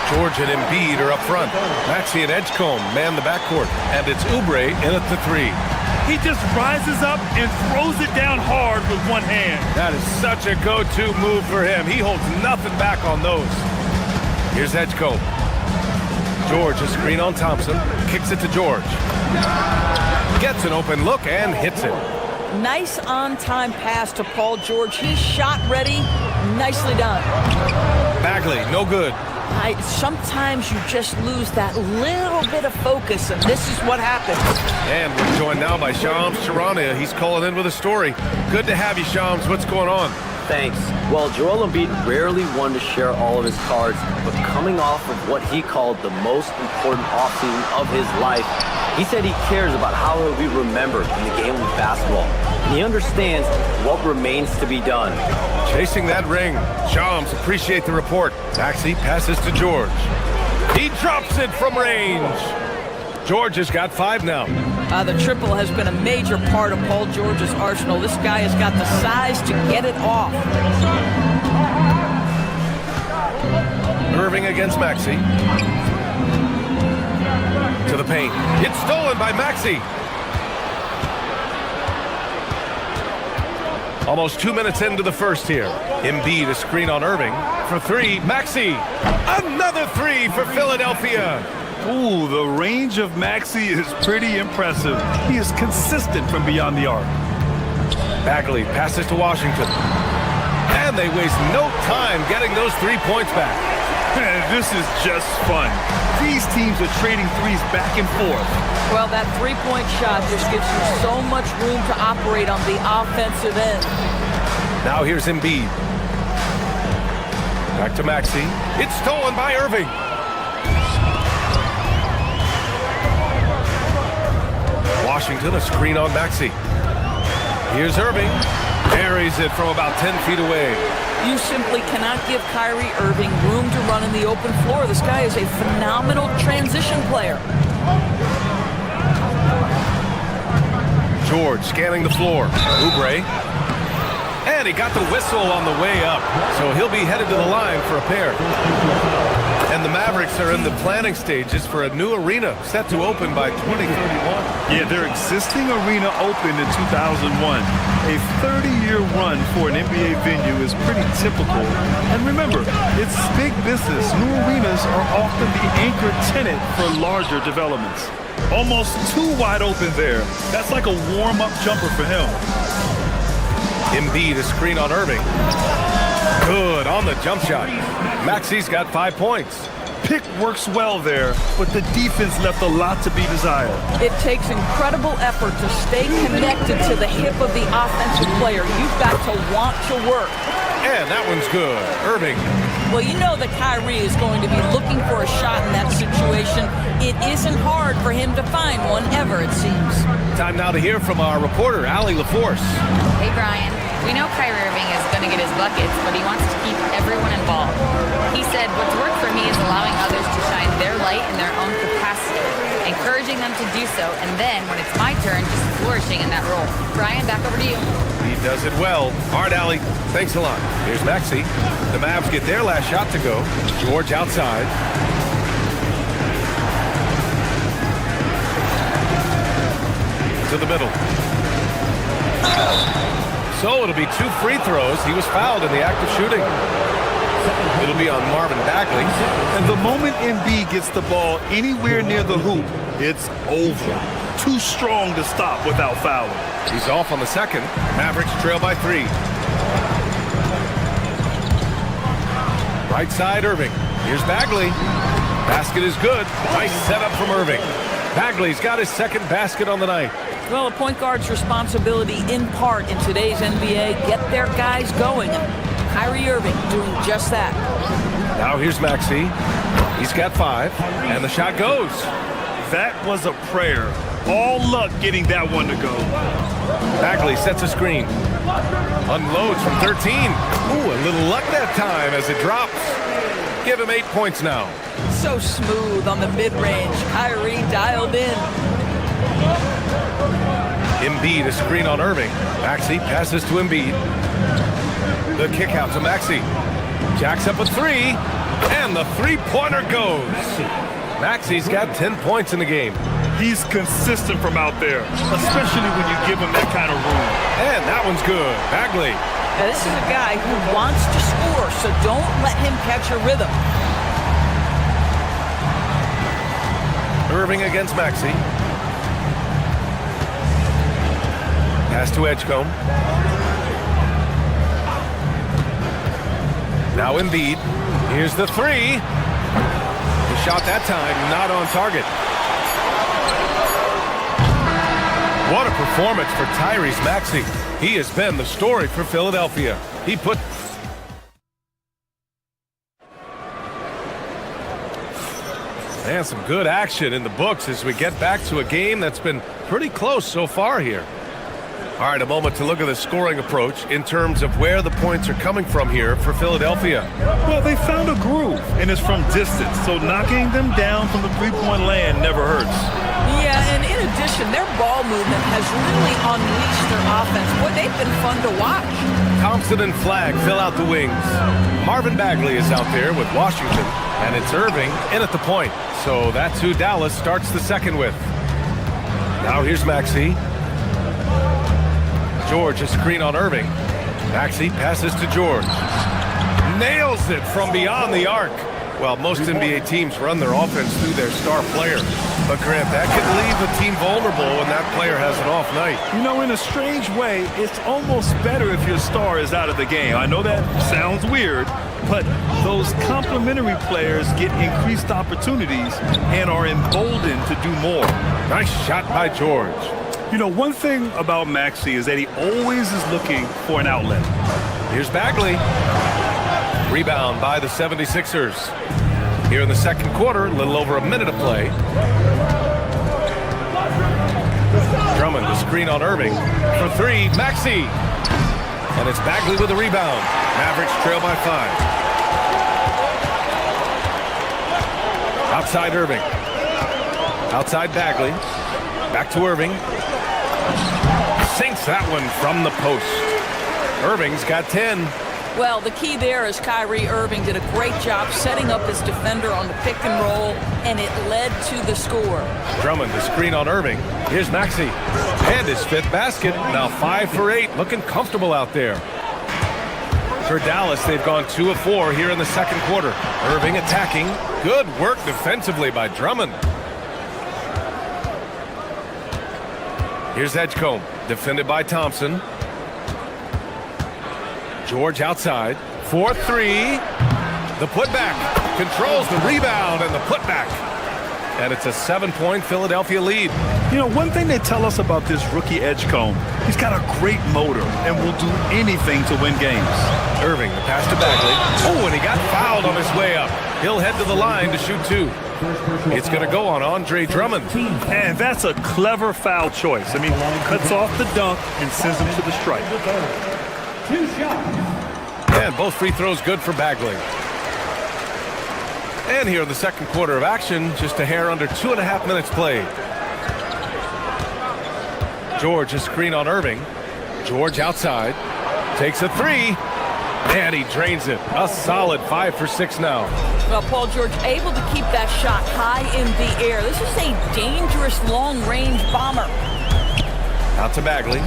George and Embiid are up front. Maxey and Edgecombe man the backcourt. And it's Oubre in at the 3. He just rises up and throws it down hard with one hand. That is such a go-to move for him. He holds nothing back on those. Here's Edgecombe. George, a screen on Thompson. Kicks it to George. Gets an open look and hits it. Nice on-time pass to Paul George. He's shot ready. Nicely done. Bagley, no good. Sometimes you just lose that little bit of focus, and this is what happens. And we're joined now by Shams Charania. He's calling in with a story. Good to have you, Shams. What's going on? Thanks. Well, Joel Embiid rarely wanted to share all of his cards, but coming off of what he called the most important offseason of his life, he said he cares about how he'll be remembered in the game of basketball. And he understands what remains to be done. Chasing that ring. Shams, appreciate the report. Maxey passes to George. He drops it from range. George has got 5 now. The triple has been a major part of Paul George's arsenal. This guy has got the size to get it off. Irving against Maxey. To the paint. It's stolen by Maxey. Almost 2 minutes into the first here. Embiid, a screen on Irving. For 3, Maxey. Another 3 for Philadelphia. Ooh, the range of Maxey is pretty impressive. He is consistent from beyond the arc. Bagley passes to Washington. And they waste no time getting those 3 points back. This is just fun. These teams are trading threes back and forth. Well, that three-point shot just gives you so much room to operate on the offensive end. Now here's Embiid. Back to Maxey. It's stolen by Irving. Washington, a screen on Maxey. Here's Irving. Buries it from about 10 feet away. You simply cannot give Kyrie Irving room to run in the open floor. This guy is a phenomenal transition player. George scanning the floor. Oubre. And he got the whistle on the way up. So he'll be headed to the line for a pair. And the Mavericks are in the planning stages for a new arena set to open by 2031. Yeah, their existing arena opened in 2001. A 30-year run for an NBA venue is pretty typical. And remember, it's big business. New arenas are often the anchor tenant for larger developments. Almost too wide open there. That's like a warm-up jumper for him. Embiid, a screen on Irving. Good on the jump shot. Maxey's got 5 points. Pick works well there, but the defense left a lot to be desired. It takes incredible effort to stay connected to the hip of the offensive player. You've got to want to work. And that one's good. Irving. Well, you know that Kyrie is going to be looking for a shot in that situation. It isn't hard for him to find one ever, it seems. Time now to hear from our reporter, Ali LaForce. Hey, Brian. We know Kyrie Irving is going to get his buckets, but he wants to keep everyone involved. He said, what's worked for me is allowing others to shine their light in their own capacity, encouraging them to do so, and then, when it's my turn, just flourishing in that role. Brian, back over to you. He does it well. All right, Ali, thanks a lot. Here's Maxey. The Mavs get their last shot to go. George outside. To the middle. So it'll be 2 free throws. He was fouled in the act of shooting. It'll be on Marvin Bagley. And the moment Embiid gets the ball anywhere near the hoop, it's over. Too strong to stop without fouling. He's off on the second. Mavericks trail by 3. Right side, Irving. Here's Bagley. Basket is good. Nice setup from Irving. Bagley's got his second basket on the night. Well, a point guard's responsibility in part in today's NBA, get their guys going. Kyrie Irving doing just that. Now here's Maxey. He's got 5, and the shot goes. That was a prayer. All luck getting that one to go. Bagley sets a screen. Unloads from 13. Ooh, a little luck that time as it drops. Give him 8 points now. So smooth on the mid-range. Kyrie dialed in. Embiid, a screen on Irving. Maxey passes to Embiid. The kick out to Maxey. Jacks up a three, and the three-pointer goes. Maxey's got 10 points in the game. He's consistent from out there, especially when you give him that kind of room. And that one's good. Bagley. Now, this is a guy who wants to score, so don't let him catch a rhythm. Irving against Maxey. Pass to Edgecombe. Now Embiid. Here's the three. The shot that time, not on target. What a performance for Tyrese Maxey. He has been the story for Philadelphia. He put... And some good action in the books as we get back to a game that's been pretty close so far here. All right, a moment to look at the scoring approach in terms of where the points are coming from here for Philadelphia. Well, they found a groove, and it's from distance, so knocking them down from the three-point land never hurts. Yeah, and in addition, their ball movement has really unleashed their offense. Boy, they've been fun to watch. Thompson and Flagg fill out the wings. Marvin Bagley is out there with Washington, and it's Irving in at the point. So that's who Dallas starts the second with. Now here's Maxey. George, a screen on Irving. Maxey passes to George. Nails it from beyond the arc. Well, most NBA teams run their offense through their star player. But Grant, that could leave a team vulnerable when that player has an off night. You know, in a strange way, it's almost better if your star is out of the game. I know that sounds weird, but those complementary players get increased opportunities and are emboldened to do more. Nice shot by George. You know, one thing about Maxey is that he always is looking for an outlet. Here's Bagley. Rebound by the 76ers. Here in the second quarter, a little over a minute of play. Drummond, the screen on Irving. For three, Maxey. And it's Bagley with the rebound. Mavericks trail by 5. Outside Irving. Outside Bagley. Back to Irving. Sinks that one from the post. Irving's got 10. Well, the key there is Kyrie Irving did a great job setting up his defender on the pick and roll, and it led to the score. Drummond, the screen on Irving. Here's Maxey. And his 5th basket. Now 5 for 8. Looking comfortable out there. For Dallas, they've gone 2 of 4 here in the second quarter. Irving attacking. Good work defensively by Drummond. Here's Edgecombe, defended by Thompson. George outside, 4-3. The putback, controls the rebound and the putback. And it's a 7-point Philadelphia lead. You know, one thing they tell us about this rookie Edgecombe, he's got a great motor and will do anything to win games. Irving, the pass to Bagley. Oh, and he got fouled on his way up. He'll head to the line to shoot 2. It's going to go on Andre Drummond. And that's a clever foul choice. I mean, cuts off the dunk and sends him to the stripe. 2 shots. And both free throws good for Bagley. And here in the second quarter of action, just a hair under 2.5 minutes played. George, a screen on Irving. George outside, takes a 3, and he drains it. A solid 5 for 6 now. Well, Paul George able to keep that shot high in the air. This is a dangerous long-range bomber. Out to Bagley.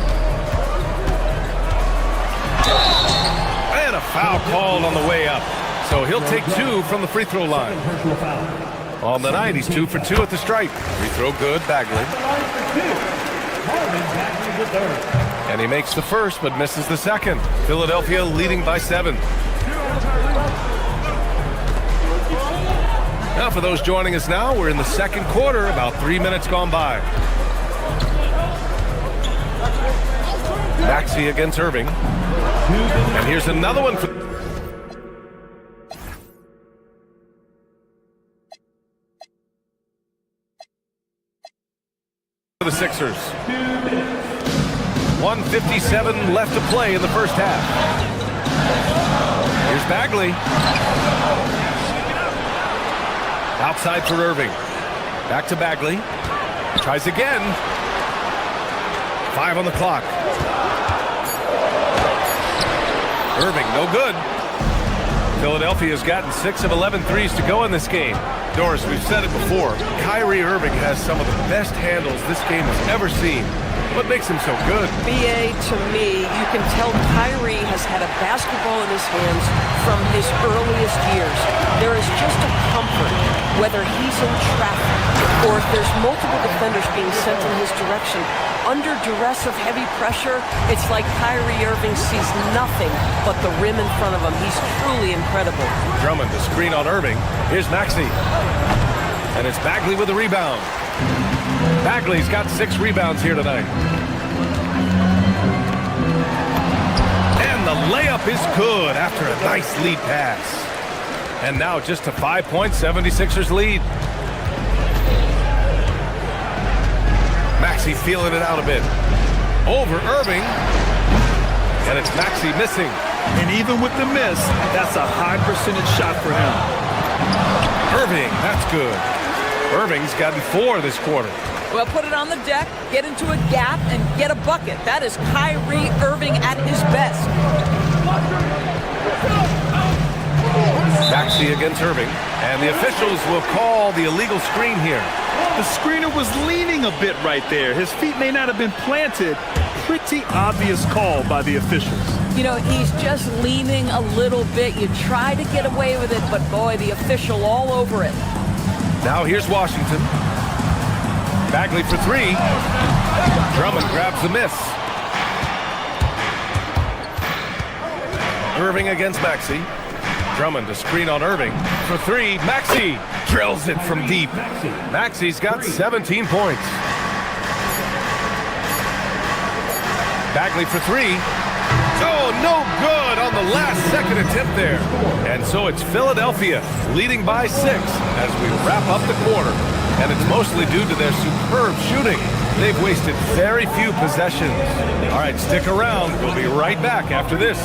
And a foul called on the way up. So he'll take 2 from the free throw line. On the night, he's 2 for 2 at the stripe. Free throw good, Bagley. And he makes the first, but misses the second. Philadelphia leading by 7. Now for those joining us now, we're in the second quarter, about 3 minutes gone by. Maxey against Irving. And here's another one for the Sixers. 1:57 left to play in the first half. Here's Bagley. Outside for Irving. Back to Bagley. Tries again. 5 on the clock. Irving, no good. Philadelphia's gotten 6 of 11 threes to go in this game. Doris, we've said it before. Kyrie Irving has some of the best handles this game has ever seen. What makes him so good? BA, to me, you can tell Kyrie has had a basketball in his hands from his earliest years. There is just a comfort, whether he's in traffic or if there's multiple defenders being sent in his direction. Under duress of heavy pressure, it's like Kyrie Irving sees nothing but the rim in front of him. He's truly incredible. Drummond, the screen on Irving. Here's Maxey. And it's Bagley with the rebound. Bagley's got 6 rebounds here tonight. And the layup is good after a nice lead pass. And now just a 5-point 76ers lead. Maxey feeling it out a bit. Over Irving. And it's Maxey missing. And even with the miss, that's a high percentage shot for him. Irving, that's good. Irving's gotten 4 this quarter. Well, put it on the deck, get into a gap, and get a bucket. That is Kyrie Irving at his best. Maxey against Irving, and the officials will call the illegal screen here. The screener was leaning a bit right there. His feet may not have been planted. Pretty obvious call by the officials. You know, he's just leaning a little bit. You try to get away with it, but boy, the official all over it. Now here's Washington. Bagley for 3. Drummond grabs the miss. Irving against Maxey. Drummond, a screen on Irving for 3. Maxey drills it from deep. Maxey's got 17 points. Bagley for 3. Oh, no good on the last second attempt there. And so it's Philadelphia leading by 6 as we wrap up the quarter. And it's mostly due to their superb shooting. They've wasted very few possessions. All right, stick around. We'll be right back after this.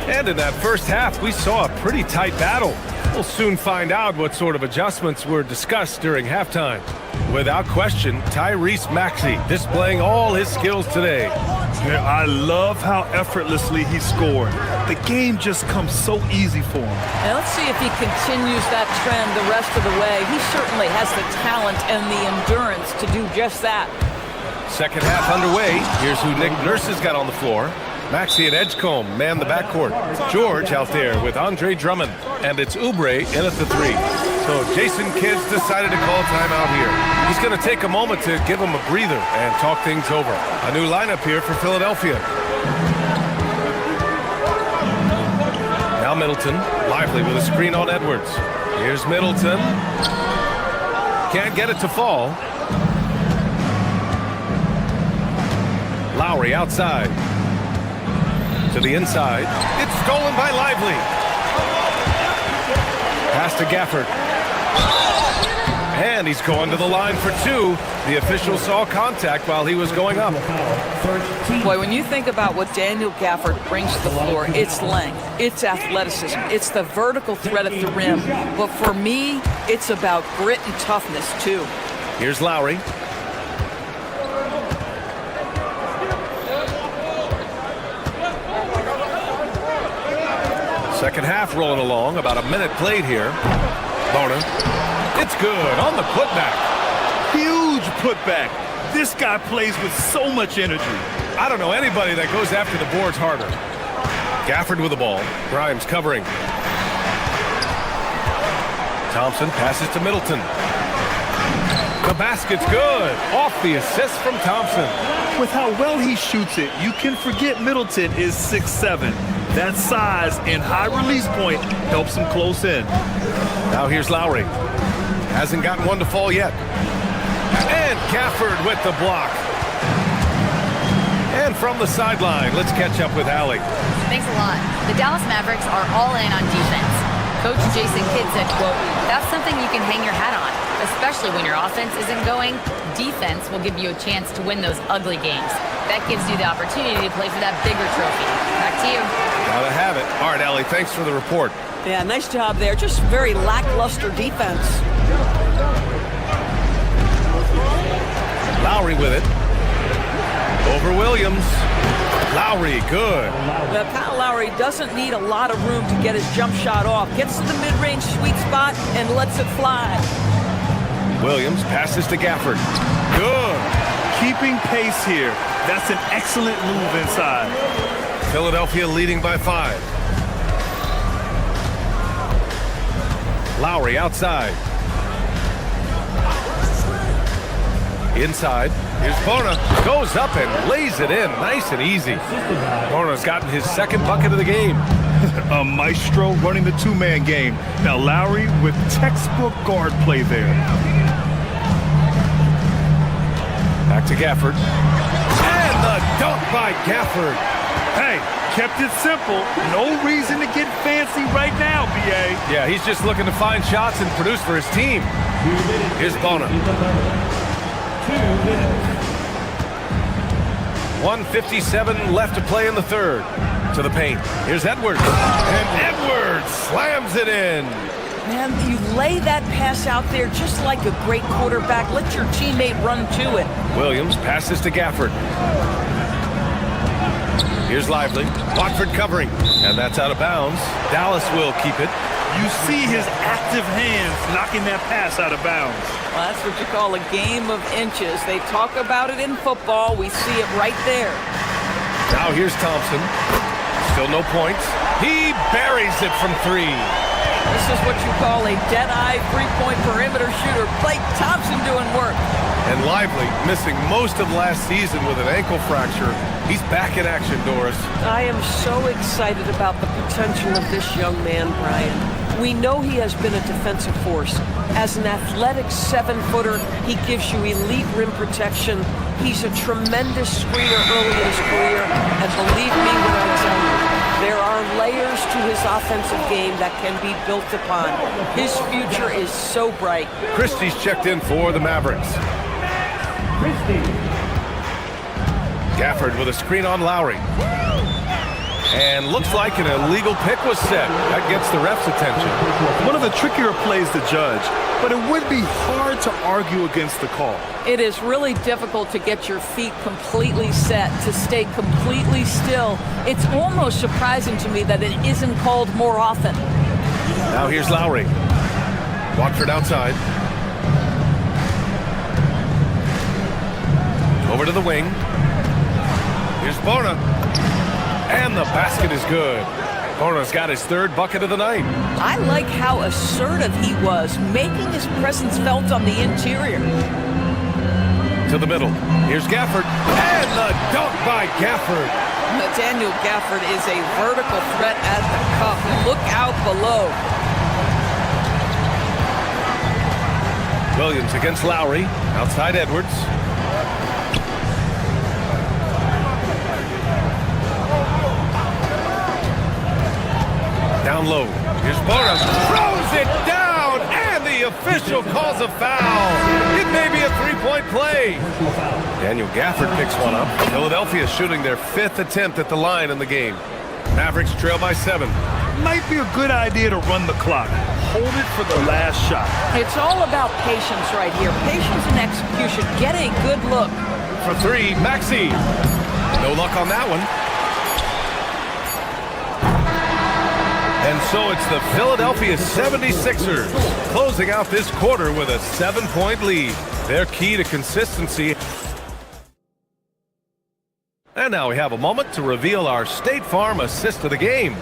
And in that first half, we saw a pretty tight battle. We'll soon find out what sort of adjustments were discussed during halftime. Without question, Tyrese Maxey displaying all his skills today. Yeah, I love how effortlessly he scored. The game just comes so easy for him. And let's see if he continues that trend the rest of the way. He certainly has the talent and the endurance to do just that. Second half underway. Here's who Nick Nurse has got on the floor. Maxey and Edgecombe man the backcourt. George out there with Andre Drummond. And it's Oubre in at the 3. So Jason Kidd's decided to call timeout here. He's going to take a moment to give him a breather and talk things over. A new lineup here for Philadelphia. Now Middleton, lively with a screen on Edwards. Here's Middleton. Can't get it to fall. Lowry outside. To the inside. It's stolen by Lively. Pass to Gafford. And he's going to the line for 2. The official saw contact while he was going up. Boy, when you think about what Daniel Gafford brings to the floor, it's length, it's athleticism, it's the vertical threat at the rim. But for me, it's about grit and toughness, too. Here's Lowry. Second half rolling along. About a minute played here. Bona. It's good on the putback. Huge putback. This guy plays with so much energy. I don't know anybody that goes after the boards harder. Gafford with the ball. Grimes covering. Thompson passes to Middleton. The basket's good. Off the assist from Thompson. With how well he shoots it, you can forget Middleton is 6'7". That size and high release point helps him close in. Now here's Lowry. Hasn't gotten one to fall yet. And Gafford with the block. And from the sideline, let's catch up with Allie. Thanks a lot. The Dallas Mavericks are all in on defense. Coach Jason Kidd said, quote, "That's something you can hang your hat on. Especially when your offense isn't going, defense will give you a chance to win those ugly games. That gives you the opportunity to play for that bigger trophy. Back to you. Gotta have it. All right, Allie, thanks for the report. Yeah, nice job there. Just very lackluster defense. Lowry with it. Over Williams. Lowry, good. Kyle Lowry doesn't need a lot of room to get his jump shot off. Gets to the mid-range sweet spot and lets it fly. Williams passes to Gafford. Good. Keeping pace here. That's an excellent move inside. Philadelphia leading by 5. Lowry outside. Inside. Here's Bona. Goes up and lays it in. Nice and easy. Bona's gotten his second bucket of the game. A maestro running the two-man game. Now Lowry with textbook guard play there. Back to Gafford. And the dunk by Gafford. Hey, kept it simple. No reason to get fancy right now, BA. Yeah, he's just looking to find shots and produce for his team. Here's Bona. 1:57 left to play in the third. To the paint. Here's Edwards. And Edwards slams it in. Man, you lay that pass out there just like a great quarterback. Let your teammate run to it. Williams passes to Gafford. Here's Lively. Watford covering. And that's out of bounds. Dallas will keep it. You see his active hands knocking that pass out of bounds. Well, that's what you call a game of inches. They talk about it in football. We see it right there. Now here's Thompson. Still no points. He buries it from 3. This is what you call a dead-eye three-point perimeter shooter. Blake Thompson doing work. And Lively missing most of last season with an ankle fracture. He's back in action, Doris. I am so excited about the potential of this young man, Brian. We know he has been a defensive force. As an athletic 7-footer, he gives you elite rim protection. He's a tremendous screener early in his career. And believe me when I tell you, there are layers to his offensive game that can be built upon. His future is so bright. Christie's checked in for the Mavericks. Gafford with a screen on Lowry. And looks like an illegal pick was set. That gets the ref's attention. One of the trickier plays to judge, but it would be hard to argue against the call. It is really difficult to get your feet completely set, to stay completely still. It's almost surprising to me that it isn't called more often. Now here's Lowry. Watford outside. Over to the wing. Here's Bona. And the basket is good. Bona's got his third bucket of the night. I like how assertive he was, making his presence felt on the interior. To the middle. Here's Gafford. And the dunk by Gafford. Daniel Gafford is a vertical threat at the cup. Look out below. Williams against Lowry. Outside Edwards. Down low. Here's Bona. Throws it down, and the official calls a foul. It may be a three-point play. Daniel Gafford picks one up. Philadelphia shooting their 5th attempt at the line in the game. Mavericks trail by 7. Might be a good idea to run the clock. Hold it for the last shot. It's all about patience right here. Patience and execution. Get a good look. For 3, Maxey. No luck on that one. And so it's the Philadelphia 76ers closing out this quarter with a 7-point lead. Their key to consistency. And now we have a moment to reveal our State Farm assist of the game.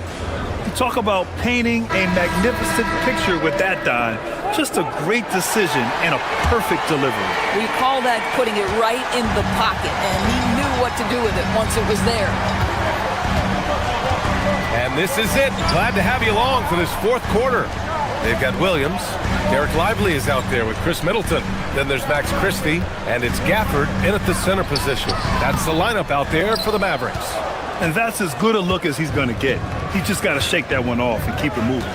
You talk about painting a magnificent picture with that, Don. Just a great decision and a perfect delivery. We call that putting it right in the pocket, and he knew what to do with it once it was there. And this is it. Glad to have you along for this 4th quarter. They've got Williams. Derek Lively is out there with Chris Middleton. Then there's Max Christie, and it's Gafford in at the center position. That's the lineup out there for the Mavericks. And that's as good a look as he's going to get. He's just got to shake that one off and keep it moving.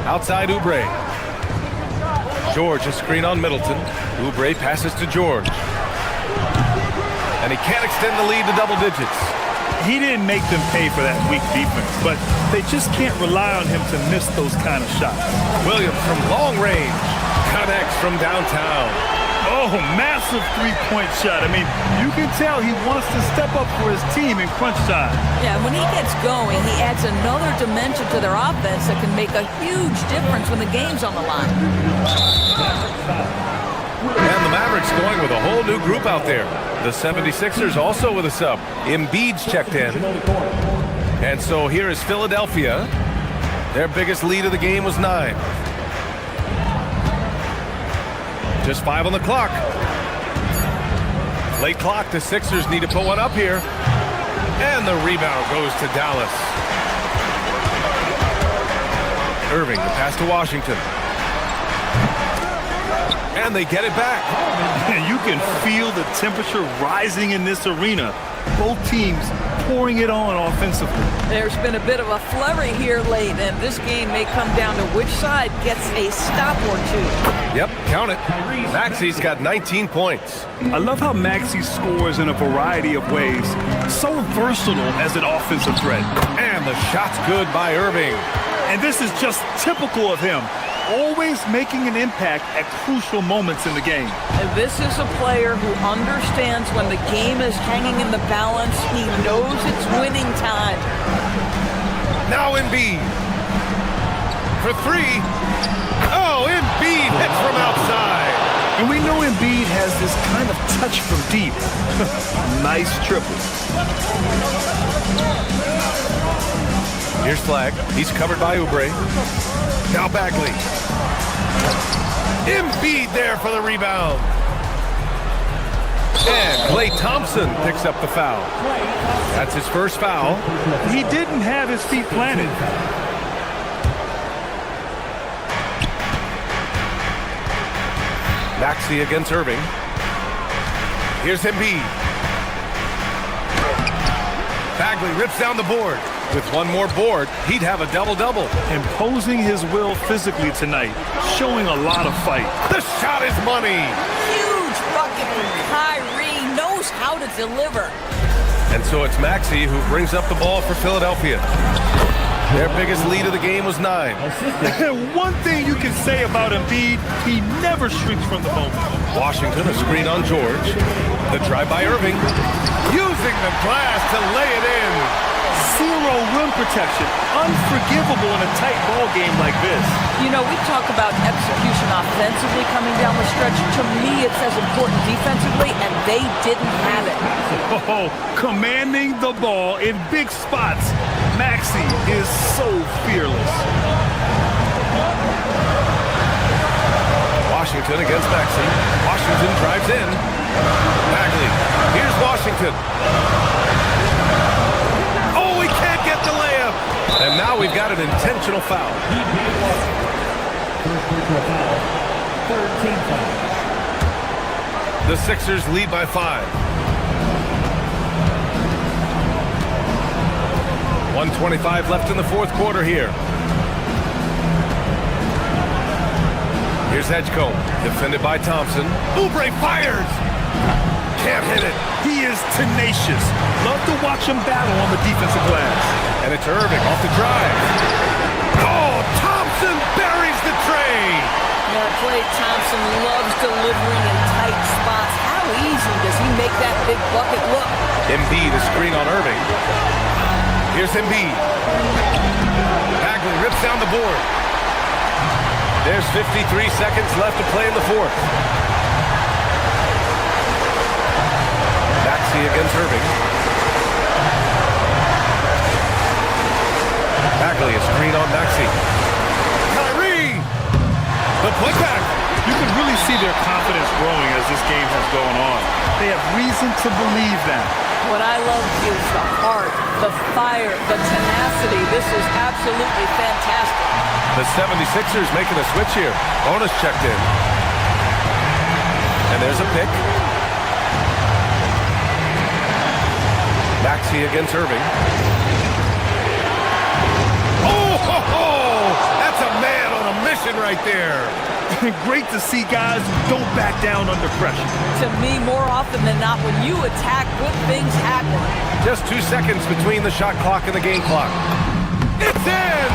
Outside Oubre. George, a screen on Middleton. Oubre passes to George. And he can't extend the lead to double digits. He didn't make them pay for that weak defense, but they just can't rely on him to miss those kind of shots. Williams from long range connects from downtown. Oh, massive three-point shot. I mean, you can tell he wants to step up for his team in crunch time. Yeah, when he gets going, he adds another dimension to their offense that can make a huge difference when the game's on the line. And the Mavericks going with a whole new group out there. The 76ers also with a sub. Embiid's checked in. And so here is Philadelphia. Their biggest lead of the game was 9. Just 5 on the clock. Late clock. The Sixers need to put one up here. And the rebound goes to Dallas. Irving, the pass to Washington. And they get it back. And you can feel the temperature rising in this arena. Both teams pouring it on offensively. There's been a bit of a flurry here late, and this game may come down to which side gets a stop or two. Yep, count it. Maxi's got 19 points. I love how Maxey scores in a variety of ways. So versatile as an offensive threat. And the shot's good by Irving. And this is just typical of him. Always making an impact at crucial moments in the game. And this is a player who understands when the game is hanging in the balance. He knows it's winning time. Now Embiid. For 3. Oh, Embiid hits from outside. And we know Embiid has this kind of touch from deep. Nice triple. Here's Flag. He's covered by Oubre. Now Bagley. Embiid there for the rebound. And Klay Thompson picks up the foul. That's his first foul. He didn't have his feet planted. Maxey against Irving. Here's Embiid. Bagley rips down the board. With one more board, he'd have a double-double. Imposing his will physically tonight, showing a lot of fight. The shot is money. Huge bucket from Kyrie, knows how to deliver. And so it's Maxey who brings up the ball for Philadelphia. Their biggest lead of the game was 9. One thing you can say about Embiid, he never shrinks from the moment. Washington, a screen on George. The drive by Irving. Using the glass to lay it in. Zero rim protection. Unforgivable in a tight ball game like this. You know, we talk about execution offensively coming down the stretch. To me, it's as important defensively, and they didn't have it. Oh, commanding the ball in big spots. Maxey is so fearless. Washington against Maxey. Washington drives in. Bagley. Here's Washington. Oh, he can't get the layup. And now we've got an intentional foul. The Sixers lead by 5. 1:25 left in the fourth quarter here. Here's Edgecombe, defended by Thompson. Oubre fires! Can't hit it. He is tenacious. Love to watch him battle on the defensive glass. And it's Irving off the drive. Oh, Thompson buries the tray! Yeah, Klay Thompson loves delivering in tight spots. How easy does he make that big bucket look? Embiid, a screen on Irving. Here's Embiid. Bagley rips down the board. There's 53 seconds left to play in the fourth. Maxey against Irving. Bagley, a screen on Maxey. Kyrie! The putback. You can really see their confidence growing as this game has gone on. They have reason to believe that. What I love is the heart, the fire, the tenacity. This is absolutely fantastic. The 76ers making a switch here. Bonus checked in. And there's a pick. Maxey against Irving. Oh, ho, ho! That's a man on a right there. Great to see guys who don't back down under pressure. To me, more often than not, when you attack, good things happen. Just 2 seconds between the shot clock and the game clock. It's in!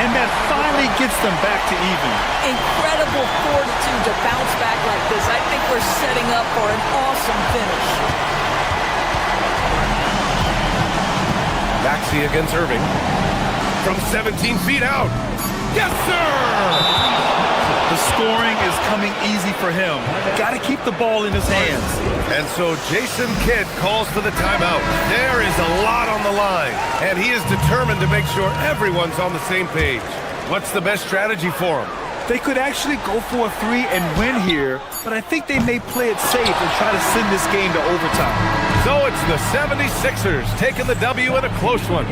And that finally gets them back to even. Incredible fortitude to bounce back like this. I think we're setting up for an awesome finish. Maxey against Irving. From 17 feet out. Yes, sir! The scoring is coming easy for him. Got to keep the ball in his hands. And so Jason Kidd calls for the timeout. There is a lot on the line, and he is determined to make sure everyone's on the same page. What's the best strategy for him? They could actually go for a three and win here, but I think they may play it safe and try to send this game to overtime. So it's the 76ers taking the W in a close one.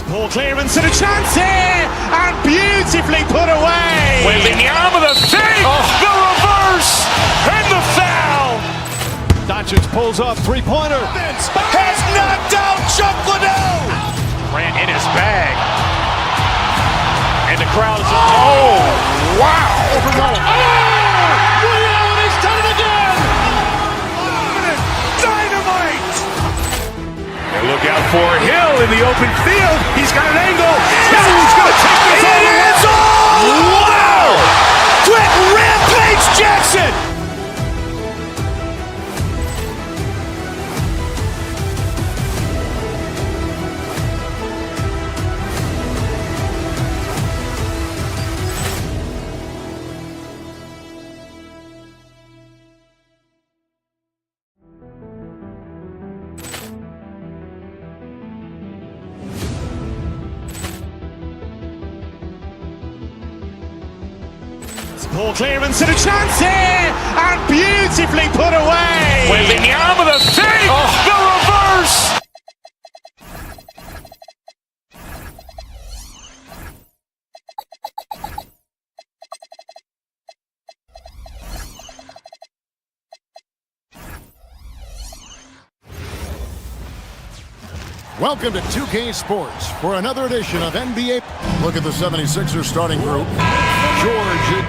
Ball clearance and a chance here, and beautifully put away. Wembanyama the fake, the reverse, and the foul. Doncic pulls up, three-pointer. Has knocked out Chuck Liddell. Ran in his bag. And the crowd is, oh, wow. Ray Allen has done it again. Dynamite. And look out for Hill in the open field. He's got an angle. Hill's going to take this all the way. Wow. Quick rampage Jackson. Ball clearance and a chance here, and beautifully put away. Wembanyama the fake, the reverse. Welcome to 2K Sports for another edition of NBA. Look at the 76ers starting group. George.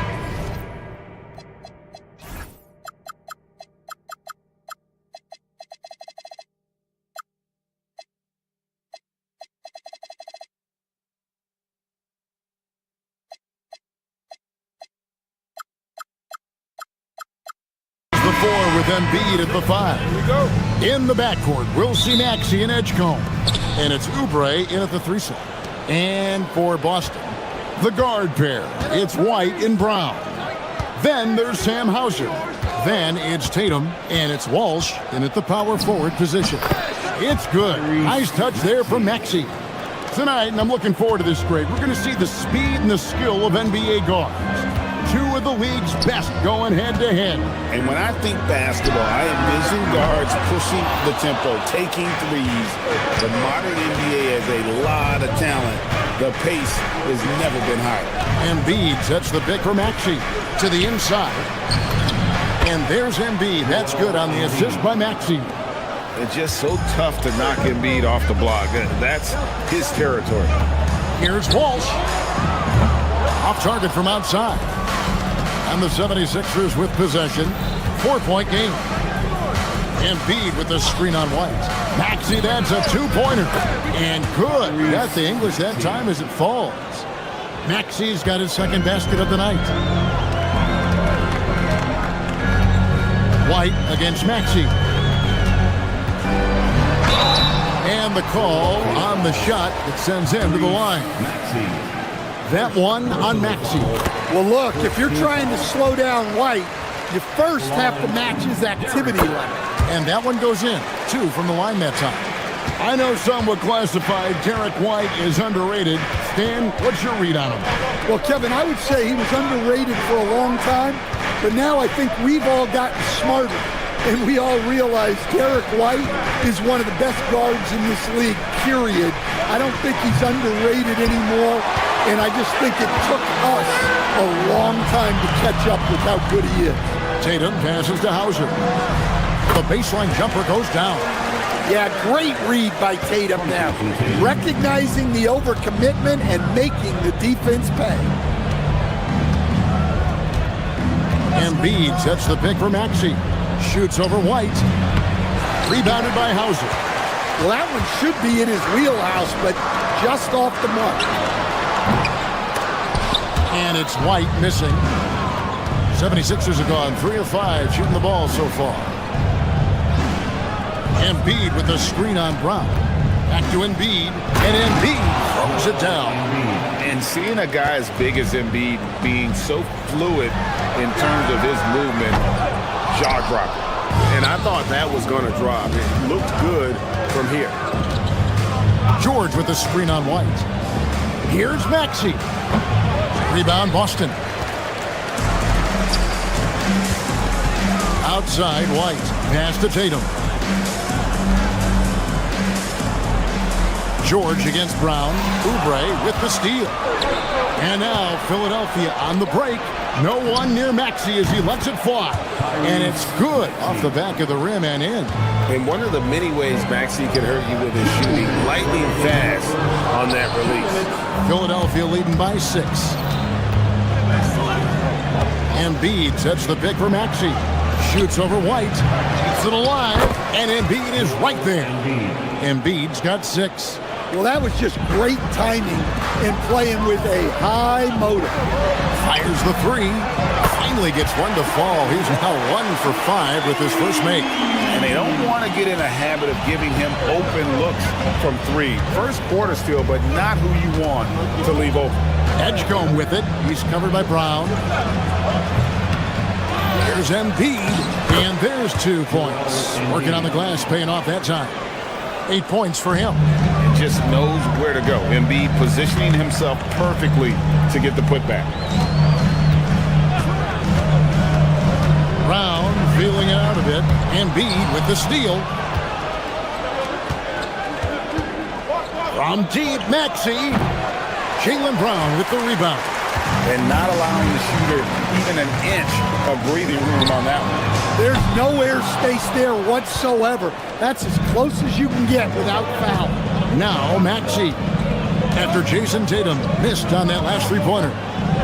The 4 with Embiid at the 5. Here we go. In the backcourt, we'll see Maxey and Edgecombe. And it's Oubre in at the 3 slot. And for Boston, the guard pair. It's White and Brown. Then there's Sam Hauser. Then it's Tatum, and it's Walsh in at the power forward position. It's good. Nice touch there from Maxey. Tonight, and I'm looking forward to this grade, we're going to see the speed and the skill of NBA guards. 2 of the league's best going head-to-head. And when I think basketball, I envision guards pushing the tempo, taking threes. The modern NBA has a lot of talent. The pace has never been higher. Embiid sets the pick for Maxey to the inside. And there's Embiid. That's good on the assist by Maxey. It's just so tough to knock Embiid off the block. That's his territory. Here's Walsh. Off target from outside. And the 76ers with possession. 4-point game. Embiid with the screen on White. Maxey, that's a 2-pointer. And good. Got the English that time as it falls. Maxey's got his second basket of the night. White against Maxey. And the call on the shot that sends him to the line. That one on Maxey. Well, look, if you're trying to slow down White, you first have to match his activity level. And that one goes in. 2 from the line that time. I know some would classify Derek White as underrated. Stan, what's your read on him? Well, Kevin, I would say he was underrated for a long time, but now I think we've all gotten smarter And we all realize Derek White is one of the best guards in this league, period. I don't think he's underrated anymore, and I just think it took us a long time to catch up with how good he is. Tatum passes to Hauser. The baseline jumper goes down. Yeah, great read by Tatum now. Recognizing the overcommitment and making the defense pay. Embiid sets the pick for Maxey. Shoots over White. Rebounded by Hauser. Well, that one should be in his wheelhouse, but just off the mark. And it's White missing. 76ers have gone 3 of 5 shooting the ball so far. Embiid with the screen on Brown. Back to Embiid, and Embiid throws it down. And seeing a guy as big as Embiid being so fluid in terms of his movement, jaw dropping. And I thought that was going to drop. It looked good from here. George with the screen on White. Here's Maxey. Rebound Boston. Outside White. Pass to Tatum. George against Brown. Oubre with the steal. And now Philadelphia on the break. No one near Maxey as he lets it fly. And it's good off the back of the rim and in. And one of the many ways Maxey can hurt you with his shooting, lightning fast on that release. Philadelphia leading by 6. Embiid sets the pick for Maxey. Shoots over White. Keeps it alive. And Embiid is right there. Embiid's got 6. Well, that was just great timing and playing with a high motor. Fires the 3. Finally gets one to fall. He's now 1 for 5 with his first make. And they don't want to get in a habit of giving him open looks from 3. First quarter still, but not who you want to leave open. Edgecombe with it. He's covered by Brown. There's Embiid, and there's 2 points. Working on the glass, paying off that time. 8 points for him. And just knows where to go. Embiid positioning himself perfectly to get the putback. Brown feeling it out a bit. Embiid with the steal. From deep, Maxey. Jaylen Brown with the rebound. And not allowing the shooter even an inch of breathing room on that one. There's no air space there whatsoever. That's as close as you can get without foul. Now Maxey. After Jason Tatum missed on that last 3-pointer.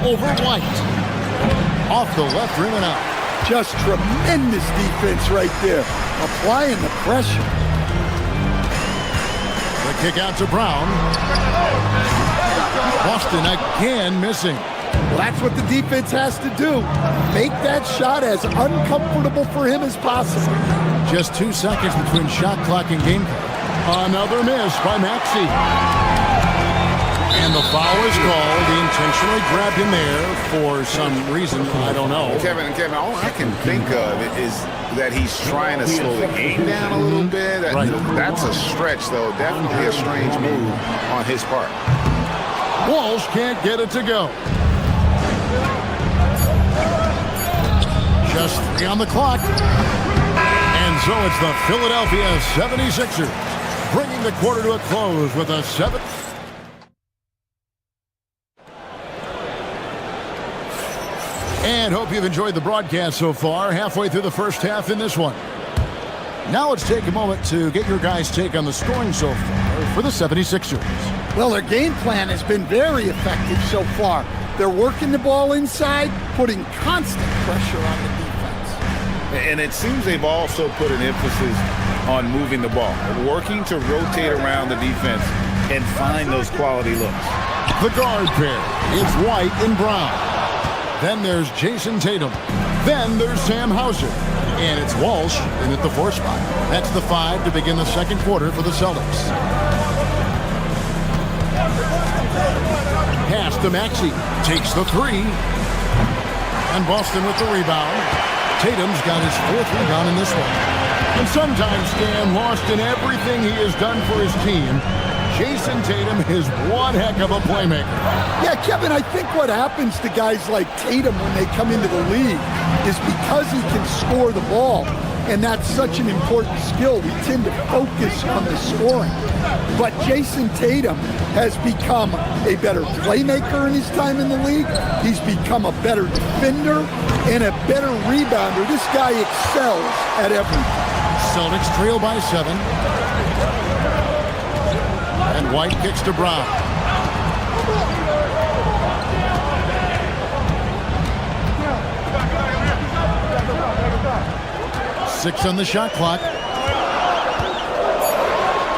Over White. Off the left rim and out. Just tremendous defense right there. Applying the pressure. The kick out to Brown. Boston again missing. Well, that's what the defense has to do. Make that shot as uncomfortable for him as possible. Just 2 seconds between shot clock and game clock. Another miss by Maxey. And the foul is called. He intentionally grabbed him there for some reason. I don't know. Kevin, all I can think of is that he's trying to slow the game down a little bit. Right. That's a stretch, though. Definitely a strange move on his part. Walsh can't get it to go. Just 3 on the clock. And so it's the Philadelphia 76ers bringing the quarter to a close with a 7. And hope you've enjoyed the broadcast so far. Halfway through the first half in this one. Now let's take a moment to get your guys' take on the scoring so far for the 76ers. Well, their game plan has been very effective so far. They're working the ball inside, putting constant pressure on the defense. And it seems they've also put an emphasis on moving the ball, working to rotate around the defense and find those quality looks. The guard pair is White and Brown. Then there's Jason Tatum. Then there's Sam Hauser. And it's Walsh in at the 4 spot. That's the 5 to begin the second quarter for the Celtics. Pass to Maxey. Takes the 3. And Boston with the rebound. Tatum's got his 4th rebound in this one. And sometimes, Stan, lost in everything he has done for his team, Jason Tatum is one heck of a playmaker. Yeah, Kevin, I think what happens to guys like Tatum when they come into the league is because he can score the ball, and that's such an important skill. We tend to focus on the scoring. But Jason Tatum has become a better playmaker in his time in the league. He's become a better defender and a better rebounder. This guy excels at everything. Celtics trail by 7. And White kicks to Brown. Six on the shot clock.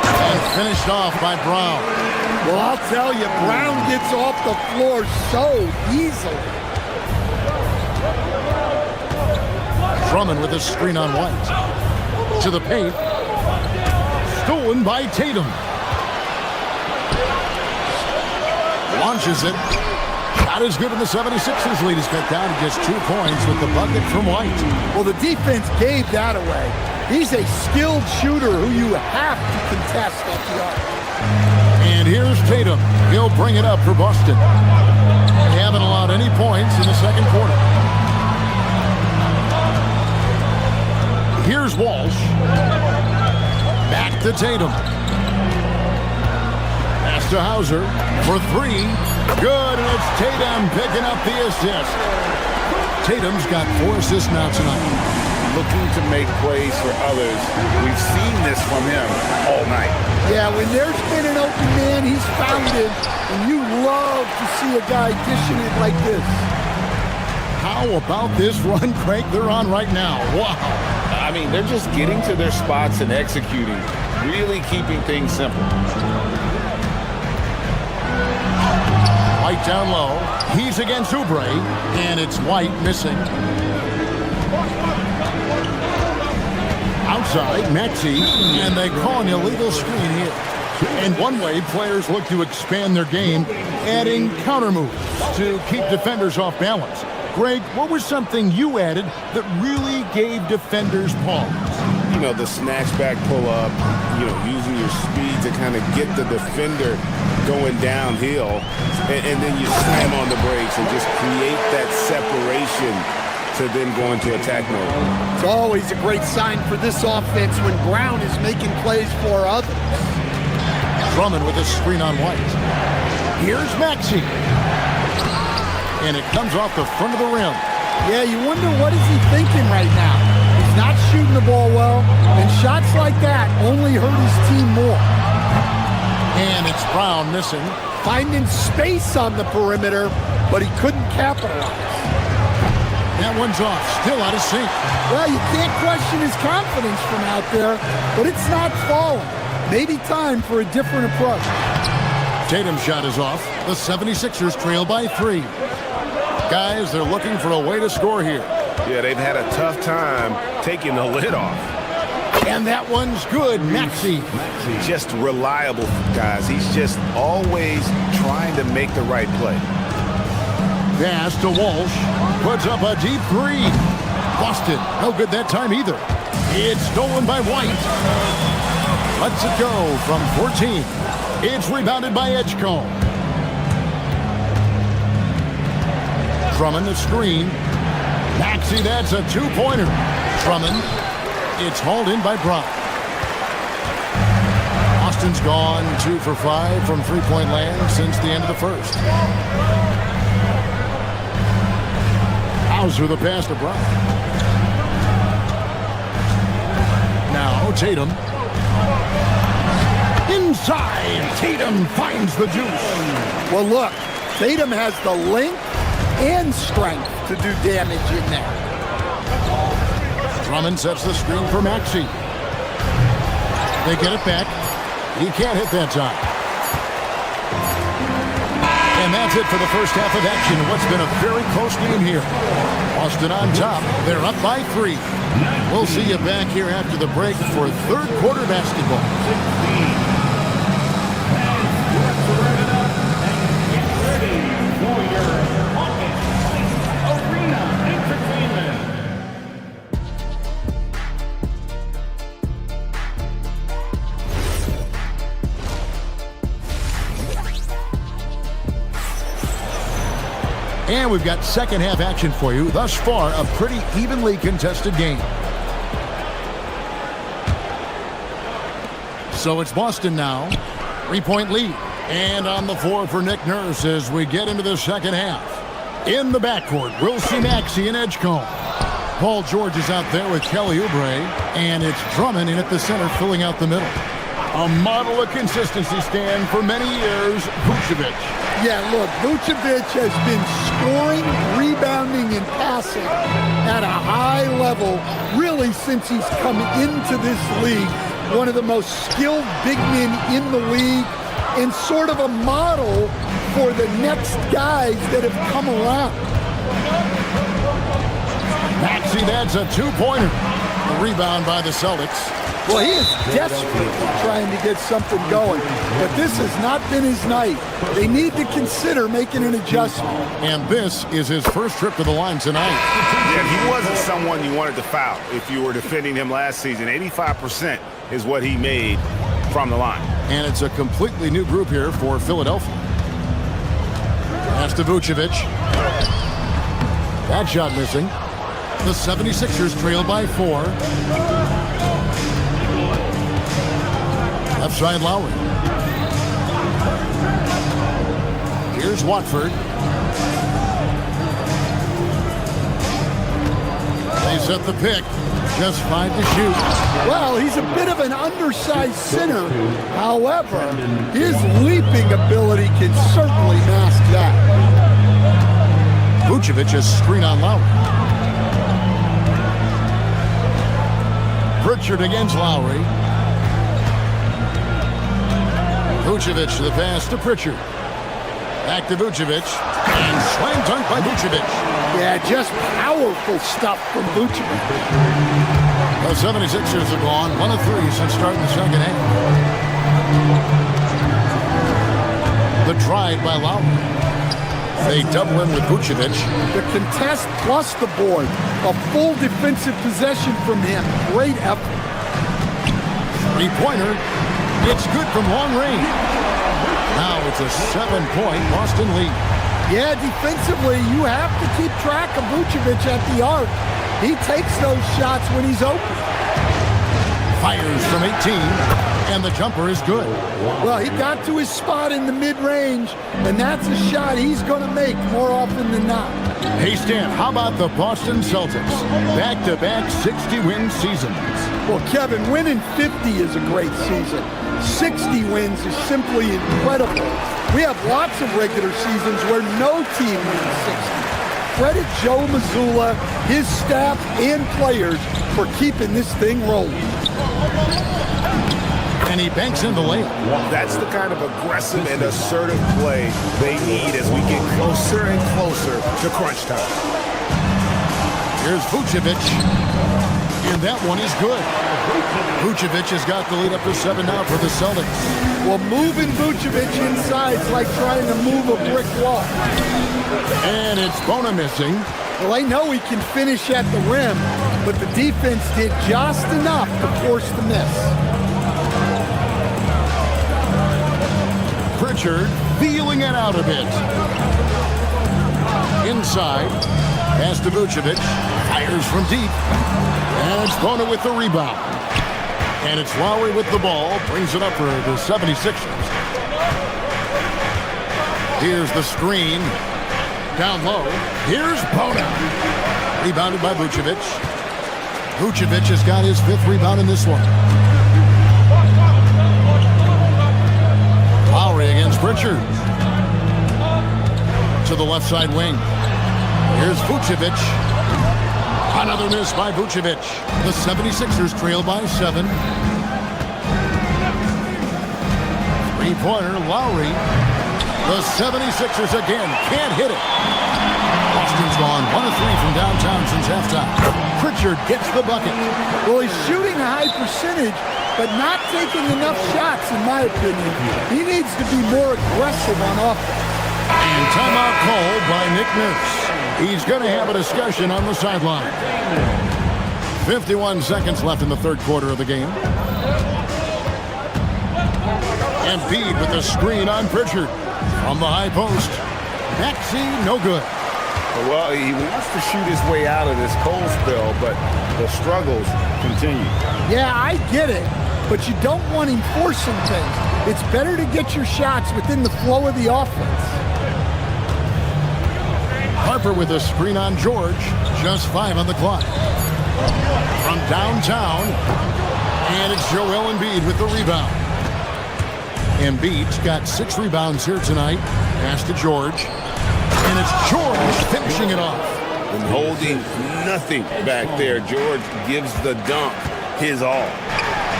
And finished off by Brown. Well, I'll tell you, Brown gets off the floor so easily. Drummond with a screen on White. To the paint. Stolen by Tatum. Launches it. Shot is good, and the 76ers lead is cut down to just 2 points with the bucket from White. Well, the defense gave that away. He's a skilled shooter who you have to contest at the arc. And here's Tatum. He'll bring it up for Boston. They haven't allowed any points in the second quarter. Here's Walsh. Back to Tatum. Pass to Hauser for 3. Good, and it's Tatum picking up the assist. Tatum's got 4 assists now tonight. Looking to make plays for others. We've seen this from him all night. Yeah, when there's been an open man, he's found it, and you love to see a guy dishing it like this. How about this run, Craig, they're on right now? Wow. I mean, they're just getting to their spots and executing, really keeping things simple. White down low. He's against Oubre, and it's White missing. Outside, Maxey, and they call an illegal screen here. And one way players look to expand their game, adding counter moves to keep defenders off balance. Greg, what was something you added that really gave defenders pause? You know, the snatch back pull up, using your speed to kind of get the defender going downhill, and then you slam on the brakes and just create that separation to then go into attack mode. It's always a great sign for this offense when Brown is making plays for others. Drummond with a screen on White. Here's Maxey. And it comes off the front of the rim. Yeah, you wonder what is he thinking right now. He's not shooting the ball well, and shots like that only hurt his team more. And it's Brown missing. Finding space on the perimeter, but he couldn't capitalize. That one's off, still out of sync. Well, you can't question his confidence from out there, but it's not falling. Maybe time for a different approach. Tatum's shot is off. The 76ers trail by 3. Guys, they're looking for a way to score here. Yeah, they've had a tough time taking the lid off. And that one's good, Maxey. Just reliable, guys. He's just always trying to make the right play. Pass to Walsh. Puts up a deep 3. Boston, no good that time either. It's stolen by White. Lets it go from 14. It's rebounded by Edgecombe. Drummond the screen. Maxey, that's a 2-pointer. Drummond. It's hauled in by Brown. Austin's gone 2 for 5 from three-point land since the end of the first. Hauser the pass to Brown. Now Tatum. Inside, Tatum finds the juice. Well, look, Tatum has the length and strength to do damage in there. Drummond sets the screen for Maxey. They get it back. He can't hit that time. And that's it for the first half of action. What's been a very close game here. Boston on top. They're up by 3. We'll see you back here after the break for third quarter basketball. And we've got second half action for you. Thus far, a pretty evenly contested game. So it's Boston now. 3-point lead. And on the floor for Nick Nurse as we get into the second half. In the backcourt, we'll see Maxey and Edgecombe. Paul George is out there with Kelly Oubre. And it's Drummond in at the center filling out the middle. A model of consistency, Stan, for many years, Vucevic. Yeah, look, Vucevic has been scoring, rebounding, and passing at a high level really since he's come into this league. One of the most skilled big men in the league and sort of a model for the next guys that have come around. Maxey, that's a two-pointer. A rebound by the Celtics. Well, he is desperately trying to get something going, but this has not been his night. They need to consider making an adjustment. And this is his first trip to the line tonight. Yeah, he wasn't someone you wanted to foul if you were defending him last season. 85% is what he made from the line. And it's a completely new group here for Philadelphia. That's to Vucevic. That shot missing. The 76ers trail by 4. Left side Lowry. Here's Watford. They set the pick. Just 5 to shoot. Well, he's a bit of an undersized center. However, his leaping ability can certainly mask that. Vucevic has screen on Lowry. Pritchard against Lowry. Vucevic, the pass to Pritchard. Back to Vucevic. And slam dunk by Vucevic. Yeah, just powerful stuff from Vucevic. The 76ers have gone 1 of 3 since starting the second half. The drive by Lowry. They double in with Vucevic. The contest plus the board. A full defensive possession from him. Great effort. Three-pointer. It's good from long range. Now it's a 7-point Boston lead. Yeah, defensively, you have to keep track of Vucevic at the arc. He takes those shots when he's open. Fires from 18, and the jumper is good. Well, he got to his spot in the mid-range, and that's a shot he's going to make more often than not. Hey, Stan, how about the Boston Celtics? Back-to-back 60-win seasons. Well, Kevin, winning 50 is a great season. 60 wins is simply incredible. We have lots of regular seasons where no team wins 60. Credit Joe Mazzulla, his staff, and players for keeping this thing rolling. And he banks in the layup. That's the kind of aggressive and assertive play they need as we get closer and closer to crunch time. Here's Vucevic. And that one is good. Vucevic has got the lead up to 7 now for the Celtics. Well, moving Vucevic inside is like trying to move a brick wall. And it's Bona missing. Well, I know he can finish at the rim, but the defense did just enough to force the miss. Pritchard feeling it out a bit. Inside. Pass to Vucevic. Fires from deep. And it's Bona with the rebound. And it's Lowry with the ball. Brings it up for the 76ers. Here's the screen. Down low. Here's Bona. Rebounded by Vucevic. Vucevic has got his 5th rebound in this one. Lowry against Pritchard. To the left side wing. Here's Vucevic. Another miss by Vucevic. The 76ers trail by 7. Three-pointer, Lowry. The 76ers again can't hit it. Boston's gone 1 of 3 from downtown since halftime. Pritchard gets the bucket. Well, he's shooting a high percentage, but not taking enough shots, in my opinion. He needs to be more aggressive on offense. And timeout called by Nick Nurse. He's going to have a discussion on the sideline. 51 seconds left in the third quarter of the game. Embiid with the screen on Pritchard. From the high post. Maxey, no good. Well, he wants to shoot his way out of this cold spell, but the struggles continue. Yeah, I get it. but you don't want him forcing things. It's better to get your shots within the flow of the offense. Harper with a screen on George. Just 5 on the clock. From downtown, and it's Joel Embiid with the rebound. Embiid's got 6 rebounds here tonight. Pass to George. And it's George finishing it off. And holding nothing back there. George gives the dunk his all.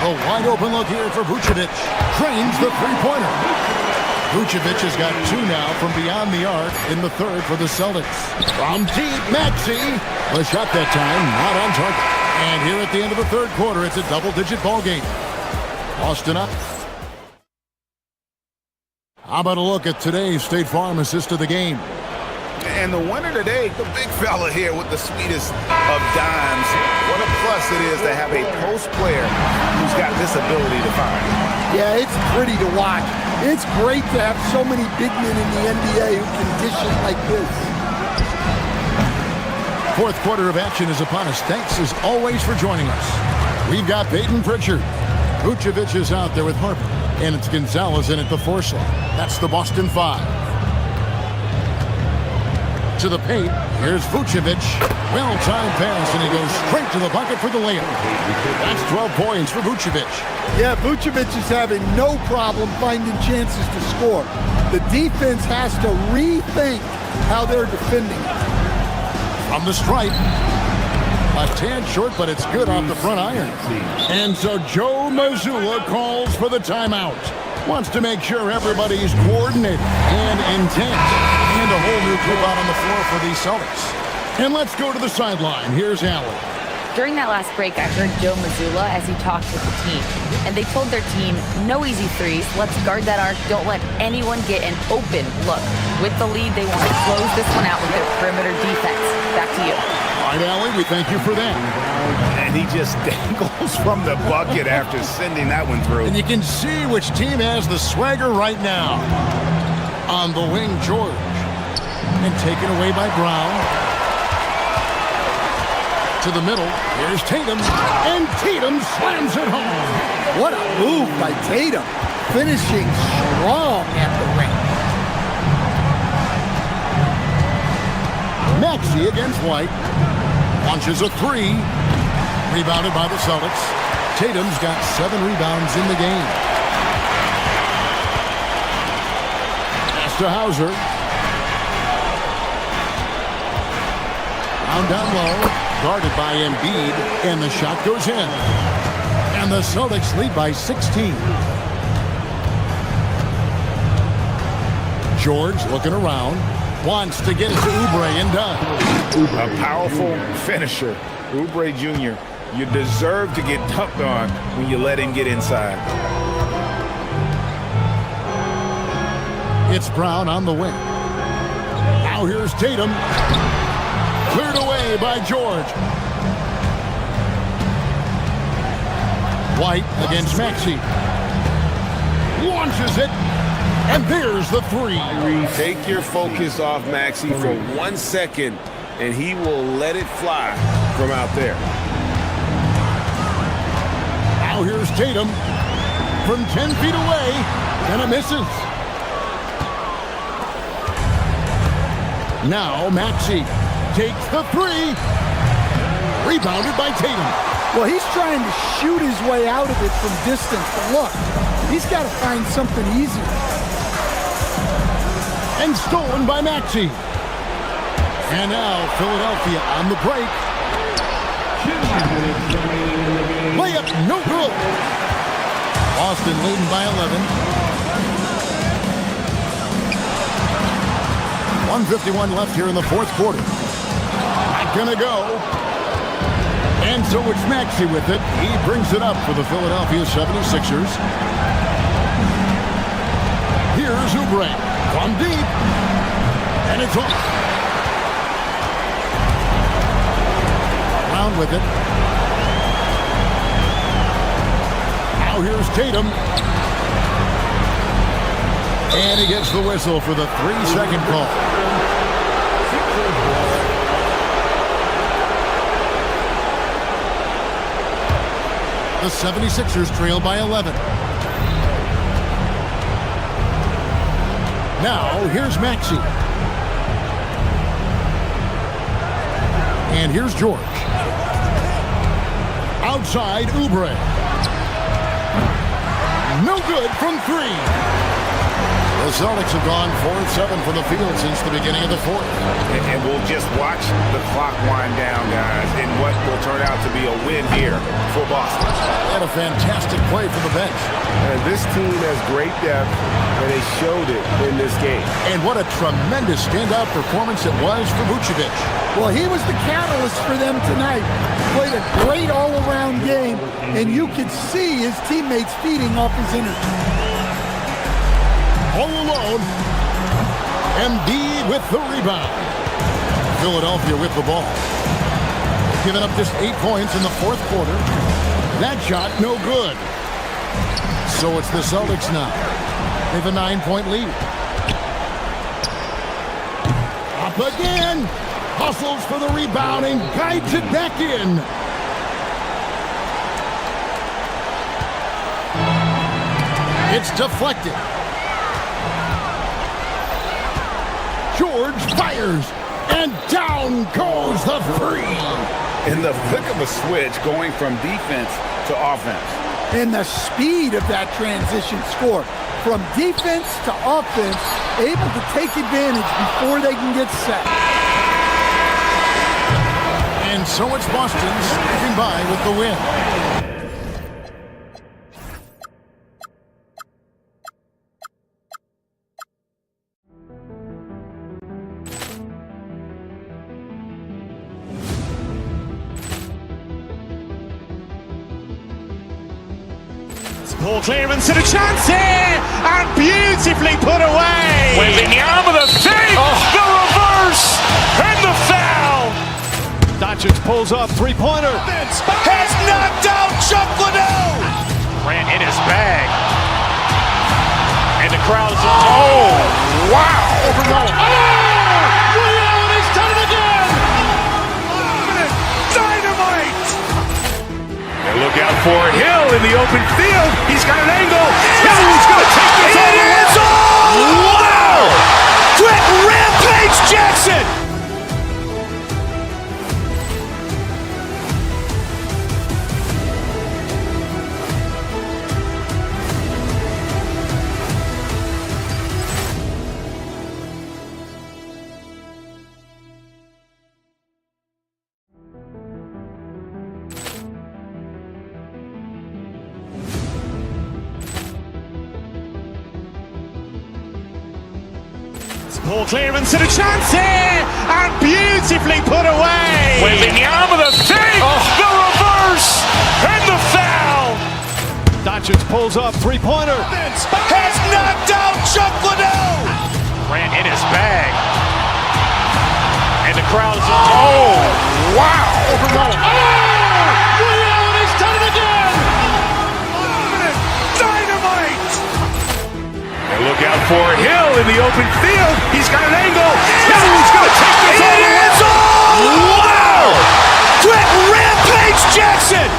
A wide open look here for Vucevic. Drains the three-pointer. Vucevic has got 2 now from beyond the arc in the third for the Celtics. From deep, Maxey. The shot that time, not on target. And here at the end of the third quarter, it's a double-digit ball game. Austin up. How about a look at today's State Farm assist of the game? And the winner today, the big fella here with the sweetest of dimes. What a plus it is to have a post player who's got this ability to find. Yeah, it's pretty to watch. It's great to have so many big men in the NBA who can dish it like this. Fourth quarter of action is upon us. Thanks as always for joining us. We've got Peyton Pritchard. Vucevic is out there with Harper. And it's Gonzalez in at the 4 slot. That's the Boston 5. To the paint, here's Vucevic. Well-timed pass, and he goes straight to the bucket for the layup. That's 12 points for Vucevic. Yeah, Vucevic is having no problem finding chances to score. The defense has to rethink how they're defending. From the stripe. A tad short, but it's good off the front iron. And so Joe Mazzulla calls for the timeout. Wants to make sure everybody's coordinated and intent. And a whole new group out on the floor for these Celtics. And let's go to the sideline. Here's Allen. During that last break, I heard Joe Mazzulla as he talked with the team. And they told their team, no easy threes. Let's guard that arc. Don't let anyone get an open look. With the lead, they want to close this one out with their perimeter defense. Back to you. All right, Allen, we thank you for that. And he just dangles from the bucket after sending that one through. And you can see which team has the swagger right now. On the wing, George. And taken away by Brown. To the middle, here's Tatum. And Tatum slams it home. What a move by Tatum. Finishing strong at the ring. Maxey against White. Launches a 3. Rebounded by the Celtics. Tatum's got 7 rebounds in the game. Pass to Hauser. Down low. Guarded by Embiid. And the shot goes in. And the Celtics lead by 16. George looking around. Wants to get it to Oubre and done. A powerful finisher. Oubre Jr. You deserve to get dunked on when you let him get inside. It's Brown on the wing. Now here's Tatum. Cleared away by George. White against Maxey. Launches it. And there's the 3. Take your focus off Maxey for 1 second, and he will let it fly from out there. Now here's Tatum from 10 feet away, and it misses. Now Maxey takes the 3. Rebounded by Tatum. Well, he's trying to shoot his way out of it from distance. But look, he's got to find something easier. And stolen by Maxey. And now Philadelphia on the break. Layup, no good. Boston leading by 11. 1:51 left here in the fourth quarter. Not gonna go. And so it's Maxey with it. He brings it up for the Philadelphia 76ers. Here's Oubre. From deep. And it's off. Brown with it. Now here's Tatum. And he gets the whistle for the 3-second call. The 76ers trail by 11. Now, here's Maxey. And here's George. Outside, Oubre. No good from three. The Celtics have gone 4-7 from the field since the beginning of the fourth. And we'll just watch the clock wind down, guys, in what will turn out to be a win here for Boston. And a fantastic play from the bench. And this team has great depth, and they showed it in this game. And what a tremendous standout performance it was for Vucevic. Well, he was the catalyst for them tonight. Played a great all-around game, and you could see his teammates feeding off his energy. All alone. Embiid with the rebound. Philadelphia with the ball. Giving up just 8 points in the fourth quarter. That shot, no good. So it's the Celtics now. They have a 9-point lead. Up again. Hustles for the rebound and guides it back in. It's deflected. George fires, and down goes the three. In the flick of a switch, going from defense to offense. And the speed of that transition score. From defense to offense, able to take advantage before they can get set. And so it's Boston sneaking by with the win. Ball clearance and a chance here, and beautifully put away. Wembanyama the save, the reverse, and the foul. Doncic pulls up, three-pointer. Has knocked out Chuck Liddell. Grant in his bag. And the crowd is, oh, wow. Ray Allen has done it again. Dynamite. And look out for Hill in the open field. He's got an angle. Hill's going to take this all the way. Wow. Quick Rampage Jackson. Ball clearance and a chance here, and beautifully put away. Wembanyama the save, the reverse, and the foul. Doncic pulls up, three-pointer. Has knocked out Chuck Liddell. Grant in his bag. And the crowd is, oh, wow. Ray Allen has done it again. Dynamite. And look out for Hill in the open field. He's got an angle. Hill's going to take this all the way. Wow. Quick Rampage Jackson.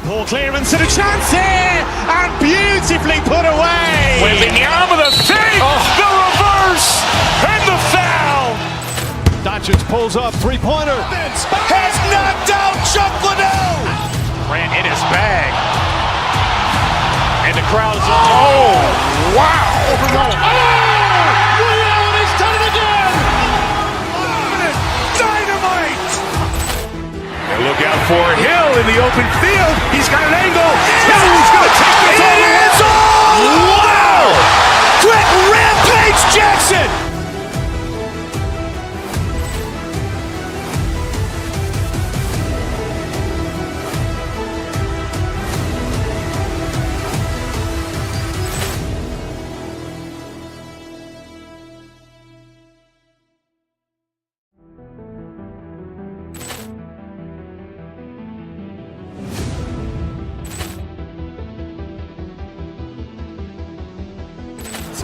Ball clearance and a chance here, and beautifully put away. Wembanyama the save, the reverse, and the foul. Doncic pulls up, three-pointer. Has knocked out Chuck Liddell. Grant in his bag. And the crowd is, oh, wow. Ray Allen has done it again. Dynamite. And look out for Hill in the open field. He's got an angle. Hill's going to take this all the way. Wow. Quick Rampage Jackson.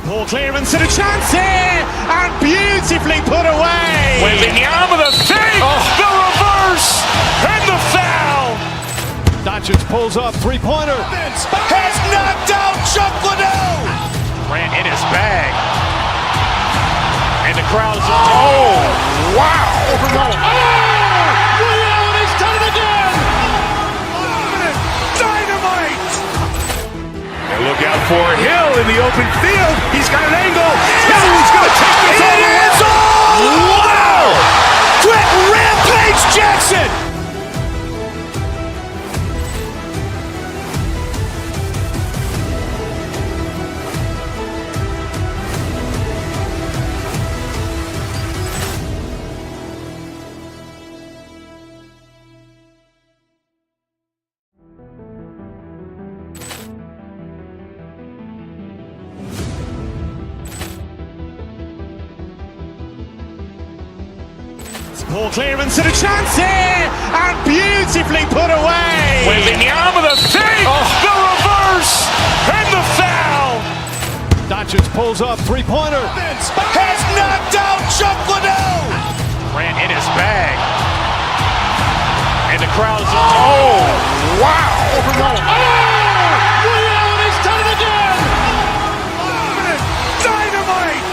Ball clearance and a chance here, and beautifully put away. Wembanyama the save, the reverse, and the foul. Doncic pulls up, three-pointer. Has knocked out Chuck Liddell. Grant in his bag. And the crowd's wow. Ray Allen has done it again. Dynamite. And look out for Hill in the open field. He's got an angle. Hill's going to take this all the way. Wow. Quick Rampage Jackson. Ball clearance and a chance here, and beautifully put away. Wembanyama the save, the reverse, and the foul. Doncic pulls up, three-pointer. Has knocked out Chuck Liddell. Grant in his bag. And the crowd's wow. Ray Allen has done it again. Dynamite.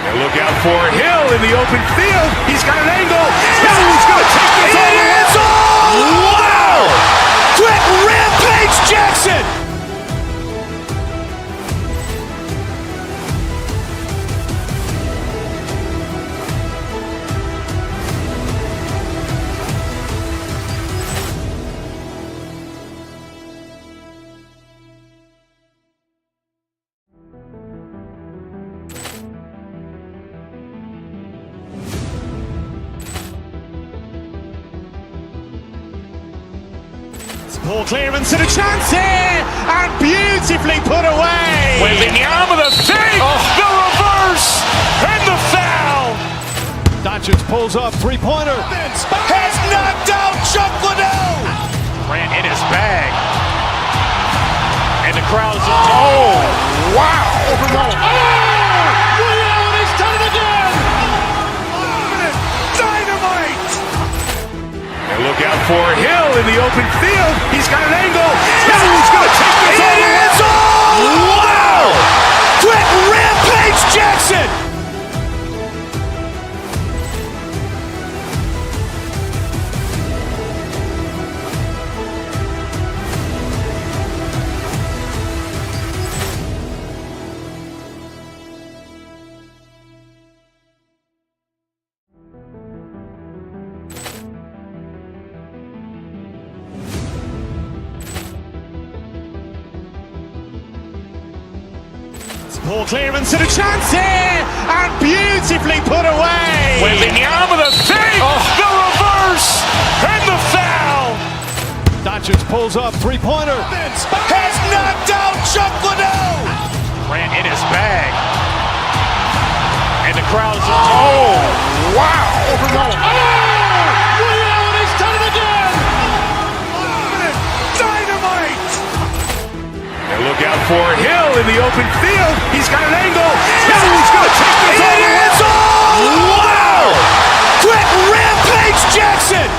And look out for Hill in the open field. He's got an angle. Hill's going to take this all the way. Wow. Quick Rampage Jackson. Ball clearance and a chance here, and beautifully put away. Wembanyama the save, the reverse, and the foul. Doncic pulls up, three-pointer. Has knocked out Chuck Liddell. Grant in his bag. And the crowd's wow. Ray Allen has done it again. Dynamite. And look out for Hill in the open field. He's got an angle. Hill's going to take this all the way. Wow. Quick Rampage Jackson. Ball clearance and a chance here, and beautifully put away. Wembanyama the save, the reverse, and the foul. Doncic pulls up, three-pointer. Has knocked out Chuck Liddell. Grant in his bag. And the crowd's wow. Ray Allen has done it again. Dynamite. And look out for Hill in the open field. He's got an angle. Hill's going to take this all the way. Wow. Quick Rampage Jackson.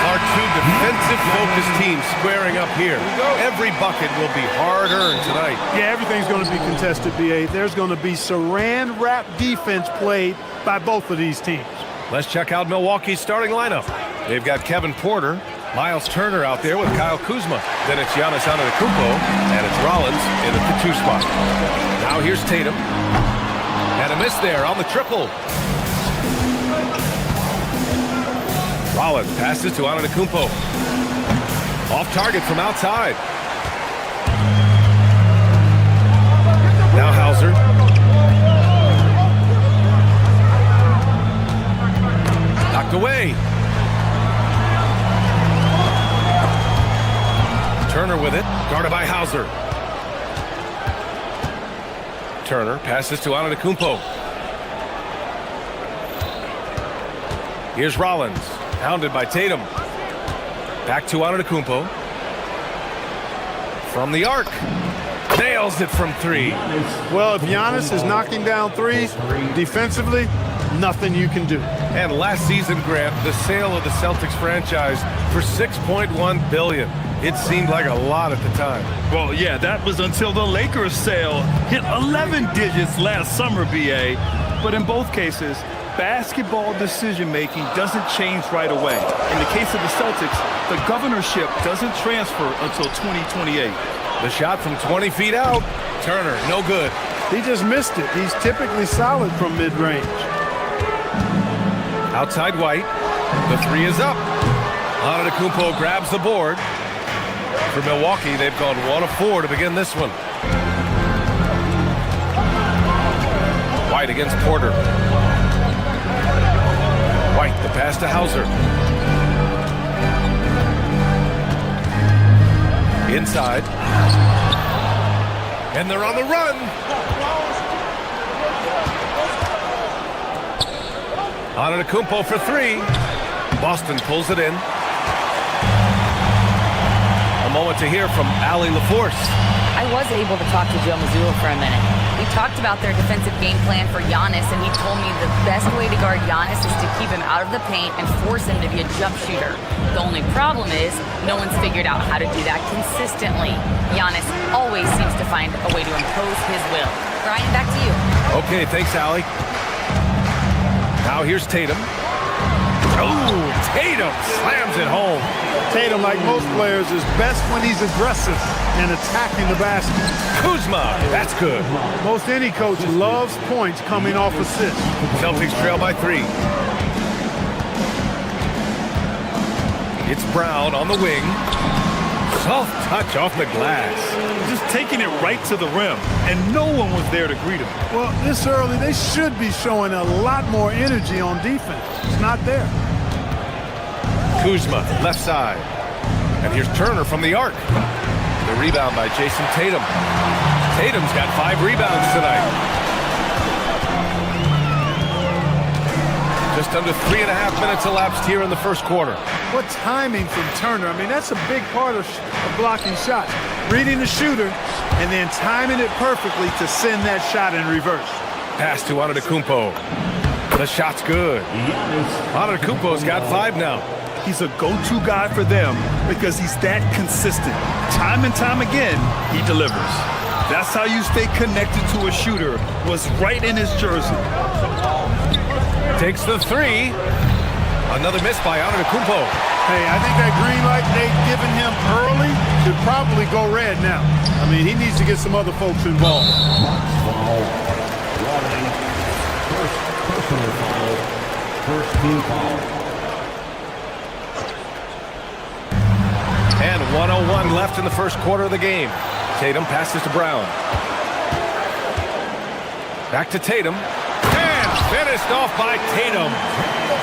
Our two defensive-focused teams squaring up here. Every bucket will be hard-earned tonight. Yeah, everything's going to be contested, B.A. There's going to be saran wrap defense played by both of these teams. Let's check out Milwaukee's starting lineup. They've got Kevin Porter, Miles Turner out there with Kyle Kuzma. Then it's Giannis Antetokounmpo, and it's Rollins in at the 2 spot. Now here's Tatum. And a miss there on the triple. Rollins passes to Antetokounmpo. Off target from outside. Now Hauser. Knocked away. Turner with it, guarded by Hauser. Turner passes to Antetokounmpo. Here's Rollins, hounded by Tatum. Back to Antetokounmpo. From the arc. Nails it from 3. Well, if Giannis is knocking down threes, defensively, nothing you can do. And last season, Grant, the sale of the Celtics franchise for $6.1 billion. It seemed like a lot at the time. Well, yeah, that was until the Lakers sale hit 11 digits last summer, BA. But in both cases, basketball decision-making doesn't change right away. In the case of the Celtics, the governorship doesn't transfer until 2028. The shot from 20 feet out. Turner, no good. He just missed it. He's typically solid from mid-range. Outside White. The 3 is up. Antetokounmpo grabs the board. For Milwaukee, they've gone 1 of 4 to begin this one. White against Porter. White, the pass to Hauser. Inside. And they're on the run. Antetokounmpo for 3. Boston pulls it in. A moment to hear from Allie LaForce. I was able to talk to Joe Mazzulla for a minute. We talked about their defensive game plan for Giannis, and he told me the best way to guard Giannis is to keep him out of the paint and force him to be a jump shooter. The only problem is no one's figured out how to do that consistently. Giannis always seems to find a way to impose his will. Brian, back to you. Okay, thanks, Allie. Now here's Tatum. Oh, Tatum slams it home. Tatum, like most players, is best when he's aggressive and attacking the basket. Kuzma, that's good. Most any coach loves points coming off assists. Celtics trail by 3. It's Brown on the wing. Soft touch off the glass. Just taking it right to the rim, and no one was there to greet him. Well, this early, they should be showing a lot more energy on defense. It's not there. Kuzma, left side. And here's Turner from the arc. The rebound by Jason Tatum. Tatum's got 5 rebounds tonight. Just under 3.5 minutes elapsed here in the first quarter. What timing from Turner. I mean, that's a big part of blocking shots. Reading the shooter and then timing it perfectly to send that shot in reverse. Pass to Antetokounmpo. The shot's good. Antetokounmpo's got 5 now. He's a go-to guy for them because he's that consistent. Time and time again, he delivers. That's how you stay connected to a shooter. Was right in his jersey. Takes the 3. Another miss by Antetokounmpo. Hey, I think that green light they've given him early should probably go red now. I mean, he needs to get some other folks involved. First personal foul. First team foul. And 1:01 left in the first quarter of the game. Tatum passes to Brown. Back to Tatum. And finished off by Tatum.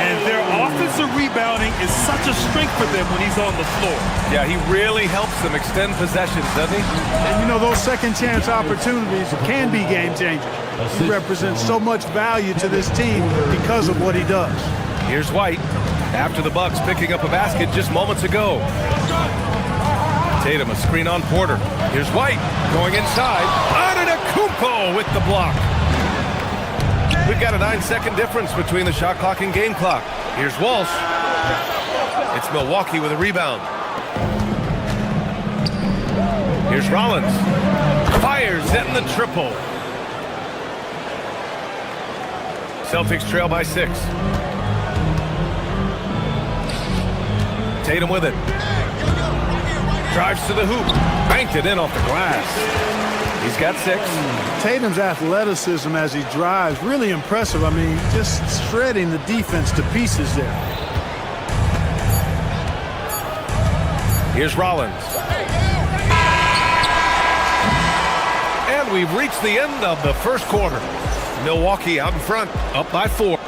And their offensive rebounding is such a strength for them when he's on the floor. Yeah, he really helps them extend possessions, doesn't he? And you know, those second chance opportunities can be game changers. He represents so much value to this team because of what he does. Here's White. After the Bucks picking up a basket just moments ago. Tatum, a screen on Porter. Here's White going inside. Antetokounmpo with the block. We've got a 9-second difference between the shot clock and game clock. Here's Walsh. It's Milwaukee with a rebound. Here's Rollins. Fires in the triple. Celtics trail by 6. Tatum with it. Drives to the hoop. Banked it in off the glass. He's got 6. Tatum's athleticism as he drives, really impressive. I mean, just shredding the defense to pieces there. Here's Rollins. And we've reached the end of the first quarter. Milwaukee out in front, up by 4.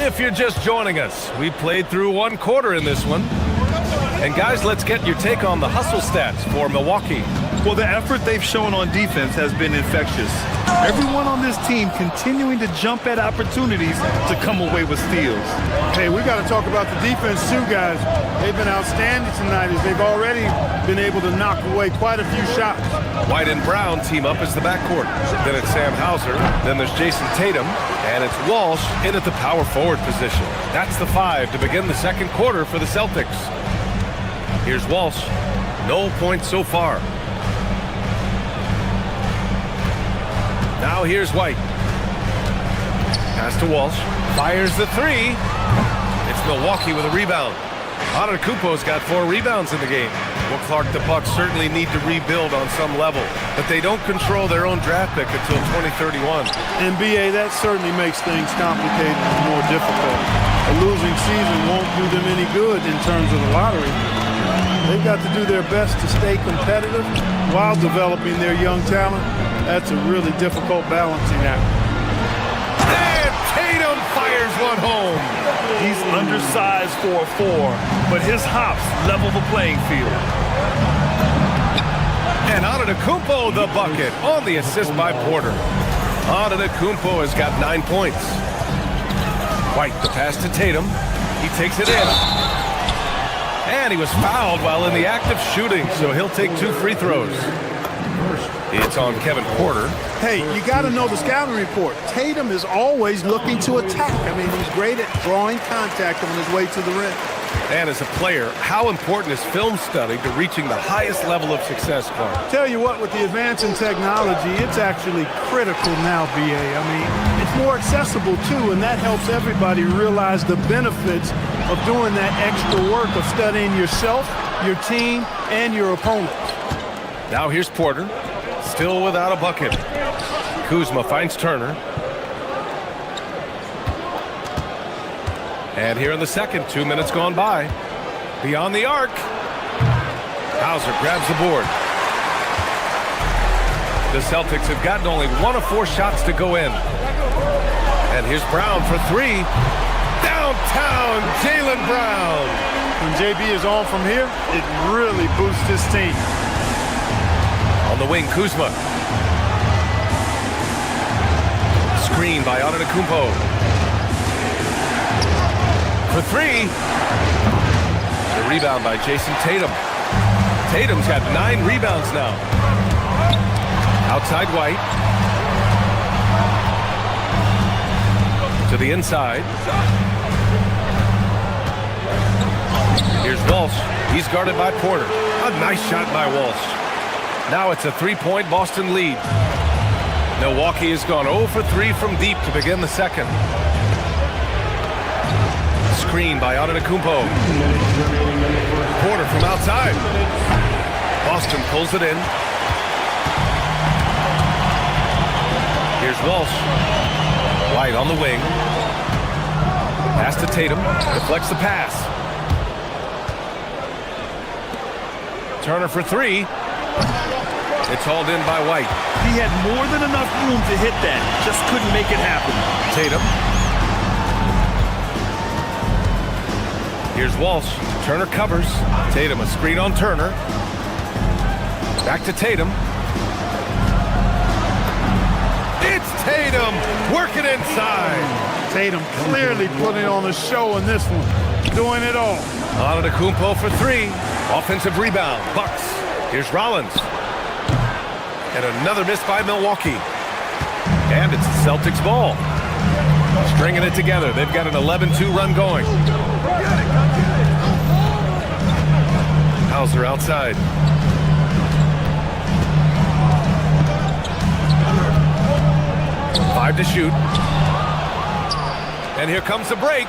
If you're just joining us, we played through 1 quarter in this one. And guys, let's get your take on the hustle stats for Milwaukee. Well, the effort they've shown on defense has been infectious. Everyone on this team continuing to jump at opportunities to come away with steals. Hey, we got to talk about the defense too, guys. They've been outstanding tonight as they've already been able to knock away quite a few shots. White and Brown team up as the backcourt. Then it's Sam Hauser. Then there's Jason Tatum. And it's Walsh in at the power forward position. That's the 5 to begin the second quarter for the Celtics. Here's Walsh. No points so far. Now here's White. Pass to Walsh. Fires the 3. It's Milwaukee with a rebound. Antetokounmpo's got 4 rebounds in the game. Well, Clark, the Bucks certainly need to rebuild on some level, but they don't control their own draft pick until 2031. And BA, that certainly makes things complicated and more difficult. A losing season won't do them any good in terms of the lottery. They've got to do their best to stay competitive while developing their young talent. That's a really difficult balancing act. And Tatum fires one home. He's undersized for a 4, but his hops level the playing field. And Antetokounmpo the bucket on the assist by Porter. Antetokounmpo has got 9 points. White the pass to Tatum. He takes it in. And he was fouled while in the act of shooting, so he'll take 2 free throws. It's on Kevin Porter. Hey, you got to know the scouting report. Tatum is always looking to attack. I mean, he's great at drawing contact on his way to the rim. And as a player, how important is film study to reaching the highest level of success, Clark? Tell you what, with the advance in technology, it's actually critical now, BA. I mean, it's more accessible, too, and that helps everybody realize the benefits of doing that extra work of studying yourself, your team, and your opponents. Now here's Porter, still without a bucket. Kuzma finds Turner. And here in the second, 2 minutes gone by. Beyond the arc. Hauser grabs the board. The Celtics have gotten only 1 of 4 shots to go in. And here's Brown for 3. Downtown, Jaylen Brown. When JB is on from here, it really boosts his team. On the wing, Kuzma. Screen by Antetokounmpo. For 3. The rebound by Jason Tatum. Tatum's got 9 rebounds now. Outside White. To the inside. Here's Walsh. He's guarded by Porter. A nice shot by Walsh. Now it's a 3-point Boston lead. Milwaukee has gone 0 for 3 from deep to begin the second. Screen by Antetokounmpo. Porter from outside. Boston pulls it in. Here's Walsh. White on the wing. Pass to Tatum. Deflects the pass. Turner for 3. It's hauled in by White. He had more than enough room to hit that. Just couldn't make it happen. Tatum. Here's Walsh. Turner covers. Tatum a screen on Turner. Back to Tatum. It's Tatum working inside. Tatum clearly putting on a show in this one. Doing it all. Antetokounmpo for 3. Offensive rebound. Bucks. Here's Rollins. And another miss by Milwaukee. And it's the Celtics ball. Stringing it together. They've got an 11-2 run going. Hauser outside. Five to shoot. And here comes the break.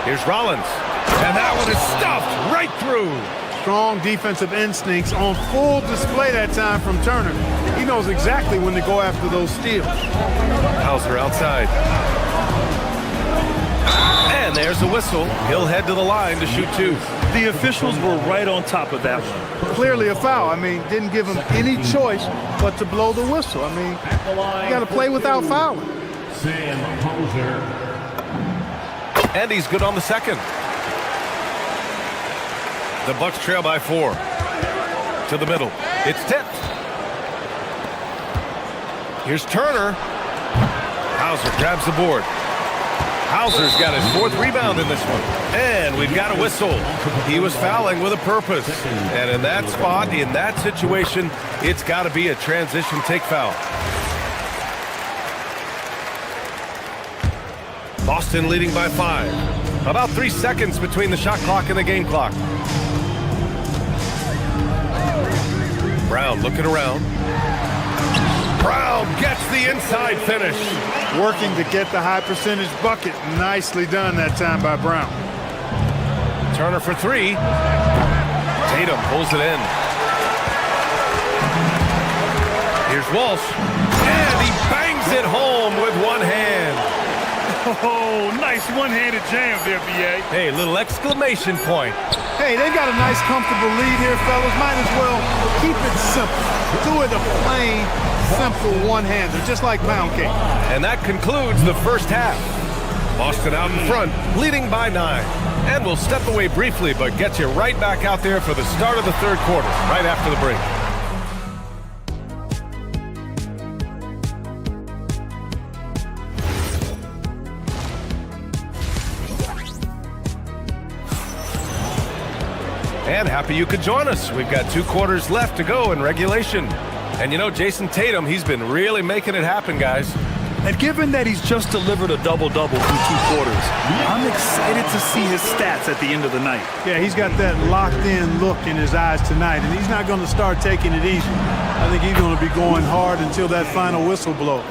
Here's Rollins. And that one is stuffed right through. Strong defensive instincts on full display that time from Turner. He knows exactly when to go after those steals. Hauser outside. And there's the whistle. He'll head to the line to shoot 2. The officials were right on top of that one. Clearly a foul. I mean, didn't give him any choice but to blow the whistle. I mean, you got to play without fouling. And he's good on the second. The Bucks trail by 4. To the middle. It's tipped. Here's Turner. Hauser grabs the board. Hauser's got his 4th rebound in this one. And we've got a whistle. He was fouling with a purpose. And in that spot, in that situation, it's got to be a transition take foul. Boston leading by 5. About 3 seconds between the shot clock and the game clock. Brown looking around. Brown gets the inside finish. Working to get the high percentage bucket. Nicely done that time by Brown. Turner for 3. Tatum pulls it in. Here's Walsh. And he bangs it home with one hand. Oh, nice one-handed jam there, B.A. Hey, little exclamation point. Hey, they've got a nice, comfortable lead here, fellas. Might as well keep it simple. Do it a plain, simple one-hander, just like pound cake. And that concludes the first half. Boston out in front, leading by 9. And we'll step away briefly, but get you right back out there for the start of the third quarter, right after the break. And happy you could join us. We've got 2 quarters left to go in regulation. And you know, Jason Tatum, he's been really making it happen, guys. And given that he's just delivered a double-double through 2 quarters, I'm excited to see his stats at the end of the night. Yeah, he's got that locked-in look in his eyes tonight, and he's not going to start taking it easy. I think he's going to be going hard until that final whistle blows.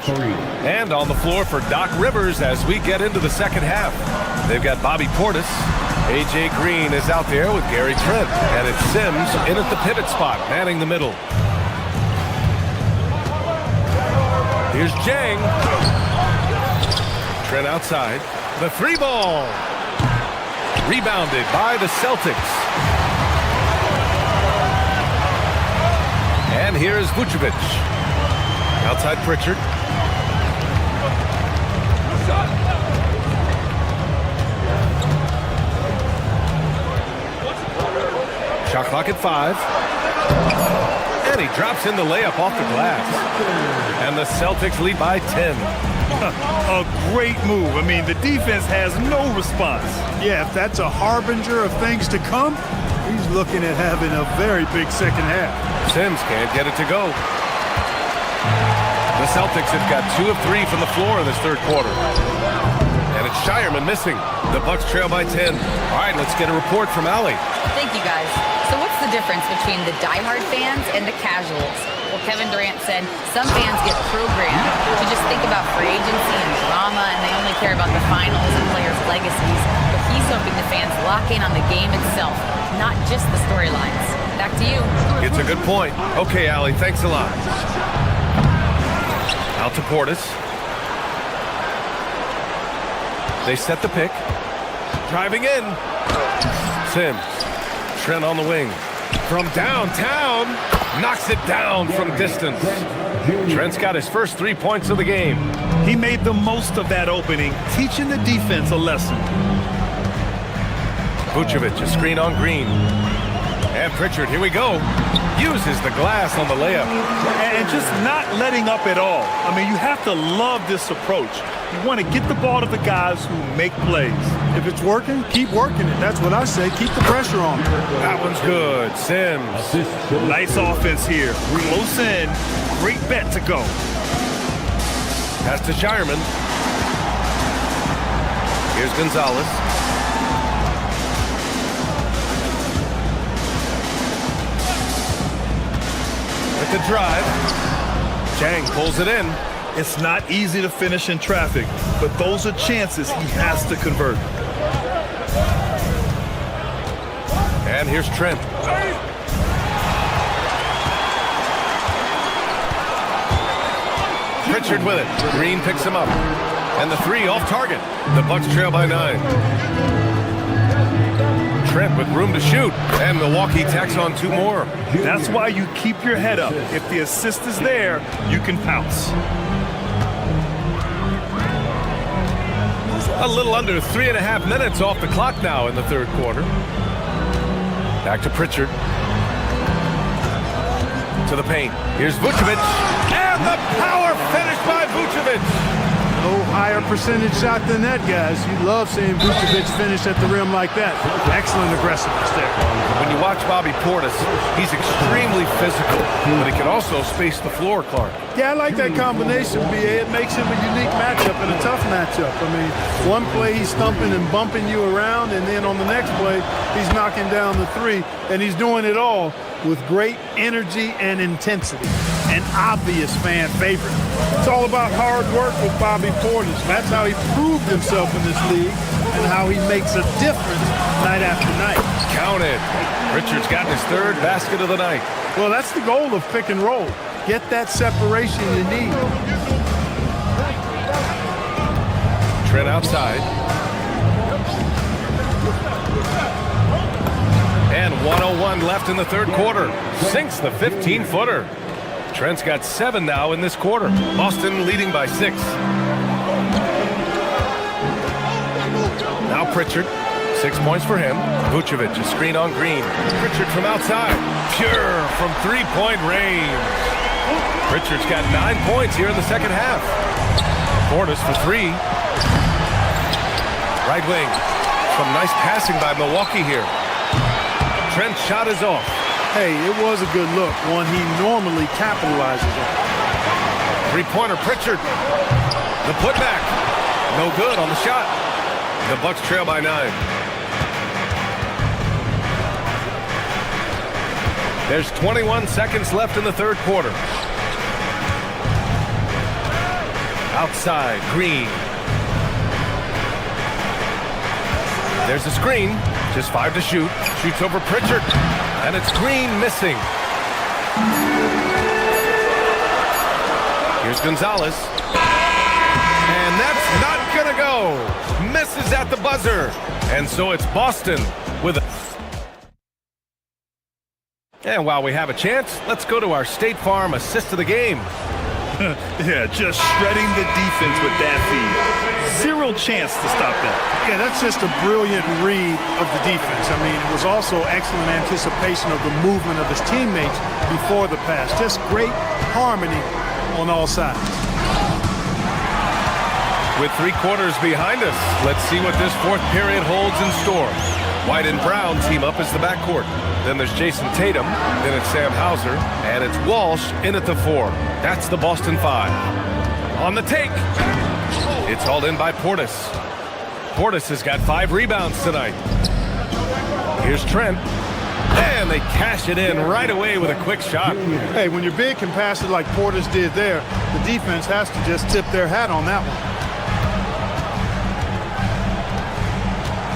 And on the floor for Doc Rivers as we get into the second half. They've got Bobby Portis. A.J. Green is out there with Gary Trent. And it's Sims in at the pivot spot, manning the middle. Here's Jang. Trent outside. The 3-ball. Rebounded by the Celtics. And here's Vucevic. Outside Pritchard. Shot clock at 5. And he drops in the layup off the glass. And the Celtics lead by 10. A great move. I mean, the defense has no response. Yeah, if that's a harbinger of things to come, he's looking at having a very big second half. Sims can't get it to go. The Celtics have got 2 of 3 from the floor in this third quarter. And it's Shireman missing. The Bucks trail by 10. All right, let's get a report from Allie. Thank you, guys. So what's the difference between the diehard fans and the casuals? Well, Kevin Durant said some fans get programmed to just think about free agency and drama, and they only care about the finals and players' legacies. But he's hoping the fans lock in on the game itself, not just the storylines. Back to you. It's a good point. Okay, Allie, thanks a lot. Out to Portis. They set the pick. Driving in. Sims. Trent on the wing. From downtown. Knocks it down from distance. Trent's got his first 3 points of the game. He made the most of that opening, teaching the defense a lesson. Vucevic, a screen on Green. And Pritchard, here we go. Uses the glass on the layup. And just not letting up at all. I mean, you have to love this approach. You want to get the ball to the guys who make plays. If it's working, keep working it. That's what I say. Keep the pressure on. That one's good. Sims. Nice offense here. Close in. Great bet to go. Pass to Shireman. Here's Gonzalez. With the drive. Chang pulls it in. It's not easy to finish in traffic, but those are chances he has to convert. And here's Trent. Pritchard with it. Green picks him up. And the three off target. The Bucks trail by 9. Trent with room to shoot. And Milwaukee tacks on 2 more. That's why you keep your head up. If the assist is there, you can pounce. A little under 3.5 minutes off the clock now in the third quarter. Back to Pritchard. To the paint. Here's Vucevic. And the power finish by Vucevic. No higher percentage shot than that, guys. You love seeing Vucevic finish at the rim like that. Excellent aggressiveness there. When you watch Bobby Portis, he's extremely physical, but he can also space the floor, Clark. Yeah, I like that combination, B.A. It makes him a unique matchup and a tough matchup. I mean, one play he's thumping and bumping you around, and then on the next play, he's knocking down the three, and he's doing it all with great energy and intensity. An obvious fan favorite. It's all about hard work with Bobby Portis. That's how he proved himself in this league and how he makes a difference night after night. Count it. Richard's got his 3rd basket of the night. Well, that's the goal of pick and roll. Get that separation you need. Trent outside. And 1:01 left in the third quarter. Sinks the 15-footer. Trent's got 7 now in this quarter. Boston leading by 6. Now Pritchard. 6 points for him. Vucevic, a screen on Green. Pritchard from outside. Pure from 3-point range. Pritchard's got 9 points here in the second half. Portis for 3. Right wing. Some nice passing by Milwaukee here. Trent's shot is off. Hey, it was a good look, one he normally capitalizes on. 3-pointer Pritchard. The putback. No good on the shot. The Bucks trail by 9. There's 21 seconds left in the third quarter. Outside, Green. There's a screen. Just 5 to shoot. Shoots over Pritchard. And it's Green missing. Here's Gonzalez. And that's not going to go. Misses at the buzzer. And so it's Boston with a... And while we have a chance, let's go to our State Farm assist of the game. Yeah, just shredding the defense with that feed. 0 chance to stop that. Yeah, that's just a brilliant read of the defense. I mean, it was also excellent anticipation of the movement of his teammates before the pass. Just great harmony on all sides. With 3 quarters behind us, let's see what this fourth period holds in store. White and Brown team up as the backcourt. Then there's Jason Tatum, then it's Sam Hauser, and it's Walsh in at the 4. That's the Boston 5. On the take. It's hauled in by Portis. Portis has got 5 rebounds tonight. Here's Trent. And they cash it in right away with a quick shot. Hey, when your big can pass it like Portis did there, the defense has to just tip their hat on that one.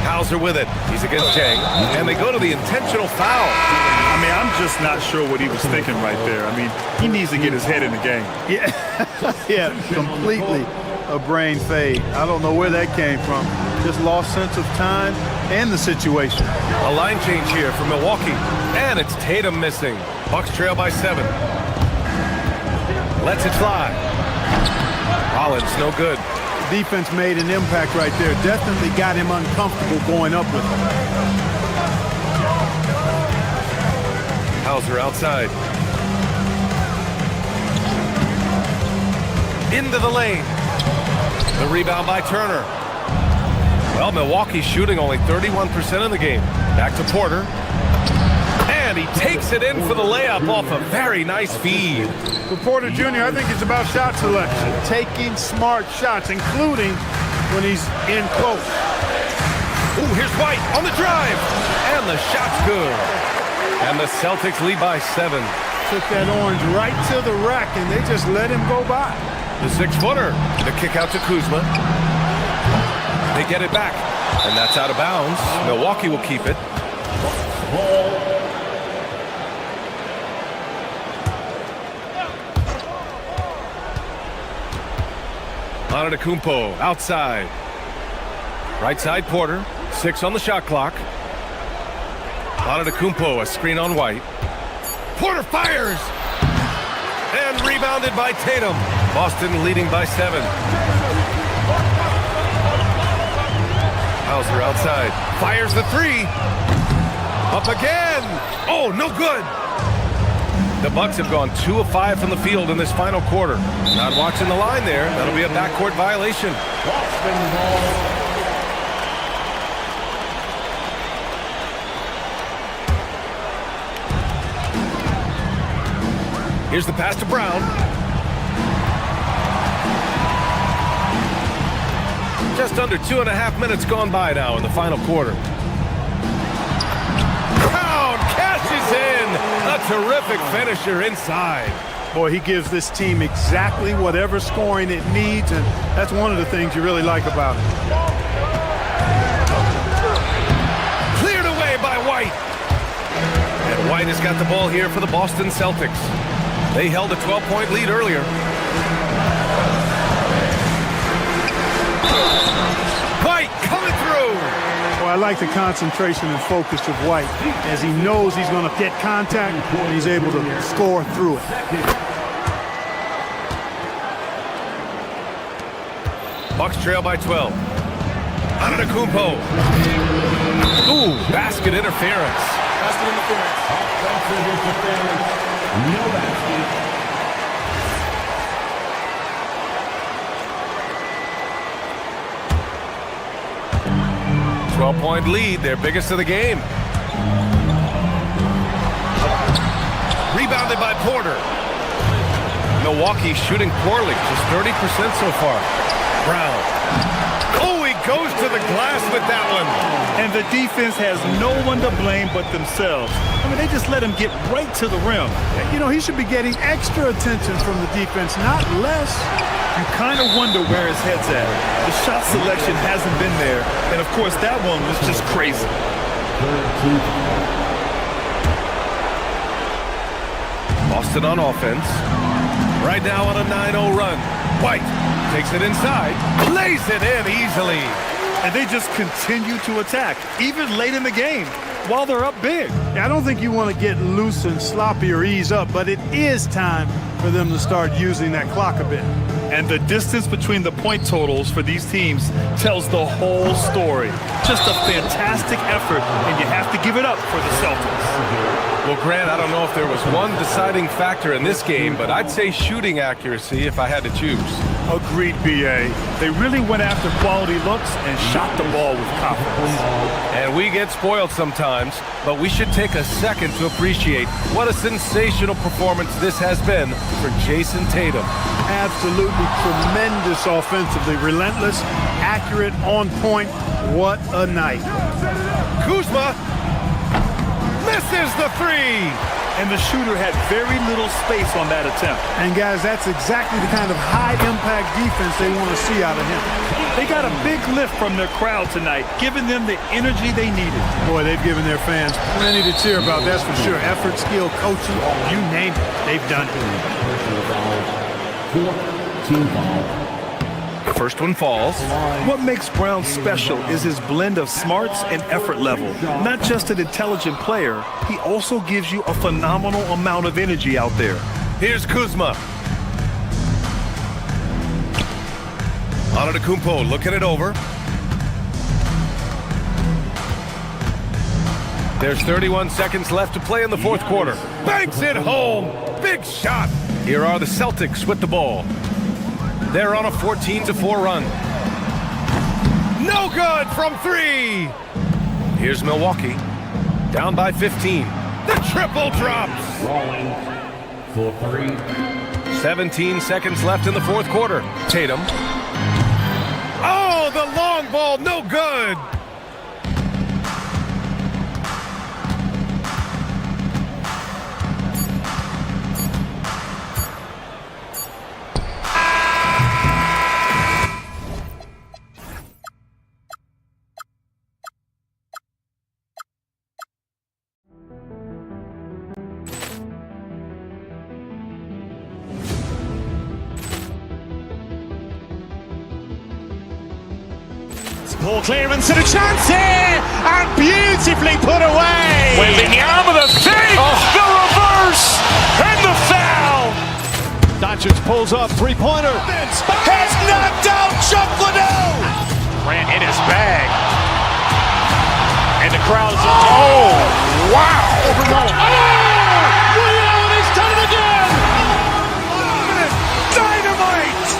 Hauser with it. He's against Jang. And they go to the intentional foul. I mean, I'm just not sure what he was thinking right there. I mean, he needs to get his head in the game. Yeah, yeah, completely a brain fade. I don't know where that came from. Just lost sense of time and the situation. A line change here for Milwaukee. And it's Tatum missing. Bucks trail by 7. Lets it fly. Rollins, no good. Defense made an impact right there. Definitely got him uncomfortable going up with him. Hauser outside. Into the lane. The rebound by Turner. Well, Milwaukee's shooting only 31% in the game. Back to Porter. And he takes it in for the layup off a very nice feed. For Porter Jr., I think it's about shot selection. Taking smart shots, including when he's in close. Ooh, here's White on the drive. And the shot's good. And the Celtics lead by 7. Took that orange right to the rack, and they just let him go by. The 6-footer. The kick out to Kuzma. They get it back. And that's out of bounds. Milwaukee will keep it. Antetokounmpo outside. Right side Porter. 6 on the shot clock. Antetokounmpo, a screen on White. Porter fires! And rebounded by Tatum. Boston leading by 7. Hauser outside. Fires the 3. Up again! Oh, no good! The Bucks have gone 2 of 5 from the field in this final quarter. Not watching the line there. That'll be a backcourt violation. Here's the pass to Brown. Just under 2.5 minutes gone by now in the final quarter. Brown cashes in. A terrific finisher inside. Boy, he gives this team exactly whatever scoring it needs, and that's one of the things you really like about it. Cleared away by White. And White has got the ball here for the Boston Celtics. They held a 12-point lead earlier. White coming through. Well, I like the concentration and focus of White. As he knows he's going to get contact, and he's able to score through it. Bucks trail by 12. Antetokounmpo. Ooh, basket interference. Basket interference. Offensive interference. No basket. 12-point lead, their biggest of the game. Rebounded by Porter. Milwaukee shooting poorly, just 30% so far. Brown. Oh, he goes to the glass with that one. And the defense has no one to blame but themselves. I mean, they just let him get right to the rim. You know, he should be getting extra attention from the defense, not less. You kind of wonder where his head's at. The shot selection hasn't been there. And, of course, that one was just crazy. Boston on offense. Right now on a 9-0 run. White takes it inside. Lays it in easily. And they just continue to attack, even late in the game, while they're up big. I don't think you want to get loose and sloppy or ease up, but it is time for them to start using that clock a bit. And the distance between the point totals for these teams tells the whole story. Just a fantastic effort, and you have to give it up for the Celtics. Well, Grant, I don't know if there was one deciding factor in this game, but I'd say shooting accuracy if I had to choose. Agreed, B.A. They really went after quality looks and shot the ball with confidence. And we get spoiled sometimes, but we should take a second to appreciate what a sensational performance this has been for Jason Tatum. Absolutely tremendous offensively. Relentless, accurate, on point. What a night. Kuzma misses the 3. And the shooter had very little space on that attempt. And, guys, that's exactly the kind of high-impact defense they want to see out of him. They got a big lift from their crowd tonight, giving them the energy they needed. Boy, they've given their fans plenty to cheer about, that's for sure. Effort, skill, coaching, you name it, they've done it. Team foul. First one falls. What makes Brown special is his blend of smarts and effort level. Not just an intelligent player, he also gives you a phenomenal amount of energy out there. Here's Kuzma. Antetokounmpo looking it over. There's 31 seconds left to play in the fourth quarter. Banks it home. Big shot. Here are the Celtics with the ball. They're on a 14-4 run. No good from 3. Here's Milwaukee. Down by 15. The triple drops. Rolling for 3. 17 seconds left in the fourth quarter. Tatum. Oh, the long ball, no good. Ball clearance and a chance here, and beautifully put away. Wembanyama the fake, the reverse, and the foul. Doncic pulls up, three-pointer. Has knocked out Chuck Liddell. Ran in his bag. And the crowd is, oh, wow. Ray Allen has done it again. Dynamite.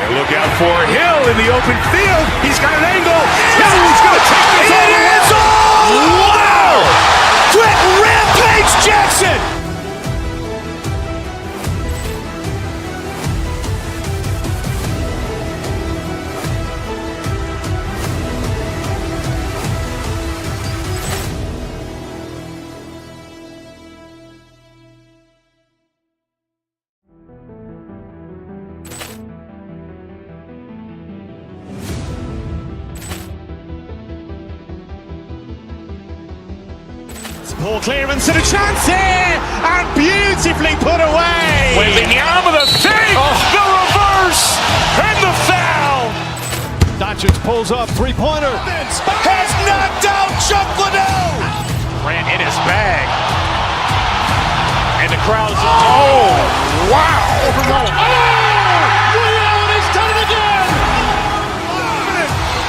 And look out for Hill in the open field. He's got an angle. He's going to take this all the way. Wow. Quick Rampage Jackson. Ball clearance and a chance here, and beautifully put away. Wembanyama the fake, the reverse, and the foul. Doncic pulls up, three-pointer. Has knocked out Chuck Liddell. Ran in his bag. And the crowd is, oh, wow. Ray Allen has done it again.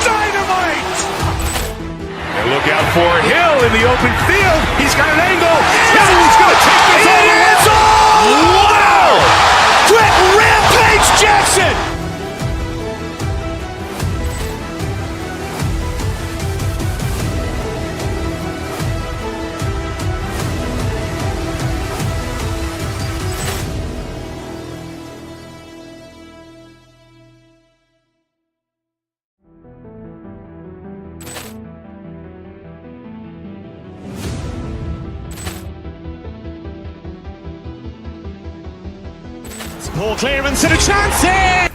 Dynamite. And look out for Hill in the open field. He's got an angle. He's going to take this all the way. Wow. Quick Rampage Jackson. Ball clearance and a chance here.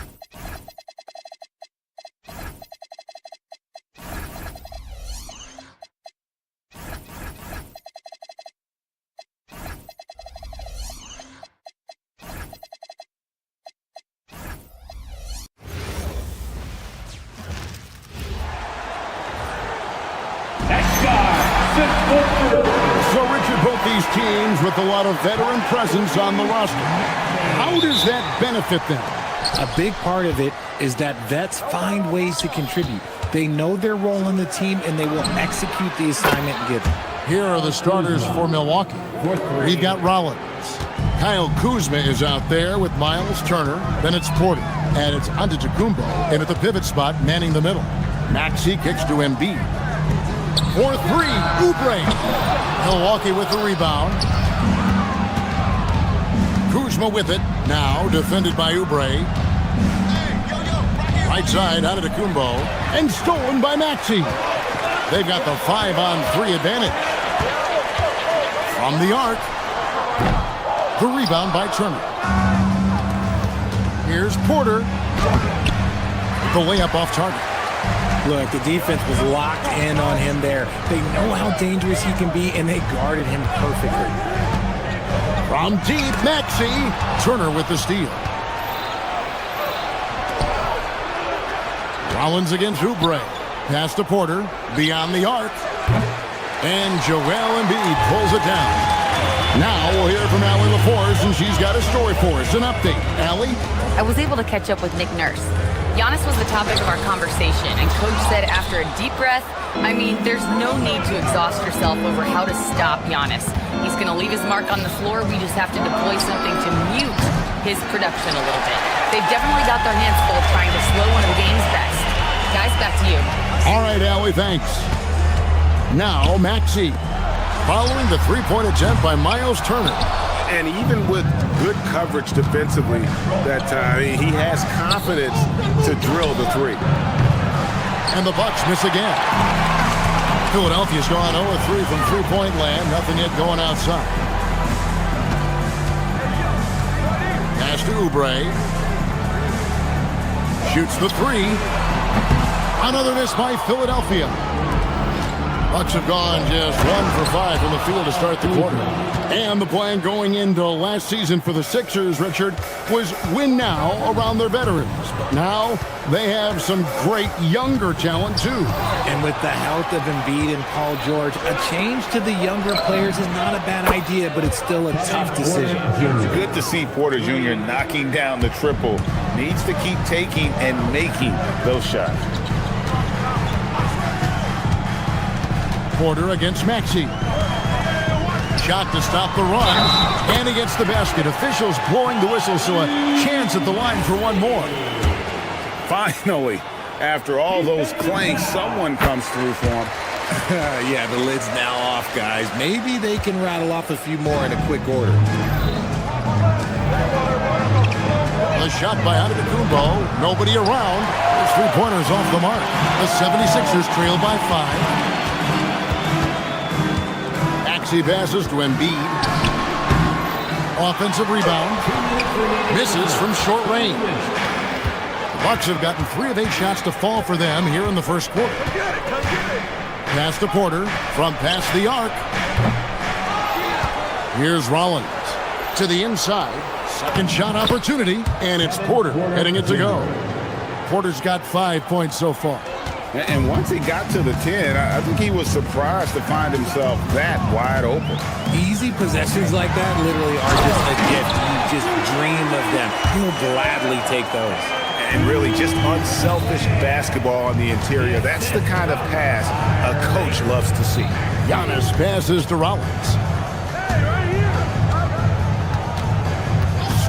So, Richard, both these teams with a lot of veteran presence on the roster. How does that benefit them? A big part of it is that vets find ways to contribute. They know their role in the team, and they will execute the assignment given. Here are the starters for Milwaukee. We've got Rollins. Kyle Kuzma is out there with Miles Turner. Then it's Porter. And it's Antetokounmpo in at the pivot spot, manning the middle. Maxey kicks to Embiid. 4-3, Oubre. Milwaukee with the rebound. Kuzma with it. Now defended by Oubre. Right side, Antetokounmpo. And stolen by Maxey. They've got the 5-on-3 advantage. From the arc. The rebound by Turner. Here's Porter. The layup off target. Look, the defense was locked in on him there. They know how dangerous he can be, and they guarded him perfectly. From deep, Maxey. Turner with the steal. Rollins against Oubre. Pass to Porter. Beyond the arc. And Joel Embiid pulls it down. Now we'll hear from Allie LaForce, and she's got a story for us. An update. Allie? I was able to catch up with Nick Nurse. Giannis was the topic of our conversation, and Coach said after a deep breath, I mean, there's no need to exhaust yourself over how to stop Giannis. He's going to leave his mark on the floor. We just have to deploy something to mute his production a little bit. They've definitely got their hands full trying to slow one of the game's best. Guys, back to you. All right, Allie, thanks. Now, Maxey. Following the three-point attempt by Miles Turner. And even with good coverage defensively that time, he has confidence to drill the three. And the Bucks miss again. Philadelphia's gone 0-3 from three-point land. Nothing yet going outside. Pass to Oubre. Shoots the three. Another miss by Philadelphia. Bucks have gone just 1 for 5 from the field to start the quarter. And the plan going into last season for the Sixers, Richard, was win now around their veterans. But now they have some great younger talent, too. And with the health of Embiid and Paul George, a change to the younger players is not a bad idea, but it's still a tough decision. It's good to see Porter Jr. knocking down the triple. Needs to keep taking and making those shots. Porter against Maxey. Shot to stop the run, and he gets the basket. Officials blowing the whistle, so a chance at the line for one more. Finally, after all those clanks, someone comes through for him. Yeah, the lid's now off, guys. Maybe they can rattle off a few more in a quick order. The shot by AbuDhabi. Nobody around. Those three-pointers off the mark. The 76ers trail by 5. Maxey passes to Embiid. Offensive rebound. Misses from short range. The Bucks have gotten 3 of 8 shots to fall for them here in the first quarter. Pass to Porter from past the arc. Here's Rollins to the inside. Second shot opportunity, and it's Porter heading it to go. Porter's got 5 points so far. And once he got to the 10, I think he was surprised to find himself that wide open. Easy possessions like that literally are just a gift. You just dream of them. He'll gladly take those. And really just unselfish basketball on the interior. That's the kind of pass a coach loves to see. Giannis passes to Rollins.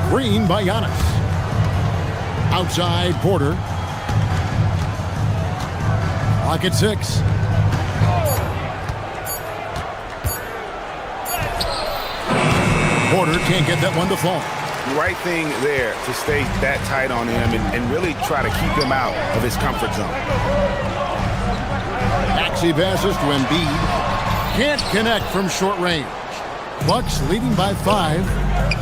Screen by Giannis. Outside Porter. Clock at 6. Porter can't get that one to fall. Right thing there to stay that tight on him and really try to keep him out of his comfort zone. Maxey passes to Embiid. Can't connect from short range. Bucks leading by 5,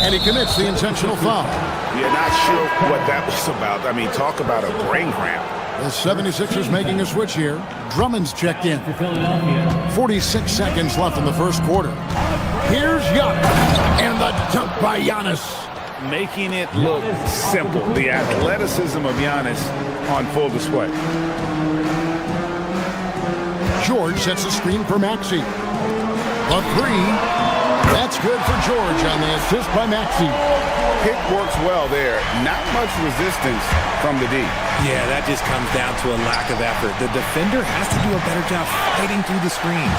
and he commits the intentional foul. Yeah, not sure what that was about. I mean, talk about a brain cramp. The 76ers making a switch here. Drummond's checked in. 46 seconds left in the first quarter. Here's Giannis, and the dunk by Giannis. Making it look simple. The athleticism of Giannis on full display. George sets a screen for Maxey. A 3. That's good for George on the assist by Maxey. Pick works well there. Not much resistance from the D. Yeah, that just comes down to a lack of effort. The defender has to do a better job fighting through the screen.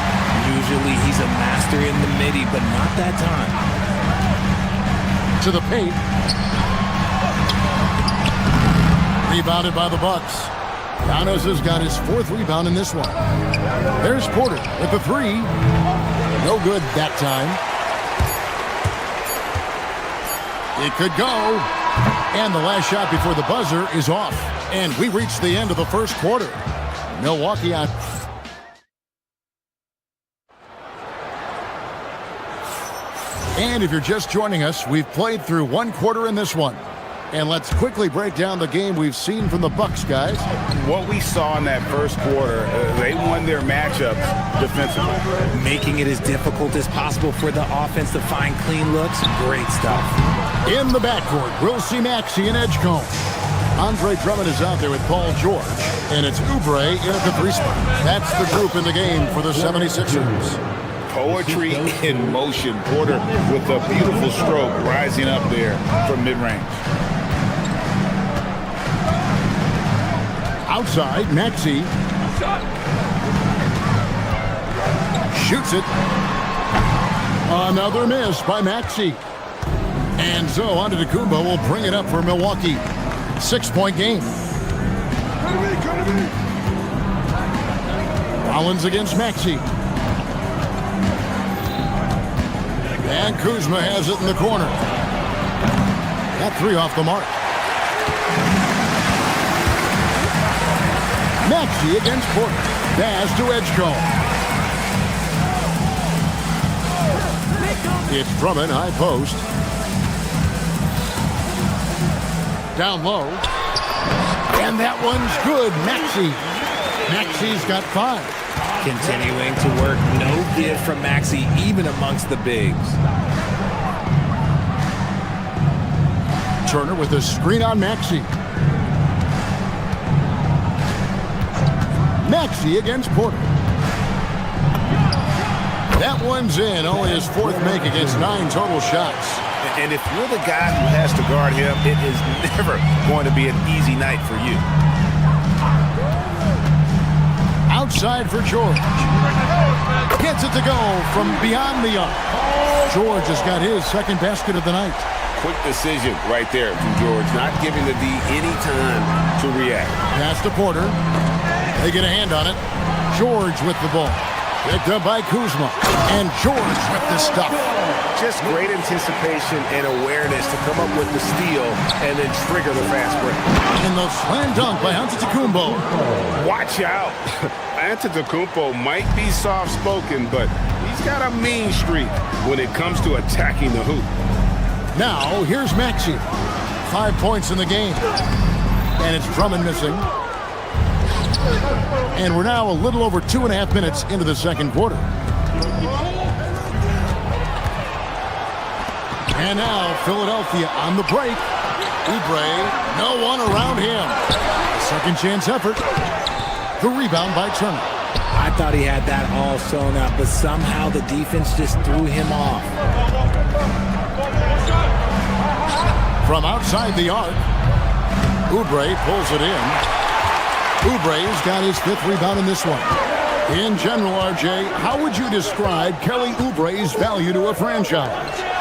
Usually he's a master in the midi, but not that time. To the paint. Rebounded by the Bucks. Giannis has got his 4th rebound in this one. There's Porter with the 3. No good that time. It could go. And the last shot before the buzzer is off. And we reach the end of the first quarter. Milwaukee on. And if you're just joining us, we've played through 1 quarter in this one. And let's quickly break down the game we've seen from the Bucks, guys. What we saw in that first quarter, they won their matchups defensively. Making it as difficult as possible for the offense to find clean looks. Great stuff. In the backcourt, we'll see Maxey and Edgecombe. Andre Drummond is out there with Paul George. And it's Oubre in at the 3 spot. That's the group in the game for the 76ers. Poetry in motion. Porter with a beautiful stroke rising up there from mid-range. Outside, Maxey. Shoots it. Another miss by Maxey. And so AbuDhabi will bring it up for Milwaukee. 6-point game. Rollins against Maxey. And Kuzma has it in the corner. That 3 off the mark. Maxey against Porter. Pass to Edgecombe. It's Drummond, high post. Down low. And that one's good. Maxey's got 5. Continuing to work. No give from Maxey, even amongst the bigs. Turner with a screen on Maxey. Maxey against Porter. That one's in. Only his fourth make against 9 total shots. And if you're the guy who has to guard him, it is never going to be an easy night for you. Outside for George. Gets it to go from beyond the arc. George has got his second basket of the night. Quick decision right there from George, not giving the D any time to react. Pass to Porter. They get a hand on it. George with the ball. Picked up by Kuzma. And George with the stuff. Just great anticipation and awareness to come up with the steal and then trigger the fast break. And the slam dunk by Antetokounmpo. Watch out. Antetokounmpo might be soft-spoken, but he's got a mean streak when it comes to attacking the hoop. Now, here's Maxey. 5 points in the game. And it's Drummond missing. And we're now a little over 2.5 minutes into the second quarter. And now Philadelphia on the break. Oubre, no one around him. Second chance effort. The rebound by Turner. I thought he had that all sewn up, but somehow the defense just threw him off. From outside the arc, Oubre pulls it in. Oubre's got his 5th rebound in this one. In general, RJ, how would you describe Kelly Oubre's value to a franchise?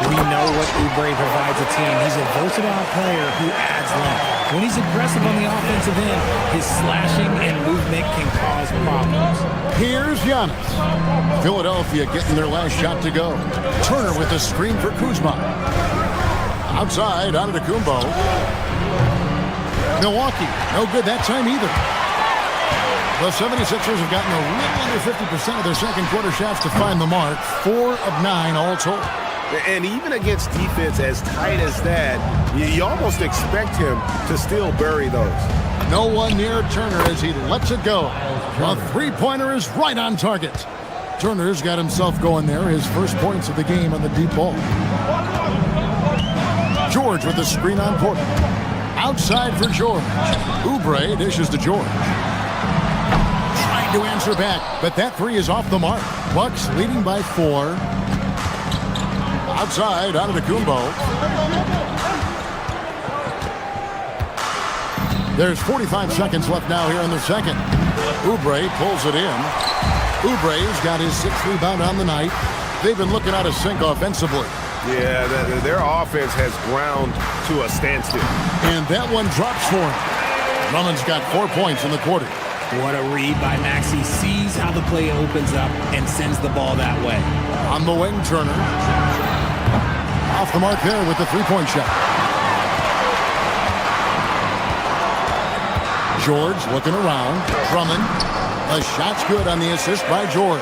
We know what Oubre provides a team. He's a versatile player who adds length. When he's aggressive on the offensive end, his slashing and movement can cause problems. Here's Giannis. Philadelphia getting their last shot to go. Turner with a screen for Kuzma. Outside, Antetokounmpo. Milwaukee, no good that time either. The 76ers have gotten a little under 50% of their second quarter shots to find the mark. 4 of 9 all told. And even against defense as tight as that, you almost expect him to still bury those. No one near Turner as he lets it go. A three-pointer is right on target. Turner's got himself going there. His first points of the game on the deep ball. George with the screen on Porter. Outside for George. Oubre dishes to George. Trying to answer back, but that three is off the mark. Bucks leading by 4. Outside, Antetokounmpo. There's 45 seconds left now here in the second. Oubre pulls it in. Oubre's got his 6th rebound on the night. They've been looking out of sync offensively. Yeah, their offense has ground to a standstill. And that one drops for him. Drummond's got 4 points in the quarter. What a read by Maxey. Sees how the play opens up and sends the ball that way. On the wing, Turner. Off the mark there with the three-point shot. George looking around. Drummond. The shot's good on the assist by George.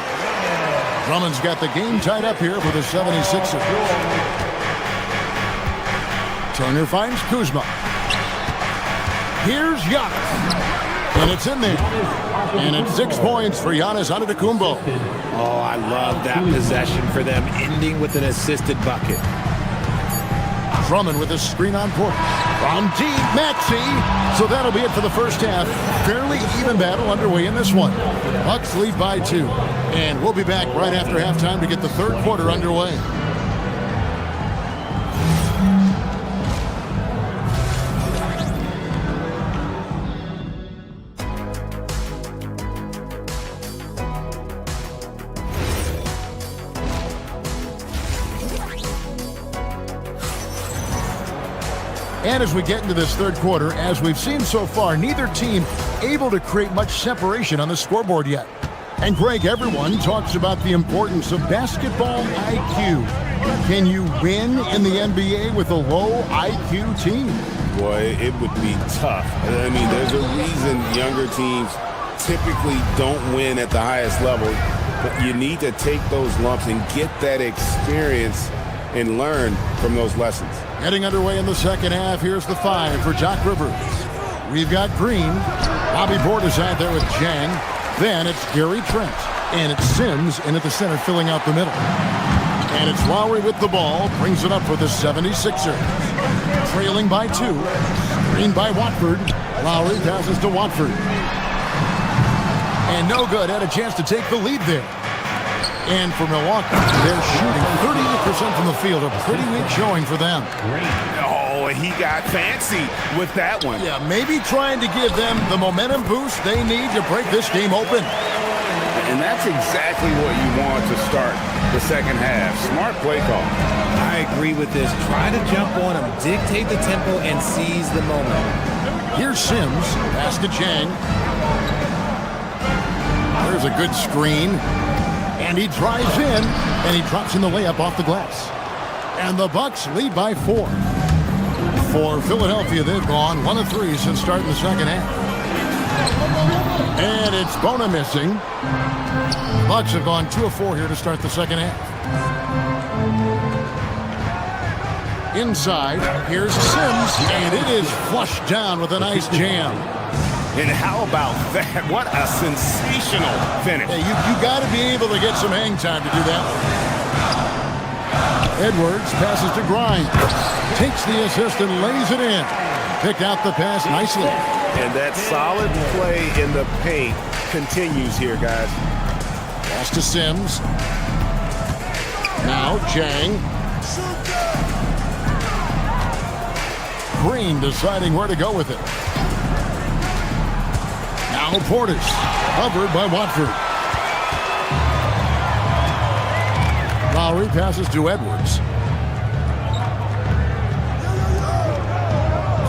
Drummond's got the game tied up here for the 76ers. Turner finds Kuzma. Here's Giannis. And it's in there. And it's 6 points for Giannis Antetokounmpo. Oh, I love that possession for them, ending with an assisted bucket. Drummond with a screen on Porter. From deep, Maxey. So that'll be it for the first half. Fairly even battle underway in this one. Bucks lead by 2. And we'll be back right after halftime to get the third quarter underway. And as we get into this third quarter, as we've seen so far, neither team able to create much separation on the scoreboard yet. And Greg, everyone talks about the importance of basketball IQ. Can you win in the NBA with a low IQ team? Boy, it would be tough. I mean, there's a reason younger teams typically don't win at the highest level. But you need to take those lumps and get that experience and learn from those lessons. Getting underway in the second half, here's the 5 for Doc Rivers. We've got Green. Bobby Portis out there with Jang. Then it's Gary Trent. And it's Sims in at the center filling out the middle. And it's Lowry with the ball. Brings it up for the 76ers. Trailing by 2. Screened by Watford. Lowry passes to Watford. And no good. Had a chance to take the lead there. And for Milwaukee, they're shooting 38% from the field. A pretty weak showing for them. Oh, he got fancy with that one. Yeah, maybe trying to give them the momentum boost they need to break this game open. And that's exactly what you want to start the second half. Smart play call. I agree with this. Try to jump on him, dictate the tempo, and seize the moment. Here's Sims. Pass to Chang. There's a good screen. And he drives in, and he drops in the layup off the glass. And the Bucks lead by 4. For Philadelphia, they've gone 1 of 3 since starting the second half. And it's Bona missing. Bucks have gone 2 of 4 here to start the second half. Inside, here's Sims, and it is flushed down with a nice jam. And how about that? What a sensational finish. Hey, you got to be able to get some hang time to do that. Edwards passes to Grimes. Takes the assist and lays it in. Picked out the pass nicely. And that solid play in the paint continues here, guys. Pass to Sims. Now Chang. Green deciding where to go with it. Now Portis, covered by Watford. Lowry passes to Edwards.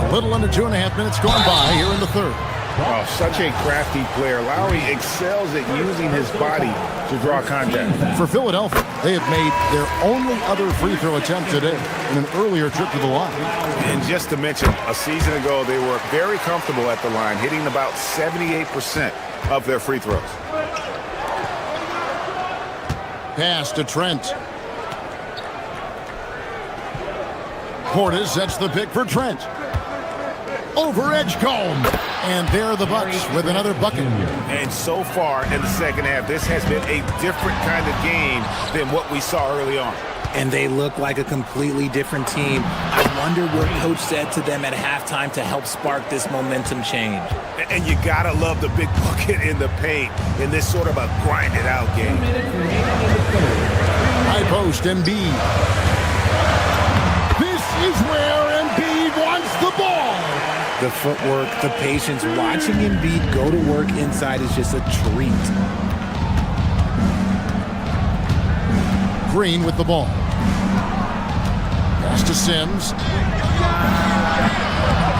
A little under 2.5 minutes gone by here in the third. Oh, such a crafty player. Lowry excels at using his body to draw contact. For Philadelphia, they have made their only other free throw attempt today in an earlier trip to the line. And just to mention, a season ago, they were very comfortable at the line, hitting about 78% of their free throws. Pass to Trent. Portis sets the pick for Trent. Over Edgecombe. And there are the Bucks with another bucket. And so far in the second half, this has been a different kind of game than what we saw early on. And they look like a completely different team. I wonder what coach said to them at halftime to help spark this momentum change. And you gotta love the big bucket in the paint in this sort of a grinded out game. High post, Embiid. This is where Embiid wants the ball. The footwork, the patience, watching Embiid go to work inside is just a treat. Green with the ball. Pass to Sims.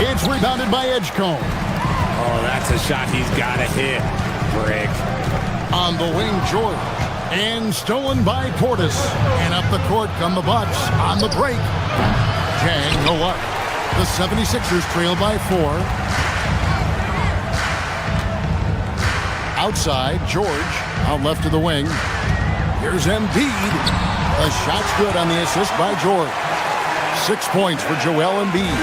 It's rebounded by Edgecombe. Oh, that's a shot he's got to hit. Brick. On the wing, George. And stolen by Portis. And up the court come the Bucks on the break. Chang go up. The 76ers trail by 4. Outside, George. Out left to the wing. Here's Embiid. The shot's good on the assist by George. 6 points for Joel Embiid.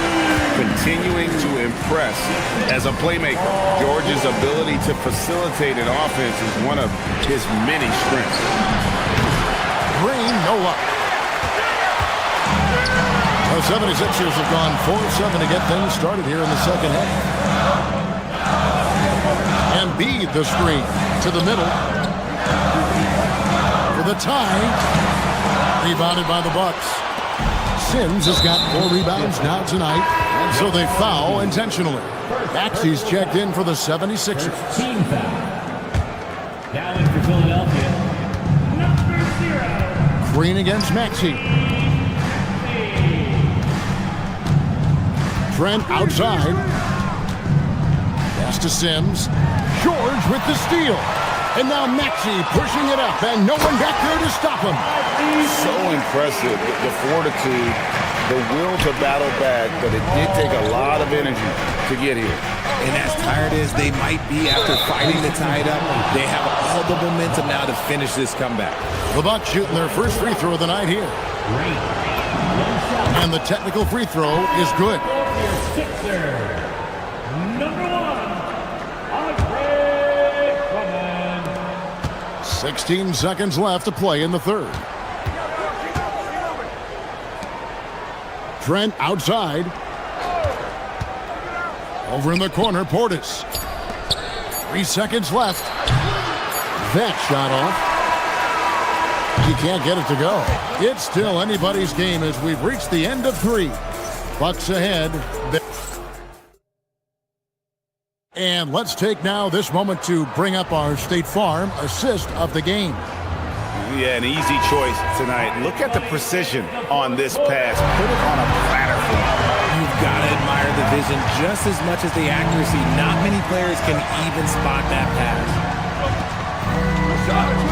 Continuing to impress as a playmaker. George's ability to facilitate an offense is one of his many strengths. Green, no luck. The 76ers have gone 4 of 7 to get things started here in the second half. Embiid the screen to the middle. For the tie. Rebounded by the Bucks. Sims has got 4 rebounds now tonight, so they foul intentionally. Maxey's checked in for the 76ers. Team foul. Fouling for Philadelphia, number 0. Green against Maxey. Trent outside. Pass to Sims. George with the steal. And now Maxey pushing it up, and no one back there to stop him. So impressive, the fortitude, the will to battle back, but it did take a lot of energy to get here. And as tired as they might be after fighting to tie it up, they have all the momentum now to finish this comeback. The Bucks shooting their first free throw of the night here. And the technical free throw is good. Number 1. 16 seconds left to play in the third. Trent outside. Over in the corner, Portis. 3 seconds left. That shot off. He can't get it to go. It's still anybody's game as we've reached the end of 3. Bucks ahead. And let's take now this moment to bring up our State Farm assist of the game. Yeah, an easy choice tonight. Look at the precision on this pass. Put it on a platter for him. You've got to admire the vision just as much as the accuracy. Not many players can even spot that pass.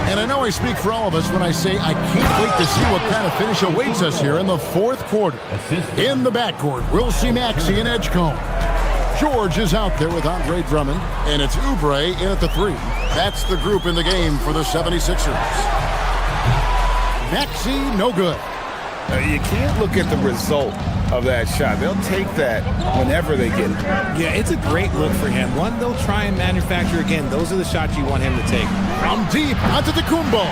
And I know I speak for all of us when I say I can't wait to see what kind of finish awaits us here in the fourth quarter. In the backcourt, we'll see Maxey and Edgecombe. George is out there with Andre Drummond, and it's Oubre in at the 3. That's the group in the game for the 76ers. Maxey, no good. You can't look at the result of that shot. They'll take that whenever they get it. Yeah, it's a great look for him. One they'll try and manufacture again. Those are the shots you want him to take. From deep, Antetokounmpo.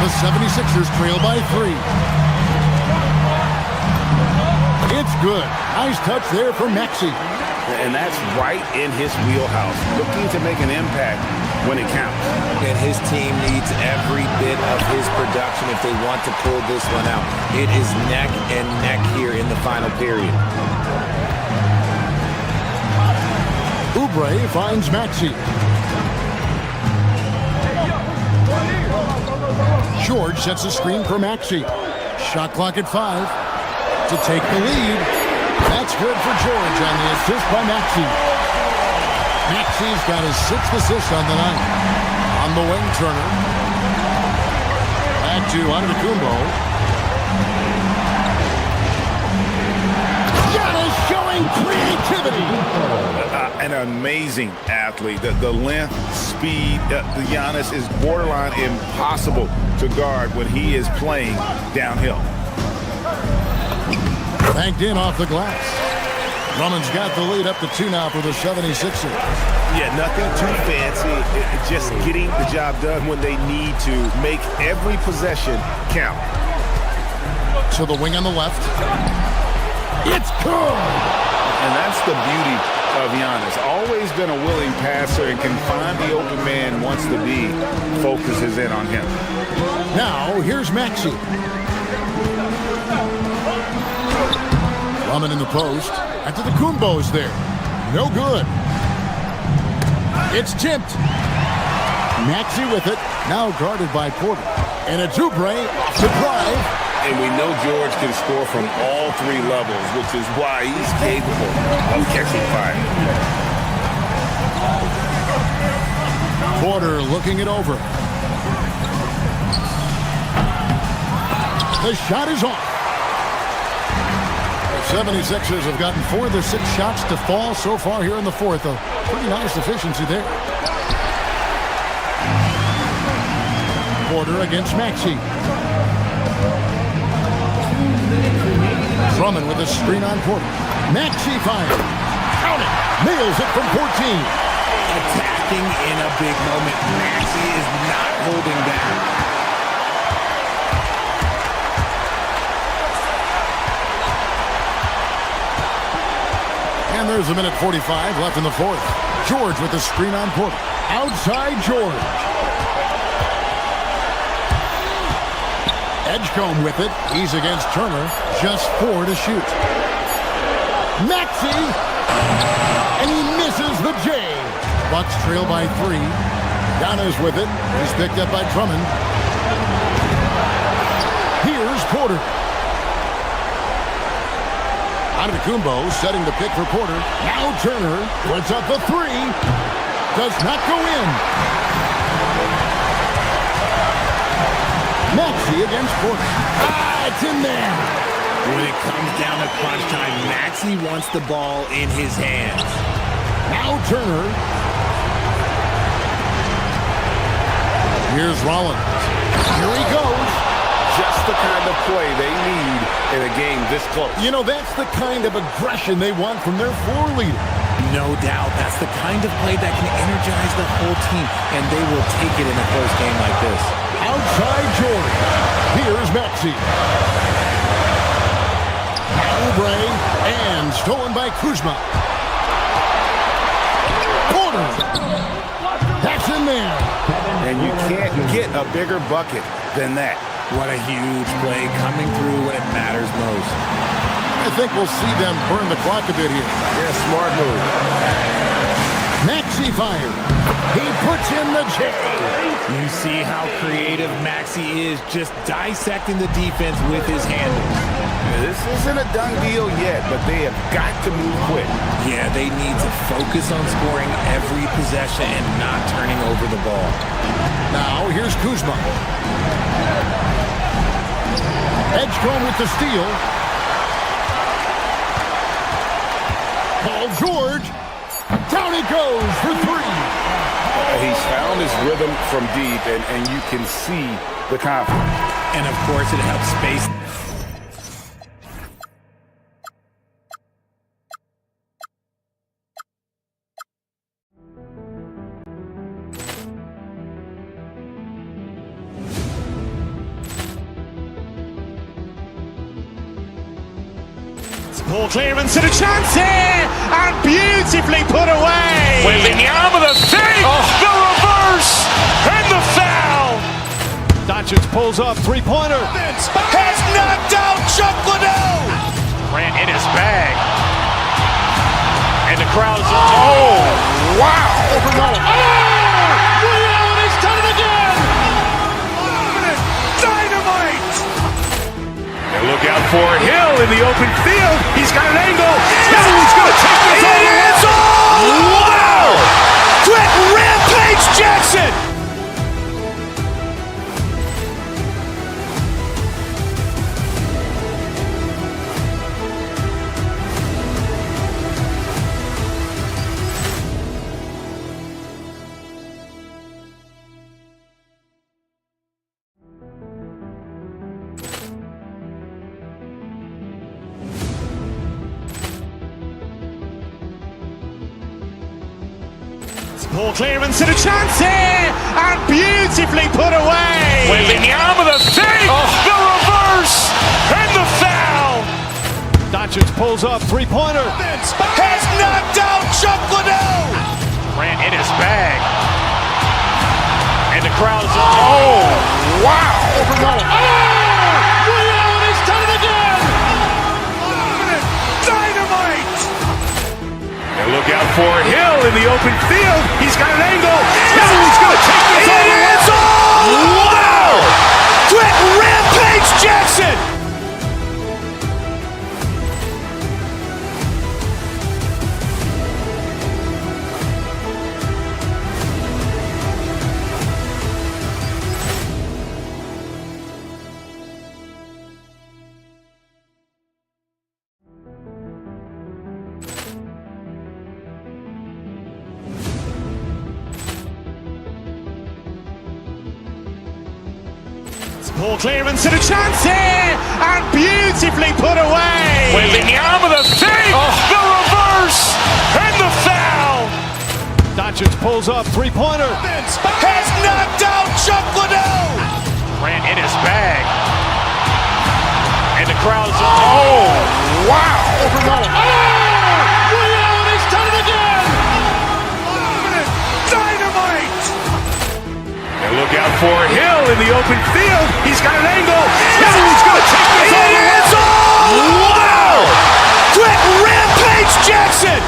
The 76ers trail by 3. It's good. Nice touch there for Maxey. And that's right in his wheelhouse. Looking to make an impact when it counts. And his team needs every bit of his production if they want to pull this one out. It is neck and neck here in the final period. Oubre finds Maxey. George sets a screen for Maxey. Shot clock at 5 to take the lead. That's good for George on the assist by Maxey. Maxey's got his 6th assist on the night. On the wing, Turner. Back to Antetokounmpo. Giannis showing creativity. An amazing athlete. The length, speed, the Giannis is borderline impossible to guard when he is playing downhill. Banked in off the glass. Drummond's got the lead up to 2 now for the 76ers. Yeah, nothing too fancy. Just getting the job done when they need to. Make every possession count. To the wing on the left. It's good! And that's the beauty of Giannis. Always been a willing passer and can find the open man once the D focuses in on him. Now, here's Maxey. Drummond in the post. Antetokounmpo's there. No good. It's tipped. Maxey with it. Now guarded by Porter. And it's Oubre off the drive. And we know George can score from all 3 levels, which is why he's capable of catching fire. Porter looking it over. The shot is off. 76ers have gotten 4 of their 6 shots to fall so far here in the fourth. A pretty nice efficiency there. Porter against Maxey. Drummond with a screen on Porter. Maxey fires. Count it. Nails it from 14. Attacking in a big moment. Maxey is not holding back. And there's a minute 45 left in the fourth. George with the screen on Porter. Outside George. Edgecombe with it. He's against Turner. Just 4 to shoot. Maxey. And he misses the J. Bucks trail by 3. Giannis with it. He's picked up by Drummond. Here's Porter. Antetokounmpo setting the pick for Porter. Now Turner puts up the 3. Does not go in. Maxey against Porter. It's in there. When it comes down to crunch time, Maxey wants the ball in his hands. Now Turner. Here's Rollins. Here he goes. Just the kind of play they need in a game this close. You know, that's the kind of aggression they want from their floor leader. No doubt. That's the kind of play that can energize the whole team, and they will take it in a close game like this. Outside Jordan. Here's Maxey. Oubre, and stolen by Kuzma. Porter. That's in there. And you can't get a bigger bucket than that. What a huge play coming through when it matters most. I think we'll see them burn the clock a bit here. Yeah, smart move. Maxey fired. He puts in the J. You see how creative Maxey is, just dissecting the defense with his handles. This isn't a done deal yet, but they have got to move quick. Yeah, they need to focus on scoring every possession and not turning over the ball. Now, here's Kuzma. Edgecombe with the steal. Paul George. Down he goes for three. He's found his rhythm from deep, and you can see the confidence. And, of course, it helps space. Ball clearance and a chance here, and beautifully put away. Wembanyama the fake, the reverse, and the foul. Doncic pulls up, three-pointer. Has knocked out Chuck Liddell. Grant in his bag. And the crowd is, oh, wow. He's done it again. Dynamite. And look out for Hill in the open field. He's got an angle. He's going to take this all the way. Wow! Quick Rampage Jackson. Ball clearance and a chance here, and beautifully put away. Wembanyama the fake, the reverse, and the foul. Doncic pulls up, three-pointer. Has knocked out Chuck Liddell. Grant in his bag. And the crowd is, oh, wow. He's done it again. Dynamite. And look out for Hill in the open field. He's got an angle. He's going to take this all the way. Wow! Quick Rampage Jackson. Ball clearance and a chance here, and beautifully put away. Wembanyama the fake, the reverse, and the foul. Doncic pulls up, three-pointer. Has knocked out Chuck Liddell. Grant in his bag. And the crowd is, oh, wow. He's done it again. Dynamite. And look out for Hill in the open field. He's got an angle. He's going to take this all the way. Wow! Quick Rampage Jackson.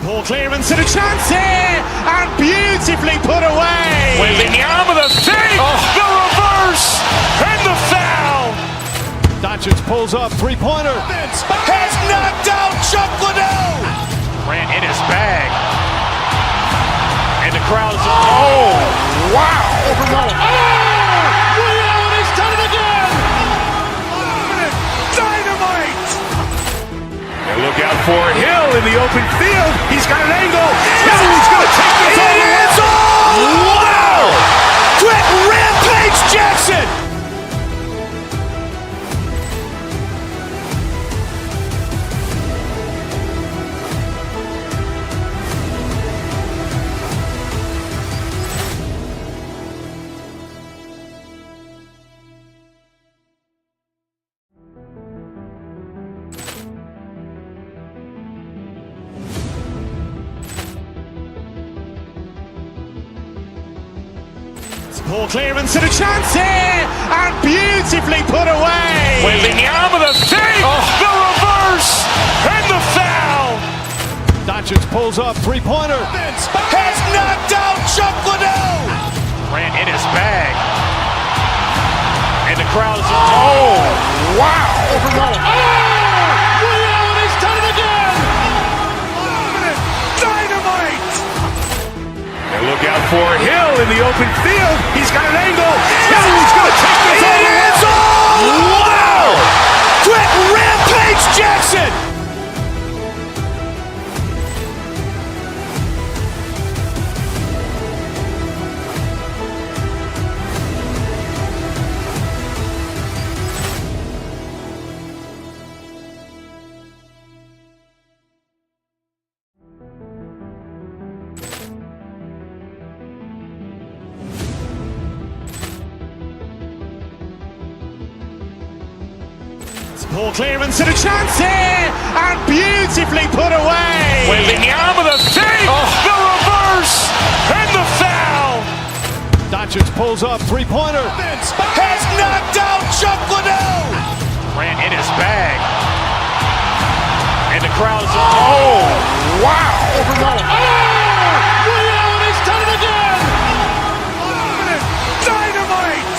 Ball clearance and a chance here, and beautifully put away. Wembanyama the fake, the reverse, and the foul. Doncic pulls up, three-pointer. Has knocked out Chuck Liddell. Grant in his bag. And And the crowd is, oh, wow. Overruled. Oh! Ray Allen has done it again! Dynamite! And look out for Hill in the open field. He's got an angle. No, he's going to take this all the way. Wow! Quick rampage Jackson! Poor clearance and a chance here, and beautifully put away. Wembanyama the save, the reverse, and the foul. Doncic pulls up, three-pointer. Has knocked out Chuck Liddell. Ran in his bag. And the crowd is, oh, wow. Overruled. Oh! Ray Allen has done it again! Dynamite! And look out for Hill in the open field. He's got an angle. No, he's going to take this all the way. Wow! Quick rampage Jackson! Poor clearance and a chance here, and beautifully put away. Wembanyama the save, the reverse, and the foul. Doncic pulls up, three-pointer. Has knocked out Chuck Liddell. Ran in his bag. And the crowd is, oh, wow. Overruled. Oh! Ray Allen has done it again! Dynamite!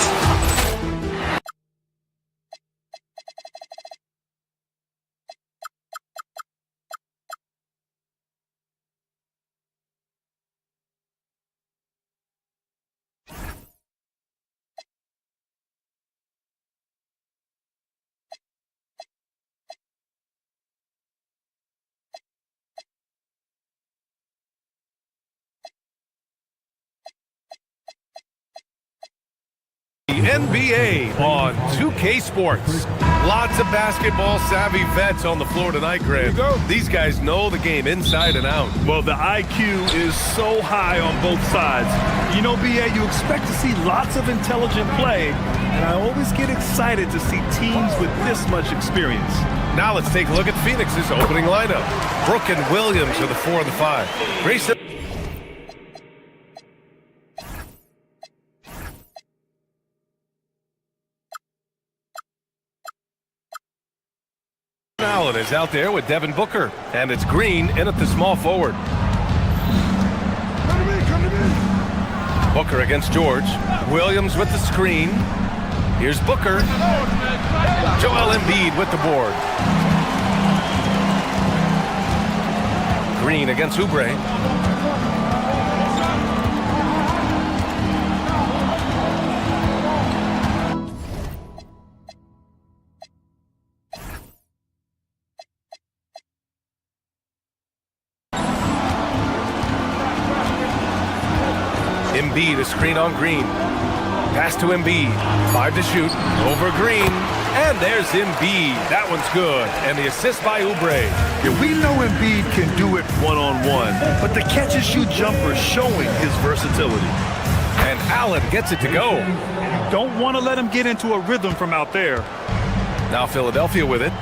The NBA on 2K Sports. Lots of basketball savvy vets on the floor tonight, Grant. These guys know the game inside and out. Well, the IQ is so high on both sides. You know, BA, you expect to see lots of intelligent play, and I always get excited to see teams with this much experience. Now let's take a look at Phoenix's opening lineup. Brook and Williams are the 4 and the 5. Grayson Allen is out there with Devin Booker, and it's Green in at the small forward. Booker against George. Williams with the screen. Here's Booker. Joel Embiid with the board. Green against Oubre. Embiid, a screen on Green. Pass to Embiid. 5 to shoot. Over Green. And there's Embiid. That one's good. And the assist by Oubre. Yeah, we know Embiid can do it one-on-one, but the catch-and-shoot jumper is showing his versatility. And Allen gets it to go. Don't want to let him get into a rhythm from out there. Now Philadelphia with it.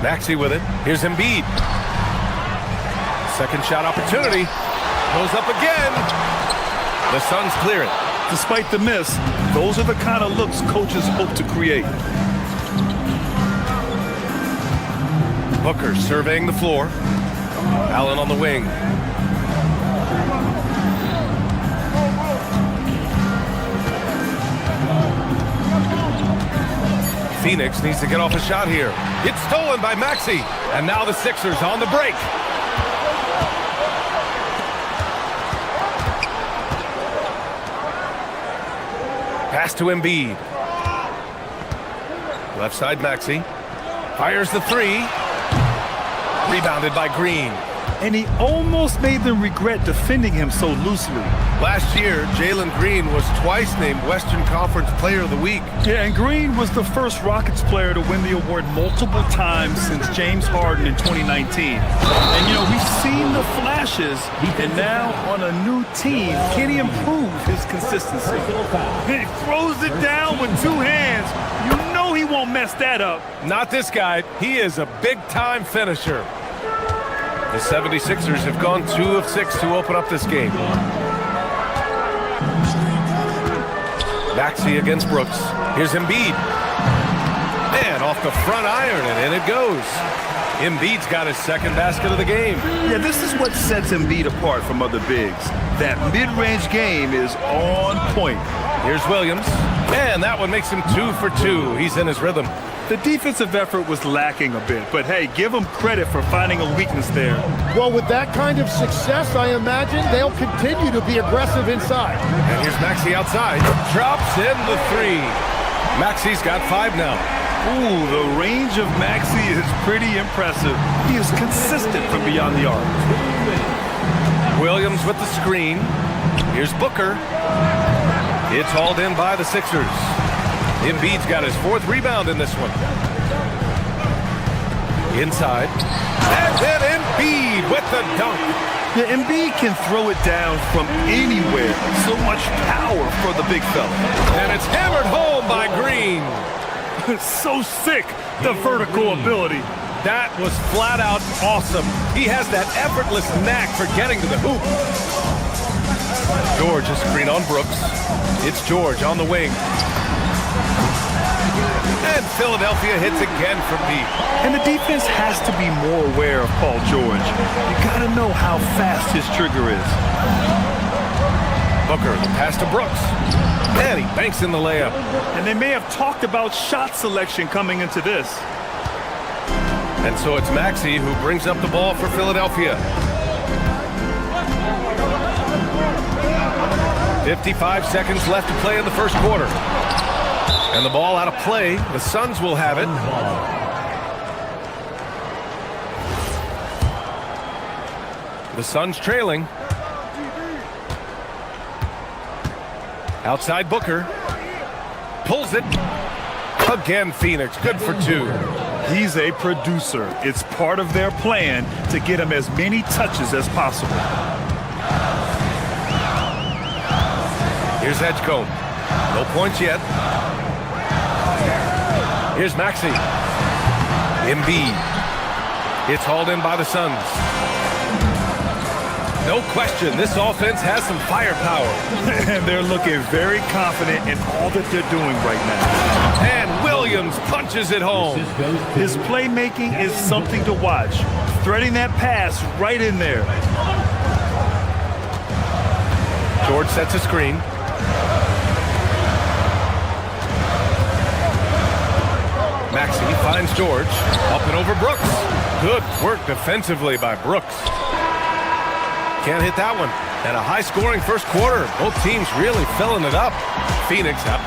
Maxey with it. Here's Embiid. Second shot opportunity. Goes up again. The Suns clear it. Despite the miss, those are the kind of looks coaches hope to create. Booker surveying the floor. Allen on the wing. Phoenix needs to get off a shot here. It's stolen by Maxey. And now the Sixers on the break. Pass to Embiid. Left side, Maxey. Fires the three. Rebounded by Green. And he almost made them regret defending him so loosely. Last year, Jalen Green was twice named Western Conference Player of the Week. Yeah, and Green was the first Rockets player to win the award multiple times since James Harden in 2019. And, you know, we've seen the flashes, and now on a new team, can he improve his consistency? He throws it down with two hands. You know he won't mess that up. Not this guy. He is a big-time finisher. The 76ers have gone 2 of 6 to open up this game. Maxey against Brooks. Here's Embiid. Man, off the front iron, and in it goes. Embiid's got his second basket of the game. Yeah, this is what sets Embiid apart from other bigs. That mid-range game is on point. Here's Williams. And that one makes him 2 for 2. He's in his rhythm. The defensive effort was lacking a bit, but hey, give them credit for finding a weakness there. Well, with that kind of success, I imagine they'll continue to be aggressive inside. And here's Maxey outside. Drops in the three. Maxey's got 5 now. Ooh, the range of Maxey is pretty impressive. He is consistent from beyond the arc. Williams with the screen. Here's Booker. It's hauled in by the Sixers. Embiid's got his 4th rebound in this one. Inside. And then Embiid with the dunk. Yeah, Embiid can throw it down from anywhere. So much power for the big fella. And it's hammered home by Green. So sick, the vertical ability. That was flat out awesome. He has that effortless knack for getting to the hoop. George is screen on Brooks. It's George on the wing. And Philadelphia hits again from deep. And the defense has to be more aware of Paul George. You gotta know how fast his trigger is. Booker, the pass to Brooks. And he banks in the layup. And they may have talked about shot selection coming into this. And so it's Maxey who brings up the ball for Philadelphia. 55 seconds left to play in the first quarter. And the ball out of play. The Suns will have it. The Suns trailing. Outside Booker. Pulls it. Again, Phoenix. Good for 2. He's a producer. It's part of their plan to get him as many touches as possible. Here's Edgecombe. No points yet. Here's Maxey. Embiid. It's hauled in by the Suns. No question, this offense has some firepower. And they're looking very confident in all that they're doing right now. And Williams punches it home. His playmaking is something to watch. Threading that pass right in there. George sets a screen. Maxey finds George. Up and over Brooks. Good work defensively by Brooks. Can't hit that one. And a high-scoring first quarter. Both teams really filling it up. Phoenix up.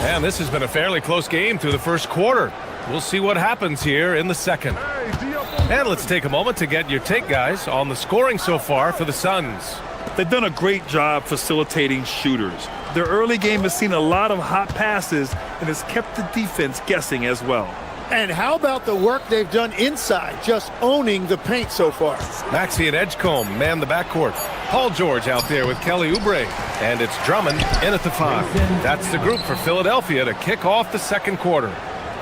And this has been a fairly close game through the first quarter. We'll see what happens here in the second. And let's take a moment to get your take, guys, on the scoring so far for the Suns. They've done a great job facilitating shooters. Their early game has seen a lot of hot passes and has kept the defense guessing as well. And how about the work they've done inside, just owning the paint so far? Maxey and Edgecombe man the backcourt. Paul George out there with Kelly Oubre. And it's Drummond in at the 5. That's the group for Philadelphia to kick off the second quarter.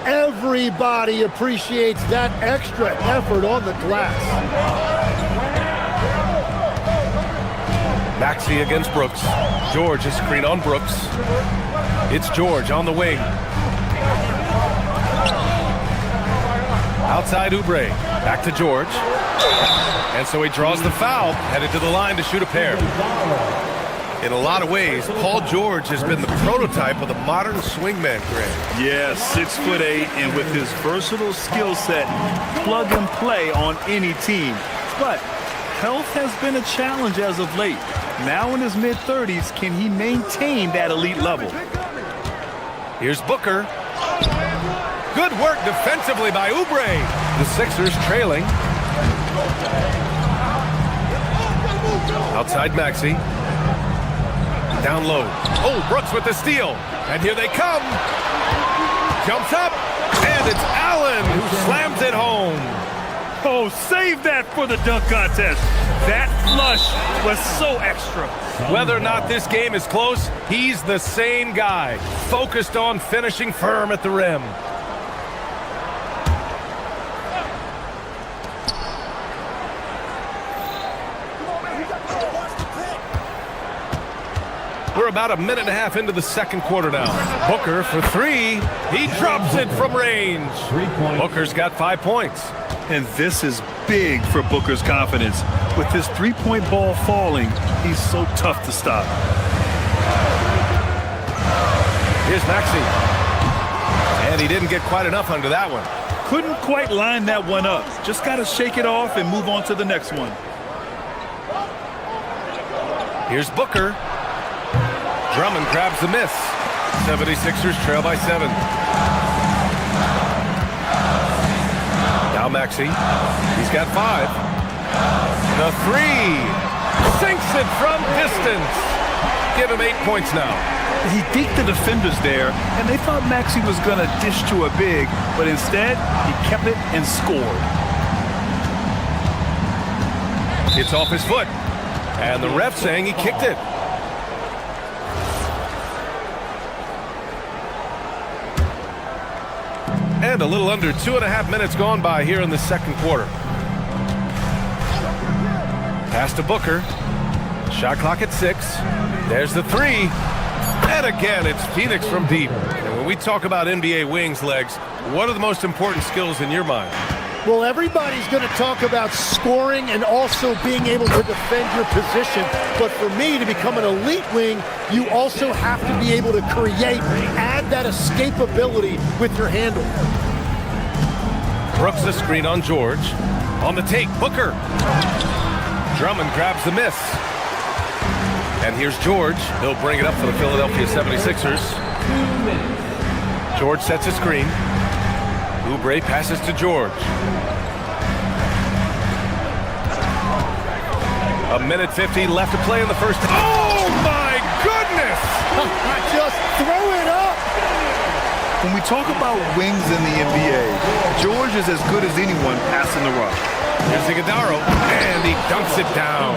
Everybody appreciates that extra effort on the glass. Maxey against Brooks. George is screen on Brooks. It's George on the wing. Outside Oubre. Back to George. And so he draws the foul, headed to the line to shoot a pair. In a lot of ways, Paul George has been the prototype of the modern swingman, Grant. Yeah, 6'8", and with his versatile skill set, plug and play on any team. But Health has been a challenge as of late. Now in his mid-30s, can he maintain that elite level? Here's Booker. Good work defensively by Oubre. The Sixers trailing. Outside Maxey. Down low. Oh, Brooks with the steal. And here they come. Jumps up. And it's Allen who slams it home. Oh, save that for the dunk contest. That flush was so extra. Whether or not this game is close, he's the same guy. Focused on finishing firm at the rim. We're about a minute and a half into the second quarter now. Booker for three. He drops it from range. Booker's got 5 points. And this is big for Booker's confidence. With his three-point ball falling, he's so tough to stop. Here's Maxey. And he didn't get quite enough under that one. Couldn't quite line that one up. Just got to shake it off and move on to the next one. Here's Booker. Drummond grabs the miss. 76ers trail by 7. Now Maxey. He's got 5. The 3. Sinks it from distance. Give him 8 points now. He deked the defenders there, and they thought Maxey was going to dish to a big, but instead, he kept it and scored. It's off his foot. And the ref saying he kicked it. And a little under 2.5 minutes gone by here in the second quarter. Pass to Booker. Shot clock at 6. There's the 3. And again, it's Phoenix from deep. And when we talk about NBA wings, Legs, what are the most important skills in your mind? Well, everybody's going to talk about scoring and also being able to defend your position. But for me, to become an elite wing, you also have to be able to create, add that escapability with your handle. Brooks the screen on George. On the take, Booker. Drummond grabs the miss. And here's George. He'll bring it up for the Philadelphia 76ers. George sets a screen. Oubre passes to George. A minute 50 left to play in the first. Oh my goodness! Just throw it up! When we talk about wings in the NBA, George is as good as anyone passing the rock. Here's Iguodala, and he dunks it down.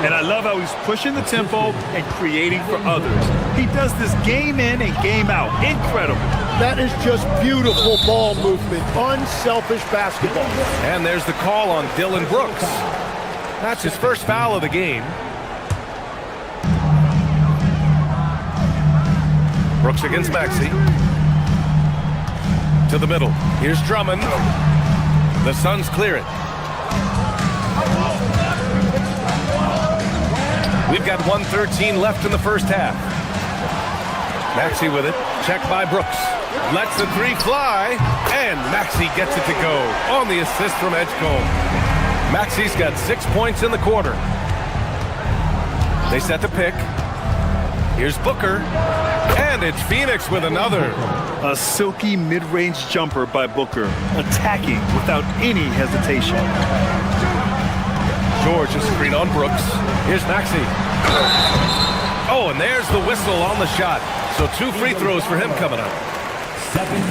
And I love how he's pushing the tempo and creating for others. He does this game in and game out. Incredible. That is just beautiful ball movement. Unselfish basketball. And there's the call on Dylan Brooks. That's his first foul of the game. Brooks against Maxey. To the middle. Here's Drummond. The Suns clear it. We've got 1:13 left in the first half. Maxey with it. Checked by Brooks. Lets the 3 fly. And Maxey gets it to go on the assist from Edgecombe. Maxey's got 6 points in the quarter. They set the pick. Here's Booker. And it's Phoenix with another. A silky mid-range jumper by Booker. Attacking without any hesitation. George a screen on Brooks. Here's Maxey. Oh, and there's the whistle on the shot. So 2 free throws for him coming up.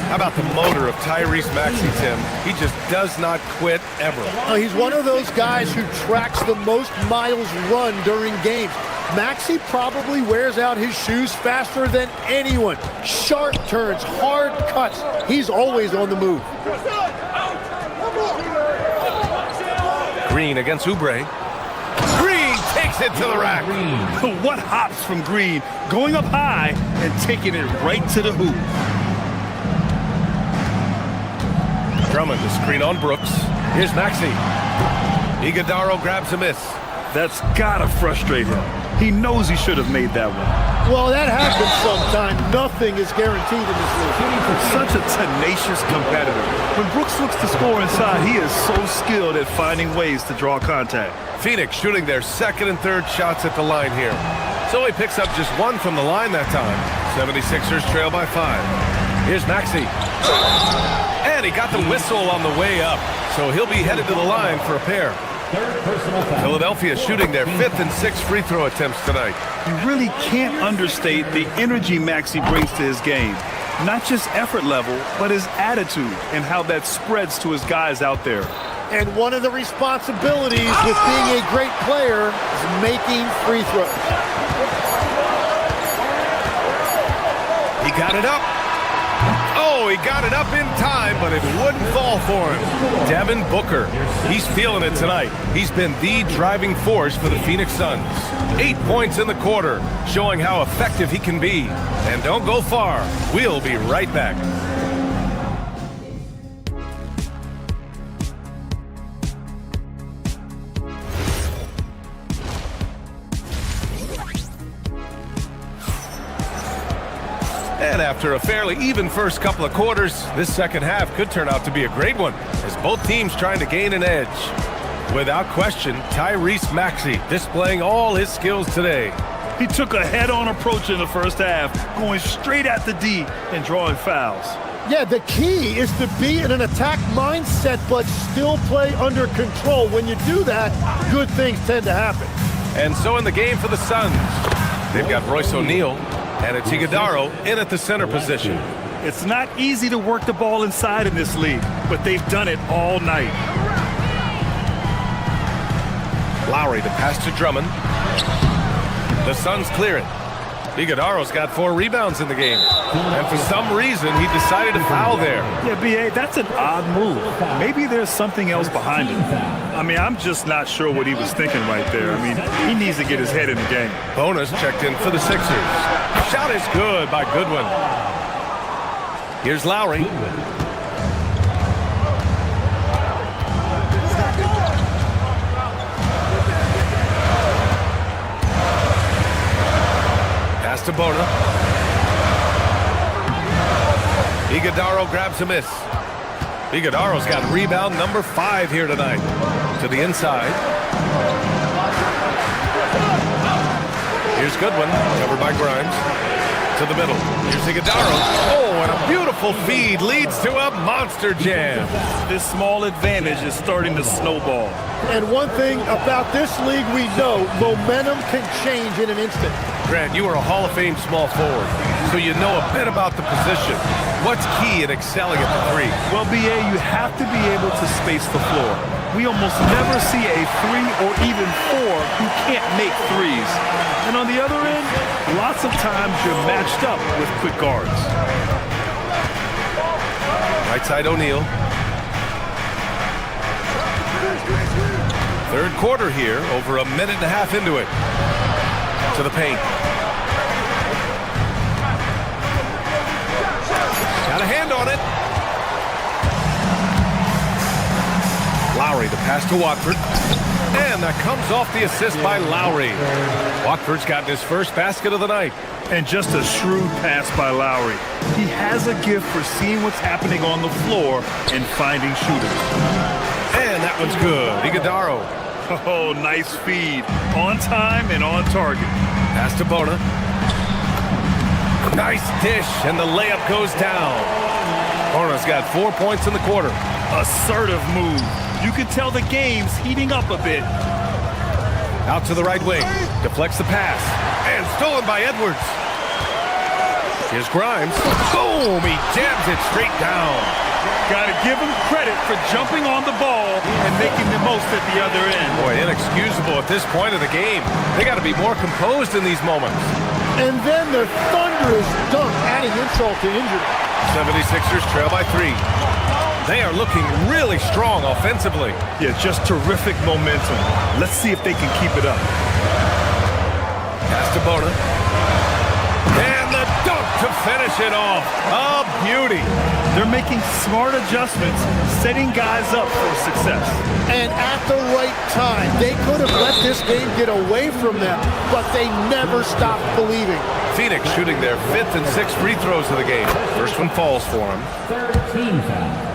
How about the motor of Tyrese Maxey, Tim? He just does not quit ever. He's one of those guys who tracks the most miles run during games. Maxey probably wears out his shoes faster than anyone. Sharp turns, hard cuts. He's always on the move. Green against Oubre. Green takes it to the rack. What hops from Green, going up high and taking it right to the hoop. Drummond the screen on Brooks. Here's Maxey. Iguodala grabs a miss. That's gotta frustrate him. He knows he should have made that one. Well, that happens sometimes. Nothing is guaranteed in this league. Such a tenacious competitor. When Brooks looks to score inside, he is so skilled at finding ways to draw contact. Phoenix shooting their second and third shots at the line here. So he picks up just one from the line that time. 76ers trail by 5. Here's Maxey. And he got the whistle on the way up. So he'll be headed to the line for a pair. Philadelphia shooting their 5th and 6th free throw attempts tonight. You really can't understate the energy Maxey brings to his game. Not just effort level, but his attitude and how that spreads to his guys out there. And one of the responsibilities with being a great player is making free throws. He got it up. Oh, he got it up in time, but it wouldn't fall for him. Devin Booker, he's feeling it tonight. He's been the driving force for the Phoenix Suns. 8 points in the quarter, showing how effective he can be. And don't go far. We'll be right back. And after a fairly even first couple of quarters, this second half could turn out to be a great one, as both teams trying to gain an edge. Without question, Tyrese Maxey displaying all his skills today. He took a head-on approach in the first half, going straight at the D and drawing fouls. Yeah, the key is to be in an attack mindset, but still play under control. When you do that, good things tend to happen. And so in the game for the Suns, they've got Royce O'Neal and it's Iguodala in at the center position. It's not easy to work the ball inside in this league, but they've done it all night. Lowry to pass to Drummond. The Suns clear it. Iguodala's got 4 rebounds in the game. And for some reason, he decided to foul there. Yeah, B.A., that's an odd move. Maybe there's something else behind it. I mean, I'm just not sure what he was thinking right there. I mean, he needs to get his head in the game. Bonus checked in for the Sixers. Shot is good by Goodwin. Here's Lowry. Pass to Bona. Iguodala grabs a miss. Iguodala's got rebound number 5 here tonight. To the inside. Here's Goodwin, covered by Grimes. To the middle. Here's Iguodala. Oh, and a beautiful feed leads to a monster jam. This small advantage is starting to snowball. And one thing about this league we know, momentum can change in an instant. Grant, you are a Hall of Fame small forward, so you know a bit about the position. What's key in excelling at the 3? Well, B.A., you have to be able to space the floor. We almost never see a 3 or even 4 who can't make threes. And on the other end, lots of times you're matched up with quick guards. Right side O'Neal. Third quarter here, over a minute and a half into it. To the paint. Got a hand on it. Lowry to pass to Watford. And that comes off the assist by Lowry. Watford's gotten his first basket of the night. And just a shrewd pass by Lowry. He has a gift for seeing what's happening on the floor and finding shooters. And that one's good. Iguodala. Oh, nice feed. On time and on target. Pass to Bona. Nice dish, and the layup goes down. Bona's got 4 points in the quarter. Assertive move. You can tell the game's heating up a bit. Out to the right wing. Deflects the pass. And stolen by Edwards. Here's Grimes. Boom! He jams it straight down. Got to give him credit for jumping on the ball and making the most at the other end. Boy, inexcusable at this point of the game. They got to be more composed in these moments. And then the thunderous dunk, adding insult to injury. 76ers trail by 3. They are looking really strong offensively. Yeah, just terrific momentum. Let's see if they can keep it up. Pass to Bona. And the dunk to finish it off. A beauty. They're making smart adjustments, setting guys up for success. And at the right time, they could have let this game get away from them, but they never stopped believing. Phoenix shooting their 5th and 6th free throws of the game. First one falls for him. 13 foul.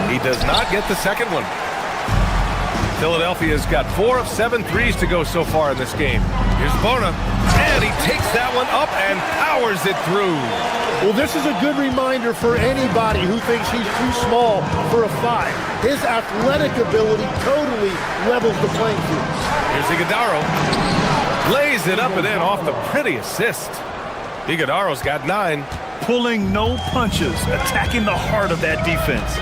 He does not get the second one. Philadelphia's got 4 of 7 threes to go so far in this game. Here's Bona, and he takes that one up and powers it through. Well, this is a good reminder for anybody who thinks he's too small for a 5. His athletic ability totally levels the playing field. Here's Iguodala. Lays it up and in off the pretty assist. Iguodala's got 9. Pulling no punches, attacking the heart of that defense.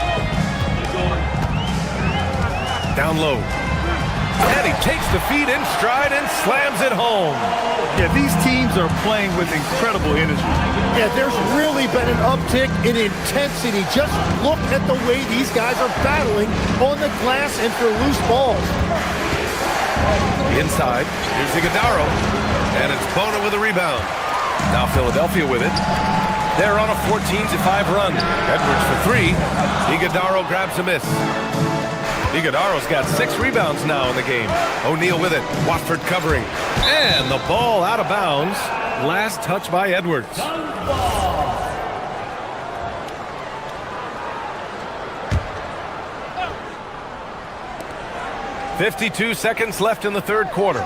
Down low. And he takes the feed in stride and slams it home. Yeah, these teams are playing with incredible energy. Yeah, there's really been an uptick in intensity. Just look at the way these guys are battling on the glass and for loose balls. Inside, here's Iguodala. And it's Bona with a rebound. Now Philadelphia with it. They're on a 14-5 run. Edwards for 3. Iguodala grabs a miss. Iguodala's got 6 rebounds now in the game. O'Neal with it. Watford covering. And the ball out of bounds. Last touch by Edwards. 52 seconds left in the third quarter.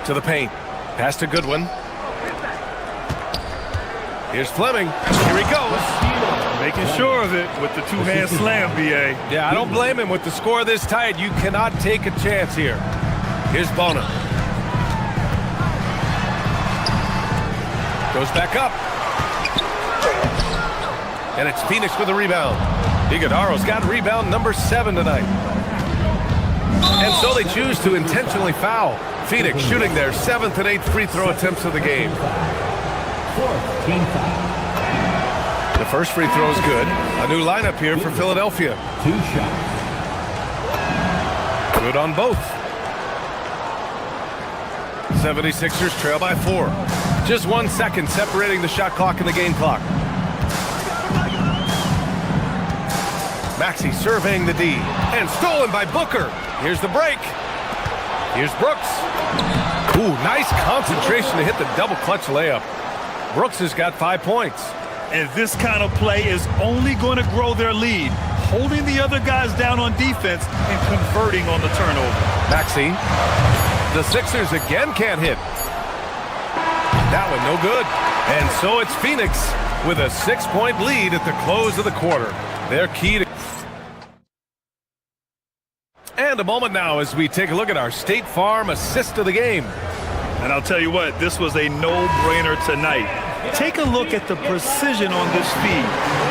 To the paint. Pass to Goodwin. Here's Fleming. Here he goes. Making sure of it with the two-hand slam, B.A. Yeah, I don't blame him. With the score this tight, you cannot take a chance here. Here's Bona. Goes back up. And it's Phoenix with a rebound. Iguodala's got rebound number 7 tonight. And so they choose to intentionally foul. Phoenix shooting their 7th and 8th free throw attempts of the game. The first free throw is good. A new lineup here for Philadelphia. 2 shots. Good on both. 76ers trail by 4. Just 1 second separating the shot clock and the game clock. Maxey surveying the D. And stolen by Booker. Here's the break. Here's Brooks. Ooh, nice concentration to hit the double clutch layup. Brooks has got 5 points. And this kind of play is only going to grow their lead, holding the other guys down on defense and converting on the turnover. Maxey. The Sixers again can't hit. That one no good. And so it's Phoenix with a 6-point lead at the close of the quarter. They're key to... And a moment now as we take a look at our State Farm assist of the game. And I'll tell you what, this was a no-brainer tonight. Take a look at the precision on this feed.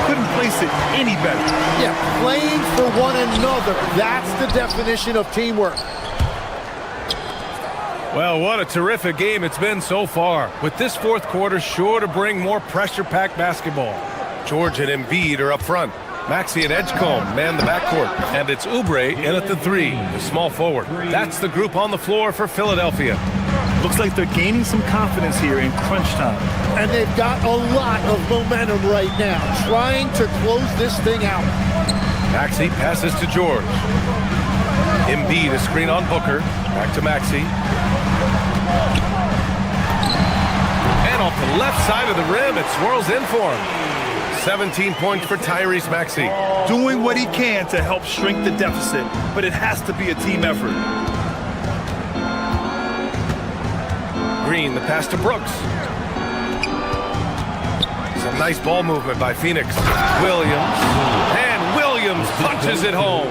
Couldn't place it any better. Yeah, playing for one another. That's the definition of teamwork. Well, what a terrific game it's been so far. With this fourth quarter sure to bring more pressure-packed basketball. George and Embiid are up front. Maxey and Edgecombe man the backcourt. And it's Oubre in at the 3, the small forward. That's the group on the floor for Philadelphia. Looks like they're gaining some confidence here in crunch time. And they've got a lot of momentum right now, trying to close this thing out. Maxey passes to George. Embiid a screen on Booker. Back to Maxey. And off the left side of the rim, it swirls in for him. 17 points for Tyrese Maxey. Doing what he can to help shrink the deficit, but it has to be a team effort. Green, the pass to Brooks. Some nice ball movement by Phoenix. Williams. And Williams punches it home.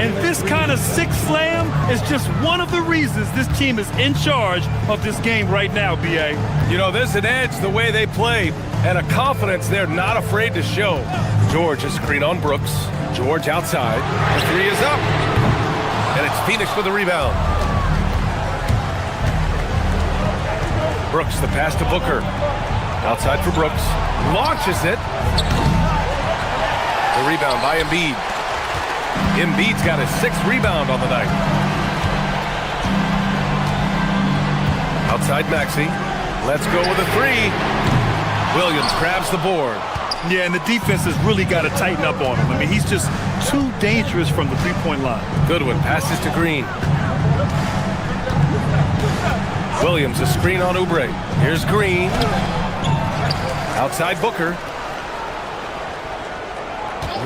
And this kind of sick slam is just one of the reasons this team is in charge of this game right now, B.A. You know, there's an edge the way they play and a confidence they're not afraid to show. George a screen on Brooks. George outside. The 3 is up. And it's Phoenix with the rebound. Brooks, the pass to Booker. Outside for Brooks. Launches it. The rebound by Embiid. Embiid's got his 6th rebound on the night. Outside Maxey. Let's go with a three. Williams grabs the board. Yeah, and the defense has really got to tighten up on him. I mean, he's just too dangerous from the three-point line. Goodwin passes to Green. Williams, a screen on Oubre. Here's Green. Outside Booker.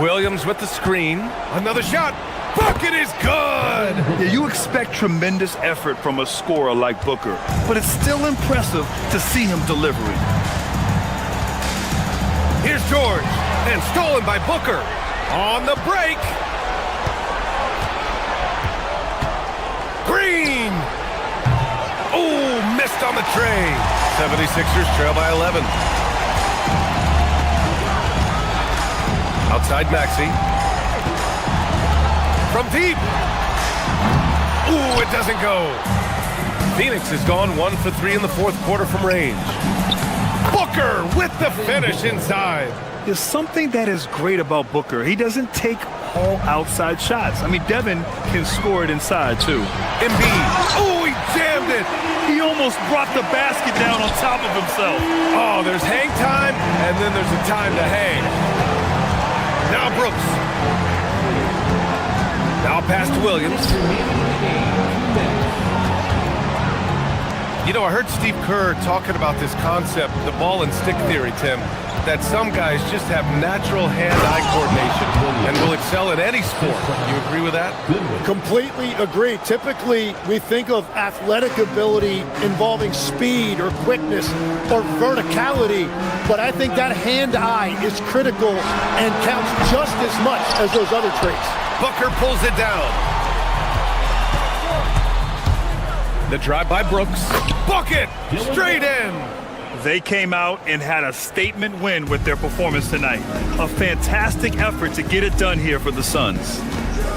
Williams with the screen. Another shot. Bucket is good! Yeah, you expect tremendous effort from a scorer like Booker, but it's still impressive to see him delivering. Here's George, and stolen by Booker. On the break. Green! Oh, missed on the tray. 76ers trail by 11. Outside Maxey. From deep. Ooh, it doesn't go. Phoenix has gone 1 for 3 in the fourth quarter from range. Booker with the finish inside. There's something that is great about Booker. He doesn't take all outside shots. I mean, Devin can score it inside, too. Embiid. Oh, he jammed it. He almost brought the basket down on top of himself. Oh, there's hang time, and then there's a time to hang. Now Brooks. Now pass to Williams. You know, I heard Steve Kerr talking about this concept, the ball and stick theory, Tim, that some guys just have natural hand-eye coordination and will excel in any sport. You agree with that? Completely agree. Typically, we think of athletic ability involving speed or quickness or verticality, but I think that hand-eye is critical and counts just as much as those other traits. Booker pulls it down. The drive by Brooks. Bucket! Straight in! They came out and had a statement win with their performance tonight. A fantastic effort to get it done here for the Suns.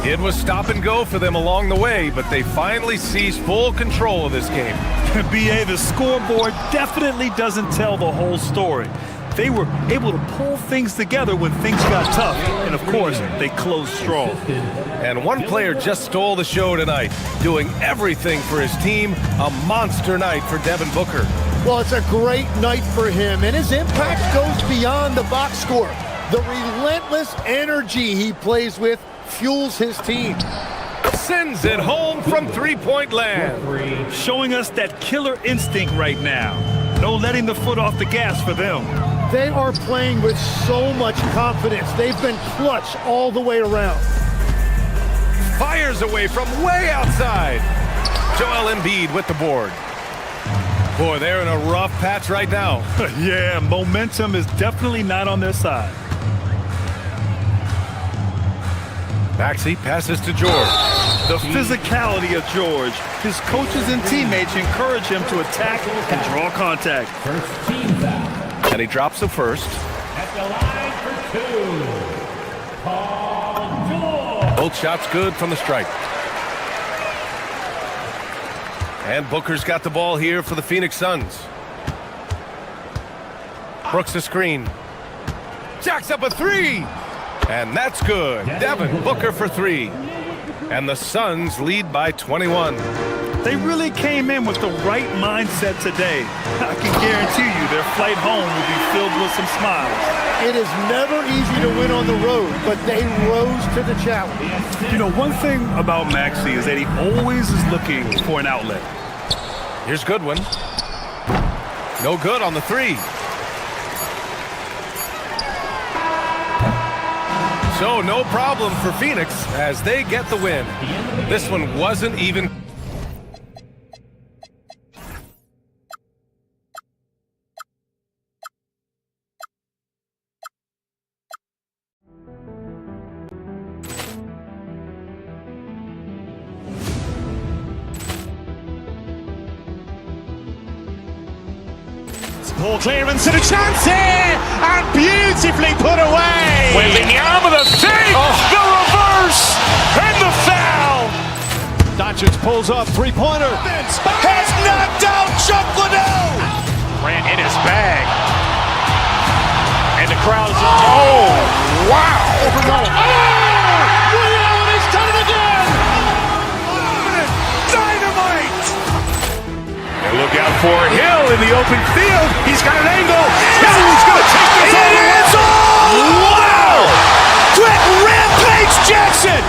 It was stop and go for them along the way, but they finally seized full control of this game. BA, the scoreboard definitely doesn't tell the whole story. They were able to pull things together when things got tough, and of course, they closed strong. And one player just stole the show tonight, doing everything for his team. A monster night for Devin Booker. Well, it's a great night for him, and his impact goes beyond the box score. The relentless energy he plays with fuels his team. Sends it home from three-point land. Showing us that killer instinct right now. No letting the foot off the gas for them. They are playing with so much confidence. They've been clutch all the way around. Fires away from way outside. Joel Embiid with the board. Boy, they're in a rough patch right now. Yeah, momentum is definitely not on their side. Maxey passes to George. The physicality of George. His coaches and teammates encourage him to attack and draw contact. And he drops the first. At the line for 2, Paul George. Both shots good from the stripe. And Booker's got the ball here for the Phoenix Suns. Brooks a screen. Jacks up a three. And that's good. Devin Booker for 3. And the Suns lead by 21. They really came in with the right mindset today. I can guarantee you their flight home will be filled with some smiles. It is never easy to win on the road, but they rose to the challenge. You know, one thing about Maxey is that he always is looking for an outlet. Here's Goodwin. No good on the 3. So no problem for Phoenix as they get the win. This one wasn't even. Ball clearance and a chance here, and beautifully put away. Wembanyama with a fake, the reverse, and the foul. Doncic pulls up, three-pointer. Has knocked out Chuck Liddell. Ran in his bag. And the crowd is, oh, wow. Ray Allen has done it again. Dynamite. And look out for Hill in the open field. He's got an angle. Hill's going to take this all the way. Wow! Quick rampage Jackson!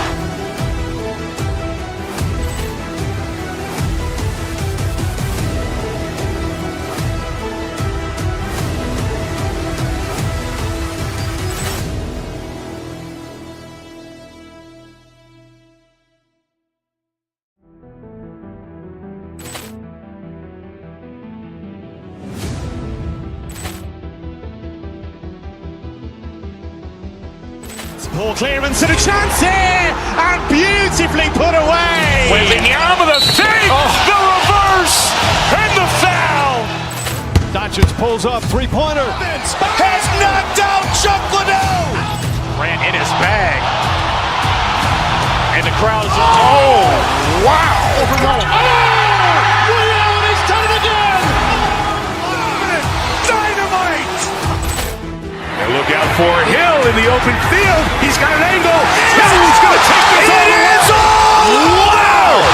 Poor clearance and a chance here, and beautifully put away. Wembanyama the save, the reverse, and the foul. Doncic pulls up, three-pointer. Has knocked out Chuck Liddell. Ran in his bag. And the crowd's wow. Ray Allen has done it again. Dynamite. And look out for Hill in the open field. He's got an angle. Hill's going to take this all the way. Wow!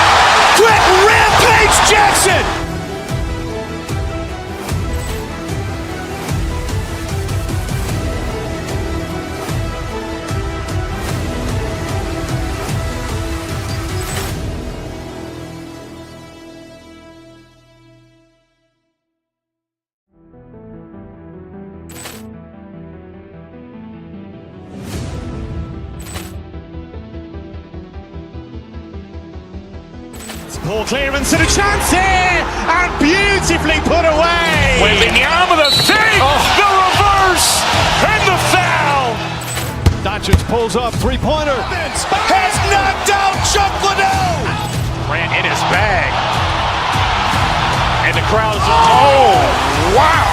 Quick rampage Jackson. Poor clearance and a chance here, and beautifully put away. Wembanyama the save, the reverse, and the foul. Doncic pulls up, three-pointer. Has knocked out Chuck Liddell. Ran in his bag. And the crowd's wow.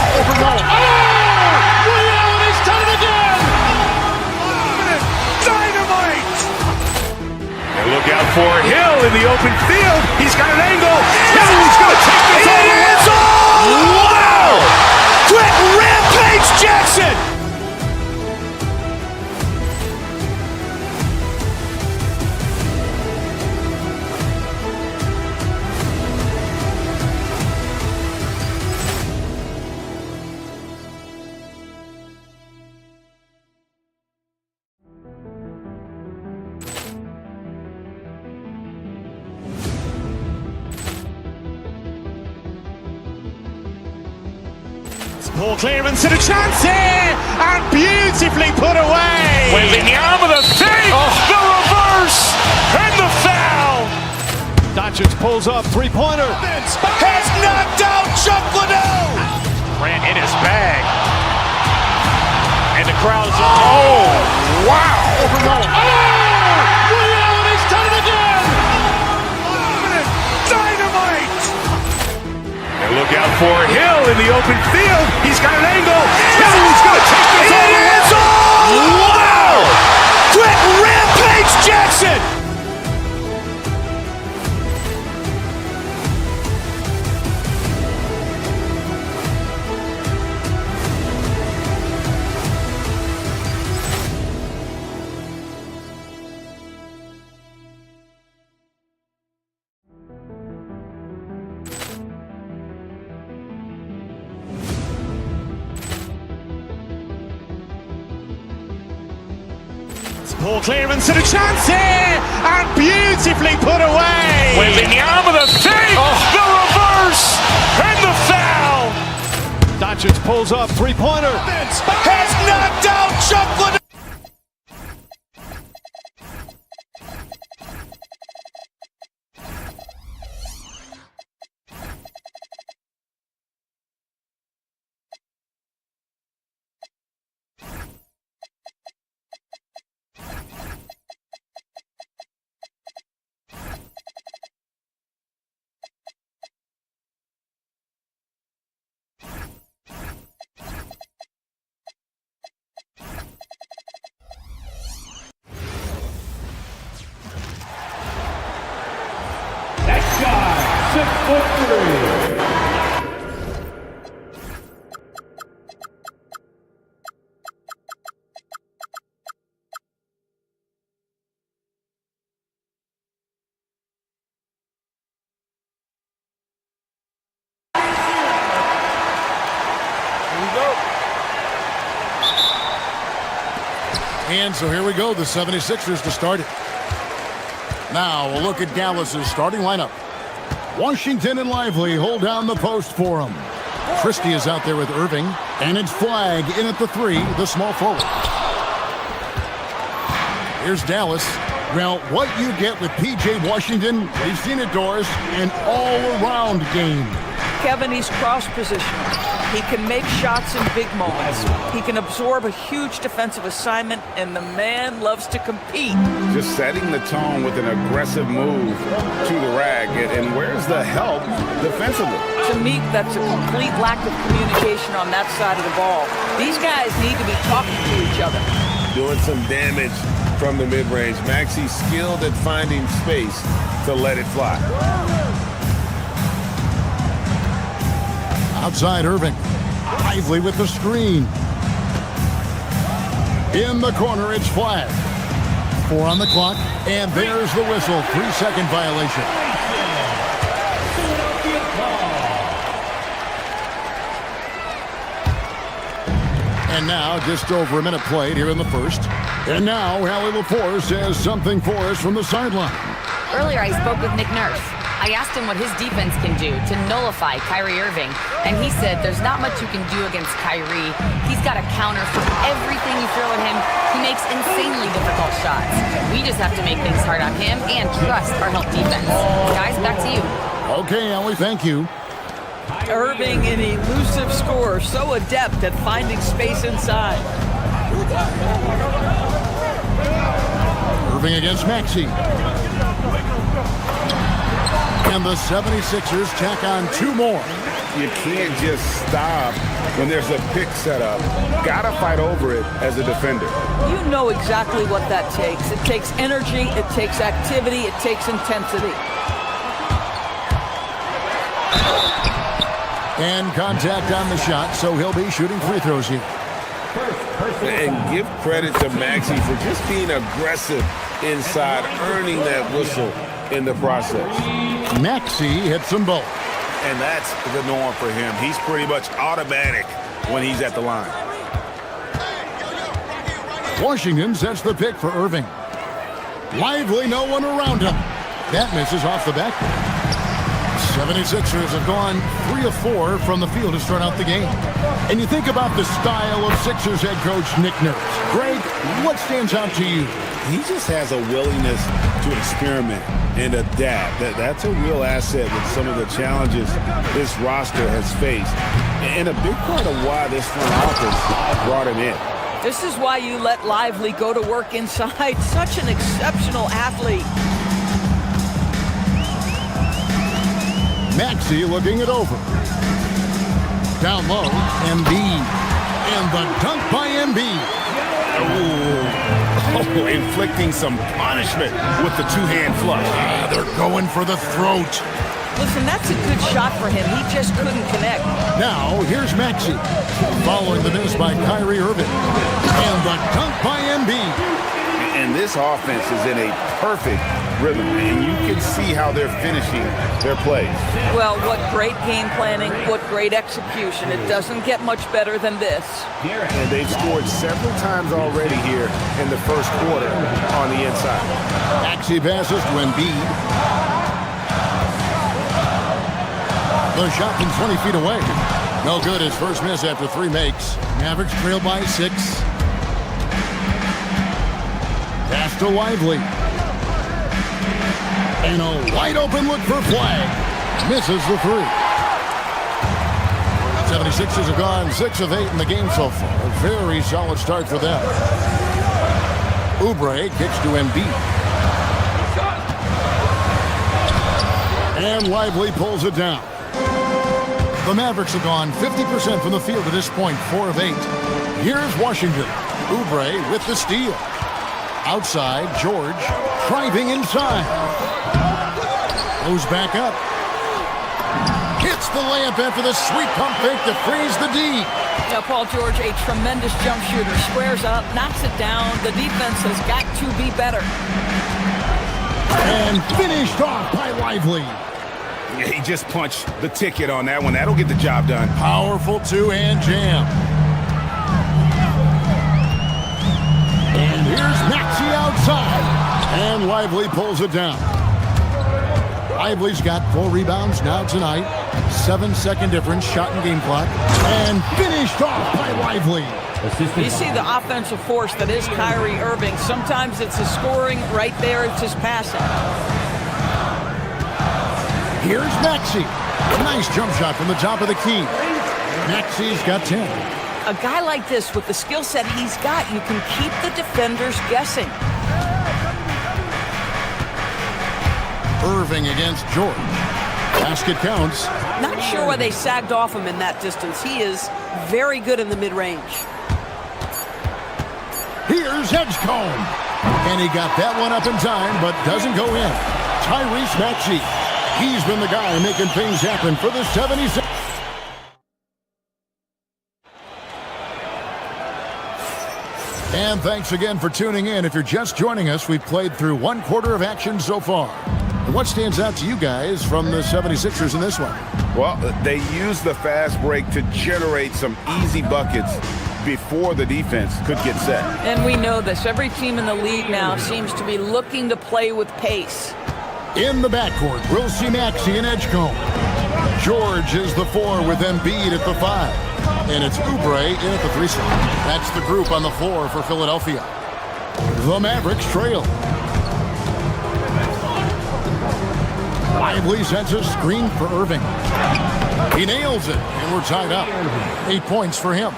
Ray Allen has done it again. Dynamite. And look out for Hill in the open field. He's got an angle. Hill's going to take this all the way. Wow! Quick rampage Jackson. Poor clearance and a chance here, and beautifully put away. Wembanyama the save, the reverse, and the foul. Doncic pulls up, three-pointer. Has knocked out Chuck Liddell. Ran in his bag. And the crowd's wow. Ray Allen has done it again. Dynamite. And look out for Hill in the open field. He's got an angle. Hill's going to take this all the way. Wow! Quick rampage Jackson. Poor clearance and a chance here, and beautifully put away. Wembanyama the save, the reverse, and the foul. Doncic pulls up, three-pointer. Has knocked out Chuck Liddell. Next guy, 6'3". And so here we go, the 76ers to start it. Now we'll look at Dallas's starting lineup. Washington and Lively hold down the post for him. Christie is out there with Irving, and it's Flagg in at the 3, the small forward. Here's Dallas. Well, what you get with P.J. Washington, we've seen it, Doris, an all-around game. Kevin, he's cross-positional. He can make shots in big moments. He can absorb a huge defensive assignment, and the man loves to compete. Just setting the tone with an aggressive move to the rag. And where's the help defensively? To me, that's a complete lack of communication on that side of the ball. These guys need to be talking to each other. Doing some damage from the mid-range. Maxey skilled at finding space to let it fly. Outside Irving. Lively with the screen. In the corner, it's Flagg. 4 on the clock, and there's the whistle. 3-second violation. And now, just over a minute played here in the first. And now, Allie LaForce has something for us from the sideline. Earlier, I spoke with Nick Nurse. I asked him what his defense can do to nullify Kyrie Irving, and he said there's not much you can do against Kyrie. He's got a counter for everything you throw at him. He makes insanely difficult shots. We just have to make things hard on him and trust our help defense. Guys, back to you. Okay, Allie, thank you. Irving, an elusive scorer, so adept at finding space inside. Irving against Maxey. And the 76ers tack on 2 more. You can't just stop when there's a pick set up. Gotta fight over it as a defender. You know exactly what that takes. It takes energy, it takes activity, it takes intensity. And contact on the shot, so he'll be shooting free throws here. And give credit to Maxey for just being aggressive inside, earning that whistle in the process. Maxey hits them both. And that's the norm for him. He's pretty much automatic when he's at the line. Washington sets the pick for Irving. Lively, no one around him. That misses off the back. 76ers have gone 3 of 4 from the field to start out the game. And you think about the style of Sixers head coach Nick Nurse. Greg, what stands out to you? He just has a willingness to experiment and adapt. That's a real asset with some of the challenges this roster has faced. And a big part of why this front office brought him in. This is why you let Lively go to work inside. Such an exceptional athlete. Maxey looking it over. Down low, Embiid. And the dunk by Embiid. Oh, inflicting some punishment with the 2-hand flush. They're going for the throat. Listen, that's a good shot for him. He just couldn't connect. Now, here's Maxey. Following the miss by Kyrie Irving. And the dunk by Embiid. And this offense is in a perfect rhythm, and you can see how they're finishing their plays. Well, what great game planning, what great execution. It doesn't get much better than this. And they've scored several times already here in the first quarter on the inside. Maxey passes to Embiid. The shot from 20 feet away. No good. His first miss after 3 makes. Mavericks trail by 6. Pass to Lively. And a wide open look for Flagg. Misses the 3. 76ers have gone 6 of 8 in the game so far. A very solid start for them. Oubre kicks to Embiid. And Lively pulls it down. The Mavericks have gone 50% from the field at this point, 4 of 8. Here's Washington. Oubre with the steal. Outside, George driving inside. Goes back up. Hits the layup after the sweet pump fake to freeze the D. Now, Paul George, a tremendous jump shooter. Squares up, knocks it down. The defense has got to be better. And finished off by Lively. Yeah, he just punched the ticket on that one. That'll get the job done. Powerful 2-hand jam. And outside. And Lively pulls it down. Lively's got 4 rebounds now tonight. 7-second difference, shot and game clock. And finished off by Lively. You see the offensive force that is Kyrie Irving. Sometimes it's his scoring. Right there, it's his passing. Here's Maxey. Nice jump shot from the top of the key. Maxey's got 10. A guy like this, with the skill set he's got, you can keep the defenders guessing. Irving against George. Basket counts. Not sure why they sagged off him in that distance. He is very good in the mid-range. Here's Edgecombe. And he got that one up in time, but doesn't go in. Tyrese Maxey. He's been the guy making things happen for the 76ers. And thanks again for tuning in. If you're just joining us, we've played through 1 quarter of action so far. And what stands out to you guys from the 76ers in this one? Well, they used the fast break to generate some easy buckets before the defense could get set. And we know this. Every team in the league now seems to be looking to play with pace. In the backcourt, we'll see Maxey and Edgecombe. George is the 4 with Embiid at the 5. And it's Oubre in at the 3 slot. That's the group on the floor for Philadelphia. The Mavericks trail. Lively sets a screen for Irving. He nails it, and we're tied up. 8 points for him.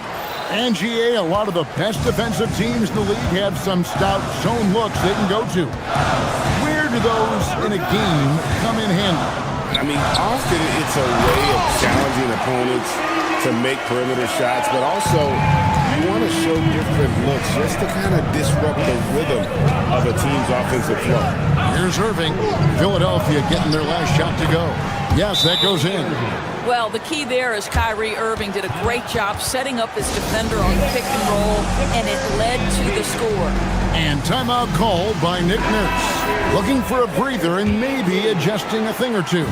And GA, a lot of the best defensive teams in the league have some stout zone looks they can go to. Where do those in a game come in handy? I mean, often it's a way of challenging opponents to make perimeter shots, but also you want to show different looks just to kind of disrupt the rhythm of a team's offensive flow. Here's Irving. Philadelphia getting their last shot to go. Yes, that goes in. Well, the key there is Kyrie Irving did a great job setting up his defender on the pick and roll, and it led to the score. And timeout called by Nick Nurse. Looking for a breather and maybe adjusting a thing or two.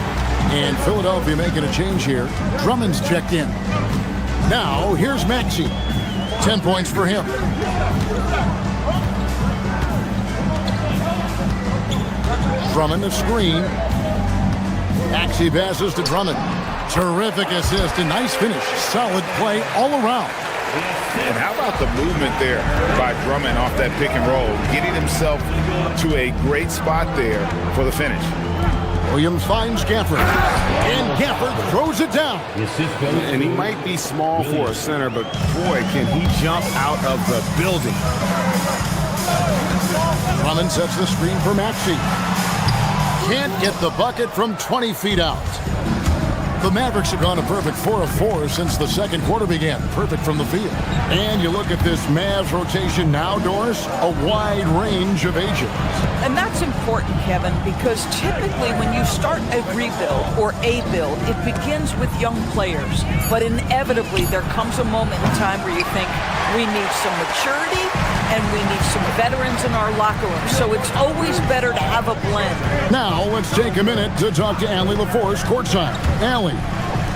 And Philadelphia making a change here. Drummond's checked in. Now, here's Maxey. 10 points for him. Drummond a screen. Maxey passes to Drummond. Terrific assist and nice finish. Solid play all around. And how about the movement there by Drummond off that pick and roll, getting himself to a great spot there for the finish. Williams finds Gafford, and Gafford throws it down. And he might be small for a center, but boy, can he jump out of the building. Drummond sets the screen for Maxey. Can't get the bucket from 20 feet out. The Mavericks have gone a perfect 4 of 4 since the second quarter began. Perfect from the field. And you look at this Mavs rotation now, Doris, a wide range of ages. And that's important, Kevin, because typically when you start a rebuild or a build, it begins with young players. But inevitably, there comes a moment in time where you think, we need some maturity and we need some veterans in our locker room. So it's always better to have a blend. Now, let's take a minute to talk to Allie LaForce courtside. Allie.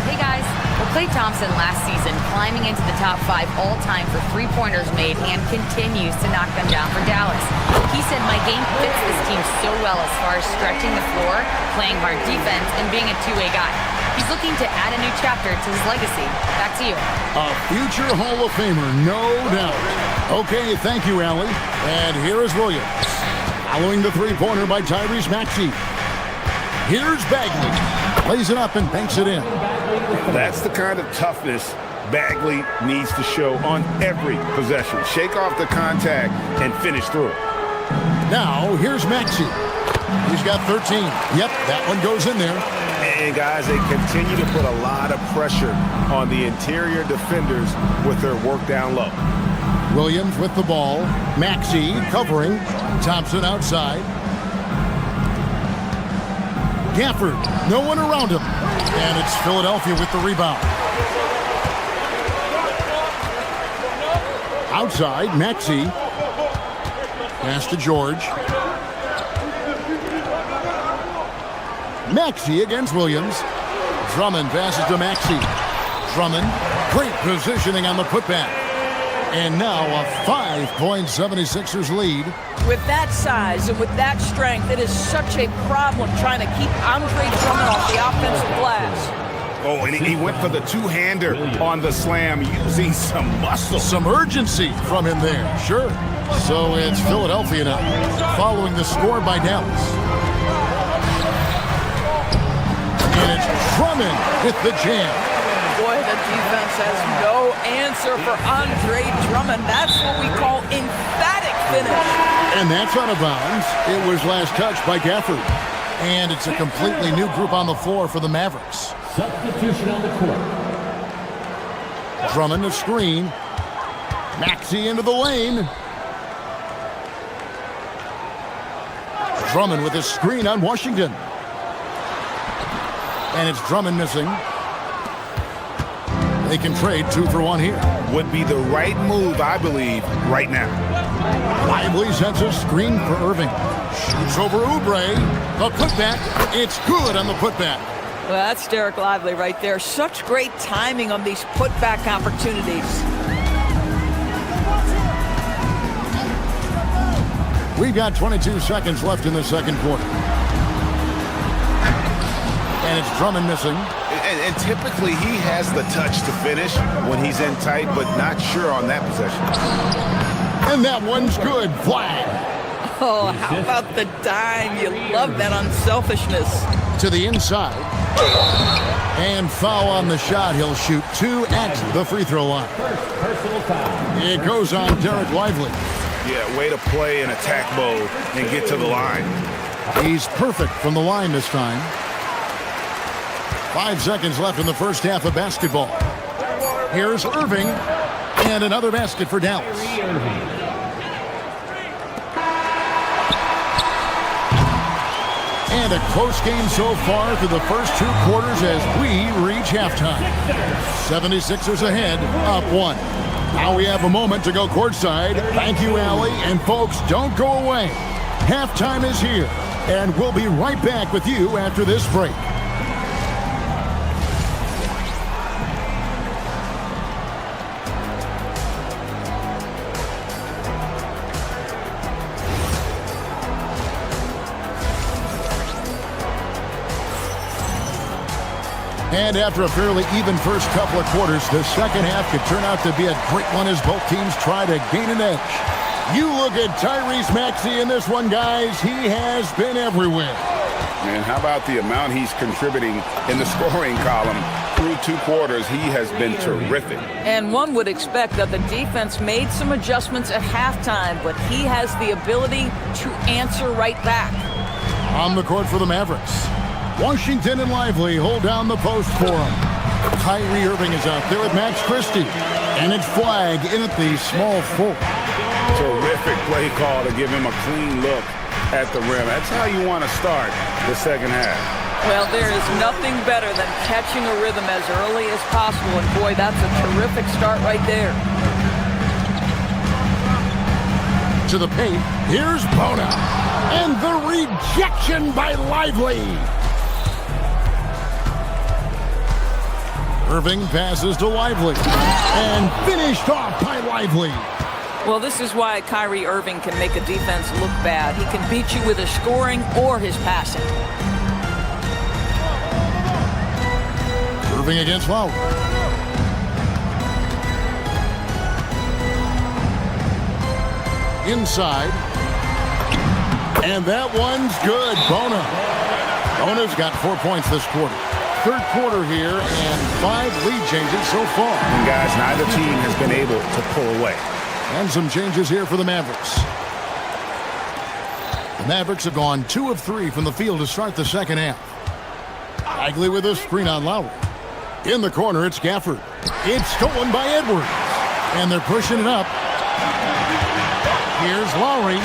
Hey, guys. Well, Klay Thompson last season climbing into the top 5 all-time for three-pointers made and continues to knock them down for Dallas. He said, my game fits this team so well as far as stretching the floor, playing hard defense, and being a two-way guy. He's looking to add a new chapter to his legacy. Back to you. A future Hall of Famer, no doubt. Okay, thank you, Allie. And here is Williams. Following the three-pointer by Tyrese Maxey. Here's Bagley. Plays it up and banks it in. That's the kind of toughness Bagley needs to show on every possession. Shake off the contact and finish through it. Now, here's Maxey. He's got 13. Yep, that one goes in there. And guys, they continue to put a lot of pressure on the interior defenders with their work down low. Williams with the ball. Maxey covering. Thompson outside. Gafford, no one around him. And it's Philadelphia with the rebound. Outside, Maxey. Pass to George. Maxey against Williams. Drummond passes to Maxey. Drummond, great positioning on the putback. And now a 5-point 76ers lead. With that size and with that strength, it is such a problem trying to keep Andre Drummond off the offensive glass. Oh, and he went for the two-hander on the slam using some muscle. Some urgency from him there, sure. So it's Philadelphia now, following the score by Dallas. And it's Drummond with the jam. Boy, the defense has no answer for Andre Drummond. That's what we call emphatic finish. And that's out of bounds. It was last touched by Gafford. And it's a completely new group on the floor for the Mavericks. Substitution on the court. Drummond a screen. Maxey into the lane. Drummond with a screen on Washington. And it's Drummond missing. They can trade 2 for 1 here. Would be the right move, I believe, right now. Lively sends a screen for Irving. Shoots over Oubre. The putback. It's good on the putback. Well, that's Derek Lively right there. Such great timing on these putback opportunities. We've got 22 seconds left in the second quarter. And it's Drummond missing. And typically he has the touch to finish when he's in tight, but not sure on that possession. And that one's good. Flag. Oh, how about the dime? You love that unselfishness. To the inside. And foul on the shot. He'll shoot 2 at the free throw line. It goes on Derek Lively. Yeah, way to play in attack mode and get to the line. He's perfect from the line this time. 5 seconds left in the first half of basketball. Here's Irving. And another basket for Dallas. And a close game so far through the first 2 quarters as we reach halftime. 76ers ahead, up 1. Now we have a moment to go courtside. Thank you, Allie. And folks, don't go away. Halftime is here. And we'll be right back with you after this break. And after a fairly even first couple of quarters, the second half could turn out to be a great one as both teams try to gain an edge. You look at Tyrese Maxey in this one, guys. He has been everywhere. Man, how about the amount he's contributing in the scoring column? Through 2 quarters, he has been terrific. And one would expect that the defense made some adjustments at halftime, but he has the ability to answer right back. On the court for the Mavericks. Washington and Lively hold down the post for him. Kyrie Irving is out there with Max Christie. And it's Flag in at the small forward. Terrific play call to give him a clean look at the rim. That's how you want to start the second half. Well, there is nothing better than catching a rhythm as early as possible. And boy, that's a terrific start right there. To the paint, here's Bona. And the rejection by Lively. Irving passes to Lively. And finished off by Lively. Well, this is why Kyrie Irving can make a defense look bad. He can beat you with his scoring or his passing. Irving against Lowry. Inside. And that one's good. Bona's got 4 points this quarter. Third quarter here and 5 lead changes so far. And guys, neither team has been able to pull away. And some changes here for the Mavericks. The Mavericks have gone 2 of 3 from the field to start the second half. Bagley with a screen on Lowry. In the corner, it's Gafford. It's stolen by Edwards. And they're pushing it up. Here's Lowry.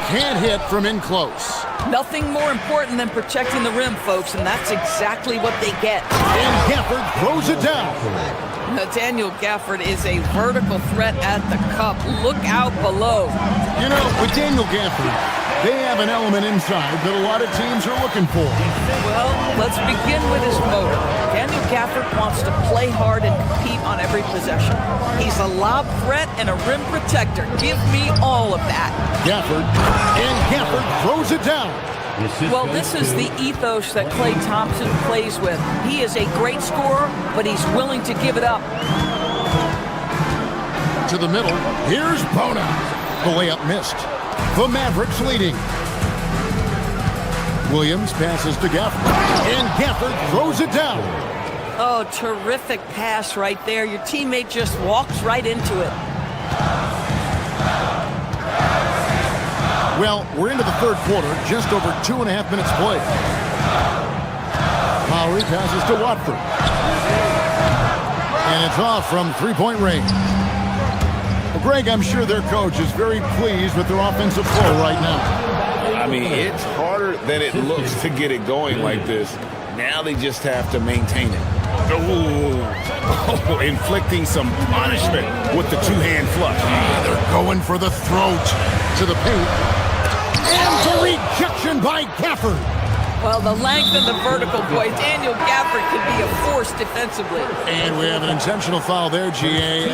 Can't hit from in close. Nothing more important than protecting the rim, folks, and that's exactly what they get. And Gafford throws it down. Nathaniel Gafford is a vertical threat at the cup. Look out below. You know, with Daniel Gafford, They have an element inside that a lot of teams are looking for. Well, let's begin with his motor. Daniel Gafford wants to play hard and compete on every possession. He's a lob threat and a rim protector. Give me all of that. Gafford throws it down. Well, this is the ethos that Klay Thompson plays with. He is a great scorer, but he's willing to give it up. To the middle, here's Bona. The layup missed. The Mavericks leading. Williams passes to Gafford, and Gafford throws it down. Oh, terrific pass right there. Your teammate just walks right into it. Well, we're into the third quarter, just over 2.5 minutes played. Lowry passes to Watford. And it's off from three-point range. Well, Greg, I'm sure their coach is very pleased with their offensive flow right now. I mean, it's harder than it looks to get it going like this. Now they just have to maintain it. Oh, inflicting some punishment with the two-hand flush. They're going for the throat. To the paint. And the rejection by Gafford. Well, the length and the vertical, boy, Daniel Gafford could be a force defensively. And we have an intentional foul there, GA.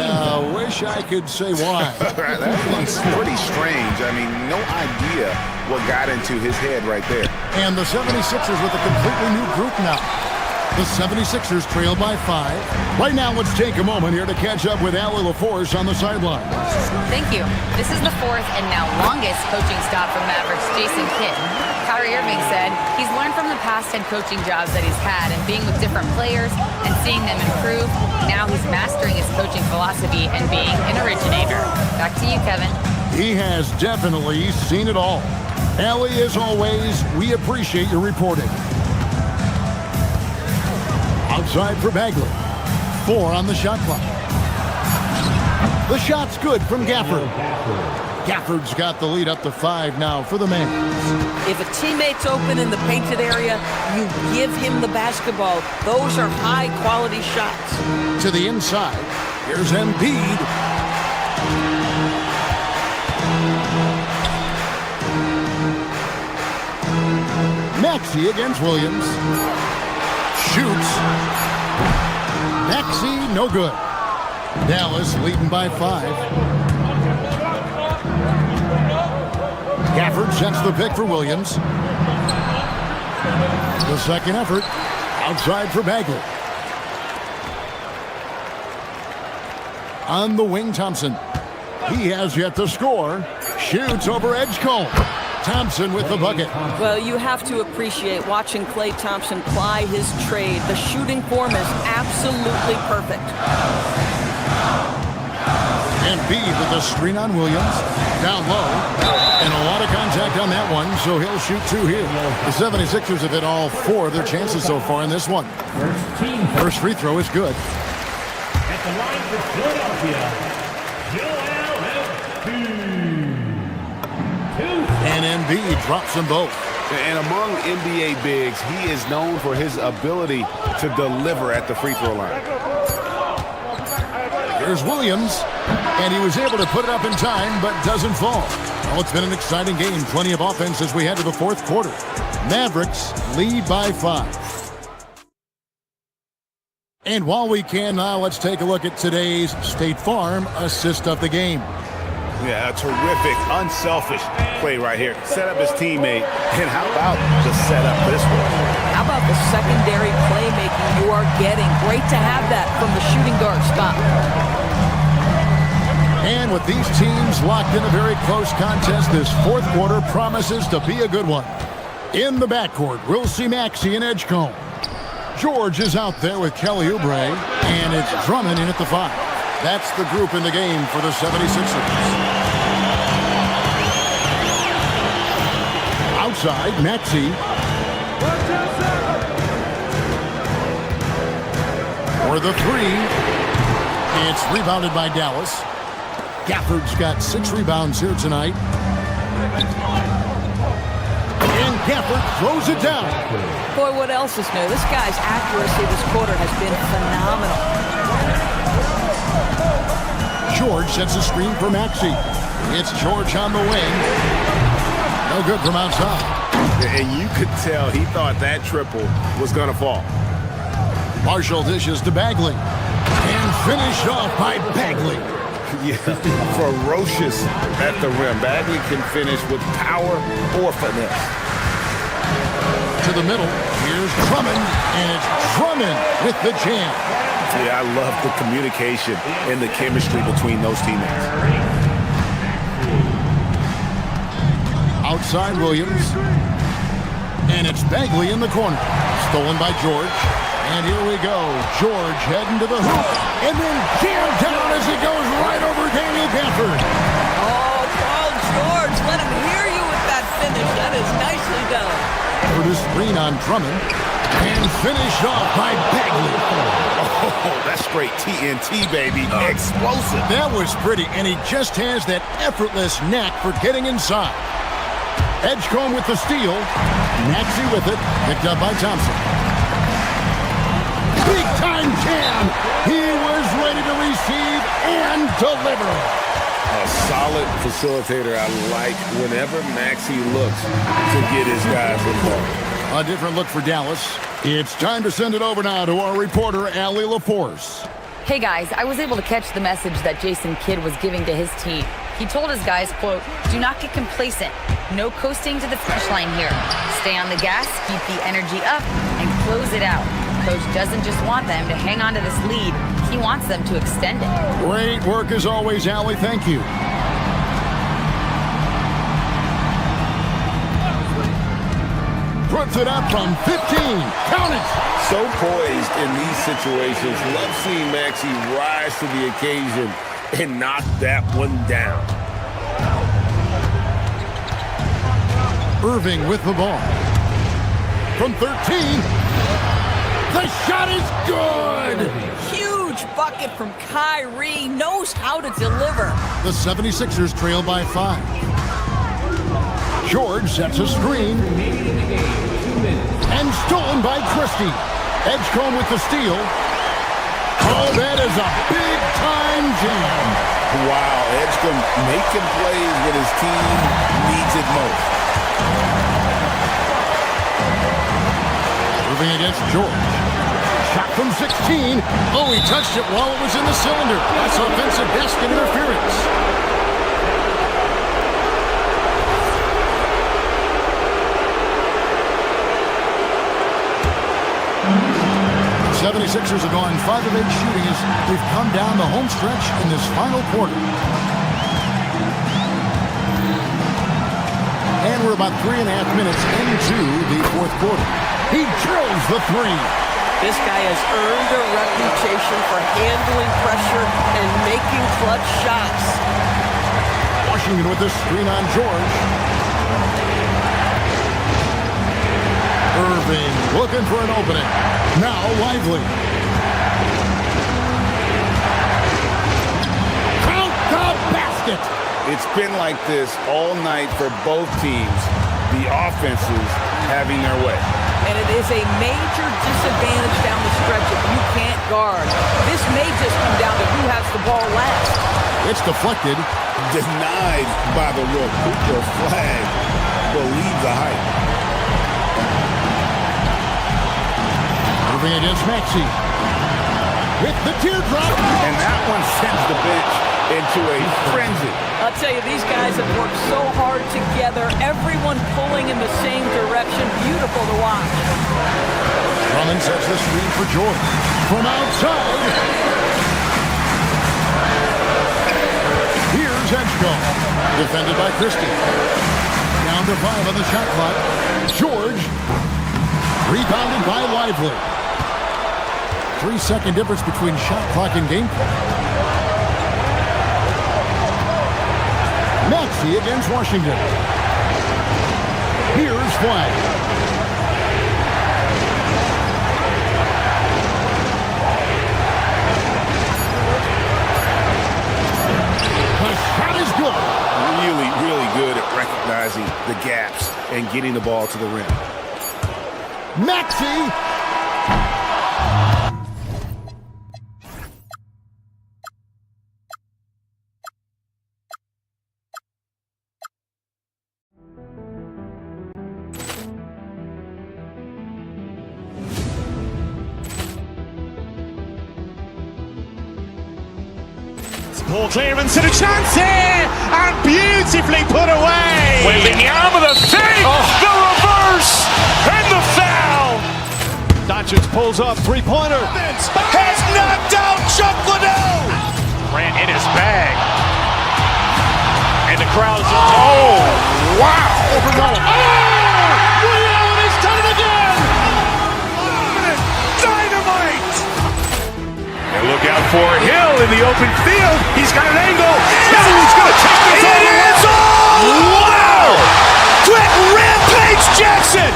Wish I could say why. That's pretty strange. I mean, no idea what got into his head right there. And the 76ers with a completely new group now. The 76ers trail by 5. Right now, let's take a moment here to catch up with Allie LaForce on the sideline. Thank you. This is the fourth and now longest coaching stop from Mavericks Jason Kidd. Kyrie Irving said he's learned from the past head coaching jobs that he's had and being with different players and seeing them improve. Now he's mastering his coaching philosophy and being an originator. Back to you, Kevin. He has definitely seen it all. Allie, as always, we appreciate your reporting. Outside for Bagley. 4 on the shot clock. The shot's good from Gafford. Gafford's got the lead up to 5 now for the man. If a teammate's open in the painted area, you give him the basketball. Those are high-quality shots. To the inside. Here's Embiid. Maxey against Williams. Shoots. Maxey, no good. Dallas leading by 5. Gafford sets the pick for Williams. The second effort. Outside for Bagley. On the wing, Thompson. He has yet to score. Shoots over Edgecombe. Thompson with the bucket. Well, you have to appreciate watching Klay Thompson ply his trade. The shooting form is absolutely perfect. Embiid with a screen on Williams. Down low. And a lot of contact on that one, so he'll shoot 2 here. The 76ers have hit all 4 of their chances so far in this one. First free throw is good. At the line for Philadelphia, And Embiid drops them both. And among NBA bigs, he is known for his ability to deliver at the free throw line. Here's Williams, and he was able to put it up in time, but doesn't fall. Well, it's been an exciting game. Plenty of offense as we head to the fourth quarter. Mavericks lead by 5. And while we can now, let's take a look at today's State Farm assist of the game. Yeah, a terrific, unselfish play right here. Set up his teammate, and how about the setup this one? How about the secondary playmaking you are getting? Great to have that from the shooting guard spot. And with these teams locked in a very close contest, this fourth quarter promises to be a good one. In the backcourt, we'll see Maxey and Edgecombe. George is out there with Kelly Oubre, and it's Drummond in at the 5. That's the group in the game for the 76ers. Outside, Maxey. For the 3. It's rebounded by Dallas. Gafford's got 6 rebounds here tonight. And Gafford throws it down. Boy, what else is new? This guy's accuracy this quarter has been phenomenal. George sets a screen for Maxey. It's George on the wing. No good from outside. And you could tell he thought that triple was going to fall. Marshall dishes to Bagley. And finished off by Bagley. Yeah, ferocious at the rim. Bagley can finish with power or finesse. To the middle. Here's Drummond. And it's Drummond with the jam. Yeah, I love the communication and the chemistry between those teammates. Outside Williams. And it's Bagley in the corner. Stolen by George. And here we go. George heading to the hoop. And then jammed down as he goes right over Daniel Gafford. Oh, Paul George, let him hear you with that finish. That is nicely done. For the screen on Drummond. And finished off by Bagley. Oh, that's straight TNT, baby. Explosive. That was pretty. And he just has that effortless knack for getting inside. Edgecombe with the steal. Maxey with it. Picked up by Thompson. Big-time jam. He was ready to receive and deliver. A solid facilitator. I like whenever Maxey looks to get his guys involved. A different look for Dallas. It's time to send it over now to our reporter, Allie LaForce. Hey guys, I was able to catch the message that Jason Kidd was giving to his team. He told his guys, quote, "Do not get complacent. No coasting to the finish line here. Stay on the gas, keep the energy up, and close it out." Coach doesn't just want them to hang on to this lead. He wants them to extend it. Great work as always, Allie. Thank you. Puts it up from 15. Count it. So poised in these situations. Love seeing Maxey rise to the occasion and knock that one down. Irving with the ball. From 13. The shot is good. Huge bucket from Kyrie. Knows how to deliver. The 76ers trail by 5. George sets a screen. And stolen by Christie. Edgecombe with the steal. Oh, that is a big-time jam. Wow, Edgecombe making plays when his team needs it most. Moving against George. Shot from 16. Oh, he touched it while it was in the cylinder. That's offensive basket interference. 76ers are going 5 of 8 shooting as they've come down the home stretch in this final quarter. And we're about 3.5 minutes into the fourth quarter. He drills the 3. This guy has earned a reputation for handling pressure and making clutch shots. Washington with the screen on George. Irving looking for an opening. Now Lively. Count the basket. It's been like this all night for both teams. The offenses having their way. And it is a major disadvantage down the stretch if you can't guard. This may just come down to who has the ball last. It's deflected. Denied by the look. Cooper flag. Believe the hype. Moving against Maxey. With the teardrop. And that one sends the bench into a frenzy. I'll tell you, these guys have worked so hard together. Everyone pulling in the same direction. Beautiful to watch. Drummond sets the screen for George. From outside. Here's Edgecombe. Defended by Christie. Down to 5 on the shot clock. George. Rebounded by Lively. 3-second difference between shot clock and game clock. Maxey against Washington. Here's Flag. The shot is good. Really, really good at recognizing the gaps and getting the ball to the rim. Maxey. Ball clearance and a chance here, and beautifully put away. Wembanyama with a fake, the reverse, and the foul. Doncic pulls up, three-pointer. Has knocked out Chuck Liddell. Grant in his bag. And the crowd is, oh, wow. Ray Allen has done it again. Dynamite. And look out for Hill in the open field. He's got an angle. He's going to take this all the way. Wow. Quick Rampage Jackson.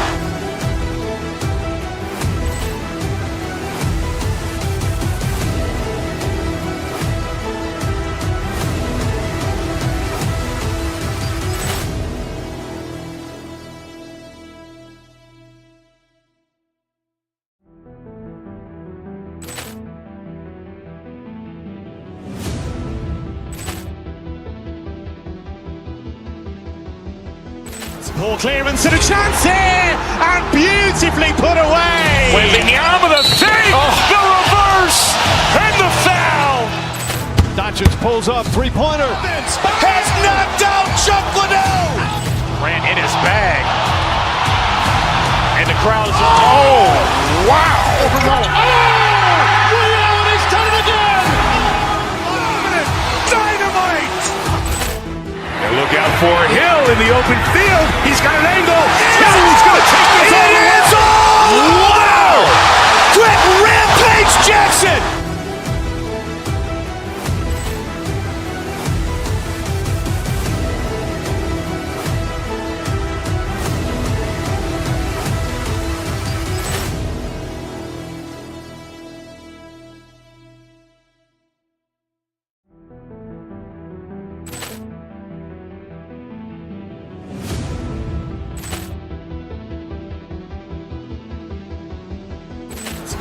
Ball clearance and a chance here, and beautifully put away. Wembanyama with a fake, the reverse, and the foul. Doncic pulls up, three-pointer. Has knocked out Chuck Liddell. Grant in his bag. And the crowd is, oh, wow. Ray Allen has done it again. Dynamite. And look out for Hill in the open field. He's got an angle. He's going to take this all the way. Wow. Quick Rampage Jackson.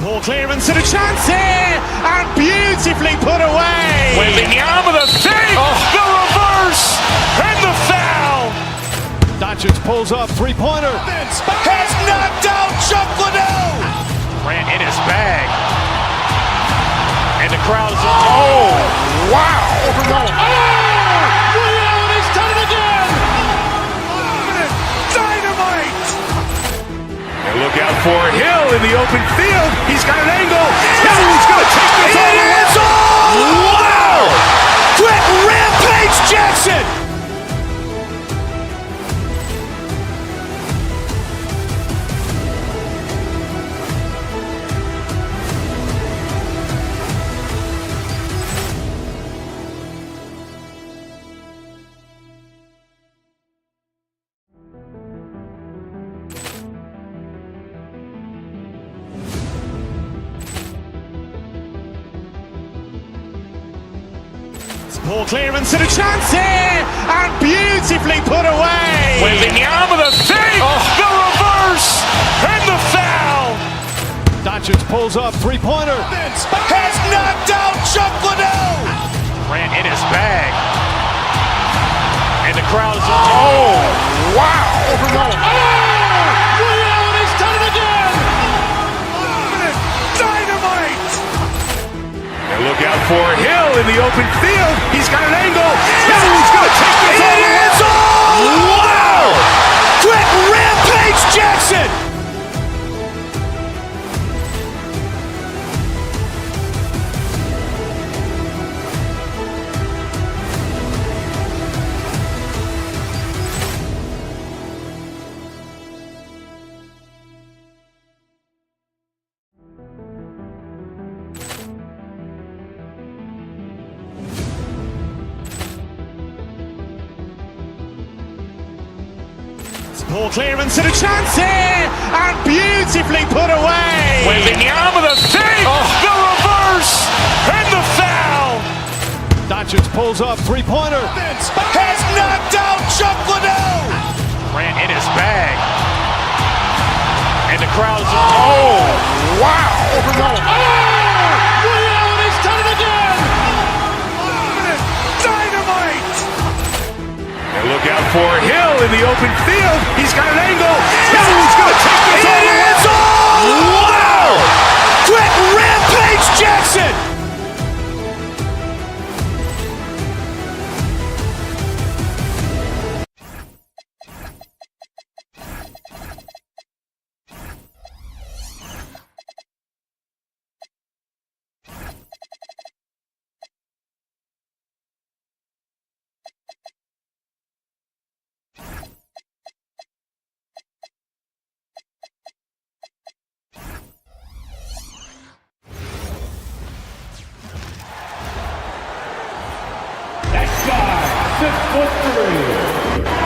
Ball clearance and a chance here, and beautifully put away. Wembanyama with a fake, the reverse, and the foul. Doncic pulls up, three-pointer. Has knocked out Chuck Liddell. Grant in his bag. And the crowd is, oh, wow. Ray Allen has done it again. Dynamite. And look out for Hill in the open field. He's got an angle. He's going to take this all the way. Wow. Quick Rampage Jackson. Ball clearance and a chance here, and beautifully put away. Wembanyama with a fake, the reverse, and the foul. Doncic pulls up, three-pointer. Has knocked out Chuck Liddell. Grant in his bag. And the crowd is, oh, wow. Ray Allen has done it again. Dynamite. And look out for Hill in the open field. He's got an angle. He's going to take this all the way. Wow. Quick Rampage Jackson. Ball clearance and a chance here, and beautifully put away. Wembanyama with a fake, the reverse, and the foul. Doncic pulls up, three-pointer. Has knocked out Chuck Liddell. Grant in his bag. And the crowd is, oh, wow. Ray Allen has done it again. Dynamite. And look out for Hill in the open field. He's got an angle. He's going to take this all the way. Wow. Quick Rampage Jackson.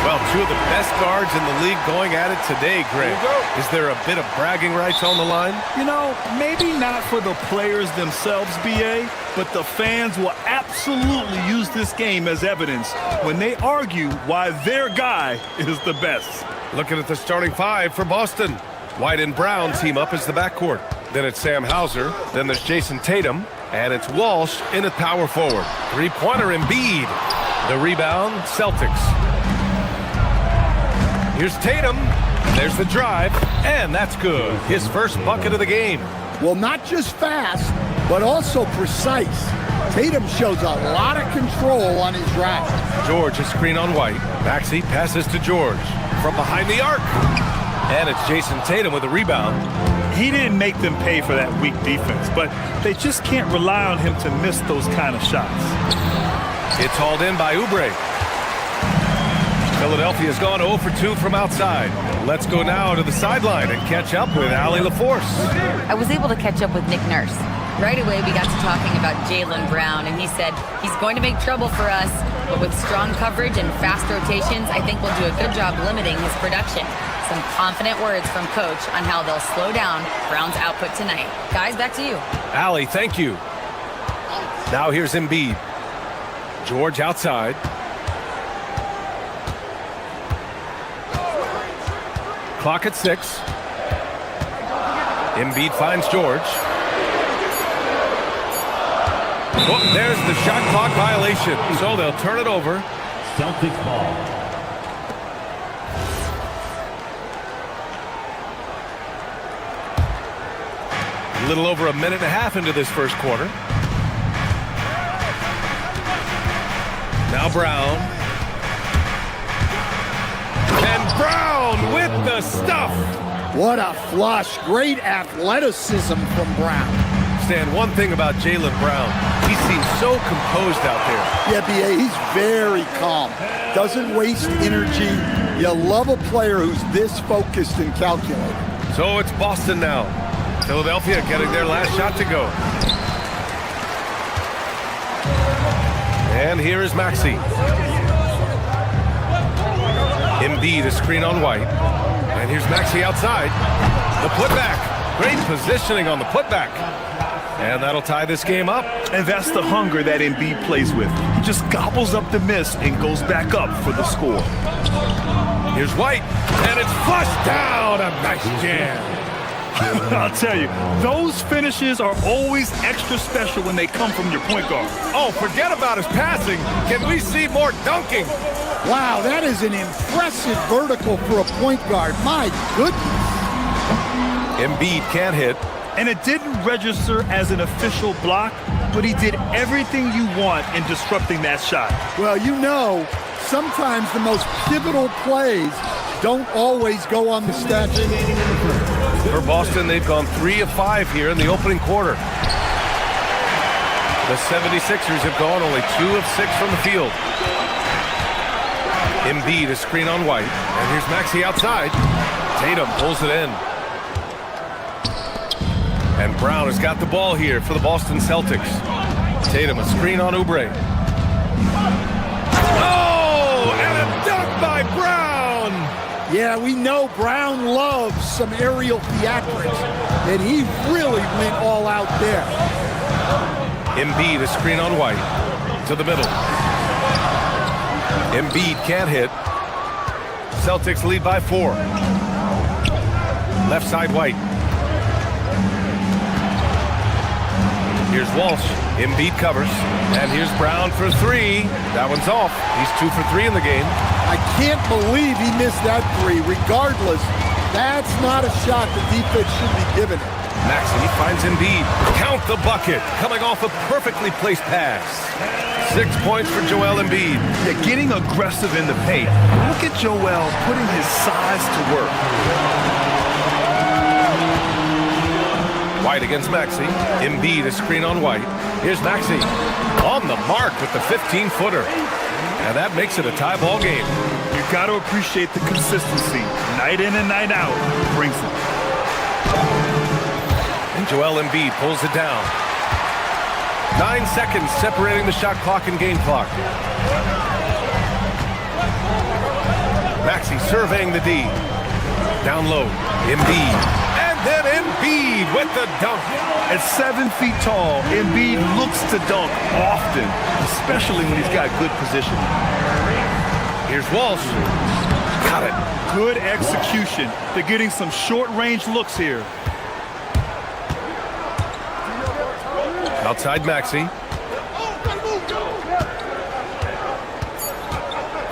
Well, two of the best guards in the league going at it today, Greg. Is there a bit of bragging rights on the line? You know, maybe not for the players themselves, BA, but the fans will absolutely use this game as evidence when they argue why their guy is the best. Looking at the starting five for Boston. White and Brown team up as the backcourt. Then it's Sam Hauser. Then there's Jason Tatum. And it's Walsh in at power forward. Three-pointer Embiid. The rebound, Celtics. Here's Tatum. There's the drive. And that's good. His first bucket of the game. Well, not just fast, but also precise. Tatum shows a lot of control on his drive. George is screen on White. Maxey passes to George from behind the arc. And it's Jason Tatum with a rebound. He didn't make them pay for that weak defense, but they just can't rely on him to miss those kind of shots. It's hauled in by Oubre. Philadelphia's gone 0 for 2 from outside. Let's go now to the sideline and catch up with Allie LaForce. I was able to catch up with Nick Nurse. Right away, we got to talking about Jaylen Brown, and he said he's going to make trouble for us, but with strong coverage and fast rotations, I think we'll do a good job limiting his production. Some confident words from Coach on how they'll slow down Brown's output tonight. Guys, back to you. Allie, thank you. Now here's Embiid. George outside. Clock at 6. Embiid finds George. Oh, there's the shot clock violation. So they'll turn it over. Celtics ball. A little over a minute and a half into this first quarter. Now Brown. And Brown with the stuff. What a flush. Great athleticism from Brown. Stan, one thing about Jaylen Brown, he seems so composed out there. Yeah, B.A., he's very calm. Doesn't waste energy. You love a player who's this focused and calculated. So it's Boston now. Philadelphia getting their last shot to go. And here is Maxey. Embiid, a screen on White. And here's Maxey outside. The putback. Great positioning on the putback. And that'll tie this game up. And that's the hunger that Embiid plays with. He just gobbles up the miss and goes back up for the score. Here's White. And it's flushed down. A nice jam. I'll tell you, those finishes are always extra special when they come from your point guard. Oh, forget about his passing. Can we see more dunking? Wow, that is an impressive vertical for a point guard. My goodness. Embiid can't hit. And it didn't register as an official block, but he did everything you want in disrupting that shot. Well, you know, sometimes the most pivotal plays don't always go on the stat sheet. For Boston, they've gone 3 of 5 here in the opening quarter. The 76ers have gone only 2 of 6 from the field. Embiid, a screen on White. And here's Maxey outside. Tatum pulls it in. And Brown has got the ball here for the Boston Celtics. Tatum, a screen on Oubre. Oh, and a dunk by Brown! Yeah, we know Brown loves some aerial theatrics, and he really went all out there. Embiid, a screen on White. To the middle. Embiid can't hit. Celtics lead by 4. Left side White. Here's Walsh. Embiid covers. And here's Brown for 3. That one's off. He's 2 for 3 in the game. I can't believe he missed that 3. Regardless, that's not a shot the defense should be giving him. Maxey finds Embiid. Count the bucket. Coming off a perfectly placed pass. 6 points for Joel Embiid. They're getting aggressive in the paint. Look at Joel putting his size to work. White against Maxey. Embiid, a screen on White. Here's Maxey on the mark with the 15-footer. And that makes it a tie ball game. You've got to appreciate the consistency. Night in and night out brings it. And Joel Embiid pulls it down. 9 seconds separating the shot clock and game clock. Maxey surveying the D. Down low, Embiid. And then Embiid with the dunk. At 7 feet tall, Embiid looks to dunk often, especially when he's got good position. Here's Walsh. Got it. Good execution. They're getting some short-range looks here. Outside Maxey.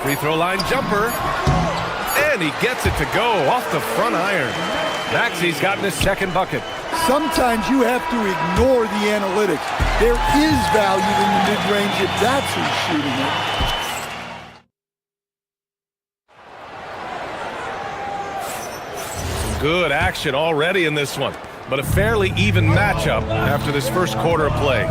Free throw line jumper. And he gets it to go off the front iron. Maxey's gotten his second bucket. Sometimes you have to ignore the analytics. There is value in the mid-range if that's who's shooting it. Some good action already in this one, but a fairly even matchup after this first quarter of play.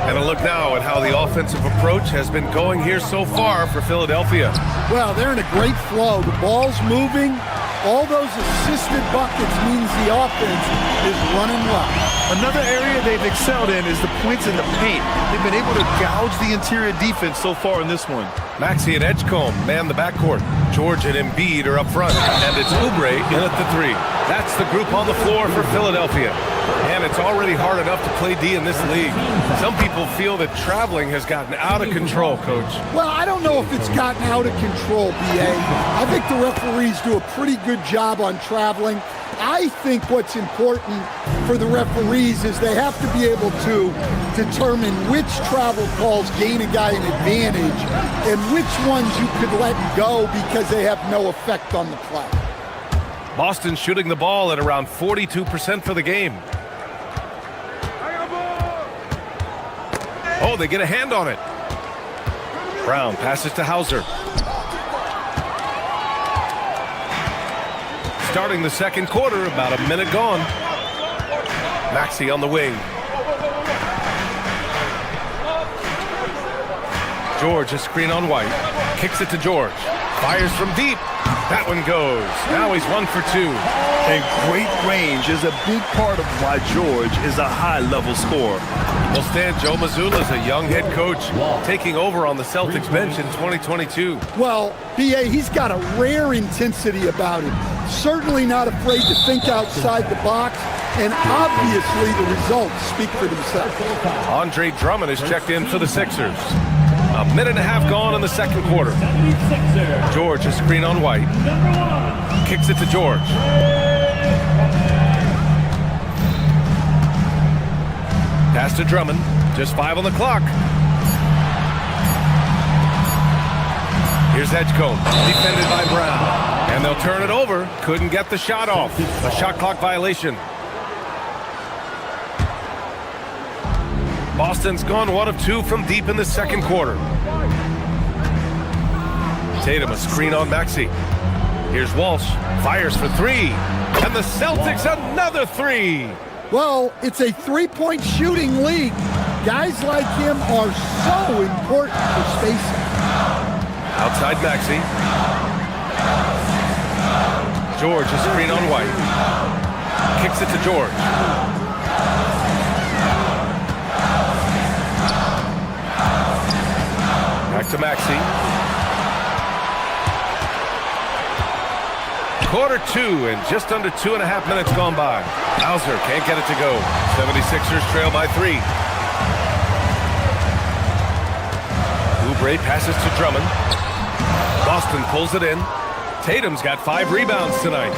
And a look now at how the offensive approach has been going here so far for Philadelphia. Well, they're in a great flow. The ball's moving. All those assisted buckets means the offense is running well. Another area they've excelled in is the points in the paint. They've been able to gouge the interior defense so far in this one. Maxey and Edgecombe man the backcourt. George and Embiid are up front, and it's Oubre in at the 3. That's the group on the floor for Philadelphia. And it's already hard enough to play D in this league. Some people feel that traveling has gotten out of control, Coach. Well, I don't know if it's gotten out of control, B.A. I think the referees do a pretty good job on traveling. I think what's important for the referees is they have to be able to determine which travel calls gain a guy an advantage and which ones you could let go because they have no effect on the play. Boston shooting the ball at around 42% for the game. Oh, they get a hand on it. Brown passes to Hauser. Starting the second quarter, about a minute gone. Maxey on the wing. George, a screen on White. Kicks it to George. Fires from deep. That one goes. Now he's 1 for 2. And great range is a big part of why George is a high-level scorer. Well, Stan, Joe Mazzulla is a young head coach taking over on the Celtics bench in 2022. Well, B.A., he's got a rare intensity about him. Certainly not afraid to think outside the box, and obviously the results speak for themselves. Andre Drummond is checked in for the Sixers. A minute and a half gone in the second quarter. George, a screen on White. Kicks it to George. Pass to Drummond. Just 5 on the clock. Here's Edgecombe. Defended by Brown. And they'll turn it over. Couldn't get the shot off. A shot clock violation. Boston's gone 1 of 2 from deep in the second quarter. Tatum, a screen on Maxey. Here's Walsh. Fires for 3. And the Celtics another 3. Well, it's a three-point shooting league. Guys like him are so important for spacing. Outside Maxey. George, a screen on White. Kicks it to George. Back to Maxey. Quarter 2 and just under 2.5 minutes gone by. Hauser can't get it to go. 76ers trail by 3. Oubre passes to Drummond. Boston pulls it in. Tatum's got 5 rebounds tonight.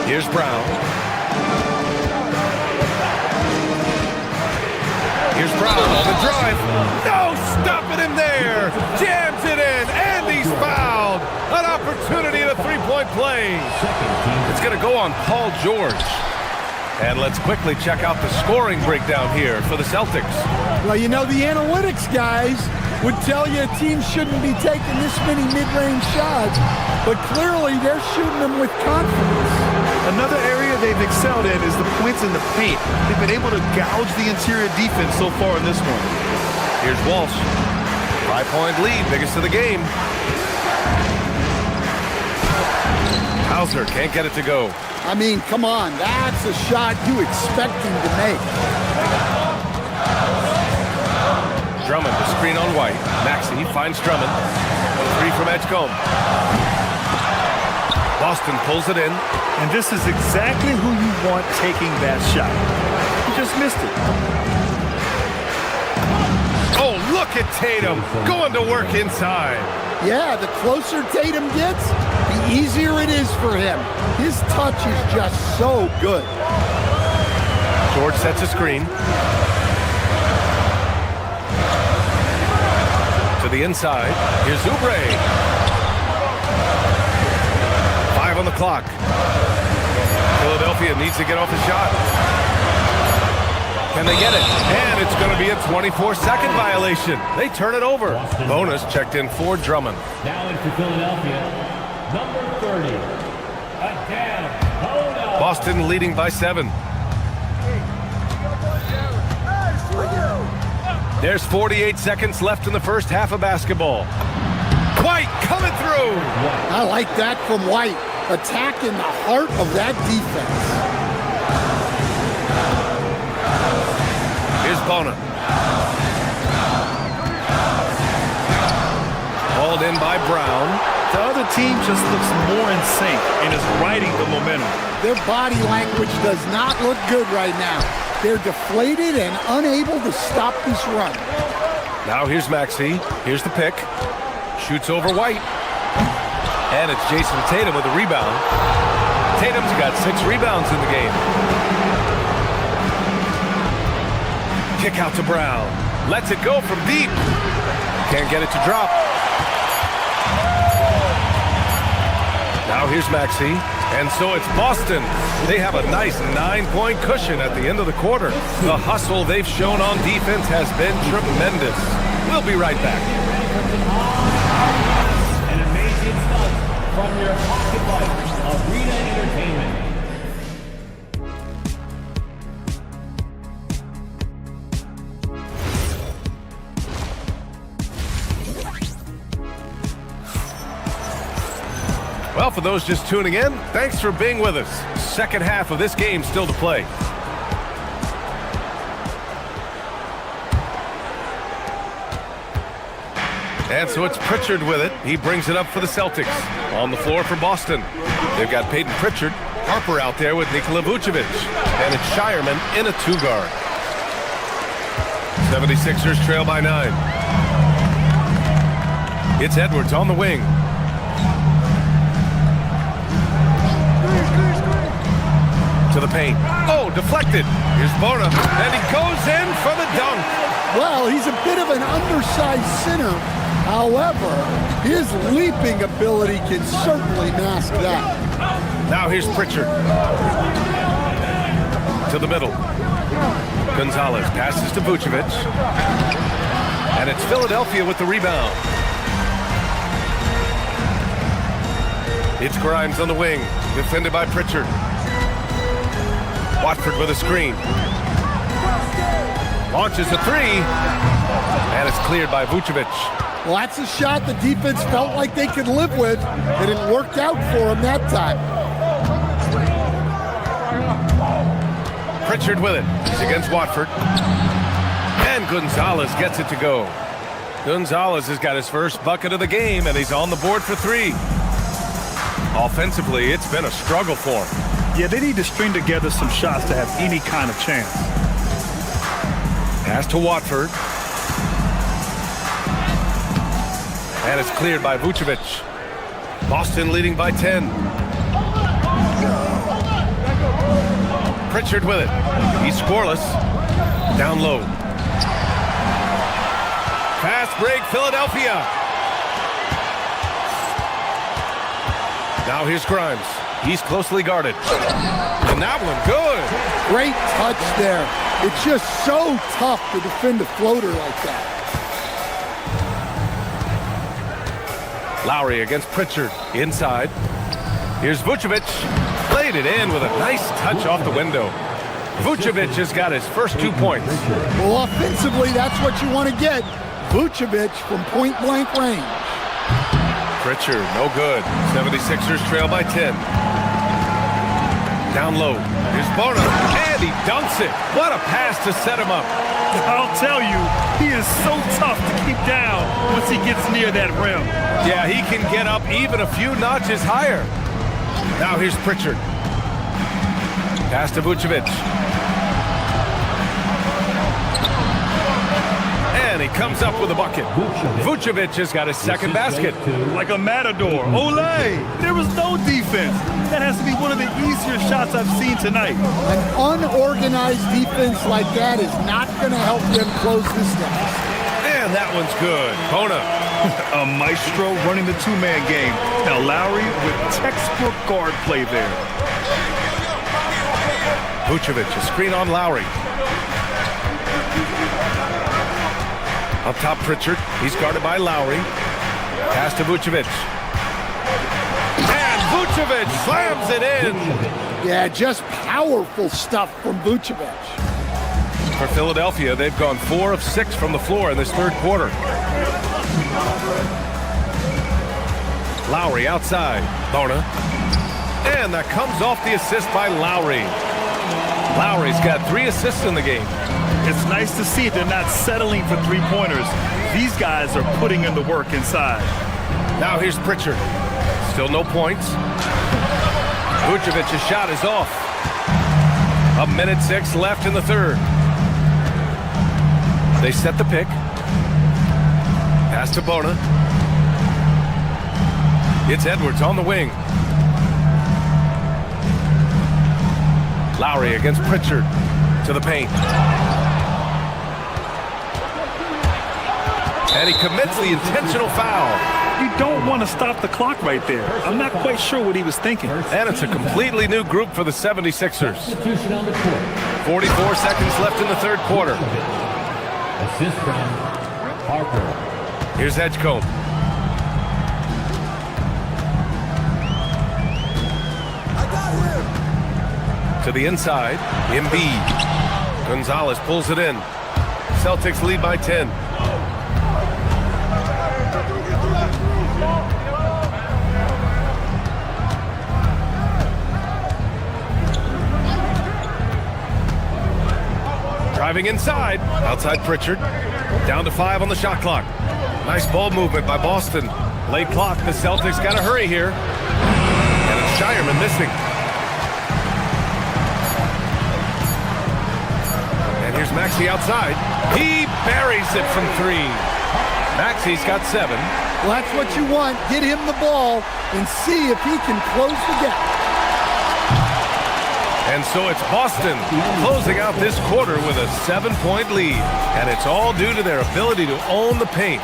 Here's Brown. Here's Brown on the drive. No, stopping him there. Jams it in, and he's fouled. An opportunity at a three-point play. It's going to go on Paul George. And let's quickly check out the scoring breakdown here for the Celtics. Well, you know, the analytics guys would tell you a team shouldn't be taking this many mid-range shots, but clearly they're shooting them with confidence. Another area they've excelled in is the points in the paint. They've been able to gouge the interior defense so far in this one. Here's Walsh. 5-point lead, biggest of the game. Hauser can't get it to go. I mean, come on, that's a shot you expect him to make. Drummond to screen on White. Maxey finds Drummond. 3 from Edgecombe. Boston pulls it in. And this is exactly who you want taking that shot. He just missed it. Oh, look at Tatum going to work inside. Yeah, the closer Tatum gets, the easier it is for him. His touch is just so good. George sets a screen. To the inside. Here's Oubre. 5 on the clock. Philadelphia needs to get off a shot. Can they get it? And it's going to be a 24-second violation. They turn it over. Bonus checked in for Drummond. Now in for Philadelphia, number 30. Again, Boston leading by 7. There's 48 seconds left in the first half of basketball. White coming through. I like that from White. Attacking the heart of that defense. Here's Bona. Hauled in by Brown. The other team just looks more in sync and is riding the momentum. Their body language does not look good right now. They're deflated and unable to stop this run. Now here's Maxey. Here's the pick. Shoots over White. And it's Jason Tatum with a rebound. Tatum's got 6 rebounds in the game. Kick out to Brown. Lets it go from deep. Can't get it to drop. Now here's Maxey. And so it's Boston. They have a nice 9-point cushion at the end of the quarter. The hustle they've shown on defense has been tremendous. We'll be right back. An amazing stunt from your pocket life, Arena Entertainment. Well, for those just tuning in, thanks for being with us. Second half of this game still to play. And so it's Pritchard with it. He brings it up for the Celtics. On the floor for Boston. They've got Peyton Pritchard, Harper out there with Nikola Vucevic. And it's Shireman in a 2-guard. 76ers trail by 9. It's Edwards on the wing. To the paint. Oh, deflected. Here's Bona. And he goes in for the dunk. Well, he's a bit of an undersized center. However, his leaping ability can certainly mask that. Now here's Pritchard. To the middle. Gonzalez passes to Vucevic. And it's Philadelphia with the rebound. It's Grimes on the wing. Defended by Pritchard. Watford with a screen. Launches a 3. And it's cleared by Vucevic. Well, that's a shot the defense felt like they could live with, and it worked out for him that time. Pritchard with it. He's against Watford. And Gonzalez gets it to go. Gonzalez has got his first bucket of the game, and he's on the board for 3. Offensively, it's been a struggle for him. Yeah, they need to string together some shots to have any kind of chance. Pass to Watford. And it's cleared by Vucevic. Boston leading by 10. Pritchard with it. He's scoreless. Down low. Fast break, Philadelphia. Now here's Grimes. He's closely guarded. And that one, good. Great touch there. It's just so tough to defend a floater like that. Lowry against Pritchard. Inside. Here's Vucevic. Played it in with a nice touch off the window. Vucevic has got his first 2 points. Well, offensively, that's what you want to get. Vucevic from point-blank range. Pritchard, no good. 76ers trail by 10. Down low. Here's Bona. And And he dunks it. What a pass to set him up. I'll tell you, he is so tough to keep down once he gets near that rim. Yeah, he can get up even a few notches higher. Now here's Pritchard. Pass to Vucevic. And he comes up with a bucket. Vucevic has got his second basket. Like a matador. Olay! There was no defense. That has to be one of the easier shots I've seen tonight. An unorganized defense like that is not going to help them close this down. And that one's good. Bona. A maestro running the two-man game. Now Lowry with textbook guard play there. Vucevic, a screen on Lowry. Up top, Pritchard. He's guarded by Lowry. Pass to Vucevic. And Vucevic slams it in. Yeah, just powerful stuff from Vucevic. For Philadelphia, they've gone 4 of 6 from the floor in this third quarter. Lowry outside. Bona. And that comes off the assist by Lowry. Lowry's got 3 assists in the game. It's nice to see they're not settling for three-pointers. These guys are putting in the work inside. Now here's Pritchard. Still no points. Vucevic's shot is off. 1:06 left in the third. They set the pick. Pass to Bona. It's Edwards on the wing. Lowry against Pritchard to the paint. And he commits the intentional foul. You don't want to stop the clock right there. I'm not quite sure what he was thinking. And it's a completely new group for the 76ers. 44 seconds left in the third quarter. Assist from Harper. Here's Edgecombe. To the inside, Embiid. Gonzalez pulls it in. Celtics lead by 10. Driving inside, outside Pritchard. Down to 5 on the shot clock. Nice ball movement by Boston. Late clock, the Celtics got to hurry here. And it's Shireman missing. And here's Maxey outside. He buries it from 3. Maxey's got 7. Well, that's what you want. Get him the ball and see if he can close the gap. And so it's Boston closing out this quarter with a 7-point lead. And it's all due to their ability to own the paint.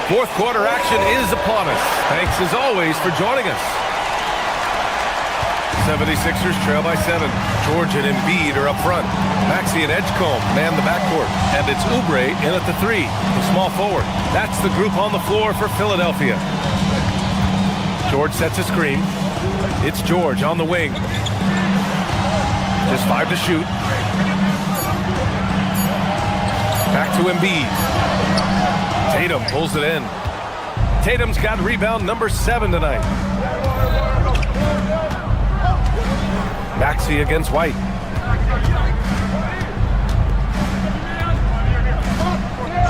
Fourth quarter action is upon us. Thanks as always for joining us. 76ers trail by 7. George and Embiid are up front. Maxey and Edgecombe man the backcourt. And it's Oubre in at the 3, the small forward. That's the group on the floor for Philadelphia. George sets a screen. It's George on the wing. Just 5 to shoot. Back to Embiid. Tatum pulls it in. Tatum's got rebound number 7 tonight. Maxey against White.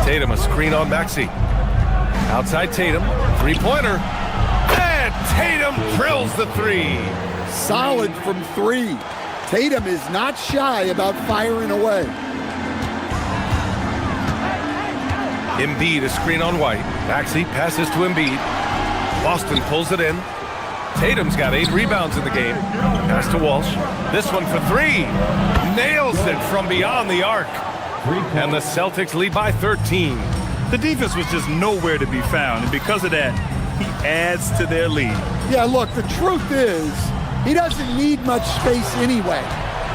Tatum, a screen on Maxey. Outside Tatum, 3-pointer. And Tatum drills the 3. Solid from 3. Tatum is not shy about firing away. Embiid, a screen on White. Maxey passes to Embiid. Boston pulls it in. Tatum's got 8 rebounds in the game. Pass to Walsh. This one for 3. Nails it from beyond the arc. And the Celtics lead by 13. The defense was just nowhere to be found, and because of that, he adds to their lead. Yeah, look, the truth is, he doesn't need much space anyway.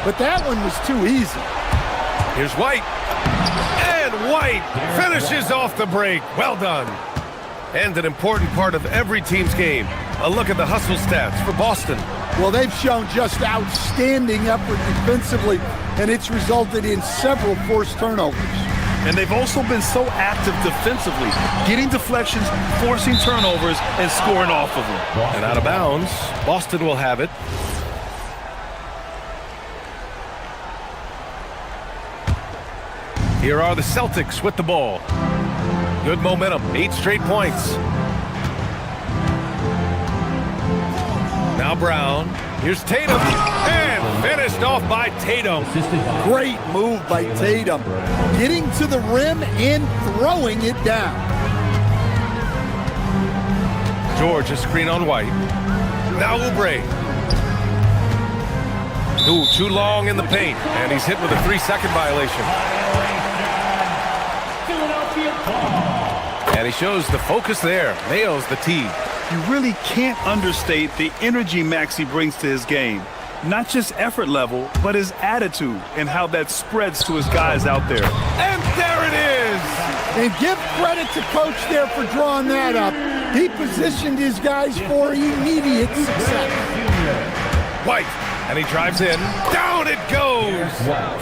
But that one was too easy. Here's White. And White finishes off the break. Well done. And an important part of every team's game. A look at the hustle stats for Boston. Well, they've shown just outstanding effort defensively, and it's resulted in several forced turnovers. And they've also been so active defensively, getting deflections, forcing turnovers, and scoring off of them. And out of bounds, Boston will have it. Here are the Celtics with the ball. Good momentum, 8 straight points. Now Brown. Here's Tatum. And finished off by Tatum. Great move by Tatum. Getting to the rim and throwing it down. George, a screen on White. Now Oubre. Ooh, too long in the paint. And he's hit with a 3-second violation. And he shows the focus there. Nails the tee. You really can't understate the energy Maxey brings to his game. Not just effort level, but his attitude and how that spreads to his guys out there. And there it is! And give credit to Coach there for drawing that up. He positioned his guys for immediate success. White, and he drives in. Down it goes!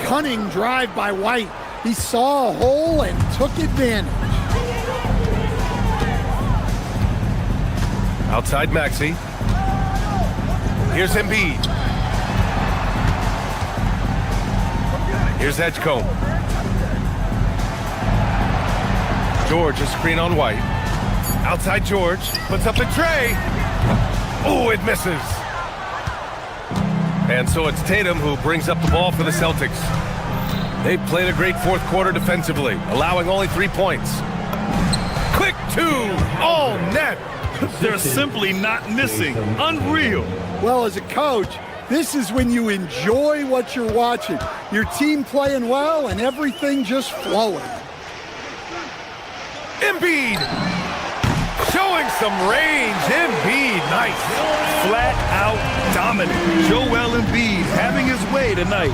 Cunning drive by White. He saw a hole and took advantage. Outside Maxey. Here's Embiid. Here's Edgecombe. George, a screen on White. Outside George. Puts up the tray. Oh, it misses. And so it's Tatum who brings up the ball for the Celtics. They've played a great fourth quarter defensively, allowing only 3 points. Quick 2, all net. They're simply not missing. Unreal. Well, as a coach, this is when you enjoy what you're watching. Your team playing well and everything just flowing. Embiid showing some range. Embiid, nice. Flat out dominant. Joel Embiid having his way tonight.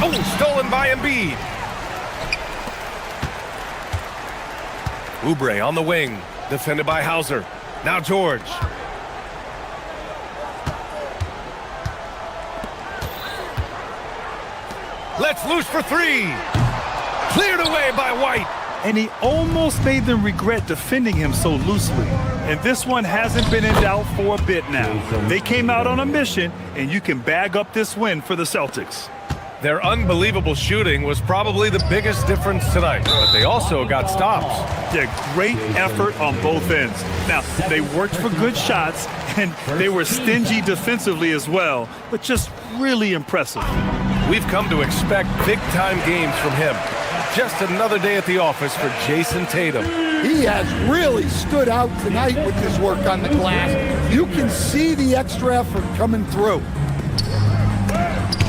Oh, stolen by Embiid. Oubre on the wing, defended by Hauser. Now George. Let's loose for 3. Cleared away by White. And he almost made them regret defending him so loosely. And this one hasn't been in doubt for a bit now. They came out on a mission, and you can bag up this win for the Celtics. Their unbelievable shooting was probably the biggest difference tonight, but they also got stops. Yeah, great effort on both ends. Now, they worked for good shots, and they were stingy defensively as well, but just really impressive. We've come to expect big-time games from him. Just another day at the office for Jason Tatum. He has really stood out tonight with his work on the glass. You can see the extra effort coming through.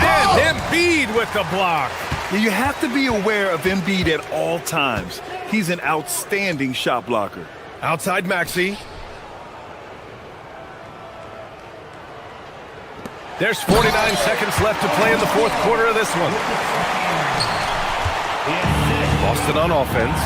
And Embiid with the block. You have to be aware of Embiid at all times. He's an outstanding shot blocker. Outside Maxey. There's 49 seconds left to play in the fourth quarter of this one. Boston on offense.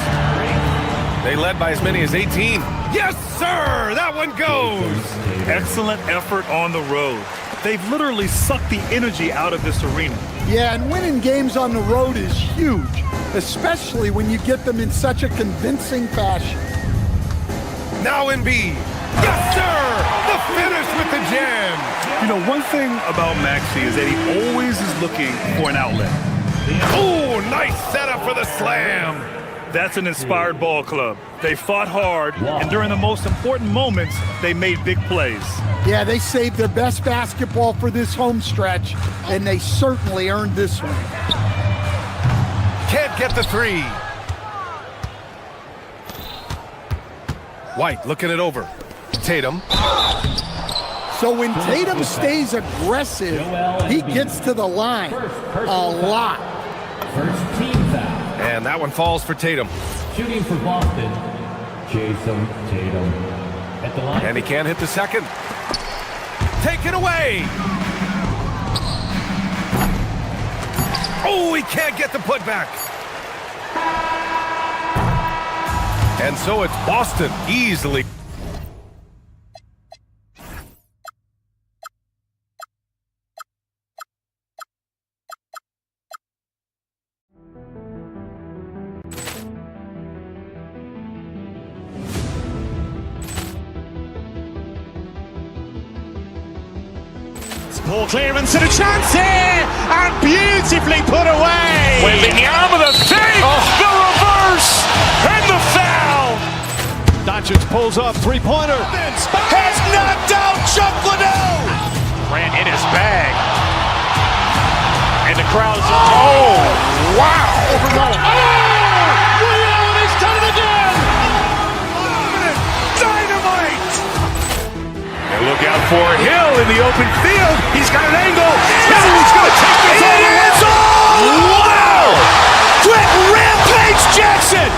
They led by as many as 18. Yes, sir! That one goes! Excellent effort on the road. They've literally sucked the energy out of this arena. Yeah, and winning games on the road is huge, especially when you get them in such a convincing fashion. Now Embiid. Yes, sir! The finish with the jam! You know, one thing about Maxey is that he always is looking for an outlet. Oh, nice setup for the slam! That's an inspired ball club. They fought hard, and during the most important moments, they made big plays. Yeah, they saved their best basketball for this home stretch, and they certainly earned this one. Can't get the 3. White looking it over. Tatum. So when Tatum stays aggressive, he gets to the line a lot. First team foul. And that one falls for Tatum. Shooting for Boston, Jason Tatum. At the line. And he can't hit the second. Take it away! Oh, he can't get the putback. And so it's Boston easily Ball clearance and a chance here, and beautifully put away. Wembanyama the save, the reverse, and the foul. Doncic pulls up, three-pointer. Has knocked out Chuck Liddell. Grant in his bag. And the crowd's oh, wow. Ray Allen has done it again. Dynamite. And look out for Hill in the open field. He's got an angle. He's going to take this all the way. Wow. Quick Rampage Jackson.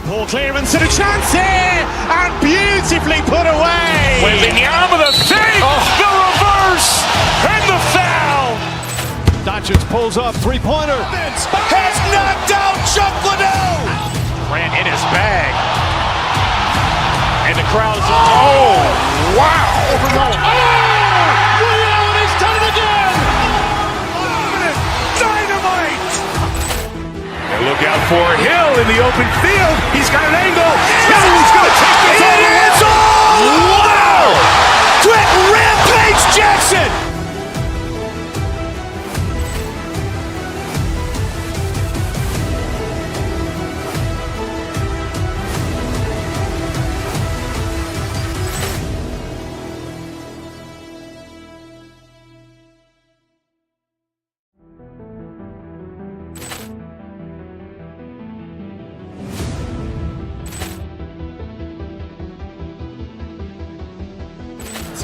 Ball clearance and a chance here, and beautifully put away. Wembanyama the save, the reverse, and the foul. Doncic pulls up, three-pointer. Has knocked out Chuck Liddell. Grant in his bag. And the crowd's oh, wow. Ray Allen has done it again. Dynamite. And look out for Hill in the open field. He's got an angle. He's going to take this all the way. Wow. Quick Rampage Jackson.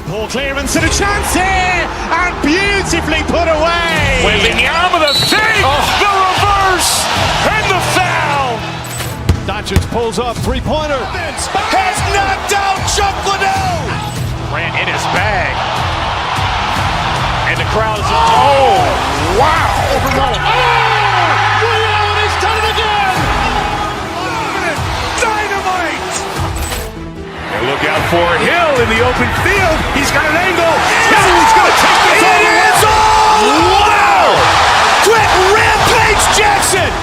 Ball clearance and a chance here, and beautifully put away. Wembanyama the save, the reverse, and the foul. Doncic pulls up, three-pointer. Has knocked out Chuck Liddell. Grant in his bag. And the crowd's oh, wow. Ray Allen has done it again. Dynamite. And look out for Hill in the open field. He's got an angle. He's going to take this all the way. Wow. Quick Rampage Jackson.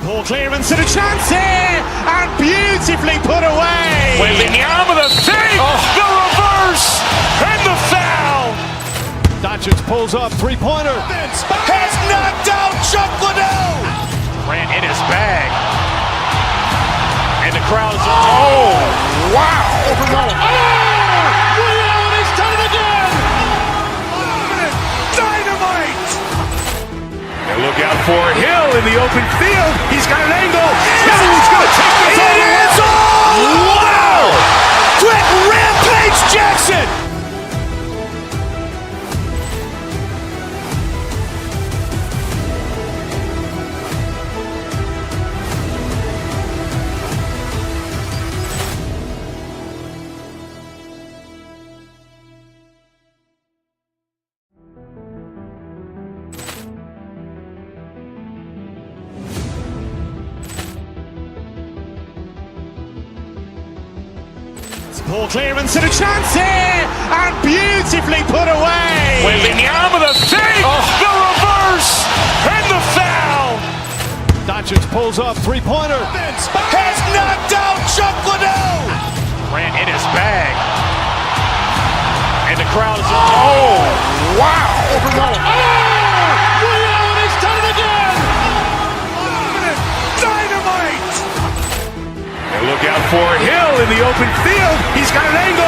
Ball clearance and a chance here, and beautifully put away. Wembanyama the save, the reverse, and the foul. Doncic pulls up, three-pointer. Has knocked out Chuck Liddell. Grant in his bag. And the crowd's oh, wow. Ray Allen has done it again. Dynamite. And look out for Hill in the open field. He's got an angle. He's going to take this all the way. Wow. Quick Rampage Jackson. Ball clearance and a chance here, and beautifully put away. Wembanyama the save, the reverse, and the foul. Doncic pulls up, three-pointer. Has knocked out Chuck Liddell. Grant in his bag. And the crowd's oh, wow. Ray Allen has done it again. Dynamite. And look out for Hill in the open field. He's got an angle.